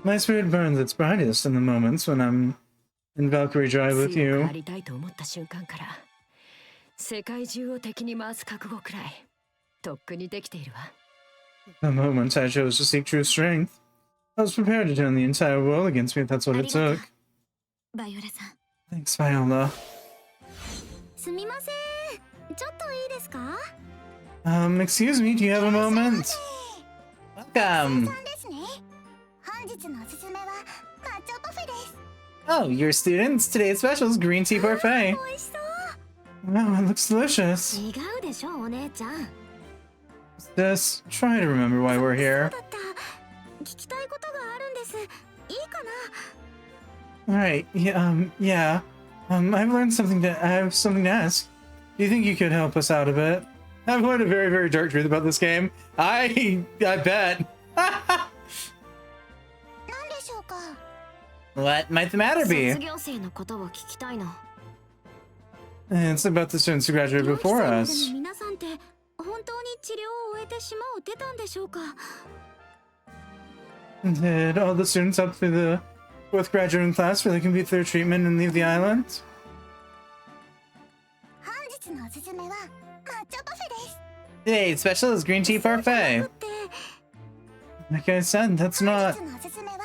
My spirit burns its brightest in the moments when I'm in Valkyrie Drive with 強く you. ありたいと思った瞬間から世界中を敵に回す覚悟くらいとっくにできているわ。 The moment I chose to seek true strength, I was prepared to turn the entire world against me if that's what it took. バイオラさん。 Thanks, Viola. すみません。ちょっといいですか？ Excuse me, do you have a moment? Welcome. ですね。本日のおすすめは抹茶パフェです。 Oh, your students. Today's special is green tea parfait. 美味しそう。 Wow, it looks delicious. 違うでしょ、お姉ちゃん。 Just try to remember why we're here. だった。聞きたいことがあるんです。いいかな？ Alright, yeah. I've learned something I have something to ask. Do you think you could help us out a bit? I've learned a very, very dark truth about this game. I bet. なんでしょうか？ What might the matter be? 卒業生のことを聞きたいの。It's about the students who graduated before 4期 us. 生までの皆さんって本当に治療を終えて島を出たんでしょうか？ Did all the students up through the 4th graduating class really complete their treatment and leave the island? 本日のおすすめは抹茶パフェです。 Today's special is green tea parfait. って Like I said, that's 本 not. 日のおすすめは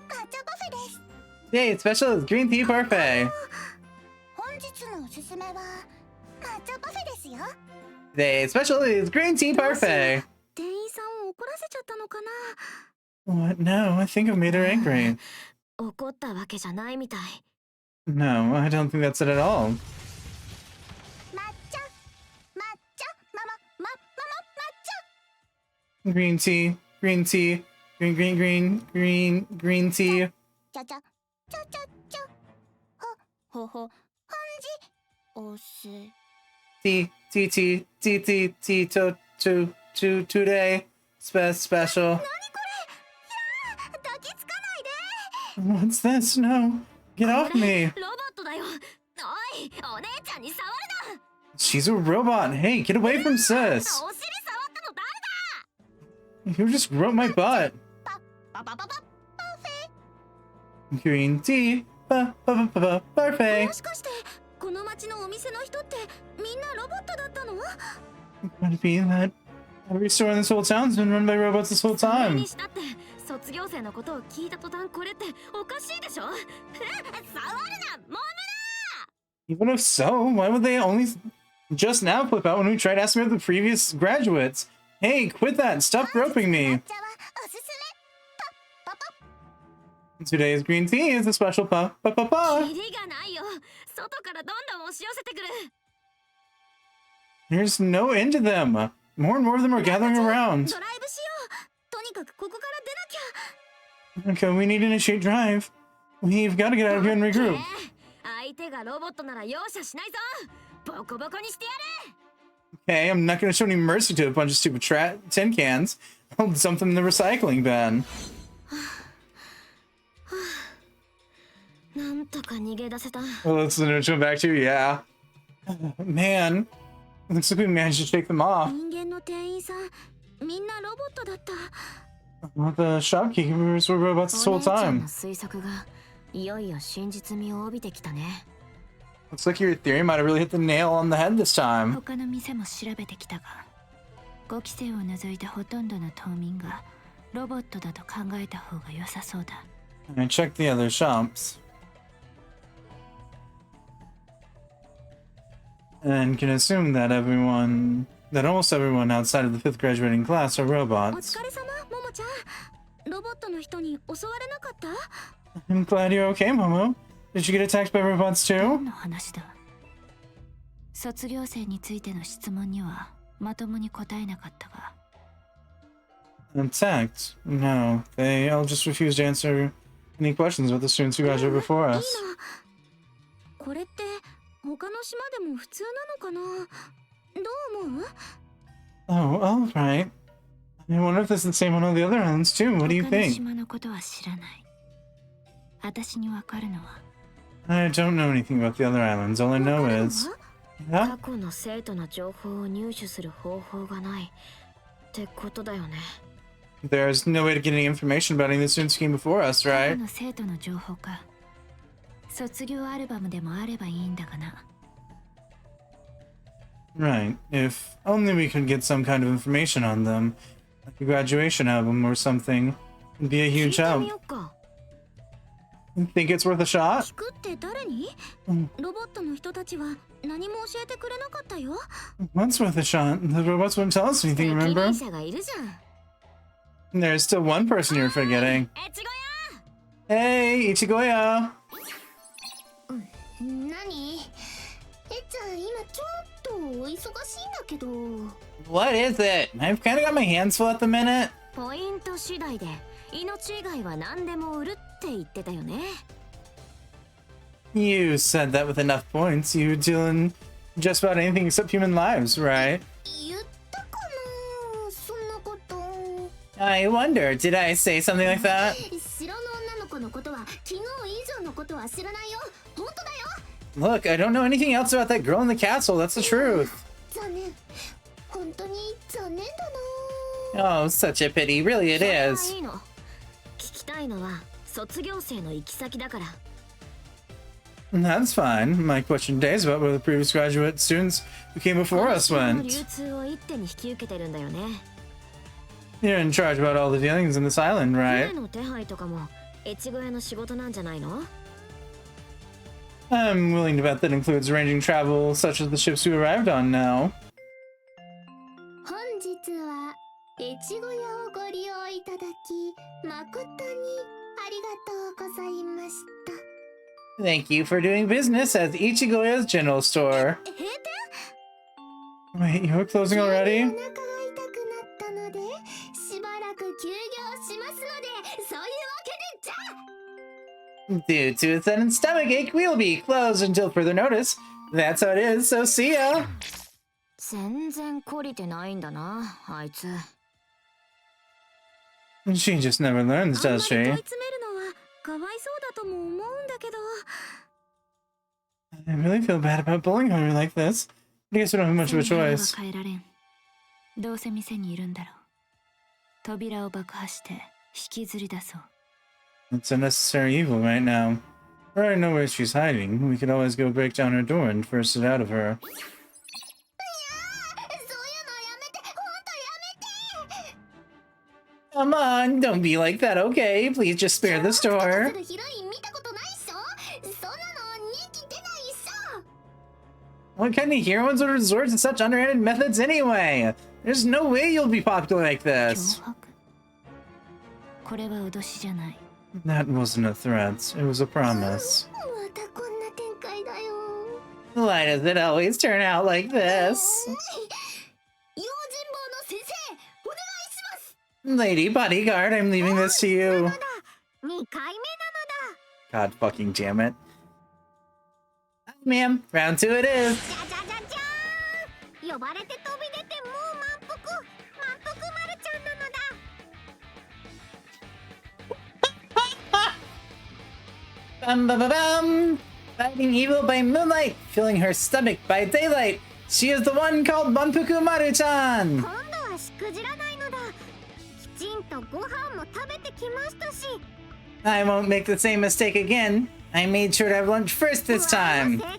抹茶パフェです。 Today's special is green tea parfait. 本日のおすすめは抹茶パフェですよ。 Today's special is green tea parfait. 店員さんを怒らせちゃったのかな？ What? No, I think I've made her angry. 怒ったわけじゃないみたい。 No, I don't think that's it at all. 抹茶抹茶 Green tea, green tea, green tea. ちゃちゃちゃちゃちゃほほ本日おす Tea, today. Special. 抱きつかないで What's this? No. Get off me. ロボットだよ。おい、お姉ちゃんに触るな。 She's a robot. Hey, get away from sis. お尻触ったの誰だ？ You just wrote my butt. パパパパパフ Green tea. Parfait. ェもしかしてこの町のお店の人ってみんなロボットだったの？ Could it be that every store in this whole town's been run by robots this whole それ time? にしたって卒業生のことを聞いた途端これっておかしいでしょ？触るな、もむ Even if so, why would they only just now flip out when we tried asking about the previous graduates? Hey, quit that! Stop groping 抹 me! 茶はおすすめパパパ Today's green tea is a special pa. な。キリがないよ。外からどんどん押し寄せてくる。 There's no end to them. More and more of them are gathering ド around. ライブしよう。とにかくここから出なきゃ。 Okay, we need to initiate drive. We've got to get out of here and regroup. 相手がロボットなら容赦しないぞ。ボコボコにしてやる。 Okay, I'm not going to show any mercy to a bunch of stupid tin cans. I'll dump them in the recycling bin. なんとか逃げ出せた。 Well, let's go back to, yeah. Man, looks like we managed to shake them off. 人間の店員さんみんなロボットだった。 Well, the shopkeepers were robots this お whole 姉ちゃん time. の推測がいよいよ真実味を帯びてきたね。 Looks like your theory might have really hit the nail on the head this time. 他の店も調べてきたが、5期生を除いてほとんどの島民がロボットだと考えた方が良さそうだ。 I checked the other shops. And can assume that almost everyone outside of the 5th graduating class are お robots. 疲れ様ももちゃん。ロボットの人に襲われなかった？ I'm glad you're okay, Momo. Did you get attacked by robots 何 too? の話だ？卒業生についての質問にはまともに答えなかったが。 Attacked? No, they all just refused to answer any questions about the students who graduated before いい us. な。これって他の島でも普通なのかな？どう思う？ Oh, all right. I wonder if this is the same on all the other islands too. What do you 他の think? 島のことは知らない。私にわかるのは I don't know anything about the other islands. All I know わかる is... わ？ Yeah? 過去の生徒の情報を入手する方法がないってことだよね。 There's no way to get any information about any of the students who came before us, 過去 right? の生徒の情報か。卒業アルバムでもあればいいんだがな。 Right. If only we could get some kind of information on them. Like a graduation album or something. It'd be a 聞い huge て help. みよっか。 Think it's worth a shot? 聞くって誰に？ロボットの人たちは何も教えてくれなかったよ。 What's worth a shot? The robots wouldn't tell us anything, 責 remember? 任者がいるじゃん。 There's still one person you're forgetting. えちご Hey, Ichigoya! 何？えっちゃん今ちょっとお忙しいんだけど。 What is it? I've kind of got my hands full at the minute. ポイント次第で命以外は何でも売るって言ってたよね。 You said that with enough points. You deal in just about anything except human lives, right? 言ったかな？そんなこと。 I wonder, did I say something like that? 城の女の子のことは昨日以上のことは知らないよ。本当だよ。Look, I don't know anything else about that girl in the castle. That's the truth. 残念。本当に残念だ Oh, such a pity. Really, it それは is. いいの。聞きたいのは卒業生の行き先だから。 That's fine. My question today is about where the previous graduate students who came before us 流 went. 通を一手に引き受けてるんだよね。 You're in charge about all the dealings in this island, 船 right? の手配とかも越後屋の仕事なんじゃないの？ I'm willing to bet that includes arranging travel, such as the ships we arrived on now. 本日は越後屋をご利用いただき誠にありがとうございました。 Thank you for doing business at Ichigoya's general store. 閉店 Wait, you were closing お腹が already? 痛くなったのでしばらく休業しますのでそういうわけでじゃ Due to a sudden stomach ache, we'll be closed until further notice. That's how it is, so see ya. 全然懲りてないんだな、あいつ。 She just never learns, あんま does り she? 問い詰めるのはかわいそうだとも思うんだけど。 I really feel bad about bullying her like this. I guess we don't have much of a そんなのは choice. 変えられん。どうせ店にいるんだろう。扉を爆破して引きずり出そう。 It's unnecessary evil right now. I already know where she's hiding. We could always go break down her door and force it out of her. そういうのやめてほんとやめて Come on, don't be like that, okay? Please just spare the す store. るヒロイン見たことないっしょそんなの人気出ないっしょ What kind of heroines would resort to such underhanded methods anyway? There's no way you'll be popular like 脅 this. 迫これは脅しじゃない。 That wasn't a threat. It was a promise. またこんな展開だよ Why does it always turn out like this? 用心棒の先生お願いします Lady Bodyguard, I'm leaving this to you. 2回目なの God fucking damn it. Ma'am, round two it is. だじゃじゃじゃじゃーん呼ばれて飛び出てもう満腹まるちゃんなのだ Bum bum bum bum! Fighting evil by moonlight, filling her stomach by daylight. She is the one called Banpuku Maru-chan! 今度はしくじらないのだきちんとご飯も食べてきましたし I won't make the same mistake again. I made sure to have lunch first this 成 time. 功報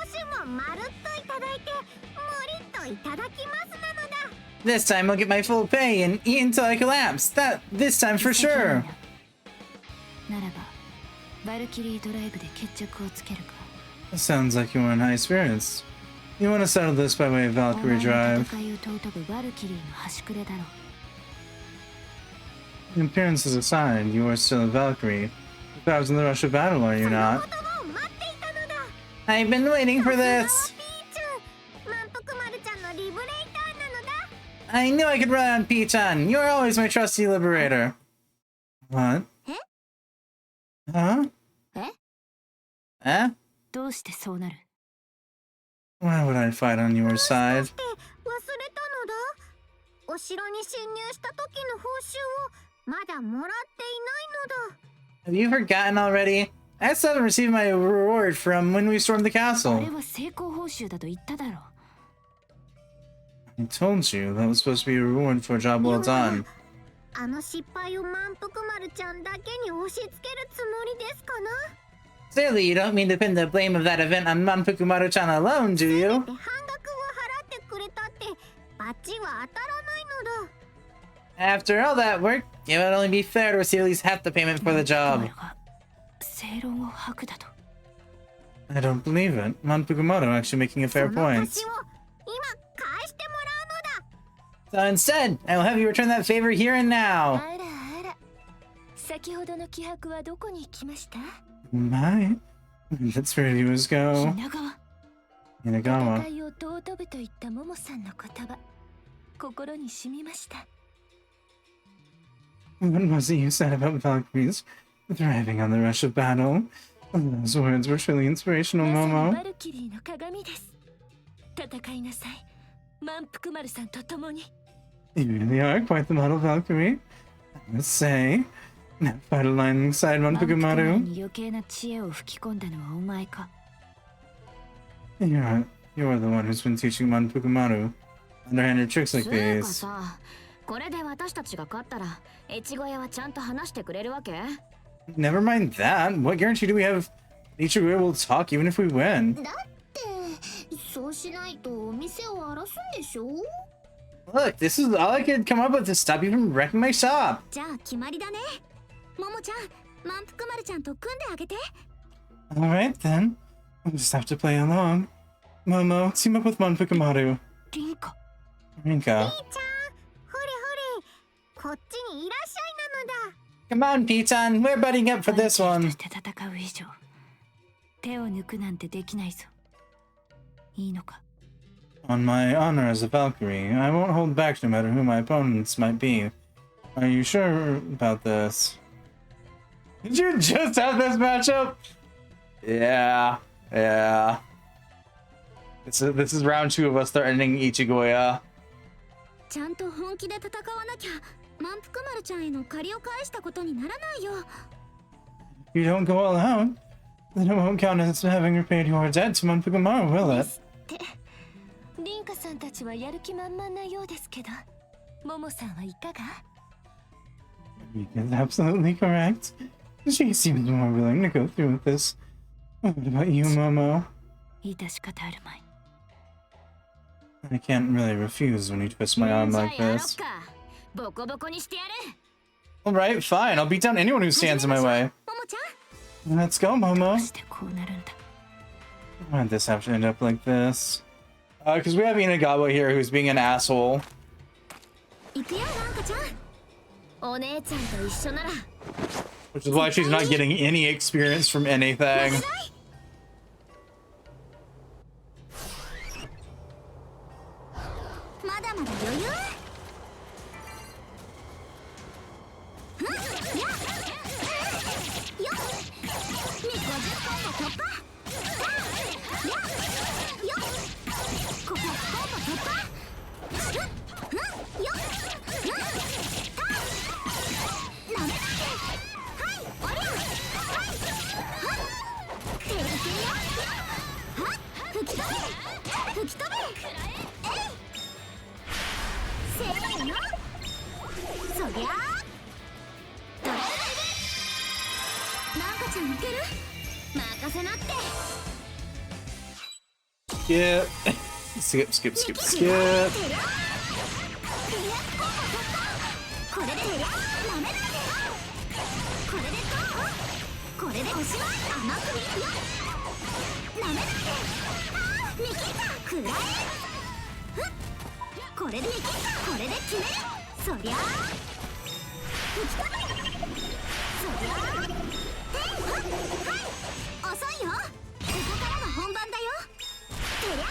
酬もまるっといただいて無理っといただきますなのだ This time I'll get my full pay and eat until I collapse. This time for sure. ならば、バルキリードライブで決着をつけるか。 Sounds like you are in high spirits. You want to settle this by way of お Valkyrie 前の Drive. 戦いを尊ぶバルキリーの端くれだろう。 Appearances aside, you are still a Valkyrie. The crowd's in the rush of battle, are you その not? 言葉を待っていたのだ I've been waiting for ピ this. ーちゃん満腹丸ちゃんのリブレイターなのだ I knew I could rely on P-chan. You are always my trusty liberator. What? Huh? え Eh? どうしてそうなる？ Why would I fight on your っ side? て忘れたのだお城に侵入した時の報酬をまだもらっていないのだ Have you forgotten already? I still haven't received my reward from when we stormed the あ castle. れは成功報酬だと言っただろう。 I told you that was supposed to be a reward for a job well done. あの失敗を満腹丸ちゃんだけに押し付けるつもりですかな Clearly, you don't mean to pin the blame of that event on Manpuku Maru-chan alone, do せめ you? て半額を払ってくれたってバッジは当たらないのだ After all that work, it would only be fair to receive at least half the payment for the お job. 前が正論を吐くだと。 I don't believe it. Manpuku Maru actually making a そ fair の point. 貸しを今返してもらうのだ So instead, I will have you return that favor here and now. あらあら。先ほどの気迫はどこに行きました？ My? That's where viewers go. 品川。 Inagawa. 戦いを尊ぶと言ったモモさんの言葉、心に染みました。 What was it you said about Valkyries thriving on the rush of battle? Those words were truly inspirational, まさに Momo. バルキリーの鏡です。戦いなさい。満腹丸さんと共に。 You really are quite the model Valkyrie, I must say. Now fight alongside 満 Manpuku 腹丸 Maru. に余計な知恵を吹き込んだのはお前か。You're the one who's been teaching Manpukumaru underhanded tricks like つうか these. さ、これで私たちが勝ったら越後屋はちゃんと話してくれるわけ？ Never mind that. What guarantee do we have Ichigo will talk even if we win? だってそうしないと店を荒らすんでしょ。 Look, this is all I could come up with to stop you from wrecking my shop. じゃあ決まりだね。ももちゃん、満腹丸ちゃんと組んであげて。 Alright then. I'll just have to play along. Momo, team up with Manpukumaru. リンカ Rinka. ちゃん、ほれほれ、こっちにいらっしゃいなのだ。 Come on, Pitan. We're buddying up for this 相 one. 手として戦う以上手を抜くなんてできないぞ。いいのか？ On my honor as a Valkyrie, I won't hold back no matter who my opponents might be. Are you sure about this? Did you just have this matchup? Yeah. This is round 2 of us threatening Ichigo. ちゃんと本気で戦わなきゃ満腹丸ちゃんへの借りを返したことにならないよ。 If you don't go all out, then it won't count as having repaid your debt to Manpukumaru, will it? ってリンカさんたちはやる気満々なようですけど、モモさんはいかが？ Rika is absolutely correct. She seems more willing to go through with this. What about you, Momo? 致し方あるまい。 I can't really refuse when you twist my arm じゃあ like やろっ this. か。ボコボコにしてやる。 Alright, fine. I'll beat down anyone who stands in my way. ももちゃん、 Let's go, ど Momo. うしてこうなるんだ？ Why did this have to end up like this? Because we have Inagawa here who's being an asshole. 行くよランカちゃん。お姉ちゃんと一緒なら Which is why she's not getting any experience from anything. まだまだ余裕。Skip. Skip. これでなめないで。これでどう？これでおしまい。甘く見るよ。なめないで。あー、見切った。くらえ。これで見切った。これで決める。そりゃあ吹き飛べ。そりゃあてん。はい、遅いよ。ここからが本番だよ。てりゃー。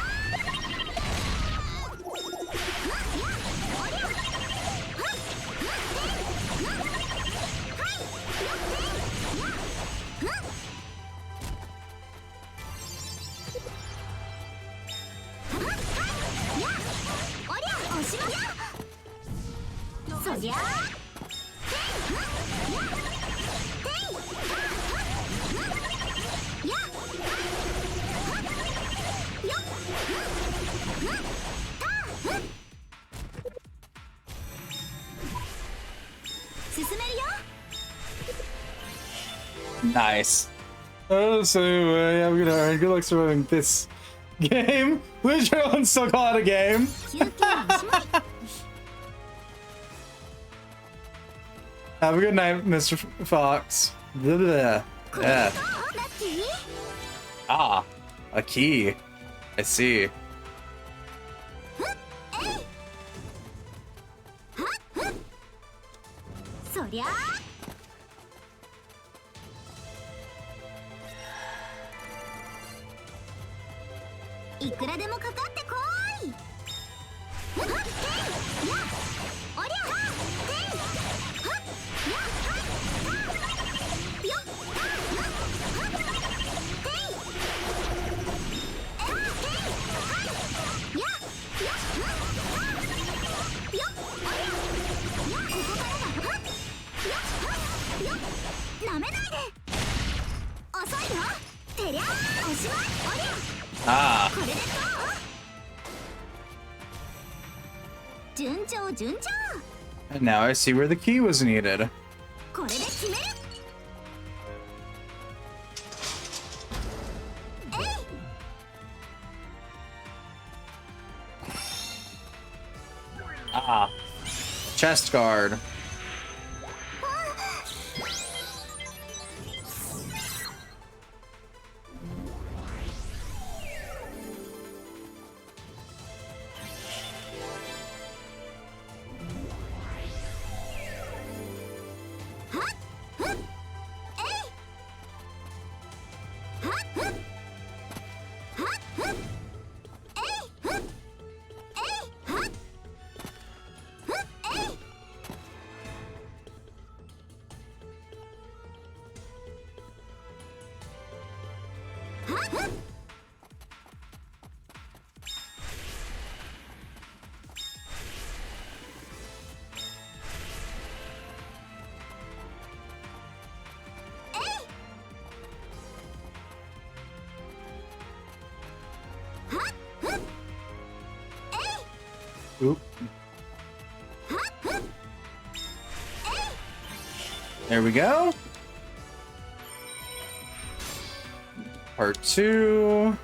そりゃあ進めるよ。 Nice. Oh, so yeah, we're gonna good luck surviving this game. Please try and still call it a game. 休憩おしまい。 Have a good night, Mr. Fox. Blah, blah. Yeah. ラッキー。 Ah, a key. I see. そりゃあいくらでもかかってこーい。はっへいやおりゃはっへいはっやはいよっはっへいえっへいはいやよっよっおりゃやここからだはっよっはっよっなめないで遅いよてりゃてりゃおしまい。おりゃ Ah. これでどう？順調順調。 And now I see where the key was needed. これで決める。えい。 Ah. Chest guard. Oop. There we go. Part 2.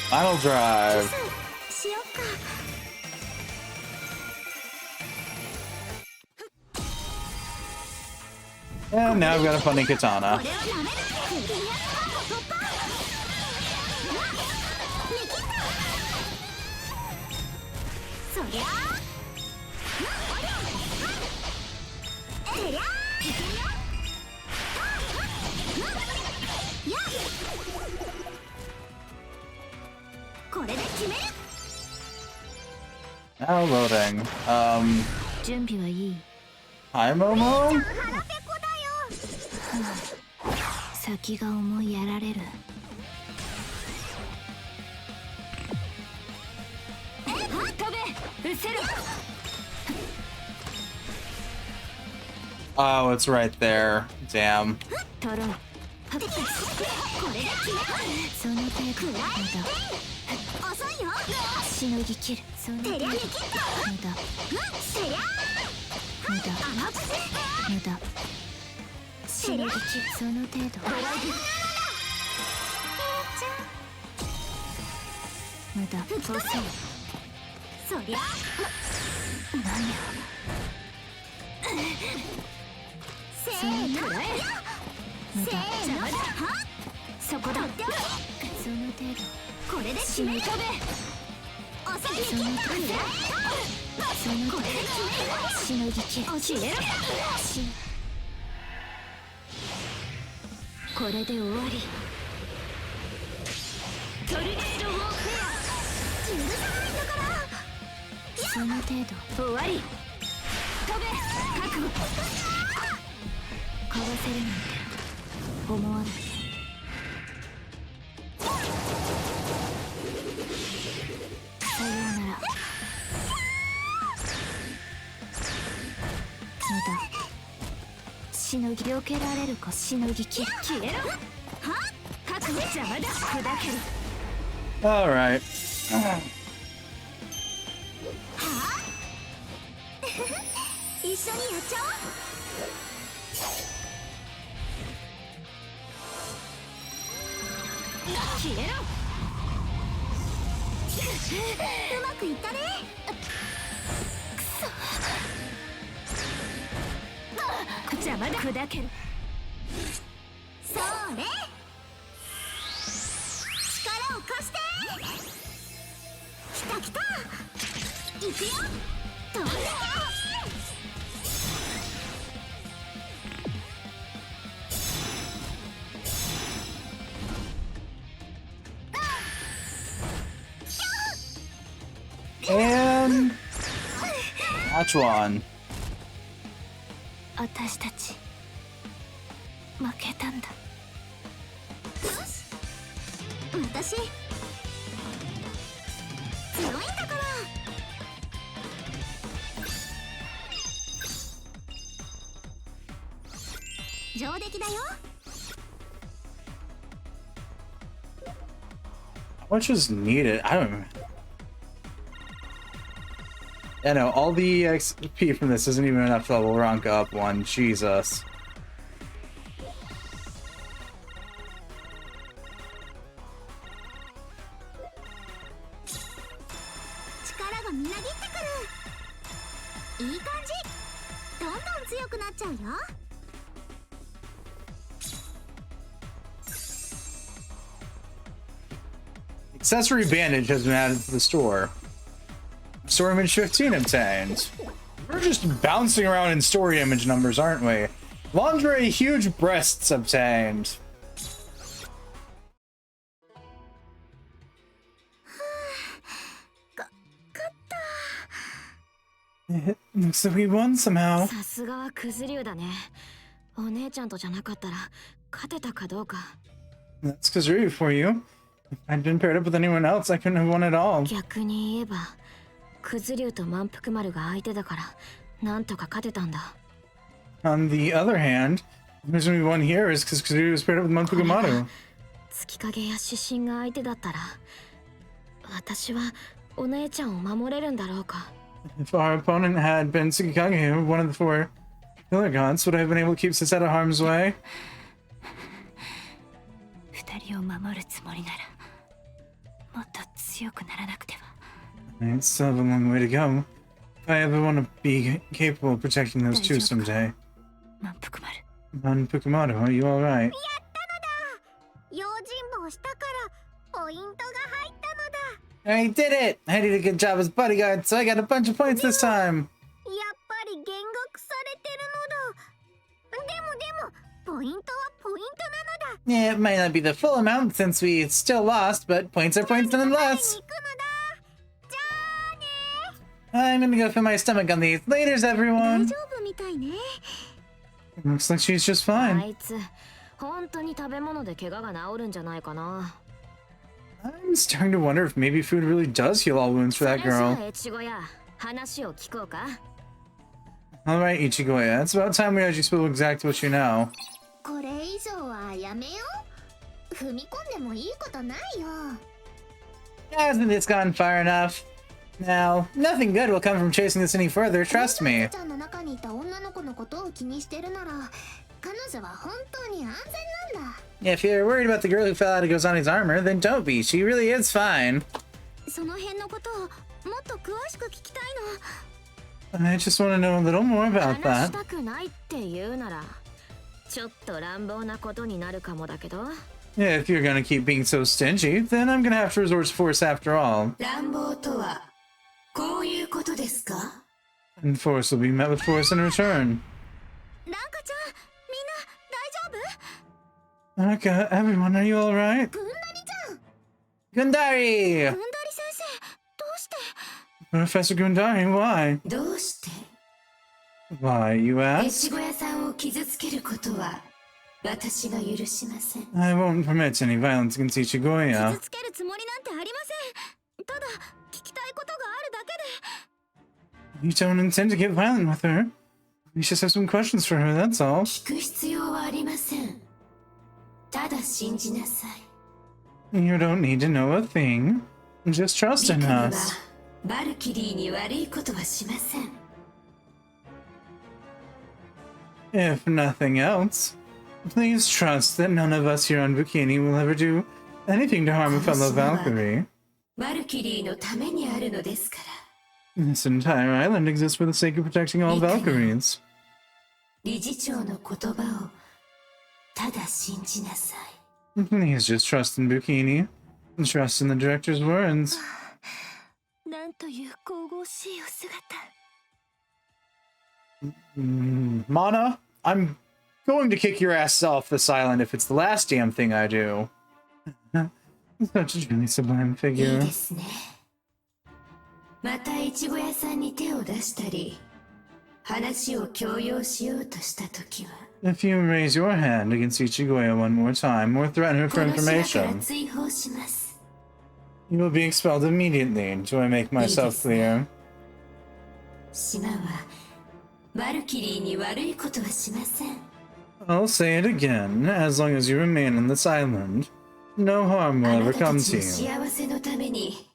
Final drive. And now I've got a funny katana. Now loading. Hi, Momo? 先が思いやられる。Oh, it's right there. Damn. その程度無駄。しのぎ切る。その程度無駄。無駄。無駄。しのぎ切る。その程度。無駄。遅い。そりゃ。何や。その程度。無駄。そこだ。その程度。これでしのぎ切る。その程度。その程度。しのぎ切る。これで終わり。トルネードウォーフェア。許さないとか。その程度。終わり。飛べ覚悟。かわせるなんて思わない。さようなら。無駄。しのぎ避けられるか。しのぎきる。消えろ。は覚悟。邪魔だ。砕ける。 All right. 一緒にやっちゃおう。消えろ。うまくいったね。邪魔だ。砕ける。それ。力を貸して。きたきた。いくよ。飛んでけ。And that's one. 私たち負けたんだ。私強いんだから。上出来だよ。 How much is needed? I don't remember. Yeah, no, all the XP from this isn't even enough to level rank up one. Jesus. 力がみなぎってくる。いい感じ。どんどん強くなっちゃうよ。 Accessory bandage has been added to the store. Story image 15 obtained. We're just bouncing around in story image numbers, aren't we? Lingerie huge breasts obtained. It looks like we won somehow. さすがはクズ流だね。お姉ちゃんとじゃなかったら勝てたかどうか。 That's Kazuri for you. If I'd been paired up with anyone else, I couldn't have won at all. 逆に言えばクズ流と満腹丸が相手だからなんとか勝てたんだ。 On the other hand, the reason we won here is because Kazuri was paired up with Manpukumaru. 月影や獅子が相手だったら私はお姉ちゃんを守れるんだろうか。 If our opponent had been Tsukikage, one of the four killer gods, would I have been able to keep this out of harm's way? 二人を守るつもりならもっと強くならなくては。 I still have a long way to go. If I ever want to be capable of protecting those two someday. 満腹丸。 Manpukumaru, are you alright? 用心棒したからポイントが入ったのだ。 I did it! I did a good job as bodyguard, so I got a bunch of points this time! やっぱり減額されてるのだ。でもポイントはポイントなのだ。 Yeah, it might not be the full amount since we still lost, but points are points 会い nonetheless. に行くのだ。じゃあね。 I'm gonna go fill my stomach on these. Laters, 大 everyone! 丈夫みたいね。 Looks like she's just あ fine. いつ本当に食べ物で怪我が治るんじゃないかな。 I'm starting to wonder if maybe food really does heal all wounds for that それじゃ girl. あ越後や話を聞こうか。 Alright, Ichigoya, it's about time we actually spill exactly what you know. これ以上はやめよう。踏み込んでもいいことないよ。 Hasn't this gone far enough? Now, nothing good will come from chasing this any further, trust me. ちゃんの中にいた女の子のことを気にしてるなら、彼女は本当に安全なんだ。 If you're worried about the girl who fell out of Gozani's armor, then don't be. She really is fine. その辺のことをもっと詳しく聞きたいの。 I just want to know a little more about 話し that. たくないって言うならちょっと乱暴なことになるかもだけど。 Yeah, if you're gonna keep being so stingy, then I'm gonna have to resort to force after all. 乱暴とはこういうことですか？ And force will be met with force in return. ランカちゃん、みんな大丈夫？ Aka, everyone, are you alright? ぐんだりちゃん、 Gundari! ぐんだり先生、どうして？ Professor Gundari, why? どうして Why, you 越 ask? 後屋さんを傷つけることは私が許しません。 I won't permit any violence against 傷 Ichigoya. つけるつもりなんてありません。ただ聞きたいことがあるだけで。 You don't intend to get violent with her. We just have some questions for her, that's all. 聞く必要はありません。ただ信じなさい。 You don't need to know a thing. Just trust ビ in クは us. バルキリーに悪いことはしません。 If nothing else, please trust that none of us here on Bikini will ever do anything to harm a fellow Valkyrie. バルキリーのためにあるのですから。 This entire island exists for the sake of protecting all Valkyries. 理事長の言葉をただ信じなさい。 Please just trust in Bikini. Trust in the director's words. なんという神々しいお姿。 Mana, I'm going to kick your ass off this island if it's the last damn thing I do. Such a really sublime いい figure. ですね。またいちご屋さんに手を出したり、話を強要しようとしたときは、 If you raise your hand against Ichigoya one more time or threaten her こ for の島から information, 追放します。 you will be expelled immediately. Do I make myself clear? 島はバルキリーに悪いことはしません。 I'll say it again. As long as you remain on this island, no harm あ will な ever たた come ち to の you. 幸せのために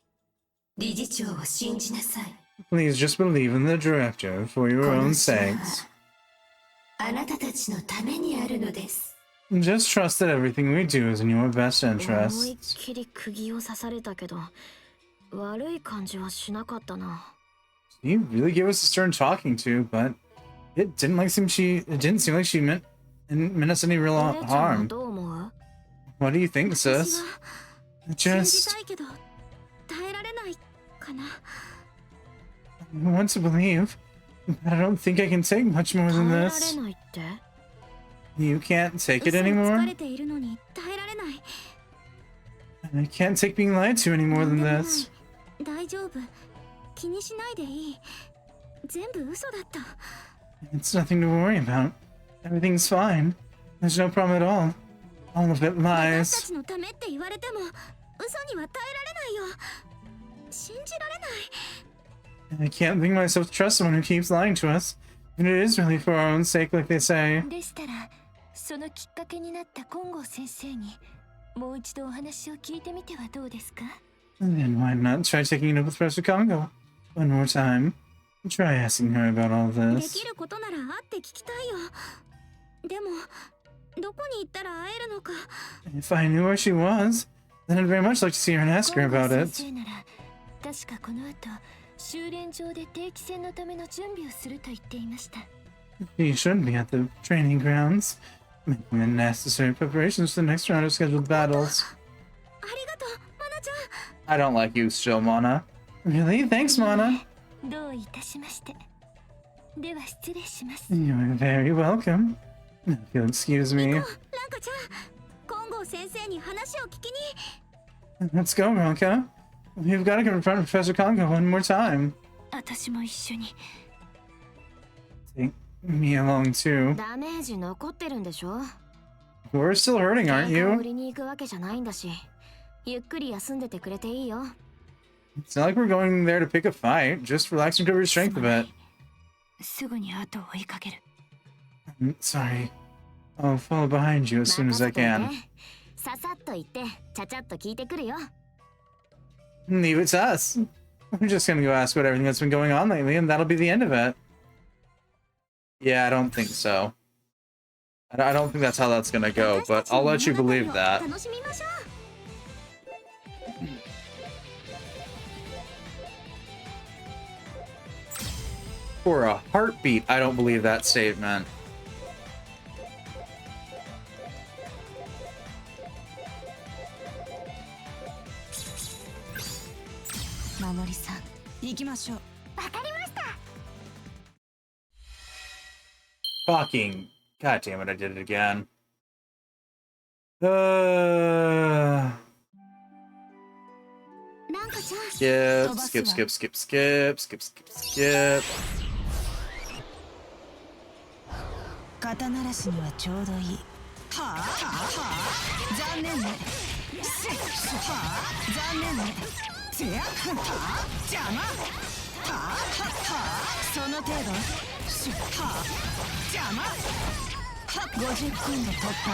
理事長を信じなさい。 Please just believe in the director for こ your の own 島は sakes. あなたたちのためにあるのです。 Just trust that everything we do is in your best 思いっ interests. きり釘を刺されたけど、悪い感じはしなかったな。 You really gave us a stern talking to, but it didn't seem like she meant us any real お姉ちゃんは harm. どう思う？ What do you think, 私 sis? は信じ Just たいけど耐えられないかな。 I want to believe, but I don't think I can take much more 耐 than えられ this. ないって？ You can't take it 嘘に疲 anymore? れているのに耐えられない。 I can't take being lied to any more なん than でもない this. 大丈夫。気にしないでいい。全部嘘だった。 It's nothing to worry about. Everything's fine. There's no problem at all. All of it 私た lies. ちのためって言われても嘘には耐えられないよ。信じられない。 I can't bring myself to trust someone who keeps lying to us. And it is really for our own sake, like they say. でしたらそのきっかけになった金剛先生にもう一度お話を聞いてみてはどうですか？ Then why not try taking it up with Professor Congo? One more time. Try asking her about all で this. きることなら会って聞きたいよ。でもどこに行ったら会えるのか。 If I knew where she was, then I'd very much like to see her and ask her 金剛 about 先 it. 生なら確かこの後修練場で定期戦のための準備をすると言っていました。 He should be at the training grounds, making the necessary preparations for the next round of scheduled battles. ありがとう、マナちゃん。 I don't like you still, Mana. Really? Thanks, Mana. どういたしまして。では失礼します。 You're very welcome. If you'll excuse me. ランカちゃん、金剛先生に話を聞きに。 Let's go, Ronka. We've got to confront Professor Congo one more time. 私も一緒に。 Take me along too. ダメージ残ってるんでしょ？ We're still hurting, aren't 喧嘩を売 you? りに行くわけじゃないんだし、ゆっくり休んでてくれていいよ。 It's not like we're going there to pick a fight. Just relax and recover your strength a bit. すぐに後を追いかける。 Sorry. I'll follow behind you as soon as I 任せといて can. ささっと行ってちゃちゃっと聞いてくるよ。 Leave it to us. We're just gonna go ask about everything that's been going on lately, and that'll be the end of it. Yeah, I don't think so. I don't think that's how that's gonna go, but I'll let you believe that. 楽しみましょう。 For a heartbeat, I don't believe that statement. 守りさん、行きましょう。わかりました。 Fucking. God damn it, I did it again. ラン Skip, skip, skip, skip, skip, skip, skip, skip. 肩慣らしにはちょうどいい。はあはあはあ、残念ね。はあ、残念ね。せや、はあ、邪魔。はあはあ、その程度。はあ、邪魔。は、50今度突破。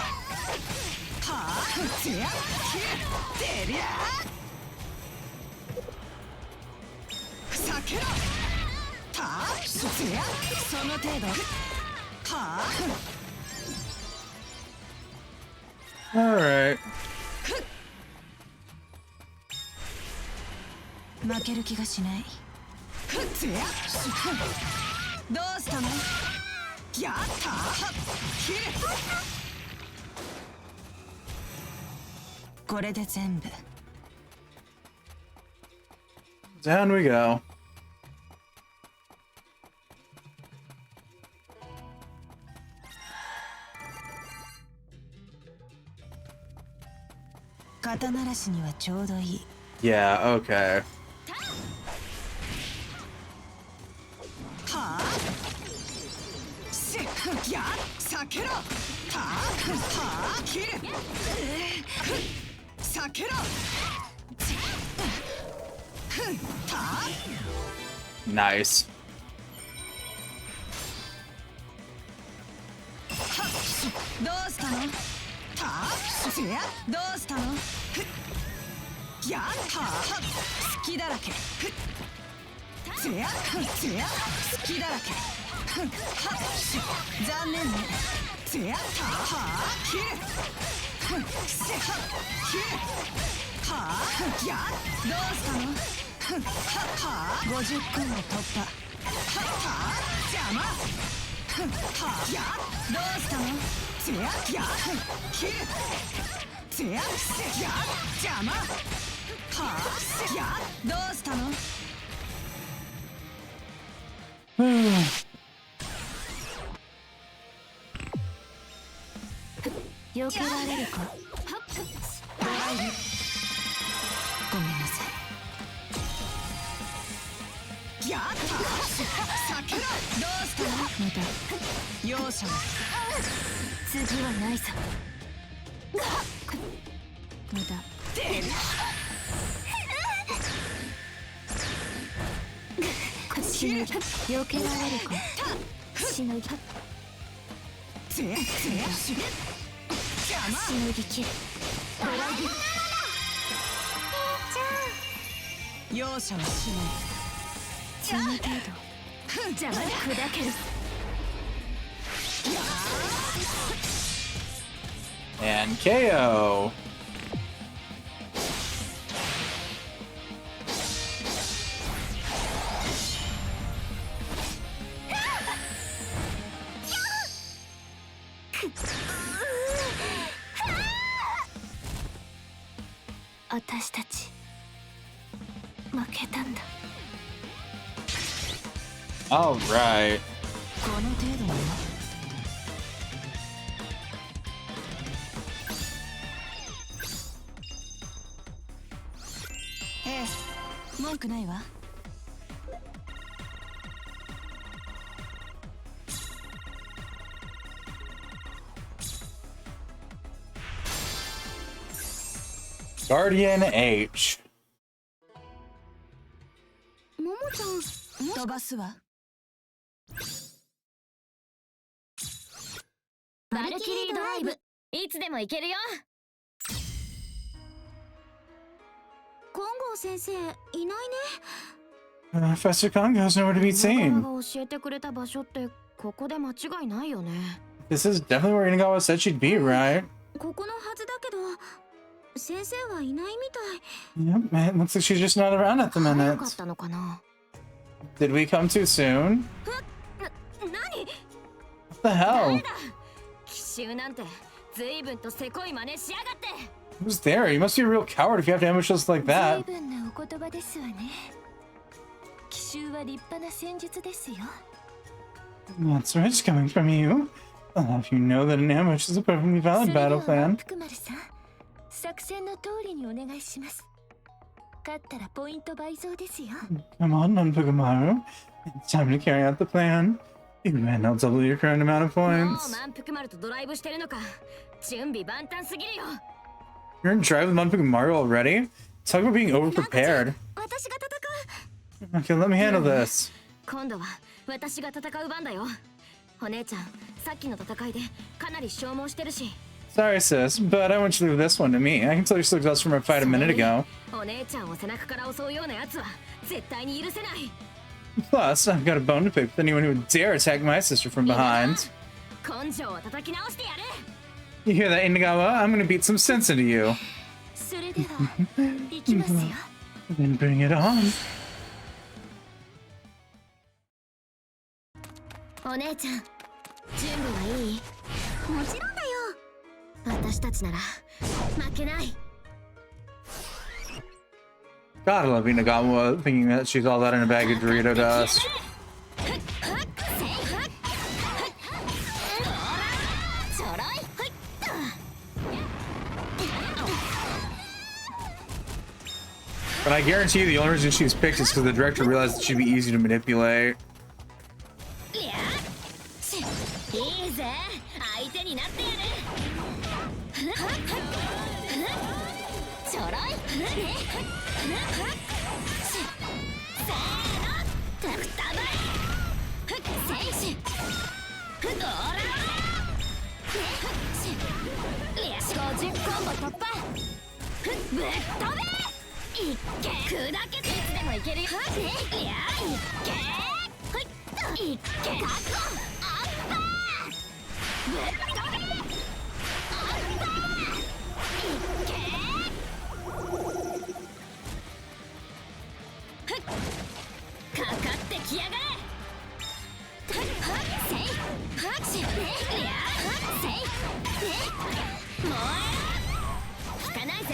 はあ、せや、てりゃ。避けろ。はあ、せや、その程度。はあ。Alright. 負ける気がしない。どうしたの？やったー！切れ！これで全部。Down we go. 肩慣らしにはちょうどいい。Yeah, okay. はあ、せっや避けろ。はあ、はあ、切る。避けろ。はあ。Nice. どうしたの？はあ、せや、どうしたの？やったー、隙だらけ。せや、せや、隙だらけ。は、残念ね。せや、はあ、切る。せや、切る。はあ、や、どうしたの？はあ、50分の突破。はあ、邪魔。はあ、や、どうしたの？せや、や、切る。せや、せや、邪魔。はあ、せや、どうしたの？避けられるか？ドライブ。ごめんなさい。やった！避けろ！どうしたの？また容赦な次はないさ。まだ出る。しのぎ避けられるか？しのぎせやせやしのぎ切る。ドライブ容赦はしない。その程度邪魔で砕ける。And KO. All right. この程度には文句ないわ。Guardian H. ももちゃん、飛ばすわ。バルキリードライブ、いつでも行けるよ。金剛先生いないね。Professor Congo's nowhere to be が seen. 教えてくれた場所ってここで間違いないよね。This is definitely where Inagawa said she'd be, right? ここのはずだけど、先生はいないみたい。 Yep, man. Looks like she's just not around at the 早 minute. かったのかな。 Did we come too soon? 何？ What the hell? 奇襲なんて随分とせこい真似しやがって。 Who's there? You must be a real coward if you have to ambush us like 随 that. 分なお言葉ですわね。奇襲は立派な戦術ですよ。 That's rich coming from you. I'll have you know that an ambush is a perfectly そ valid れでは battle plan. 福丸さん、作戦の通りにお願いします。かったらポイント倍増ですよ。 Come on, Manpukumaru. It's time to carry out the plan. You may not double your current amount of もう points. 満腹丸とドライブしてるのか。準備万端すぎるよ。 You're in drive with Manpukumaru already? Talk about being overprepared. 私が戦 Okay, let me handle this. 今度は私が戦う番だよ。お姉ちゃん、さっきの戦いでかなり消耗してるし。 Sorry, sis, but I want you to leave this one to me. I can tell you're still exhausted from our fight a minute ago. お姉ちゃんを背中から襲うようなやつは絶対に許せない。 Plus, I've got a bone to pick with anyone who would dare attack my sister from behind. 根性を叩き直してやる。 You hear that, Inagawa? I'm gonna beat some sense into you. それでは行きますよ。 Then bring it on. お姉ちゃん、準備はいい？もちろんだよ。私たちなら負けない。 God, I love Inagawa thinking that she's all that in a bag of Dorito dust. But I guarantee you the only reason she was picked is because the director realized that she'd be easy to manipulate. いいぜ、相手になってやる。ちょろい。せーの、たくたばい。選手。ドライ。よし、50コンボ突破。ぶっ飛べ。いっけ。砕けていつでもいけるよ。いや、いっけ。いっけ。確保。かかってきやがれ。もう引かないぜ。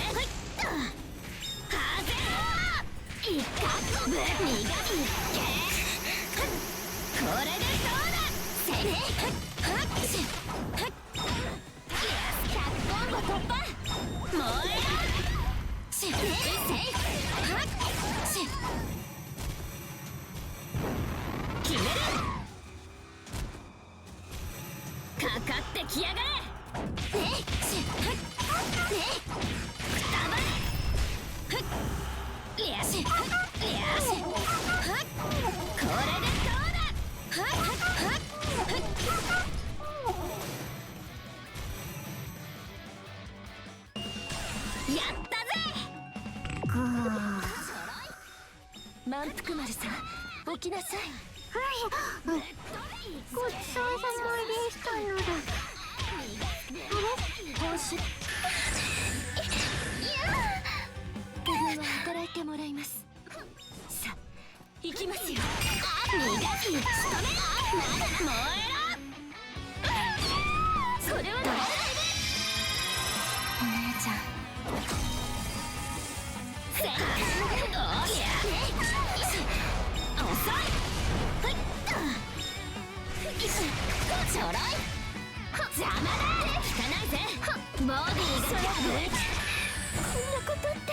風をいっかぶっ逃がいっけ。これでどうだ。100コンボ突破。もう決める。かかってきやがれ。これでどうだ。やったぜ。満腹丸さん、起きなさい。ごちそうさまでしたのだ。報酬部分は働いてもらいます。さあ、行きますよ。それはお姉ちゃん、ちょろい。邪魔だ。引かないぜ。ボディーがこんなことって。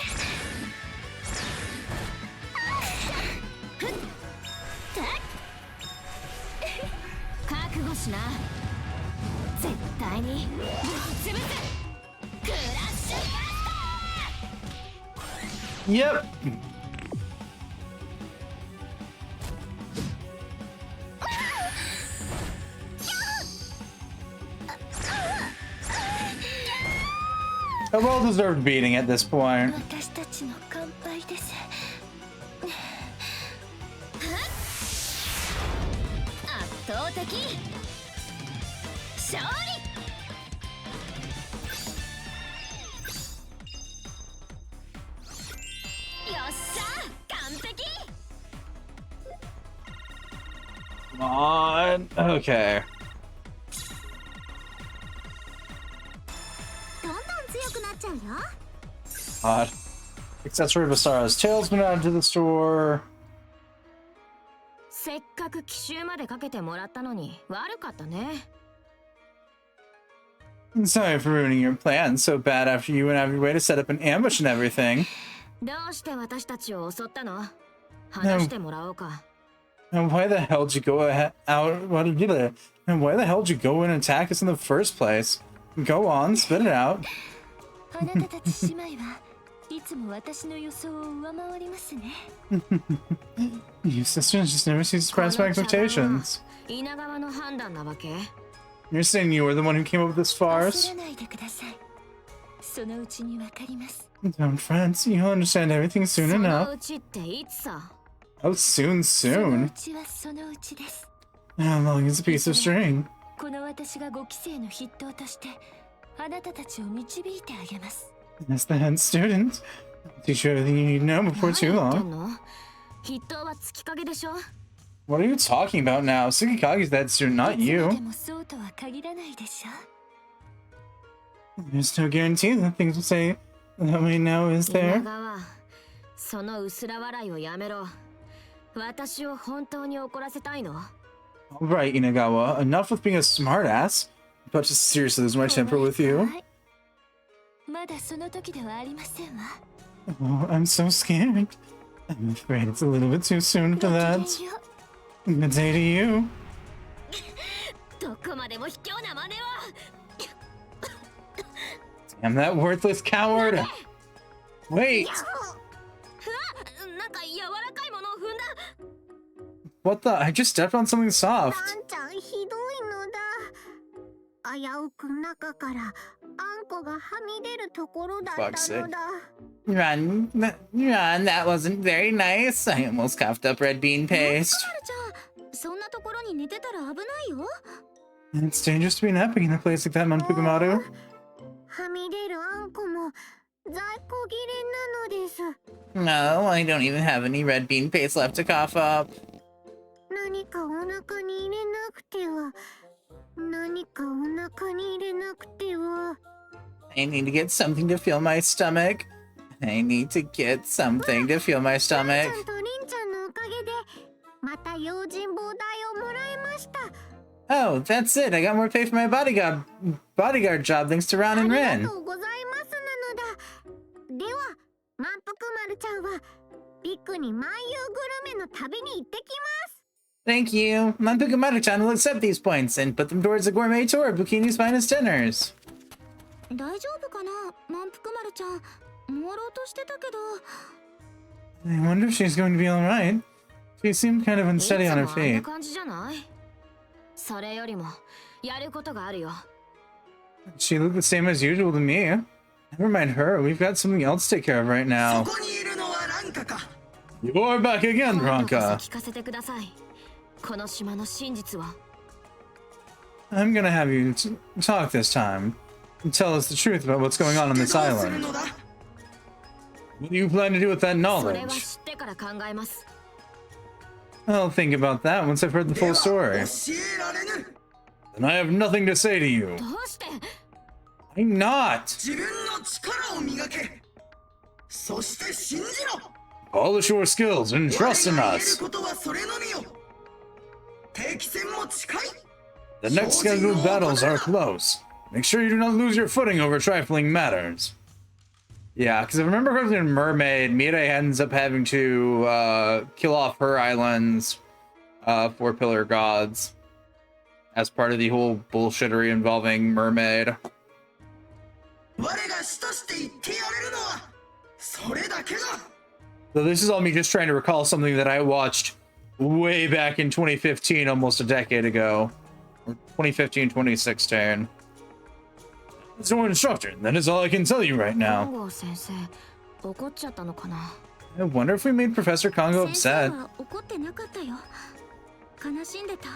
覚悟しな。絶対にぶっ潰す。クラッシュバスター。 Yep. A well-deserved beating at this point. 私たちの乾杯です。圧倒的勝利。よっしゃ、完璧。 Come on. Okay. どんどん強くなっちゃうよ。 Odd. Accessory Basara's tail's been added to the store. せっかく奇襲までかけてもらったのに悪かったね。 Sorry for ruining your plan so bad after you went out of your way to set up an ambush and everything. どうして私たちを襲ったの？話してもらおうか。 And why the hell did you go out? What did you do? And why the hell did you go and attack us in the first place? Go on, spit it out. あなたたち姉妹はいつも私の予想を上回りますね。 You sisters just never seem to surprise my expectations. 稲川の判断なわけ？ You're saying you were the one who came up with this 焦 farce? らないでください。そのうちにわかります。 Don't fret, you'll understand everything soon その enough. うちっていつさ？ How soon そのう soon? ちはそのうちです。 How long is a piece of string? この私が5期生の筆頭としてあなたたちを導いてあげます。 As the head student, I'll teach you everything you need to know before too 何言って long. んの？筆頭は月影でしょ？ What are you talking about now? Sugikage's that student, not いつまで you. もそうとは限らないでしょ。 There's no guarantee that things will say that way now, is 稲 there? 川、その薄ら笑いをやめろ。私を本当に怒らせたいの？ Alright, Inagawa, enough with being a smartass. I'm about to seriously lose my temper with you. まだその時ではありませんわ。 Oh, I'm so scared. I'm afraid it's a little bit too soon for ごきげん that. よう。 Good day to you. どこまでも卑怯な真似は。 I'm that worthless coward. Wait, なんか柔らかいものを踏んだ。 what the? I just stepped on something soft. ランちゃんひどいのだ。危うく中からあんこがはみ出るところだったのだ。 Run, that wasn't very nice. I almost coughed up red bean paste. ちゃん、そんなところに寝てたら危ないよ。 It's dangerous to be napping in a place like that, Manpukumaru. はみ出るあんこも在庫切れなのです。 No, I don't even have any red bean paste left to cough up. 何かお腹に入れなくては。何かお腹に入れなくては。 I need to get something to fill my stomach. I need to get something to fill my ランちゃ stomach. んとリンちゃんのおかげでまた用心棒代をもらいました。 Oh, that's it. I got more pay for my bodyguard job thanks to Ron あ and りが Rin. とうございますなのだ。では、満腹丸ちゃんはビッグに万有グルメの旅に行ってきます。 Thank you. Manpukumaru-chan will accept these points and put them towards a gourmet tour of Bikini's finest dinners. 大丈夫かな、満腹丸ちゃん。終わろうとしてたけど。 I wonder if she's going to be alright. She seemed kind of いつ unsteady も on あ her んな feet. 感じじゃない？それよりもやることがあるよ。 She looked the same as usual to me. Never mind her. We've got something else to take care of right そ now. こにいるのはランカか。 You're back again, 今度こそ Ronka. 聞かせてください。この島の真実は。 I'm gonna have you talk this time. And tell us the truth about what's going on で this どうする island. のだ。 What do you plan to do with that それは knowledge? 知ってから考えます。 I'll think about that once I've heard the で full は story. 教えられぬ。 Then I have nothing to say to you. どうして？ I'm not. 自分の力を磨け。そして信じろ。 Polish your skills and 我 trust in が言える us. ことはそれのみよ。定期戦も近い。 The next scheduled battles are close. Make sure you do not lose your footing over trifling matters. Yeah, because if I remember correctly in Mermaid, Mirai ends up having to kill off her island's 4 pillar gods as part of the whole bullshittery involving Mermaid. 我が師として言ってやれるのはそれだけだ。 So this is all me just trying to recall something that I watched way back in 2015, almost a decade ago. Or 2015, 2016. There's no instructor. That is all I can tell you right 本 now. 郷先生、怒っちゃったのかな。 I wonder if we made Professor Kongo 先生 upset. は怒ってなかったよ。悲しんでた。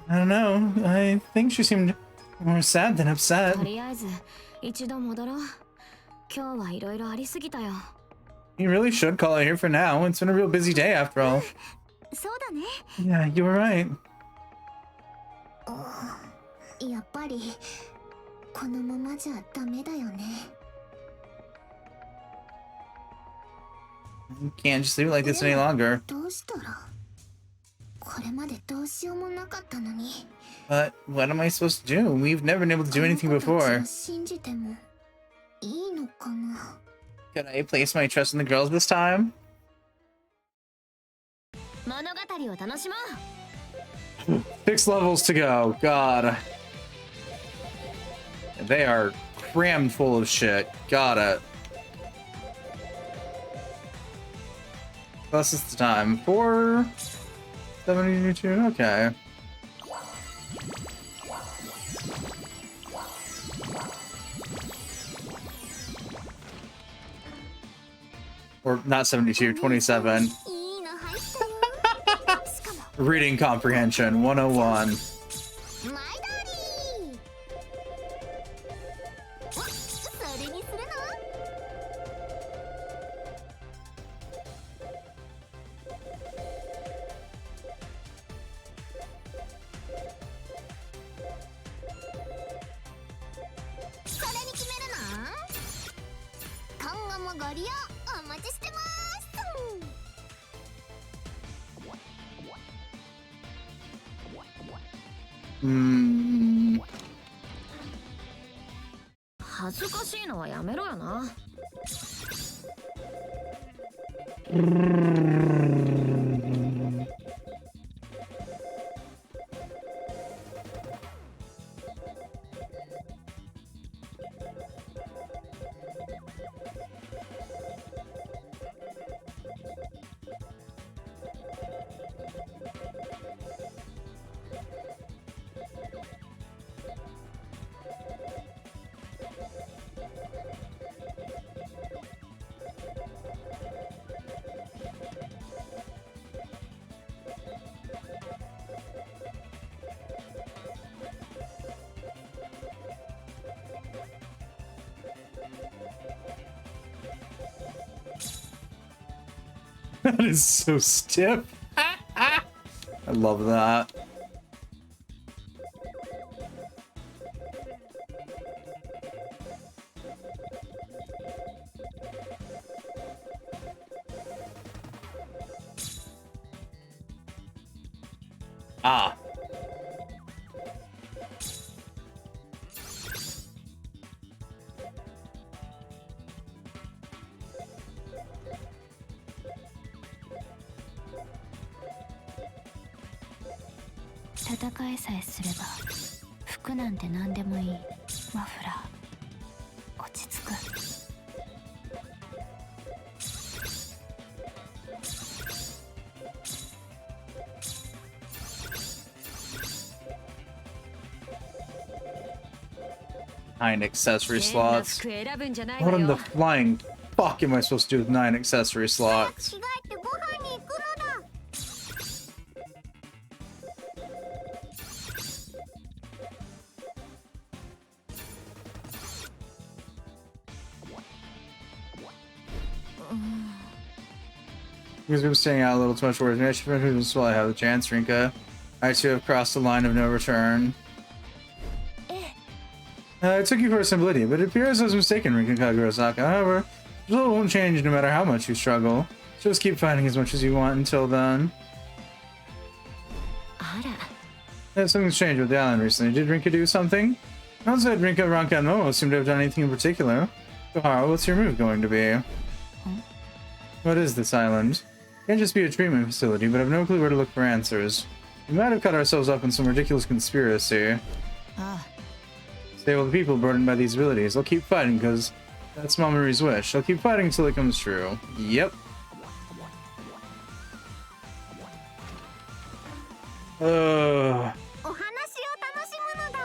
I don't know. I think she seemed more sad than と upset. りあえず一度戻ろう。今日はいろいろありすぎたよ。 You really should call it here for now. It's been a real busy day after all. そうだね。 Yeah, you were right. やっぱりこのままじゃダメだよね。 You can't just leave it like this any longer. どうしたら。これまでどうしようもなかったのに。 But what am I supposed to do? We've never been able to do anything あの子たちを before. 信じてもいいのかな。Can I place my trust in the girls this time? 物語を楽しもう。 6 levels to go. God. They are crammed full of shit. Got it. This is the time. 472. Okay. Or not 72, 27. いいの入ったよ。しかも Reading comprehension 101. 前通り。お、それにするの？それに決めるの？今後もご利用お待ちしてます。恥ずかしいのはやめろよな。That is so stiff. I love that. Ah. "戦えさえすれば服なんて何でもいい。マフラー落ち着く。Nine accessory 変な slots. 服選ぶんじゃない What わ in the よ。 flying fuck am I supposed to do with 9 accessory slots? 着替えてご飯に行くのだ。Because we've been staying out a little too much words. Maybe I should finish this while I have the chance, Rinka. I too have crossed the line of no return. I took you for a simple idiot, but it appears I was mistaken, Rinka Kagurosaka. However, the result won't change no matter how much you struggle. Just keep fighting as much as you want until then. あら、 Yeah, something's changed with the island recently. Did Rinka do something? Outside Rinka, Ranka, and Momo seem to have done anything in particular. Kohara, what's your move going to be? What is this island? It can't just be a treatment facility, but I've no clue where to look for answers. We might have caught ourselves up in some ridiculous conspiracy. あ Stay with the people burdened by these abilities. I'll keep fighting, because that's Mamori's wish. I'll keep fighting until it comes true. Yep.お話を楽しむのだ。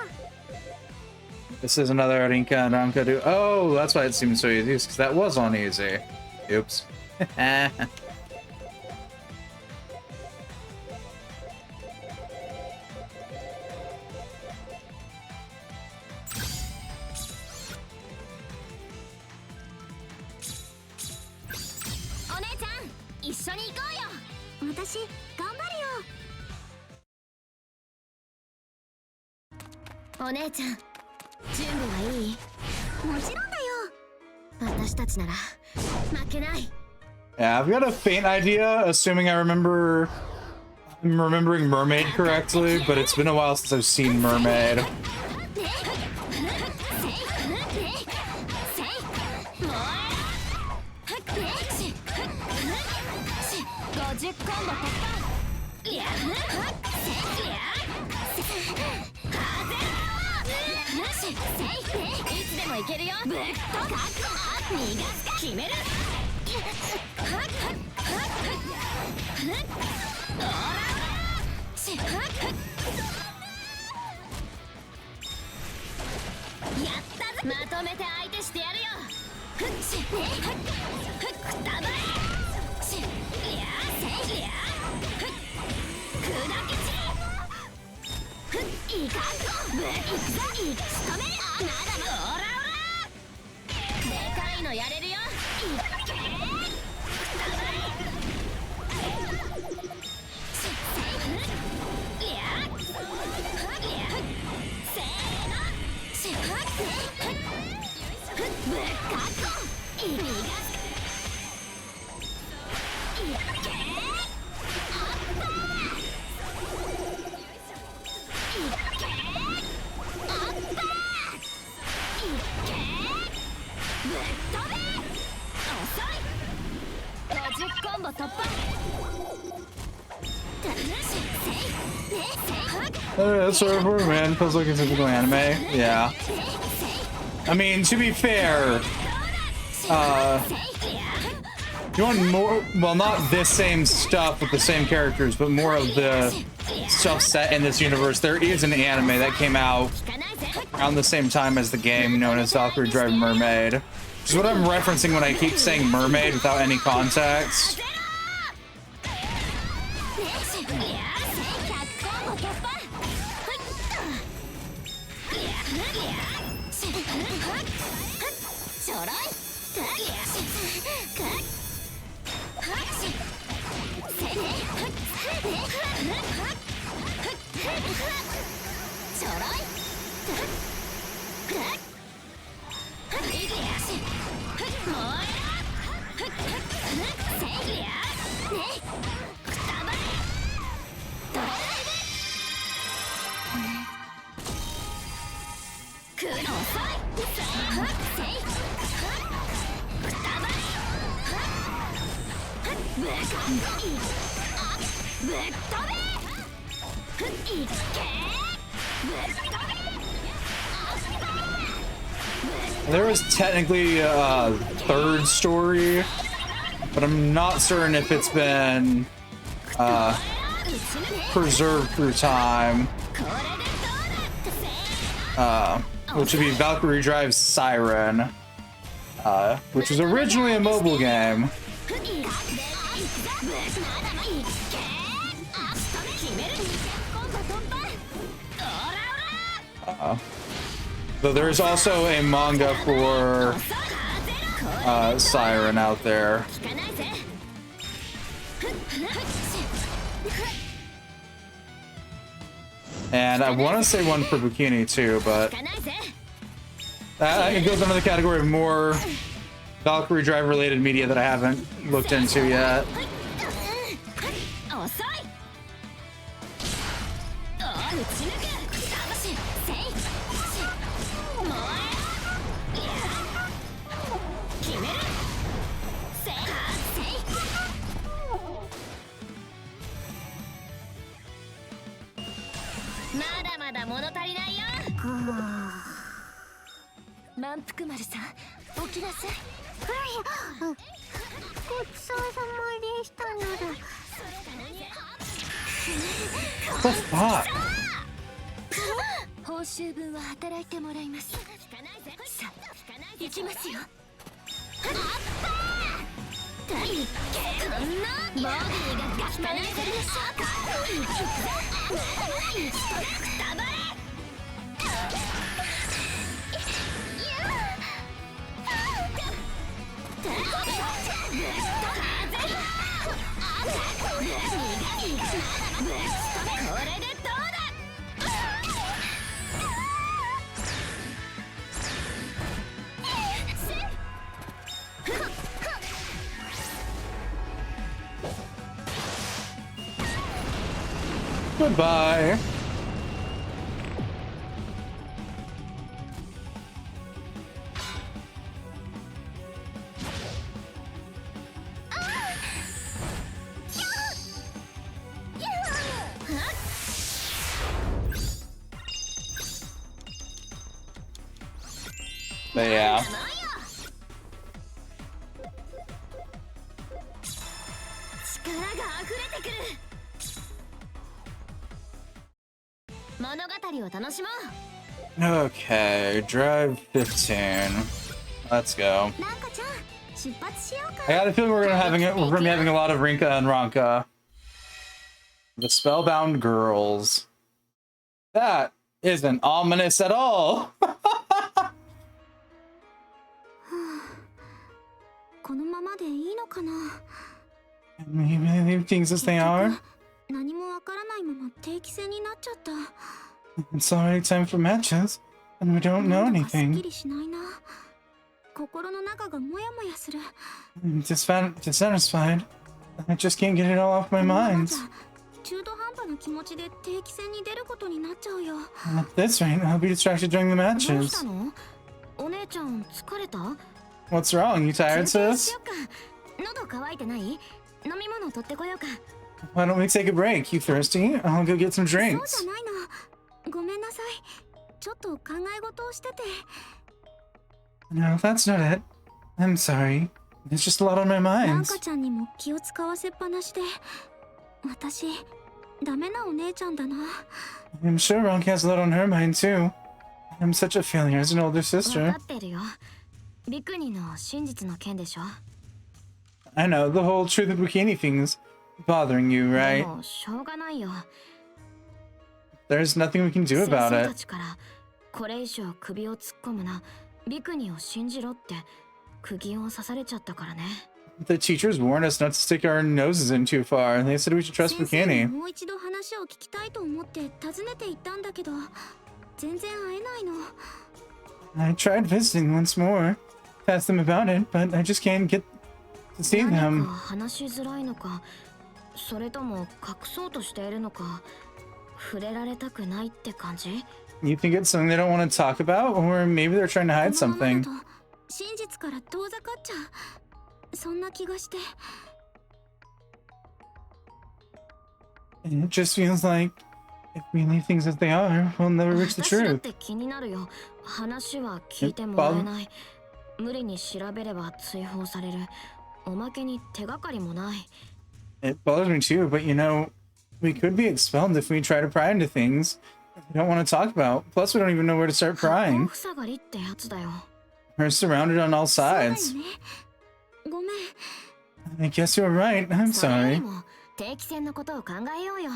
This is another Rinka and Ranka do. Oh, that's why it seemed so easy, because that was on easy. Oops. "一緒に行こうよ." 私頑張るよ。お姉ちゃん、準備はいい？もちろんだよ。私たちなら負けない。 Yeah, I've got a faint idea, assuming I'm remembering Mermaid correctly, but it's been a while since I've seen Mermaid. 50コンボ突破。いや、いつでもいけるよ。ぶっとか逃がすか決める。やったぜ。まとめて相手してやるよ。ふっしふっくたばれ。しいやせいやふっ砕けちふっいかんとぶいくぞい仕留める。まだまだオラオラでかいのやれるよ。いっけーくたばれ。しせいふっいやいやせーのしふっぶっかっこいいがいっけーあったいっけーあったいっけーぶっ飛べ遅い50コンボ突破。That's sort of weird, man. Feels like a typical anime. Yeah. I mean, to be fair, you want more, well, not this same stuff with the same characters, but more of the stuff set in this universe. There is an anime that came out around the same time as the game known as Valkyrie Drive Mermaid, which is what I'm referencing when I keep saying mermaid without any context. There was technically a third story, but I'm not certain if it's been preserved through time. Which would be Valkyrie Drive Siren, which was originally a mobile game. Though there is also a manga for Siren out there. And I want to say one for BHIKKHUNI too, but it goes under the category of more Valkyrie Drive related media that I haven't looked into yet. What the fuck? 報酬分は働いてもらいます。さあ、行きますよ。ボディがガスパネルでしょうか。Goodbye. But yeah. 力が溢れてくる。物語を楽しもう。 Okay, drive 15. Let's go. なんかちゃん出発しようか。 I got a feeling we're gonna be having a lot of Rinka and Ranka. The Spellbound Girls. That isn't ominous at all. このままでいいのかな。 Can we really leave things as they are? 何もわからないまま定期戦になっちゃった。 It's already time for matches, and we don't know なんだかすっき anything. りしないな。心の中がモヤモヤする。 I'm dissatisfied. I just can't get it all off my このまま mind. じゃ中途半端な気持ちで定期戦に出ることになっちゃうよ。 At this rate, I'll be distracted during the どうし matches. たの？お姉ちゃん疲れた？ What's wrong? You tired, 休憩し sis? ようか。喉乾いてない？飲み物取ってこようか。 Why don't we take a break? You thirsty? I'll go get some そうじ drinks. ゃないの。ごめんなさい。ちょっと考え事をしてて。 No, that's not it. I'm sorry. There's just a lot on my なん mind. かちゃんにも気を使わせっぱなしで。私、ダメなお姉ちゃんだな。 I'm sure Ronk has a lot on her mind too. I'm such a failure as an older 分 sister. かってるよ。ビクニの真実の件でしょ。 I know, the whole truth of bikini thing's bothering you, で right? もしょうがないよ。 There's nothing we can do 先 about 生た it. ちからこれ以上首を突っ込むな、ビクニを信じろって釘を刺されちゃったからね。 The teachers warned us not to stick our noses in too far. They said we should trust 先生に Bikini. もう一度話を聞きたいと思って訪ねて行ったんだけど、全然会えないの。 I tried visiting once more, to ask them about it, but I just can't get to see 何か them. 話しづらいのか、それとも隠そうとしているのか、触れられたくないって感じ？ You think it's something they don't want to talk about, or maybe they're trying to hide このまま something? だと真実から遠ざかっちゃう。そんな気がして。 It just feels like if we leave things as they are, we'll never reach the 私だっ truth. て気になるよ。話は聞いてもらえない。無理に調べれば追放される。おまけに手がかりもない。 It bothers me too, but you know, we could be expelled if we try to pry into things we don't want to talk about. Plus, we don't even know where to start 八方 prying. 塞がりってやつだよ。 We're surrounded on all そうだよ sides. ね。ごめん。 I guess you're right. I'm それより sorry. も定期戦のことを考えようよ。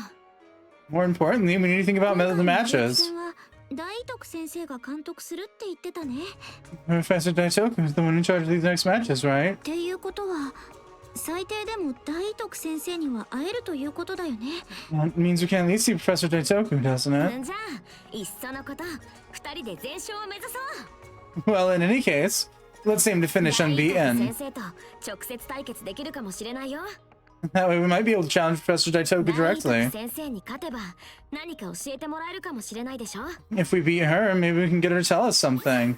More importantly, we need to think about 今回 the の定期 matches. 戦は大徳先生が監督するって言ってたね。 Professor Daitoku is the one in charge of these next matches, right? っていうことは最低でも大徳先生には会えるということだよね。 Well, it means we can at least see Professor Daitoku, doesn't it? じゃあいっそのこと二人で全勝を目指そう。 Well, in any case, let's aim to finish 大徳 unbeaten. 先生と直接対決できるかもしれないよ。 That way, we might be able to challenge Professor Daitoku 大徳 directly. 先生に勝てば何か教えてもらえるかもしれないでしょ。 If we beat her, maybe we can get her to tell us something.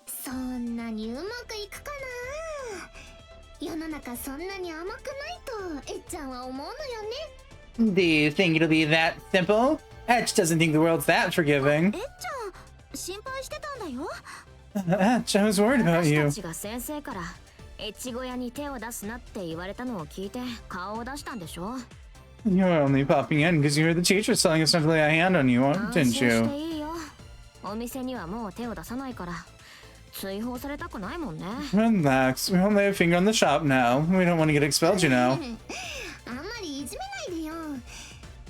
そんなにうまくいくかな。世の中そんなに甘くないとえっちゃんは思うのよね。 Do you think it'll be that simple? Etch doesn't think the world's that forgiving. えっちゃん心配してたんだよ。 Etch, I was worried about 私 you. たちが先生から越後屋に手を出すなって言われたのを聞いて顔を出したんでしょ。 You were only popping in because you heard the teachers telling us not to lay a hand on you, 安 didn't 心して you? いいよ。お店にはもう手を出さないから追放されたくないもんね。 Relax, we won't lay a finger on the shop now. We don't want to get expelled, you know. あんまりいじめないでよ。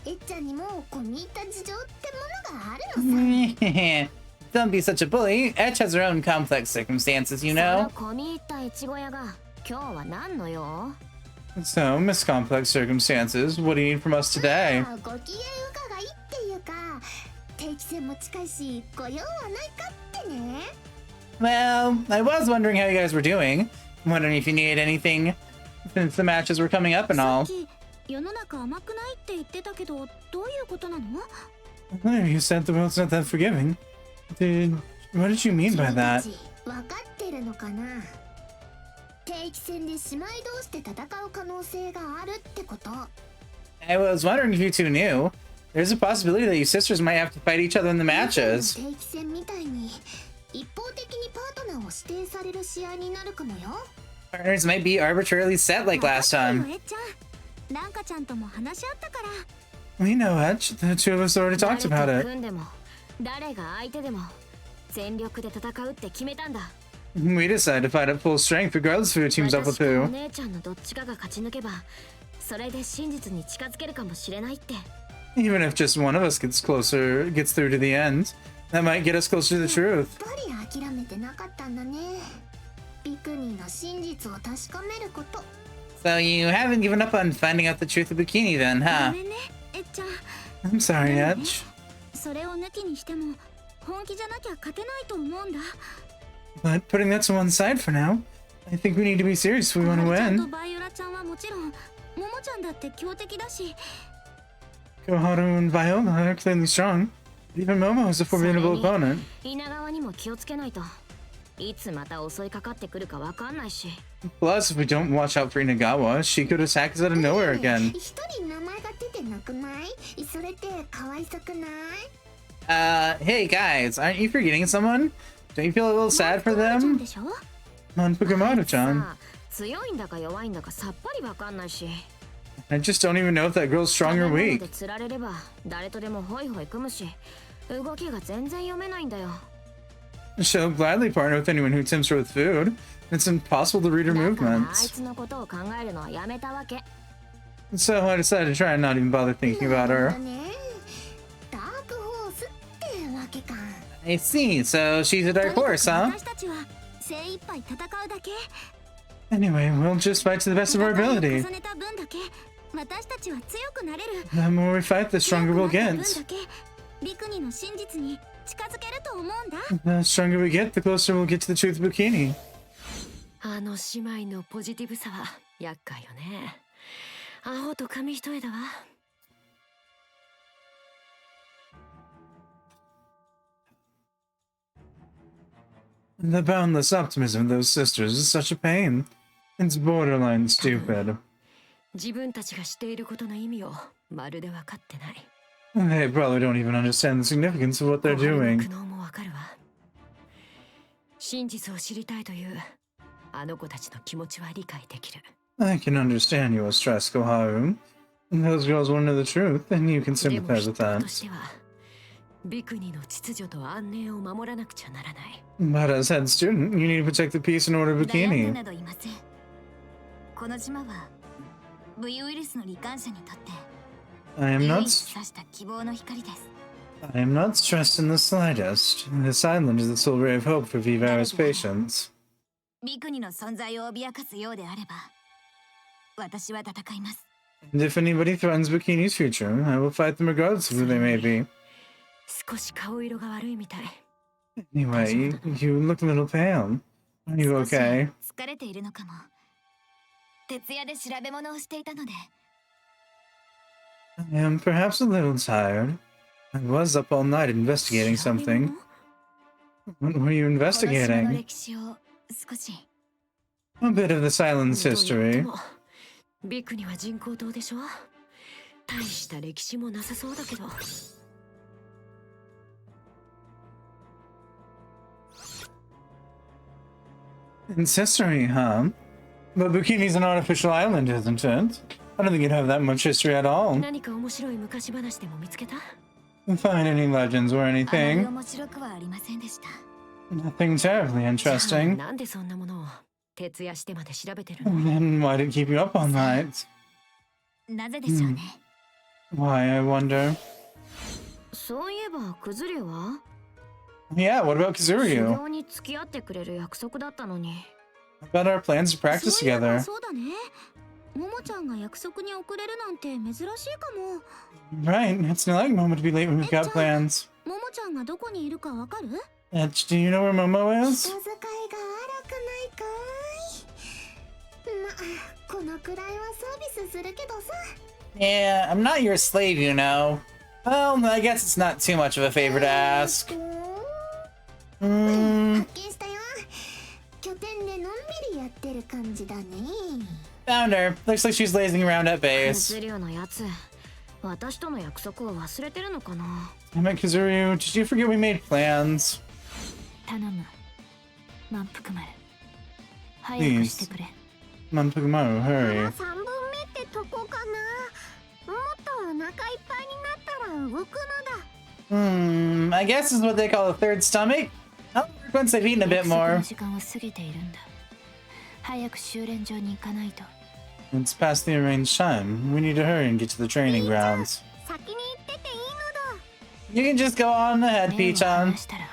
えっちゃんにも込み入った事情ってものがあるのさ。 Don't be such a bully. Etch has her own complex circumstances, you その know. 込み入った越後屋が今日は何の用？ So, Miss Complex Circumstances, what do you need from us today? あご機嫌伺いっていうか定期戦も近いしご用はないかってね。 Well, I was wondering how you guys were doing. Wondering if you needed anything since the matches were coming up and さっ all. き世の中甘くないって言ってたけどどういうことなの？ Well, you said the world's not that forgiving. What did you mean by 君 that? たち分かってるのかな。定期戦で姉妹同士で戦う可能性があるってこと。 I was wondering if you two knew. There's a possibility that you sisters might have to fight each other in the matches. 定期戦みたいに一方的にパートナーを指定される試合になるかもよ。 Partners might be arbitrarily set like last わかってる time. よえっちゃん。ランカちゃんとも話し合ったから。 We know, Etch. The two of us already talked about 誰と it. 組んでも誰が相手でも全力で戦うって決めたんだ。 We decided to fight at full strength regardless of who teams up with 私とお who. 姉ちゃんのどっちかが勝ち抜けばそれで真実に近づけるかもしれないって。 Even if just one of us gets through to the end, that might get us closer to the truth. やっぱり諦めてなかったんだね。ビクニーの真実を確かめること。 So you haven't given up on finding out the truth of Bikini then, ご huh? めんねえっちゃん。 I'm sorry, Etch. それを抜きにしても本気じゃなきゃ勝てないと思うんだ。 But putting that to one side for now, I think we need to be serious if we want to ちゃんと win. バイオラちゃんはもちろん、ももちゃんだって強敵だし。 Koharu and Viola are clearly strong. Even Momo is a formidable opponent. 稲川にも気をつけないといつまた襲いかかってくるかわかんないし。 Plus, if we don't watch out for Inagawa, she could attack us out of nowhere again. 一人名前が出てなくない？それってかわいそくない？ Hey guys, aren't you forgetting someone? Don't you feel a little sad for them? でしょ？ Monfukumaru-chan. さあ強いんだか弱いんだかさっぱりわかんないし。 I just don't even know if that girl's strong or 食べ物 weak. で釣られれば誰とでもホイホイ組むし動きが全然読めないんだよ。 She'll gladly partner with anyone who tempts her with food. It's impossible to read her だからあい movements. つのことを考えるのはやめたわけ。 So I decided to try and not even bother thinking about だ her. ね。ダークホースってわけか。 I see, so she's a dark horse, huh? 私たちは精一杯戦うだけ。 Anyway, we'll just fight to the best of our 戦いを ability. 重ねた分だけ、私たちは強くなれる。 The more we fight, the stronger 強 we'll くなった get. 分だけ、ビクニの真実に近づけると思うんだ。 The stronger we get, the closer we'll get to the truth of Bikini. あの姉妹のポジティブさは厄介よね。アホと紙一重だわ。 The boundless optimism of those sisters is such a pain. It's borderline stupid. 自分たちがしていることの意味をまるで分かってない。 They probably don't even understand the significance of what they're 小春の doing. 苦悩もわかるわ。真実を知りたいというあの子たちの気持ちは理解できる。 I can understand your stress, Koharu. Those girls want to know the truth, and you can でも sympathize 人 with that. としてはビクニの秩序と安寧を守らなくちゃならない。 But as head student, you need to protect the peace and order of 悩ん Bikini. でなどいません。この島は V ウイルスの罹患者にとって I am 唯 not 一差した希望の光です。 I am not stressed in the slightest. This island is the sole ray of hope for V-Virus patients. ビクニの存在を脅かすようであれば私は戦います。 And if anybody threatens Bikini's future, I will fight them regardless of who they may be. 少し顔色が悪いみたい。 Anyway, you look a little pale. Are you 少し okay? 疲れているのかも。徹夜で調べ物をしていたので I am perhaps a little tired. I was up all night investigating 調べ something. 物 What were you この島の investigating? 歴史を少し A bit of the island's と言って history. もビクニは人工島でしょ。大した歴史もなさそうだけど。 History, huh? But Bikini's an artificial island, isn't it? I don't think you'd have that much history at all. 何か面白い昔話でも見つけた？ Find any legends or あまり anything? 面白くはありませんでした。 Nothing terribly じゃあ interesting. なんでそんなものを徹夜してまで調べてるの？ Then why did it keep you up all night? なぜでしょうね。 Why, I wonder. そういえばクズリュウは Yeah, what about 修 Kazuryu? 行に付き合ってくれる約束だったのに。 About our plans to practice そういえば together. そうだね。ももちゃんが約束に遅れるなんて珍しいかも。 Right, it's not like Momo to be late when we've got plans. ももちゃんがどこにいるかわかる？ Etch, do you know where Momo 人 is? 使いが荒くないかい？まあ、このくらいはサービスするけどさ。 Yeah, I'm not your slave, you know. Well, I guess it's not too much of a favor to ask. 発 Hmm, 見したよ。拠点でのんびりやってる感じだね。 found her. Looks like she's lazing around at ク base. ズリュウのやつ私との約束を忘れてるのかな。 I meant Kazuryu, did you forget we made plans? 頼む。満腹丸。早くしてくれ。Manpukumaru, hurry. 3分目ってとこかな。もっとお腹いっぱいになったら動くのだ。I guess is what they call a third stomach. I'll work once I've eaten a bit 約束 more. の時間は過ぎているんだ。早く修練場に行かないと。It's past the arranged time. We need to hurry and get to the training grounds. 先に行ってていいのだ。 You can just go on ahead, 目を Peachan. 離したら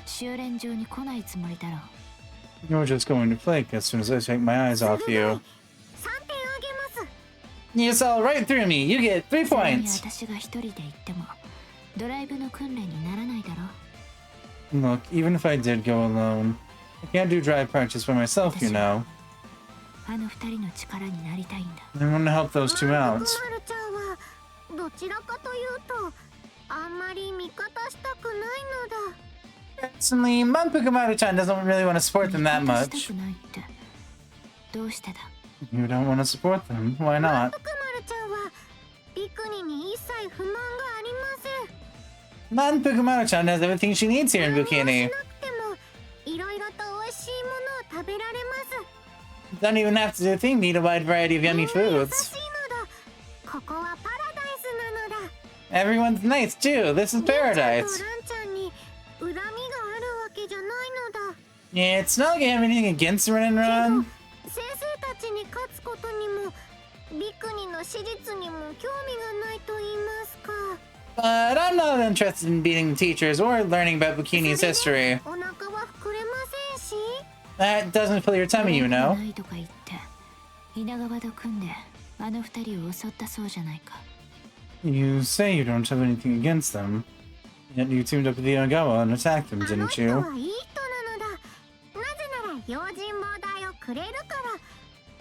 修練場に来ないつもりだろう。 You're just going to flake as soon as I take my eyes off you. 3点あげます。 You saw right through me. You get 3それに points. 私が一人で行ってもドライブの訓練にならないだろう。 Look, even if I did go alone, I can't do drive practice by myself, you know. あの二人の力になりたいんだ。 I want to help those two ま out. るちゃんはどちらかというとあんまり味方したくないのだ。 Personally, Manpukumaru-chan doesn't really want to support them that 味方 much. したくないってどうしてだ。 You don't want to support them. Why not? 福丸ちゃんはビクニに一切不満がありません。 Manpukumaru-chan has everything she needs here in 何もし Bikini. なくてもいろいろと美味しいものを食べられます。 Don't even have to do a thing to eat a wide variety of yummy みんな優しい foods. のだ。ここはパラダイスなのだ。 Everyone's nice too. This is りんちゃんと paradise. ランちゃんに恨みがあるわけじゃないのだ。 Yeah, it's not like I have anything against Run and けど Run. 先生たちに勝つことにもビクニの史実にも興味がないと言いますか。 But I'm not interested in beating teachers or learning about Bikini's それ history. でお腹は膨れませんし。 That doesn't fill your tummy, you な know. いとか言って稲川と組んであの二人を襲ったそうじゃないか。 You say you don't have anything against them. Yet you teamed up with the Inagawa and attacked them, あの didn't 人 you? はいい人なのだ。なぜなら用心棒代をくれるから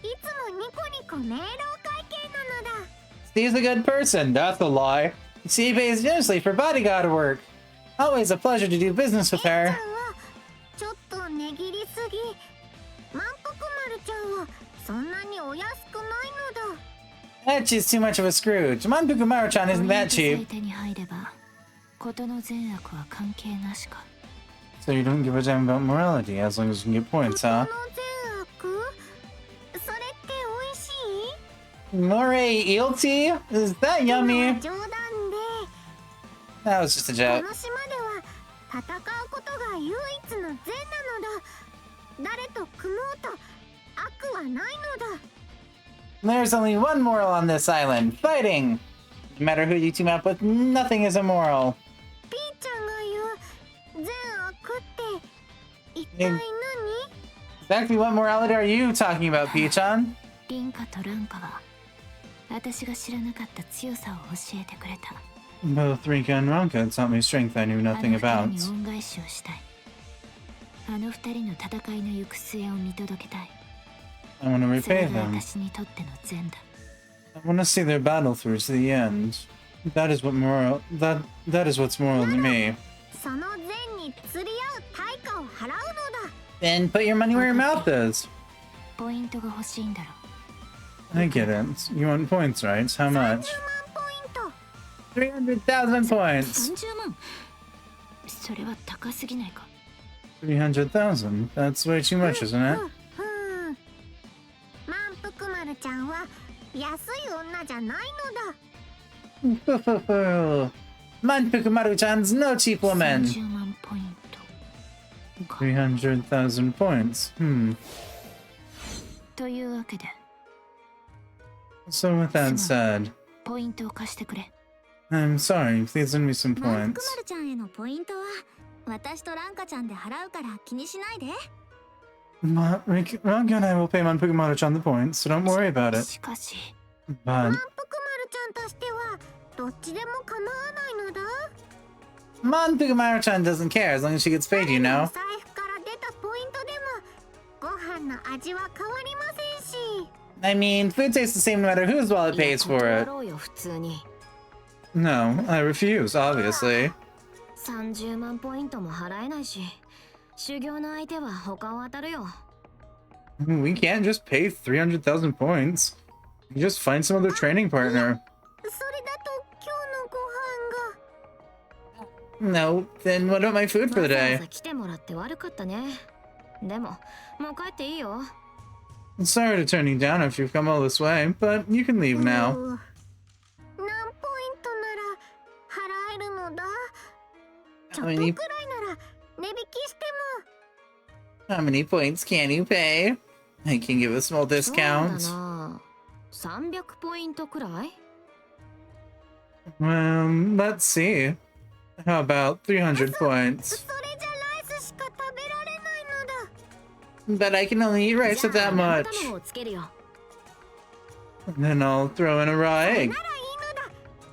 いつもニコニコ明朗会計なのだ。 He's a good person. That's a lie. She pays generously for bodyguard work. Always a pleasure to do business with ちゃん her. はちょっと値切りすぎ。満腹丸ちゃんはそんなにお安くないのだ。 That she's too much of a Scrooge. Manpukumaru-chan isn't that ポイン cheap. トさえ手に入れば事の善悪は関係なしか。 So you don't give a damn about morality as long as you can get points, こ huh? の善悪それって美味しい。 Moray eel tea? Is that 今は yummy? 冗談で That was just a こ joke. の島では戦うことが唯一の善なのだ。誰と組もうと悪はないのだ。 There's only one moral on this island. Fighting! No matter who you team up with, nothing is immoral. ピーちゃんが言う善悪って一体何？ Exactly what morality are you talking about, Peachan? リンカとランカは私が知らなかった強さを教えてくれた。 Both Rika and Ronka taught me strength I knew あの nothing 二人 about. に恩返しをしたい。あの二人の戦いの行く末を見届けたい。 I want to それ repay が them. 私にとっての善だ。 I want to see their battle through to the end. That is what moral. That is what's moral to me. その善に釣り合う対価を払うのだ。 Then put your money where your mouth is. ポイントが欲しいんだろ I get it. You want points, right? How 30 much? 万ポイント。 300,000 points. 30万。それは高すぎないか。 300,000. That's way too much, isn't it? 満腹丸ちゃんは安い女じゃないのだ。 Manpukumaru-chan's no cheap woman. 30万ポイントか。 300,000 points. というわけで So with that said, ポイントを貸してくれ。 I'm sorry. Please lend me some 満腹 points. 丸ちゃんへのポイントは私とランカちゃんで払うから気にしないで。 Ranka and I will pay Manpukumaru-chan the points, so don't worry about it. しかし But 満腹丸ちゃんとしてはどっちでも構わないのだ。 Manpukumaru-chan doesn't care as long as she gets paid, you お know. 財布から出たポイントでもご飯の味は変わりませんし。 I mean, food tastes the same no matter whose wallet pays for 断 it. ろうよ普通に。 No, I refuse, obviously. 30万ポイントも払えないし、修行の相手は他を当たるよ。 We can't just pay 300,000 points. You just find some other training partner. それだと今日のご飯が。 No, then what about my food for the わざわ day? ざ来てもらって悪かったね。でももう帰っていいよ。 Sorry to turn you down after you've come all this way, but you can leave now. 何ポイントなら払えるのだ。ちょっとくらいなら値引きしても。 How many points can you pay? I can give a small そうだ discount. な。300ポイントくらい。 Let's see. How about 300 points? それじゃライスしか食べられないのだ。 But I can only eat rice with じゃあ that 生 much. 卵をつけるよ。 Then I'll throw in a raw な egg. らいいのだ。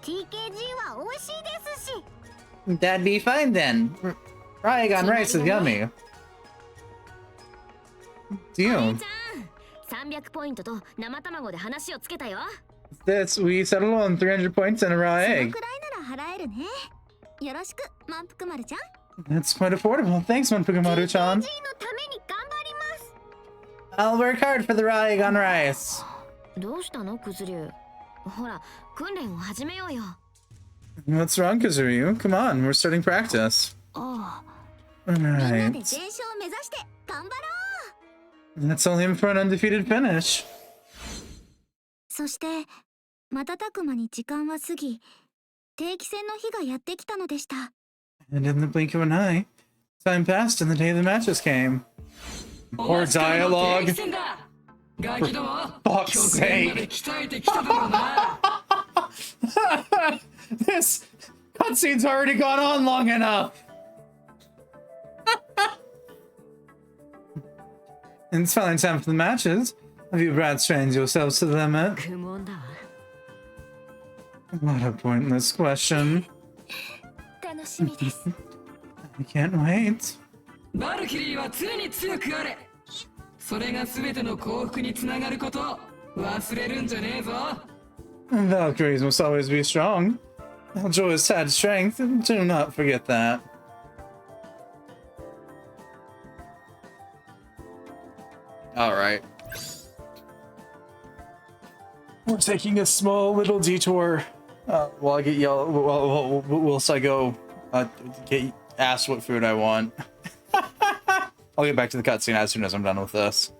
TKG は美味しいですし。 That'd be fine then. Raw egg on rice is yummy. お Deal. 姉ちゃん、300ポイントと生卵で話をつけたよ。 This we settle on 300 points and a raw その egg. くらいなら払えるね。よろしく、満腹丸ちゃん。 That's quite affordable. Thanks, Manpukumaru-chan. TKG のために頑張ります。 I'll work hard for the raw egg on rice. どうしたのクズリュウ。ほら、訓練を始めようよ。 What's wrong, Kazuryu? Come on, we're starting practice. ああ、 みんなで Alright. 全勝目指して頑張ろう。 Let's only aim for an undefeated finish. そして瞬く間に時間は過ぎ、定期戦の日がやってきたのでした。 And in the blink of an eye, time passed and the day of the matches came. More dialogue. ガキども Fuck's 極限まで sake. 鍛えてきただろうな This cutscene's already gone on long enough. And it's finally time for the matches. Have you brats trained yourselves to the limit? 愚問だわ。 What a pointless question. 楽しみです。 I can't wait. バルキリーは常に強くあれそれが全ての幸福につながることを忘れるんじゃねえぞ Valkyries must always be strong. Joyous had strength, and do not forget that. Alright. We're taking a small little detour while I get whilst I go get asked what food I want. I'll get back to the cutscene as soon as I'm done with this.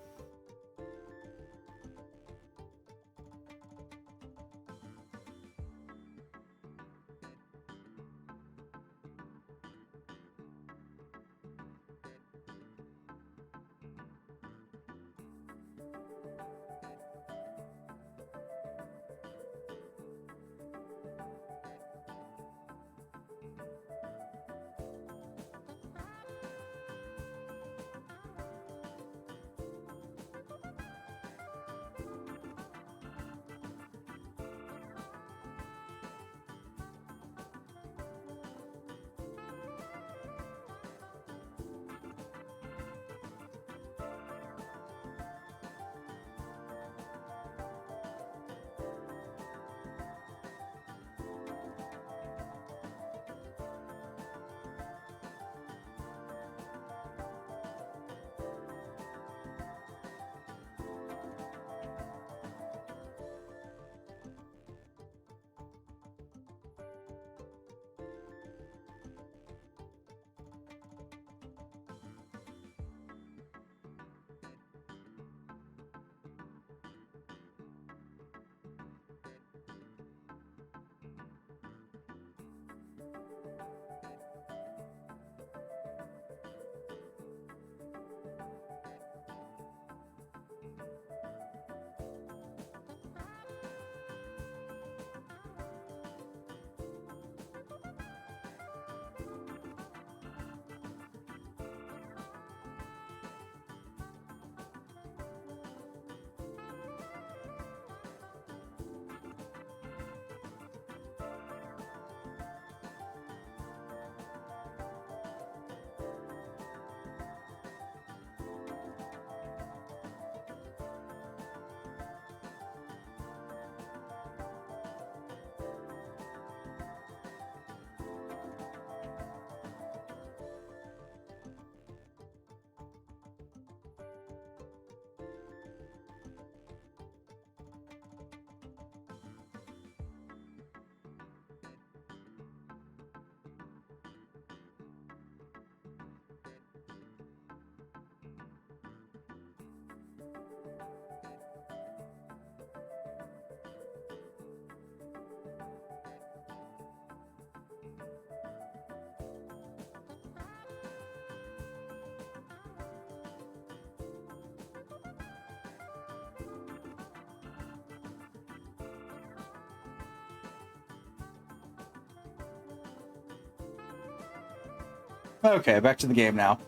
Okay, back to the game now.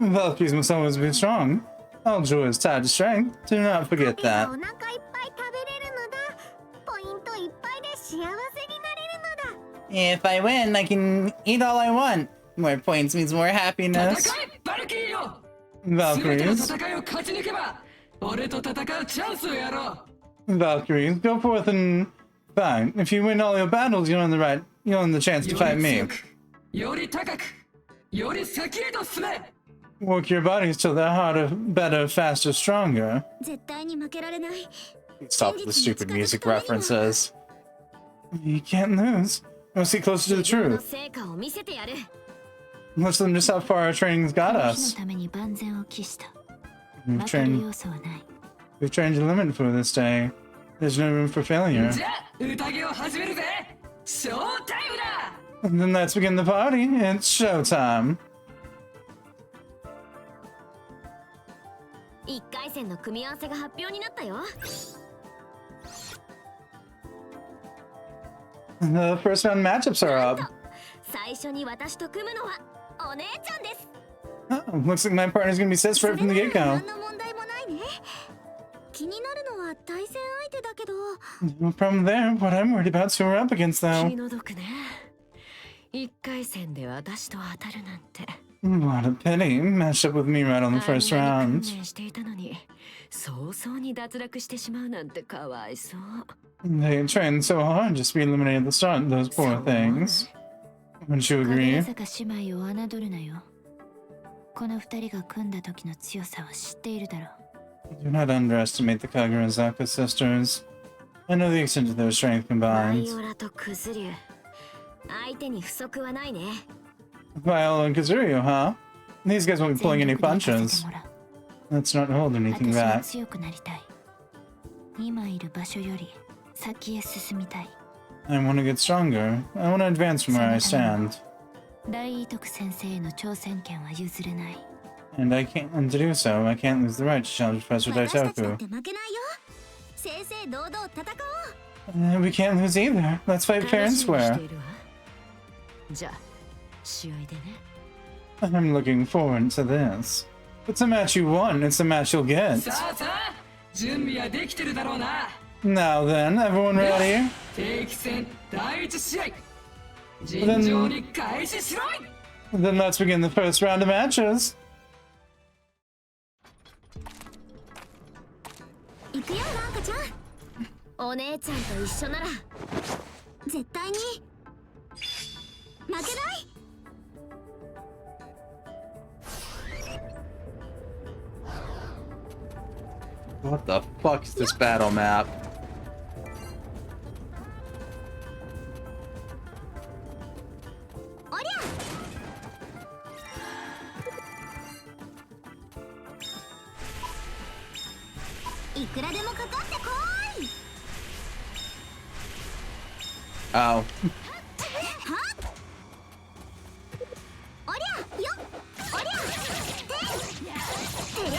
Valkyries must always be strong. All joy is tied to strength. Do not forget お that. 腹いっぱい食べれるのだ。ポイントいっぱいで幸せになれるのだ。 If I win, I can eat all I want. More points means more happiness. 戦えバルキリーよ。全ての Valkyries, 戦いを勝ち抜けば俺と戦うチャンスをやろう。 Valkyries, go forth and fight. If you win all your battles, you'll earn the chance to よ fight り me. 強く、より高く、より先へと進め。 Work your bodies till they're harder, better, faster, stronger. 絶対に負けられない。 Stop the stupid music references. You can't lose. Let's get closer to the 自分の truth. 成果を見せてやる。 Let's learn just how far our training's got この日 us. のために万全を期した。 We've 負ける trained, 要素はない。 we've trained the limit for this day. There's no room for failure. じゃあ宴を始めるぜ。ショータイムだ。 And then let's begin the party. It's showtime. 1回戦の組み合わせが発表になったよ。 The first round matchups are up. 最初に私と組むのはお姉ちゃんです。 Oh, looks like my partner's gonna be set それ straight from the なら get-go. 何の問題もないね。気になるのは対戦相手だけど。 No problem there. What I'm worried about is who we're up against, 気 though. の毒ね。1回戦で私と当たるなんて。 What a pity. Matched up with me right on the first あんなに round. 訓練していたのに、早々に脱落してしまうなんてかわいそう。 They trained so hard just to be eliminated at the start. Those poor things. Wouldn't you 神 agree? 坂姉妹を侮るなよ。この二人が組んだ時の強さは知っているだろう。 Do not underestimate the Kagarazaka sisters. I know the extent of their strength バイ combined. オラとクズリュウ、相手に不足はないね。 Viola and Kazuryo, huh? These guys won't be pulling any 全力で行かせて punches. もらう。 Let's not hold anything 私は back. 強くなりたい。今いる場所より先へ進みたい。 I want to get stronger. I want to advance from where I stand. 大伊徳先生への挑戦権は譲れない。 And to do so, I can't lose the right to challenge Professor 私たちだっ Daitoku. て負けないよ。正々堂々戦おう。 We can't lose either. Let's fight fair and 楽しみにし square. ているわ。じゃあ、試合でね。 I'm looking forward to this. It's a match you won. It's a match you'll get. さあさあ、準備はできてるだろうな。 Now then, everyone ready? 定期戦第一試合。尋常に開始しろい。 Then let's begin the first round of matches. 行くよ、なんかちゃん。お姉ちゃんと一緒なら、絶対に負けない。 What the fuck is this battle map? おりゃ。いくらでもかかってこい。 Oh. おりゃよ。おりゃ。てりゃ。よ。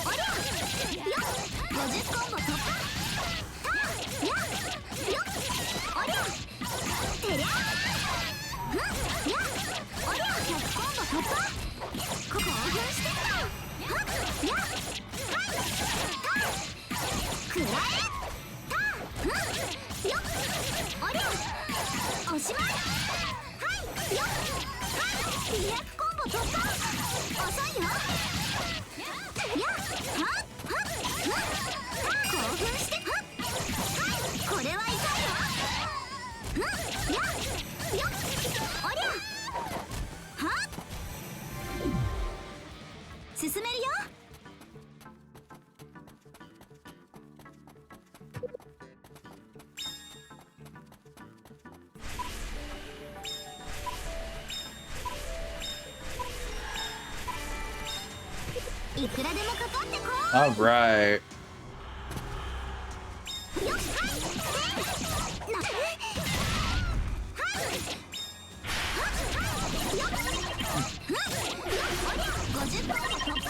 おりゃ。よ。50コンボ突破。や。よ。おりゃ。てりゃ。や。おりゃ。100コンボ突破。興奮してきた。や。くらえ。よっおりゃおしまいはいよっはい200コンボ突破遅いよやっはっはっ興奮してはっはいこれは痛いよやっよっおりゃはっ進めるよいくらでもかかってこ All right. いよっはいなはいよっよっおりゃ50分で突破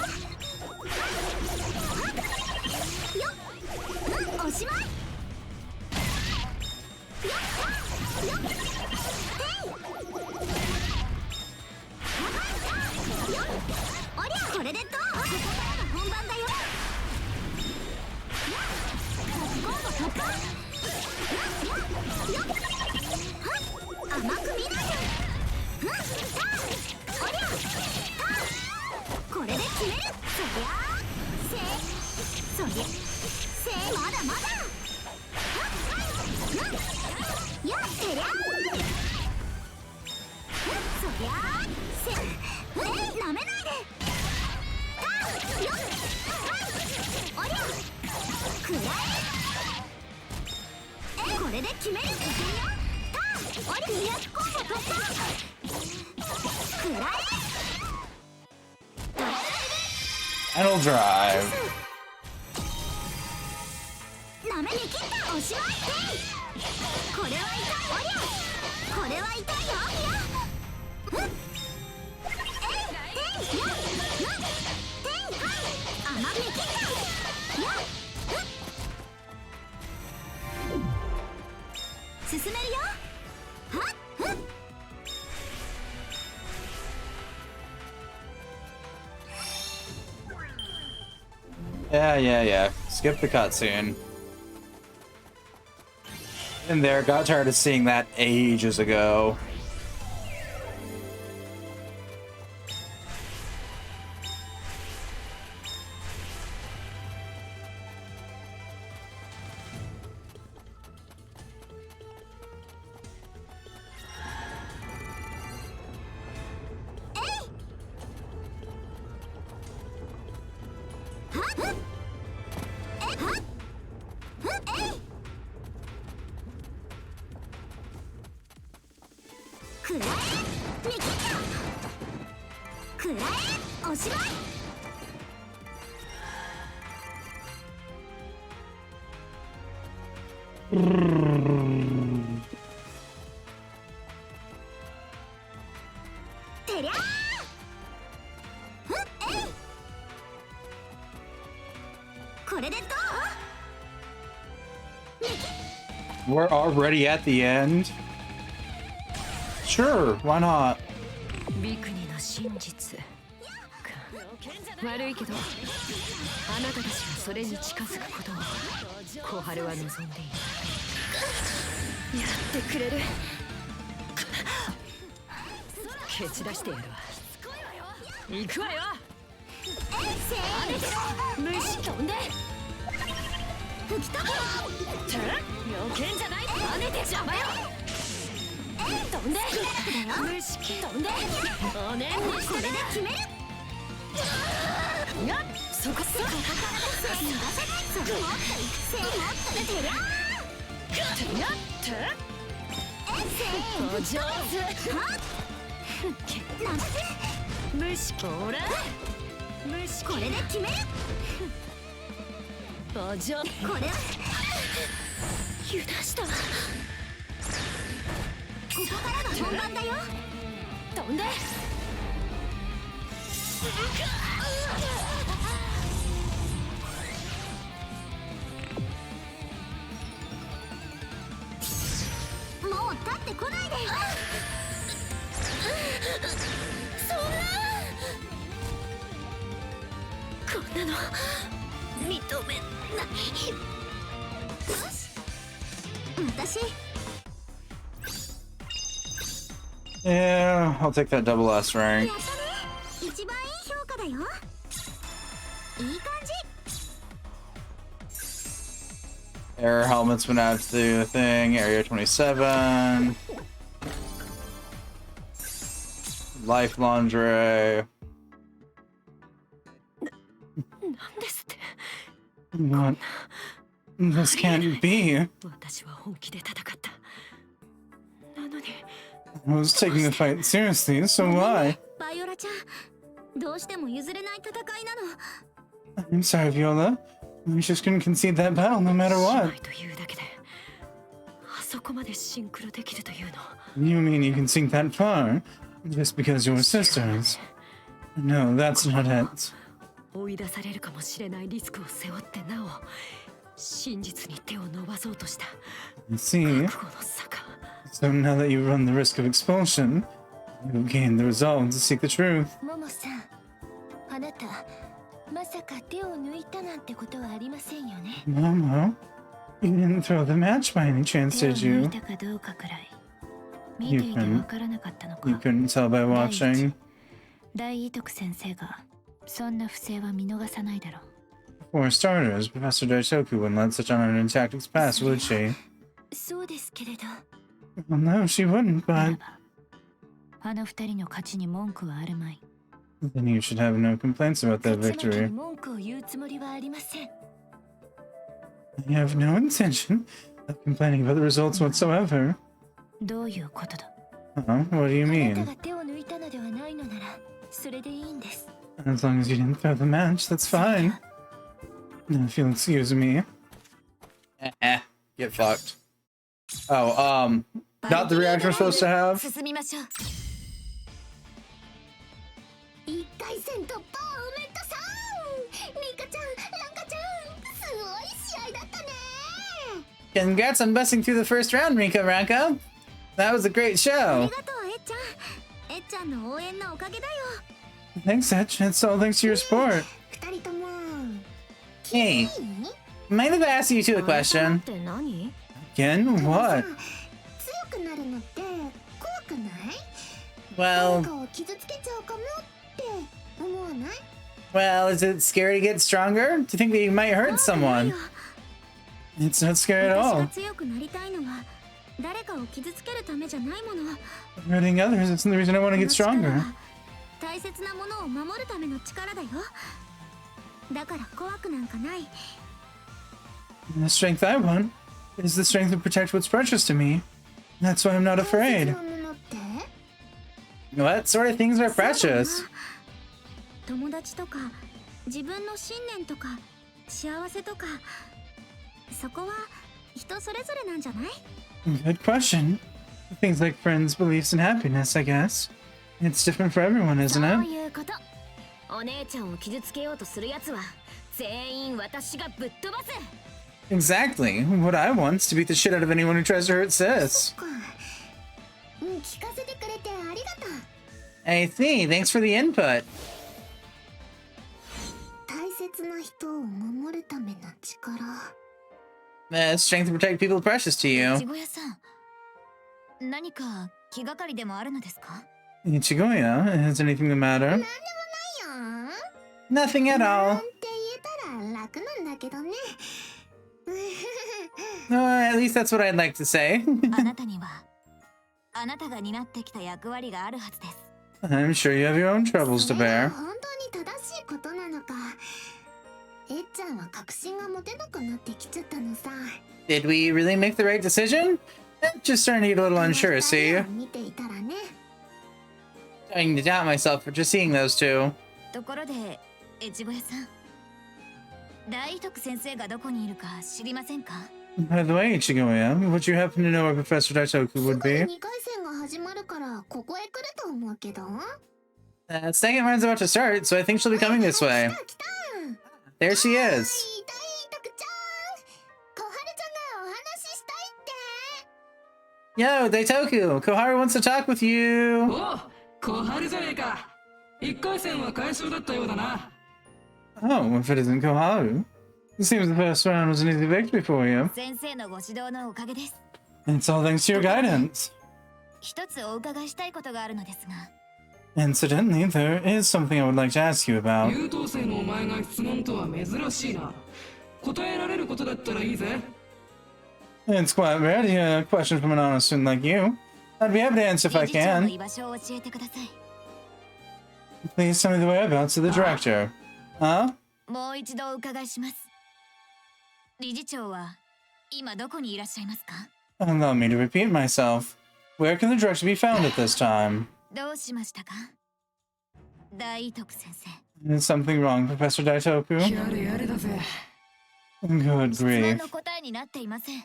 おりゃこれでどう？ここからが本番だよ。今度突破。甘く見ないで。おりゃこれで決める。そりゃまだまだ。やってりゃそりゃなめないで。おりゃくらえ。これで決める。おり200コンボ突破。くらえ。 Final drive. なめに切ったおしまい。これは痛い。おりゃこれは痛いよ。甘め切ったよ。進めるよ。はっ Yeah. Skip the cutscene. In there, got tired of seeing that ages ago. We're already at the end? Sure, why not? ビクニの真実か。悪いけど、あなたたちがそれに近づくことを小春は望んでいる。やってくれる。蹴散らしてやるわ。行くわよ。虫飛んで。吹き飛ぶ。要件じゃない。跳ねて邪魔よ。飛んで。虫飛んで。おねんねしてる。決める。やっそこそこからですよ。もっとてりゃてりゃってお上手。虫こら虫これで決める。お上これ油断したわ。ここからが本番だよ。飛んで。もう立ってこないで。そんなこんなの認めない。私 Yeah, I'll take that double S rank. やったね。一番いい評価だよ。いい感じ。 Air helmet's been added to the thing. Area 27. Life lingerie. What? This can't be. I was taking the fight seriously, so why? バイオラちゃん、どうしても譲れない戦いなの。 I'm sorry, Viola. We just couldn't concede that battle no matter what. You mean you can sink that far just because you're sisters? No, that's not it. 追い出されるかもしれないリスクを背負ってなお真実に手を伸ばそうとした I see. So now that you run the risk of expulsion, you've gained the resolve to seek the truth. ももさん、あなたまさか手を抜いたなんてことはありませんよね。 Momo, you didn't throw the match by any chance, 手を did 抜 you? いたかどうかくらい見ていてわからなかったの You か。 couldn't tell by watching. 大伊徳先生がそんな不正は見逃さないだろう。 For starters, Professor Daitoku wouldn't let such unlearned tactics pass, would she? そうですけれど。 Well, no, she wouldn't, なら but ばあの二人の勝ちに文句はあるまい。 then you should have no complaints about that 勝ち負けに victory. 文句を言うつもりはありません。 I have no intention of complaining about the results whatsoever. どういうことだ。 Huh? What do you あなた mean? が手を抜いたのではないのならそれでいいんです。 As long as you didn't throw the match, that's fine. Now, if you'll excuse me. Get fucked. Oh, not the reaction we're supposed to have? 進みましょう。1回戦突破おめでとさん。リカちゃん、ランカちゃん、すごい試合だったね。 Congrats on busting through the first round, Rika Ranka. That was a great あ show. りがとう、えっちゃん。えっちゃんの応援のおかげだよ。 Thanks, Etch. It's all thanks to your support. 2人とも。 Hey, mind if I ask you two a question? って何？ Again? What? 強くなるのって怖くない？ Well, 誰かを傷つけちゃうかもって思わない？ well, is it scary to get stronger? Do you think that you might hurt someone? It's not scary at 私が all. 強くなりたいのは誰かを傷つけるためじゃないもの。 Hurting others isn't the reason I want to get この力 stronger. は大切なものを守るための力だよ。だから怖くなんかない。 The strength I want is the strength to protect what's precious to me. That's why I'm not 大切 afraid. なものって？ What sort of things are そうだ precious? な。友達とか自分の信念とか幸せとか、そこは人それぞれなんじゃない？ Good question. Things like friends, beliefs, and happiness, I guess. It's different for everyone, そ isn't う it? いうこと。お姉ちゃんを傷つけようとするやつは全員私がぶっ飛ばす。 Exactly. What I want is to beat the shit out of anyone who tries to hurt sis. か。聞かせてくれてありがとう。 I see. Thanks for the input. 大切な人を守るための力。 Strength to protect people precious to い you. ちご屋さん、何か気がかりでもあるのですか？ Ichigoya, is anything the matter? よ Nothing at なん all. て言えたら楽なんだけどね。 At least that's what I'd like to say. あなたにはあなたが担ってきた役割があるはずです。 I'm sure you have your own troubles そ to れは bear. 本当に正しいことなのか。えっちゃんは確信が持てなくなってきちゃったのさ。 Did we really make the right decision? I'm just starting to get a little unsure, see? 見ていたらね。 Starting to doubt myself for just seeing those two. ところで、越後屋さん、大徳先生がどこにいるか知りませんか？ By the way, Ichigoya, would you happen to know where Professor Daitoku す would ぐ be? 2回戦が始まるからここへ来ると思うけど。 Second round's about to start, so I think she'll be coming this way. 来た来た。 There she is. 大徳ちゃん。小春ちゃんがお話ししたいって。 Yo, Daitoku, Koharu wants to talk with you. おう、小春じゃねえか。1回戦は快勝だったようだな。 Oh, if it isn't Koharu. It seems the first round was an easy victory for you. 先生のご指導のおかげです。 It's all thanks to your guidance. 一つお伺いしたいことがあるのですが、 Incidentally, there is something I would like to ask you about. 優等生のお前が質問とは珍しいな。答えられることだったらいいぜ。 It's quite rare to hear a question from an honest student like you. I'd be happy to answer if I 理事長の can. 居場所を教えてください。 Please tell me the whereabouts of the director. Huh? もう一度お伺いします。理事長は今どこにいらっしゃいますか？ Allow me to repeat myself. Where can the director be found at this time? どうしましたか？大徳先生。 Is something wrong, Professor Daitoku? やれやれだぜ。 Good 質問 grief. の答えになっていません。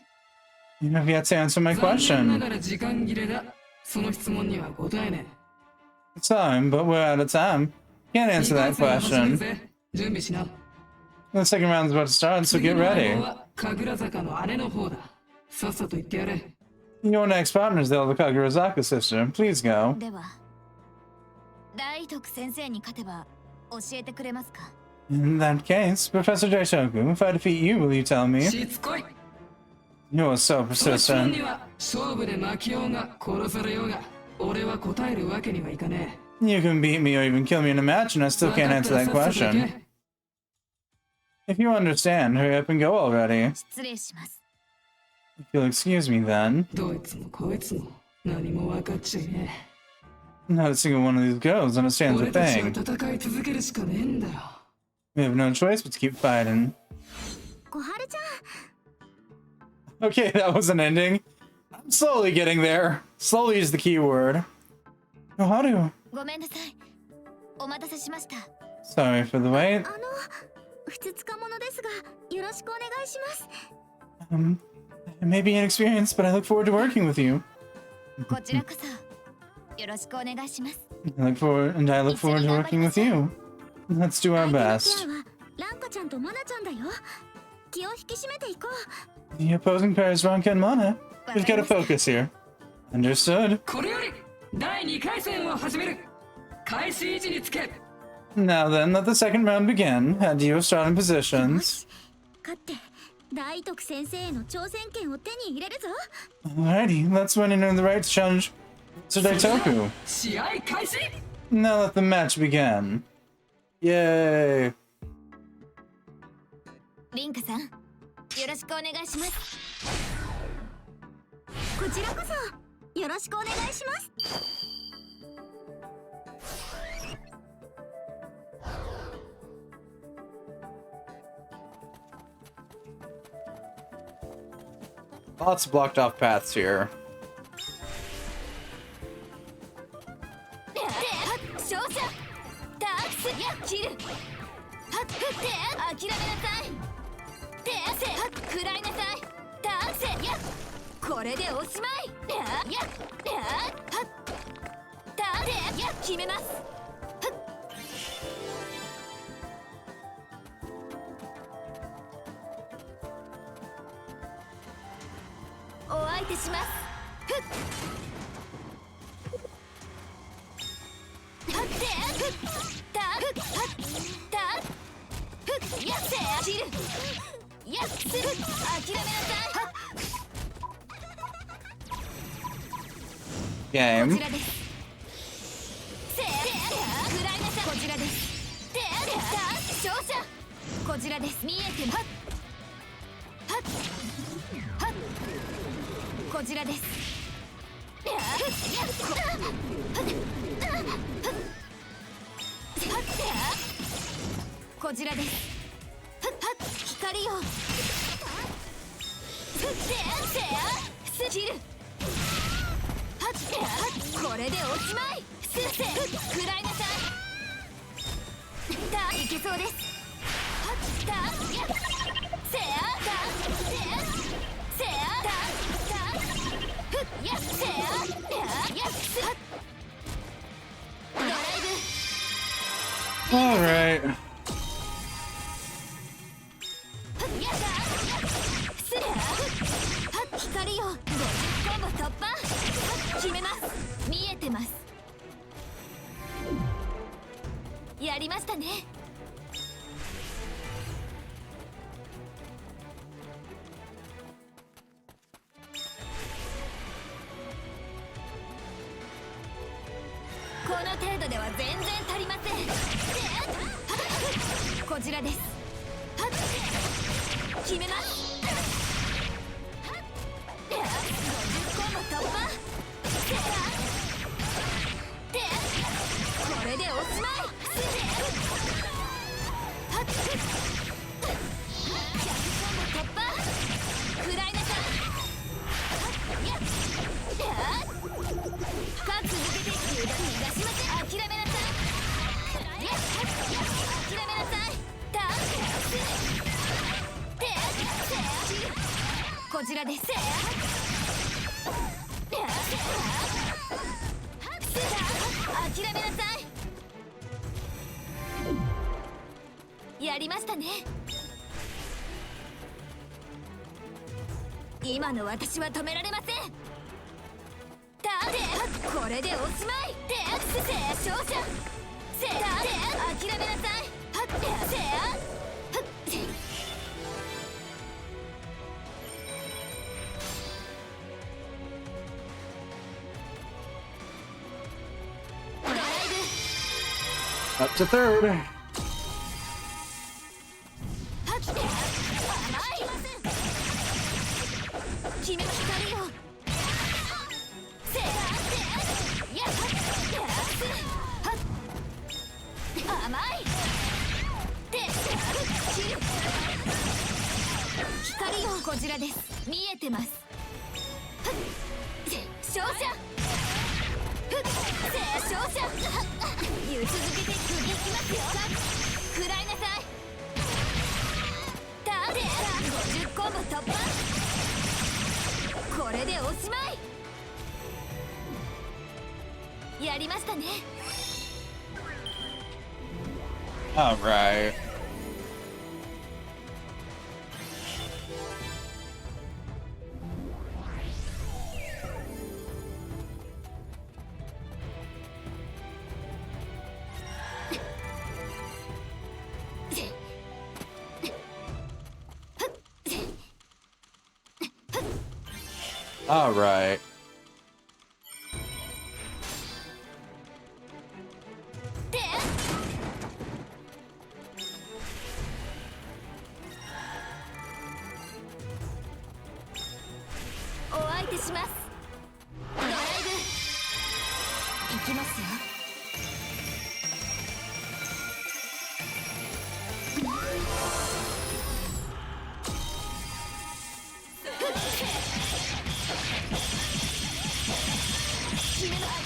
You have yet to answer my 残念な question. がら時間切れだ。その質問には答えね Time, but we're out of time. Can't え。 answer 2 that 回戦は始める question. ぜ。準備しな。 The second round's about to start, so 次 get の相棒 ready. は神楽坂の姉の方だ。ささっさと言ってやれ。 Your next partner is the Kagurazaka sister. Please go. では大徳先生に勝てば教えてくれますか？ In that case, Professor Daishoku, if I defeat you, will you tell me? しつこい。 You're so そっちに persistent. は勝負で負けようが殺されようが俺は答えるわけにはいかね You can beat me or even kill me in a match, and I え。 still can't answer that 分かったらさっさと行 question. け。 If you understand, hurry up and go already. 失礼します。 If you'll excuse me then. どいつもこいつも何も分かっちゃいね Not a single one of these girls え。 understands 俺 a たちは thing. 戦い続けるしかねえんだよ。 We have no choice but to keep fighting. 小春ちゃん Okay, that was an ending. I'm slowly getting there. Slowly is the key word. Noharu. ごめんなさい。お待たせしました。 Sorry for the wait. ふつつか者ですがよろしくお願いします I may be inexperienced, but I look forward to working with you. こちらこそよろしくお願いします。 I look forward to working with you. Let's do our 相手のペ best. アはランカちゃんとマナちゃんだよ気を引き締めていこう The opposing pair is Ranka and Mana. We've got to focus here. Understood. これより第2回戦を始める。開始位置につけ。 Now then, let the second round begin. Head to your starting positions. 勝って大徳先生への挑戦権を手に入れるぞ Alrighty, let's win and earn the right to challenge Daitoku. 試合開始。 Now let the match begin. Yay! リンカさん、よろしくお願いします。こちらこそよろしくお願いします Lots of blocked off paths here. 勝者ダークスや切るはっ振って諦めなさい手汗はっ食らいなさいダークセやこれでおしまいやはっダークや決めますお相手しますふっはってふっだふっはっだふっやせ切るやっする諦めなさいはっ Game. こちらですせ食らいなさいこちらですで勝者こちらです見えてはっはっはっこちらですこちらです光よスキルこれでおしまい食らいなさいだいけそうですだせやだせやだやせややすドライブ Alright. 光よ50コンボ突破決めます見えてますやりましたねこの程度では全然足りませんこちらです決めます50コンボ突破これでおしまい100コンボ突破食らいなさい深く抜けて油断逃がしません諦めなさい諦めなさいこちらです諦めなさいやりましたね今の私は止められません。だってこれでおしまい。でせ勝者せだって諦めなさい。はっせやはっドライブ Up to third. はって甘い決め光よせややはっ甘いで切る光よこちらです。見えてます。はっ勝者ふっせ勝者言う続けて釘いきますよ。食らいなさい。だって50コンボ突破。これでおしまい。やりましたね。All right. All right. でお相手します。ドライブいきますよ。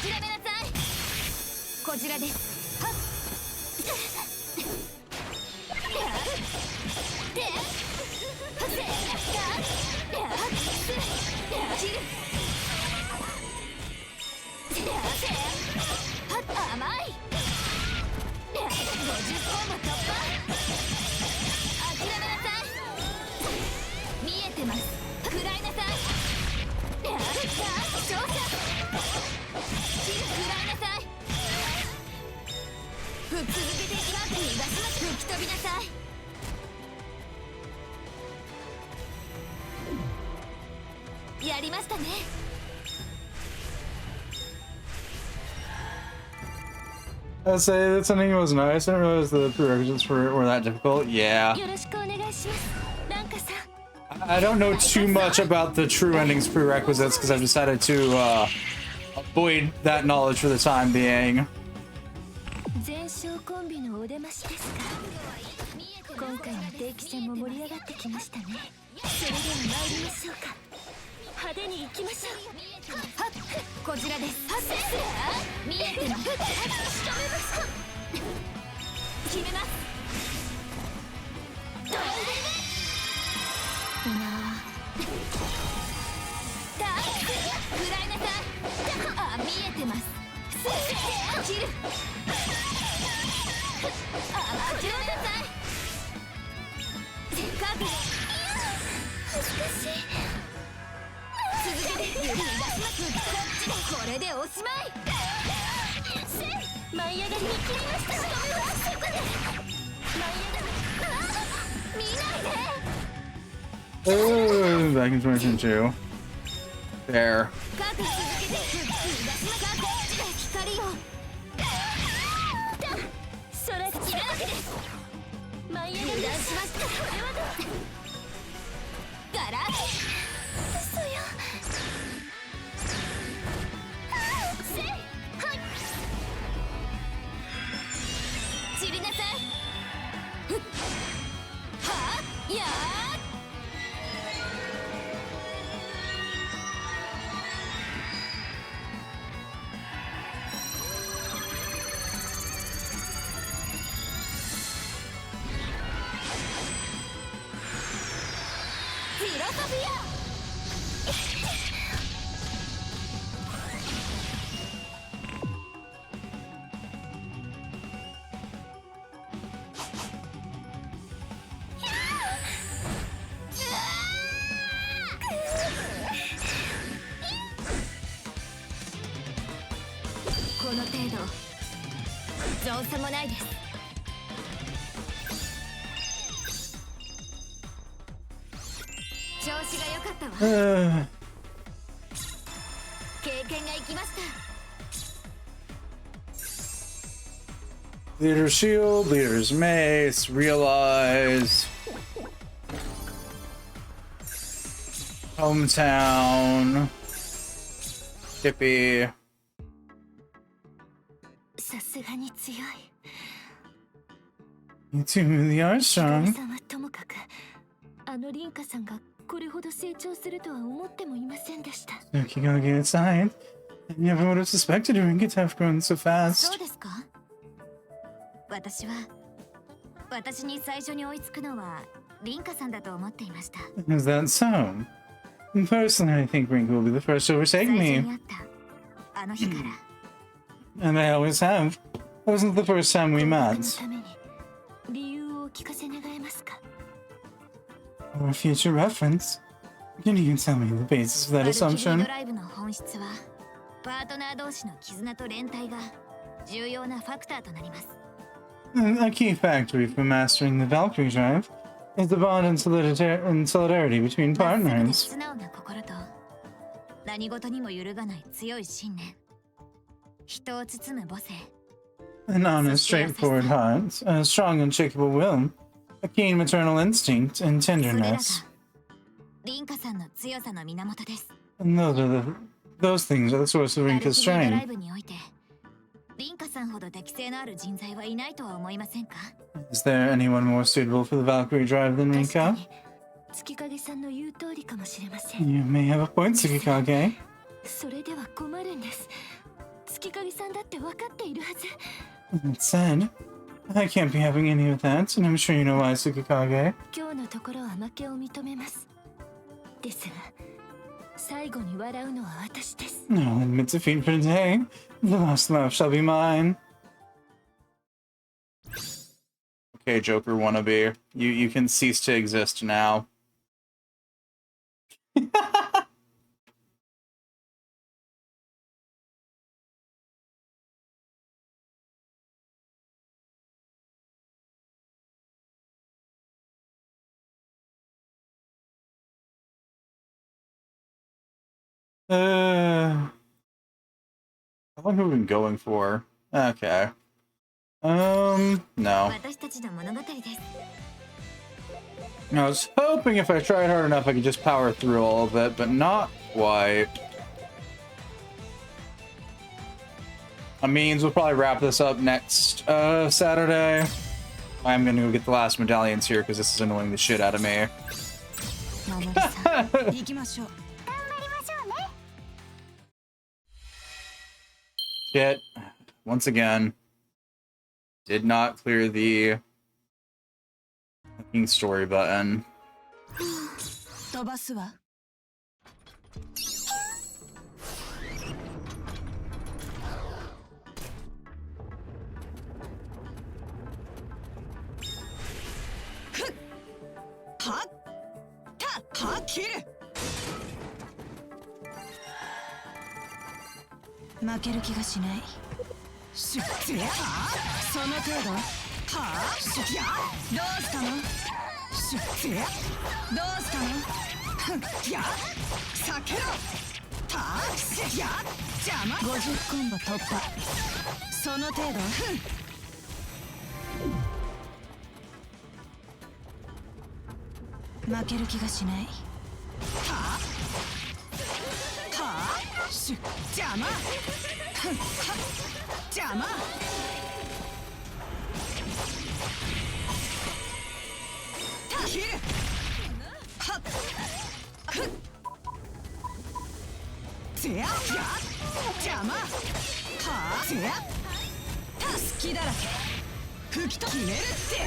諦めなさい。こちらです。はっではっせや切るはっ甘い50コンボ突破。諦めなさい。見えてます。食らいなさい。勝者切る食らいなさい。続けて逃がします。吹き飛びなさい。やりましたね。I'd say that something was nice. I didn't realize the prerequisites were that difficult. Yeah. よろしくお願いします。ランカさん。I don't know too much about the true endings prerequisites because I've decided to avoid that knowledge for the time being. 全勝コンビのお出ましですか。今回の定期戦も盛り上がってきましたね。それでは参りましょうか。派手に行きましょう。はっこちらです。はっ見えてます。仕留めます。決めます。ドライブいなだ食らいなさい。あ見えてます。切る諦めなさい。せっかく恥ずかしい。続けて指に出します。これでおしまい。舞い上がりに切りました。そこで舞い上がり見ないで。Oh, back in 2022. There. 各続けて出します。光をそれ違うわけです。舞い上がり出しました。これはどうガラッ嘘よ。せいはい散りなさい。ふっはあやーフィロソフィアの程度造作もないです。調子が良かったわ。経験が生きました。 Leader's shield, leader's mace, realize. Hometown. Hippie. さすがに強い。 You two really are ヒカ strong. リさんはともかくあのリンカさんがこれほど成長するとは思ってもいませんでした。 Tsukikage aside, I never would have suspected Rinka to have grown so そ fast. うですか。私に最初に追いつくのはリンカさんだと思っていました。 Is that so? Personally, I think Rinka will be the first to 最 overtake 初 me. に会ったあの日から And I always have. It wasn't the first time we 僕の met. ために理由をお聞かせ願えますか。 For future reference, can you tell me the basis of that バルキリー assumption? ドライブの本質はパートナー同士の絆と連帯が重要なファクターとなります。 A key factor for mastering the Valkyrie drive is the bond and solidarity between まっすぐで partners. 素直な心と何事にも揺るがない強い信念、人を包む母性、 An honest, straightforward heart, a strong, unshakable will, a keen maternal instinct, and それらが tenderness. リンカさんの強さの源です。 And those things are the source of バル Rinka's キリードライ strength. ブにおいてリンカさんほど適性のある人材はいないとは思いませんか。 Is there anyone more suitable for the Valkyrie drive than 確か Rinka? に月影さんの言う通りかもしれません。 You may have a point, Tsukikage. それでは困るんです。月影さんだって分かっているはず。 That said, I can't be having any of that, and I'm sure you know why, Tsukikage. 今日のところは負けを認めます。ですが、最後に笑うのは私です。 I'll admit defeat for today. The last laugh shall be mine. Okay, Joker wannabe. You can cease to exist now. How long have we been going for? Okay. No. 私たちの物語です。 I was hoping if I tried hard enough I could just power through all of it, but not quite. That means we'll probably wrap this up next Saturday. I'm gonna go get the last medallions here because this is annoying the shit out of me. 守さん行きましょう。 Shit. Once again. Did not clear the fucking story button. 飛ばすわ。はったは切る。負ける気がしない。しっやその程度。はあしやどうしたの。しっやどうしたの。ふんや避けろ。はあしや邪魔。50コンボ突破。その程度。ふん負ける気がしない。はあはあし邪魔。ふんは邪魔。切る。はっふっせやや邪魔。はあせやたすきだらけ。吹きと決めるって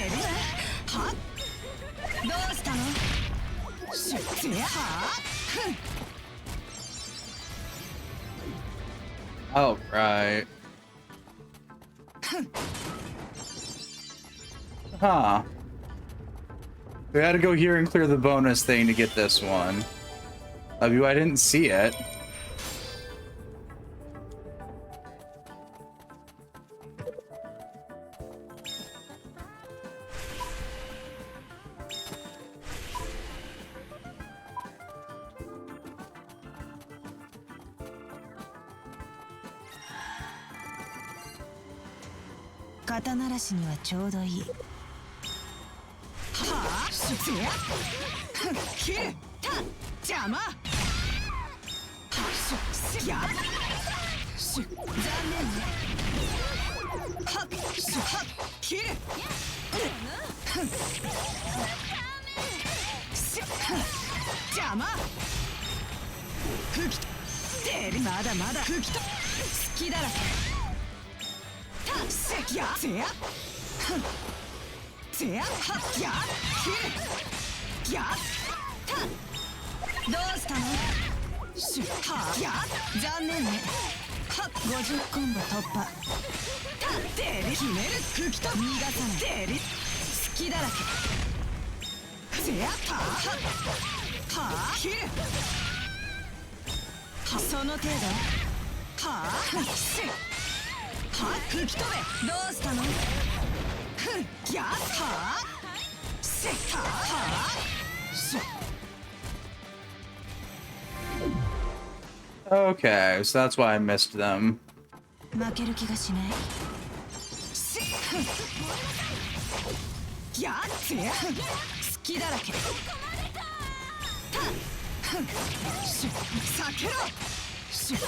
る。はっどうしたの。しせやはあふん。 Oh, right. Huh. We had to go here and clear the bonus thing to get this one. I didn't see it. 肩慣らしにはちょうどいい。はあ、しつや切るた邪魔。はしやし残念ね。はっしはっ切る邪魔。吹き出るまだまだ吹きと好きだらけ。たせやせやせやはっや切るやたどうしたのしはや残念ね。はっ50コンボ突破。た出る決める吹きと逃がさない。出る好きだらけ。せやたはあ切るはその程度。はあせは吹き飛べ。どうしたのふんやはせはし Okay, so that's why I missed them. 負ける気がしない。せふんやせ好きだらけ。たふんし避けろしや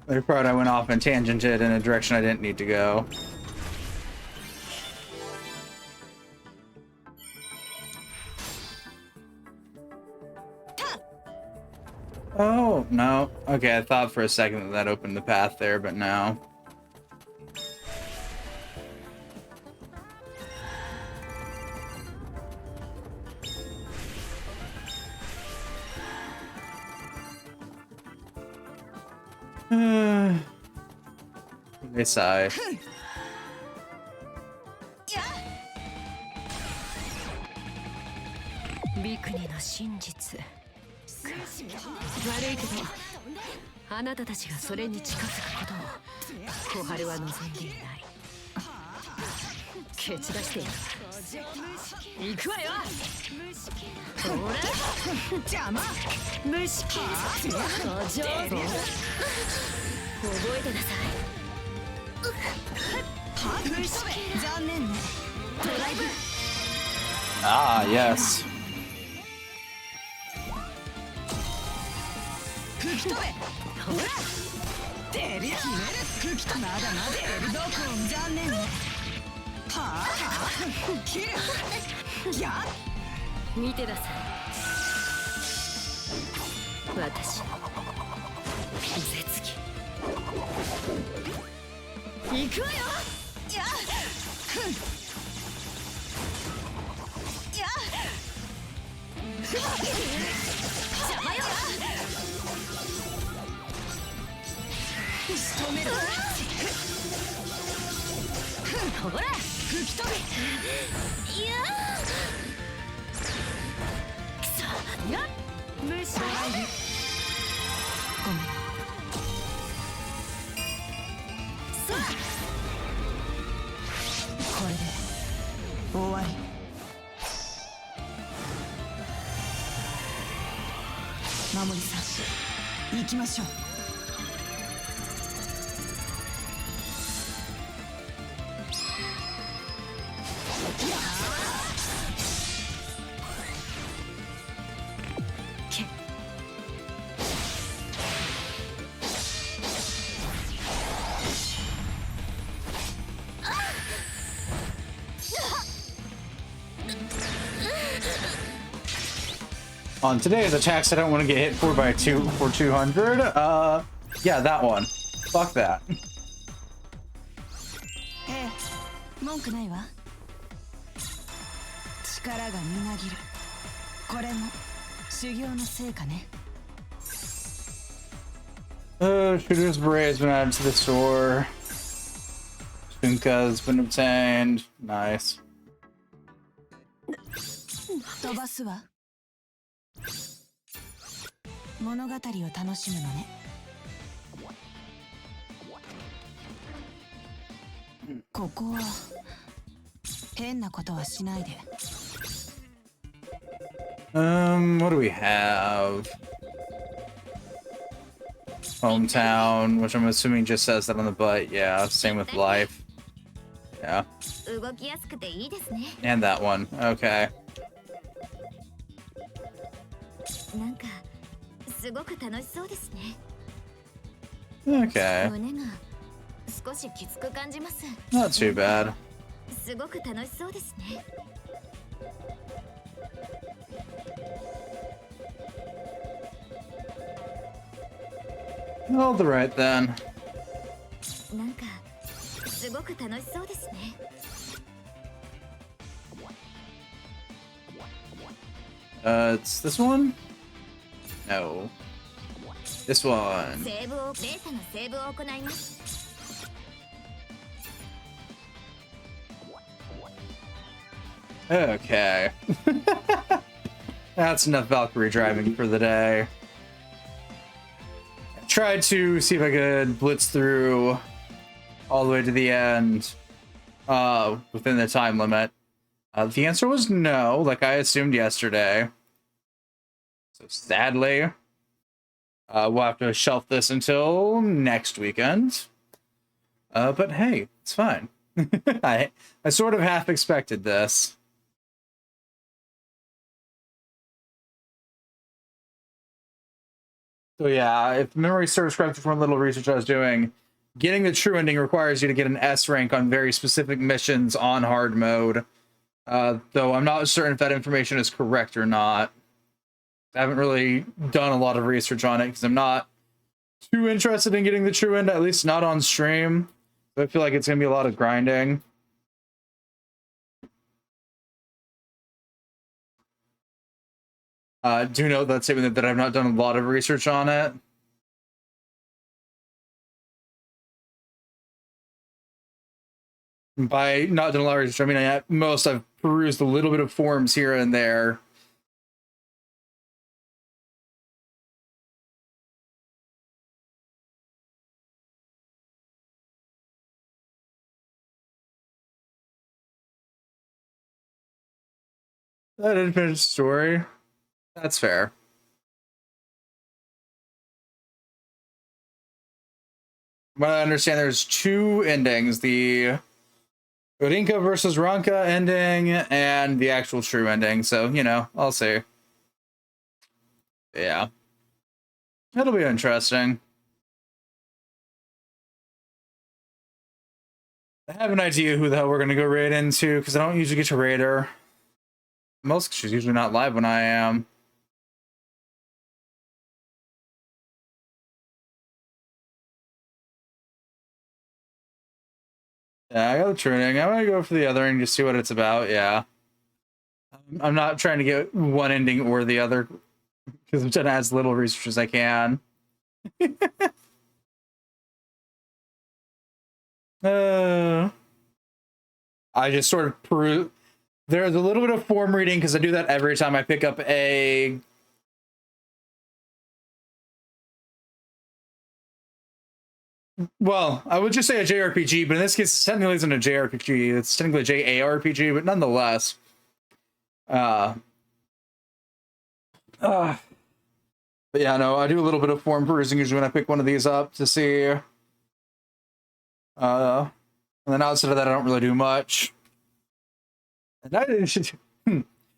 They're proud I went off and tangented in a direction I didn't need to go. Oh, no. Okay, I thought for a second that that opened the path there, but no. They sigh. ビクニの真実か。悪いけどあなたたちがそれに近づくことを小春は望んでいない。蹴散らしているわ。行くわよ。ほら邪魔。虫切るお上手。覚えてなさい。残念ね。ドライブ。Ah, yes. 吹き飛べ。ほら出る決める吹き飛べ。まだまだどこ残念ね。はあはあ切るや見てなさい。私の絶技。行くわよ。やふんや邪魔よ。仕留める。ほら吹き飛べ。いやくそや無視。ごめん。さあこれで終わり。守りさん行きましょう。On today's attacks, I don't want to get hit for 200. Yeah, that one. Fuck that. 文句ないわ。力がみなぎる。これも修行の成果ね。Shooter's Beret has been added to the store. Shunka has been obtained. Nice. 飛ばすわ。物語を楽しむのね。ここは変なことはしないで。What do we have? hometown, which I'm assuming just says that on the butt. Yeah, same with life. Yeah. 動きやすくていいですね。 And that one. Okay. なんかすごく楽しそうですね。 Okay. 胸が少しきつく感じます。 Not too bad. すごく楽しそうですね。 All right then. なんかすごく楽しそうですね。 It's this one? No. This one. セーブをデータのセーブを行います。 Okay. That's enough Valkyrie driving for the day. I tried to see if I could blitz through all the way to the end within the time limit. The answer was no, like I assumed yesterday. So sadly, we'll have to shelf this until next weekend. But hey, it's fine. I sort of half expected this. So yeah, if memory serves correctly from a little research I was doing, getting the true ending requires you to get an S rank on very specific missions on hard mode. Though I'm not certain if that information is correct or not. I haven't really done a lot of research on it because I'm not too interested in getting the true end, at least not on stream. So I feel like it's going to be a lot of grinding. Do note that statement that I've not done a lot of research on it. By not doing a lot of research, I mean at most I've perused a little bit of forums here and there. That didn't finish the story. That's fair. But I understand there's two endings, the Rinka versus Ranka ending and the actual true ending, so, you know, I'll see. Yeah. It'll be interesting. I have an idea who the hell we're going to go raid into, because I don't usually get to raid her. Most, she's usually not live when I am. Yeah, I got the tuning. I'm gonna go for the other and just see what it's about. Yeah, I'm not trying to get one ending or the other because I'm trying to as little research as I can. I just sort of peruse. There's a little bit of form reading because I do that every time I pick up a. Well, I would just say a JRPG, but in this case, it technically isn't a JRPG. It's technically a JARPG, but nonetheless. But yeah, no, I do a little bit of form perusing usually when I pick one of these up to see. And then outside of that, I don't really do much. And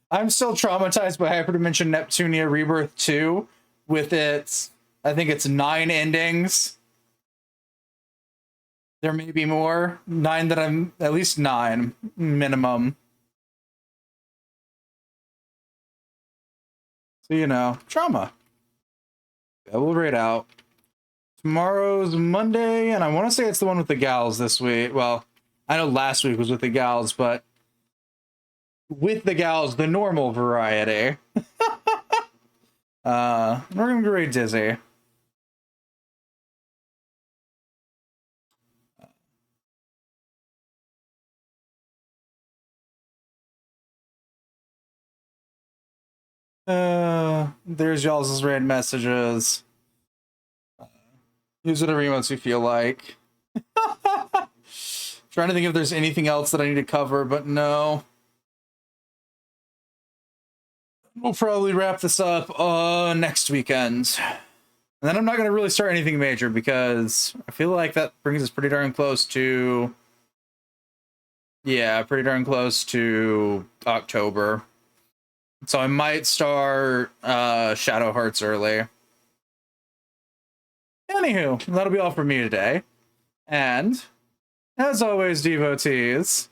I'm still traumatized by Hyperdimension Neptunia Rebirth 2 with its, I think it's 9 endings. There may be more. 9 that I'm... At least 9. Minimum. So, you know. Trauma. Yeah, we'll rate out. Tomorrow's Monday, and I want to say it's the one with the gals this week. Well, I know last week was with the gals, but... With the gals, the normal variety. We're gonna be very dizzy. There's y'all's raid messages. Use whatever emotes you feel like. Trying to think if there's anything else that I need to cover, but no. We'll probably wrap this up next weekend. And then I'm not going to really start anything major because I feel like that brings us pretty darn close to... Yeah, pretty darn close to October. So I might start Shadow Hearts early. Anywho, that'll be all for me today. And, as always, devotees,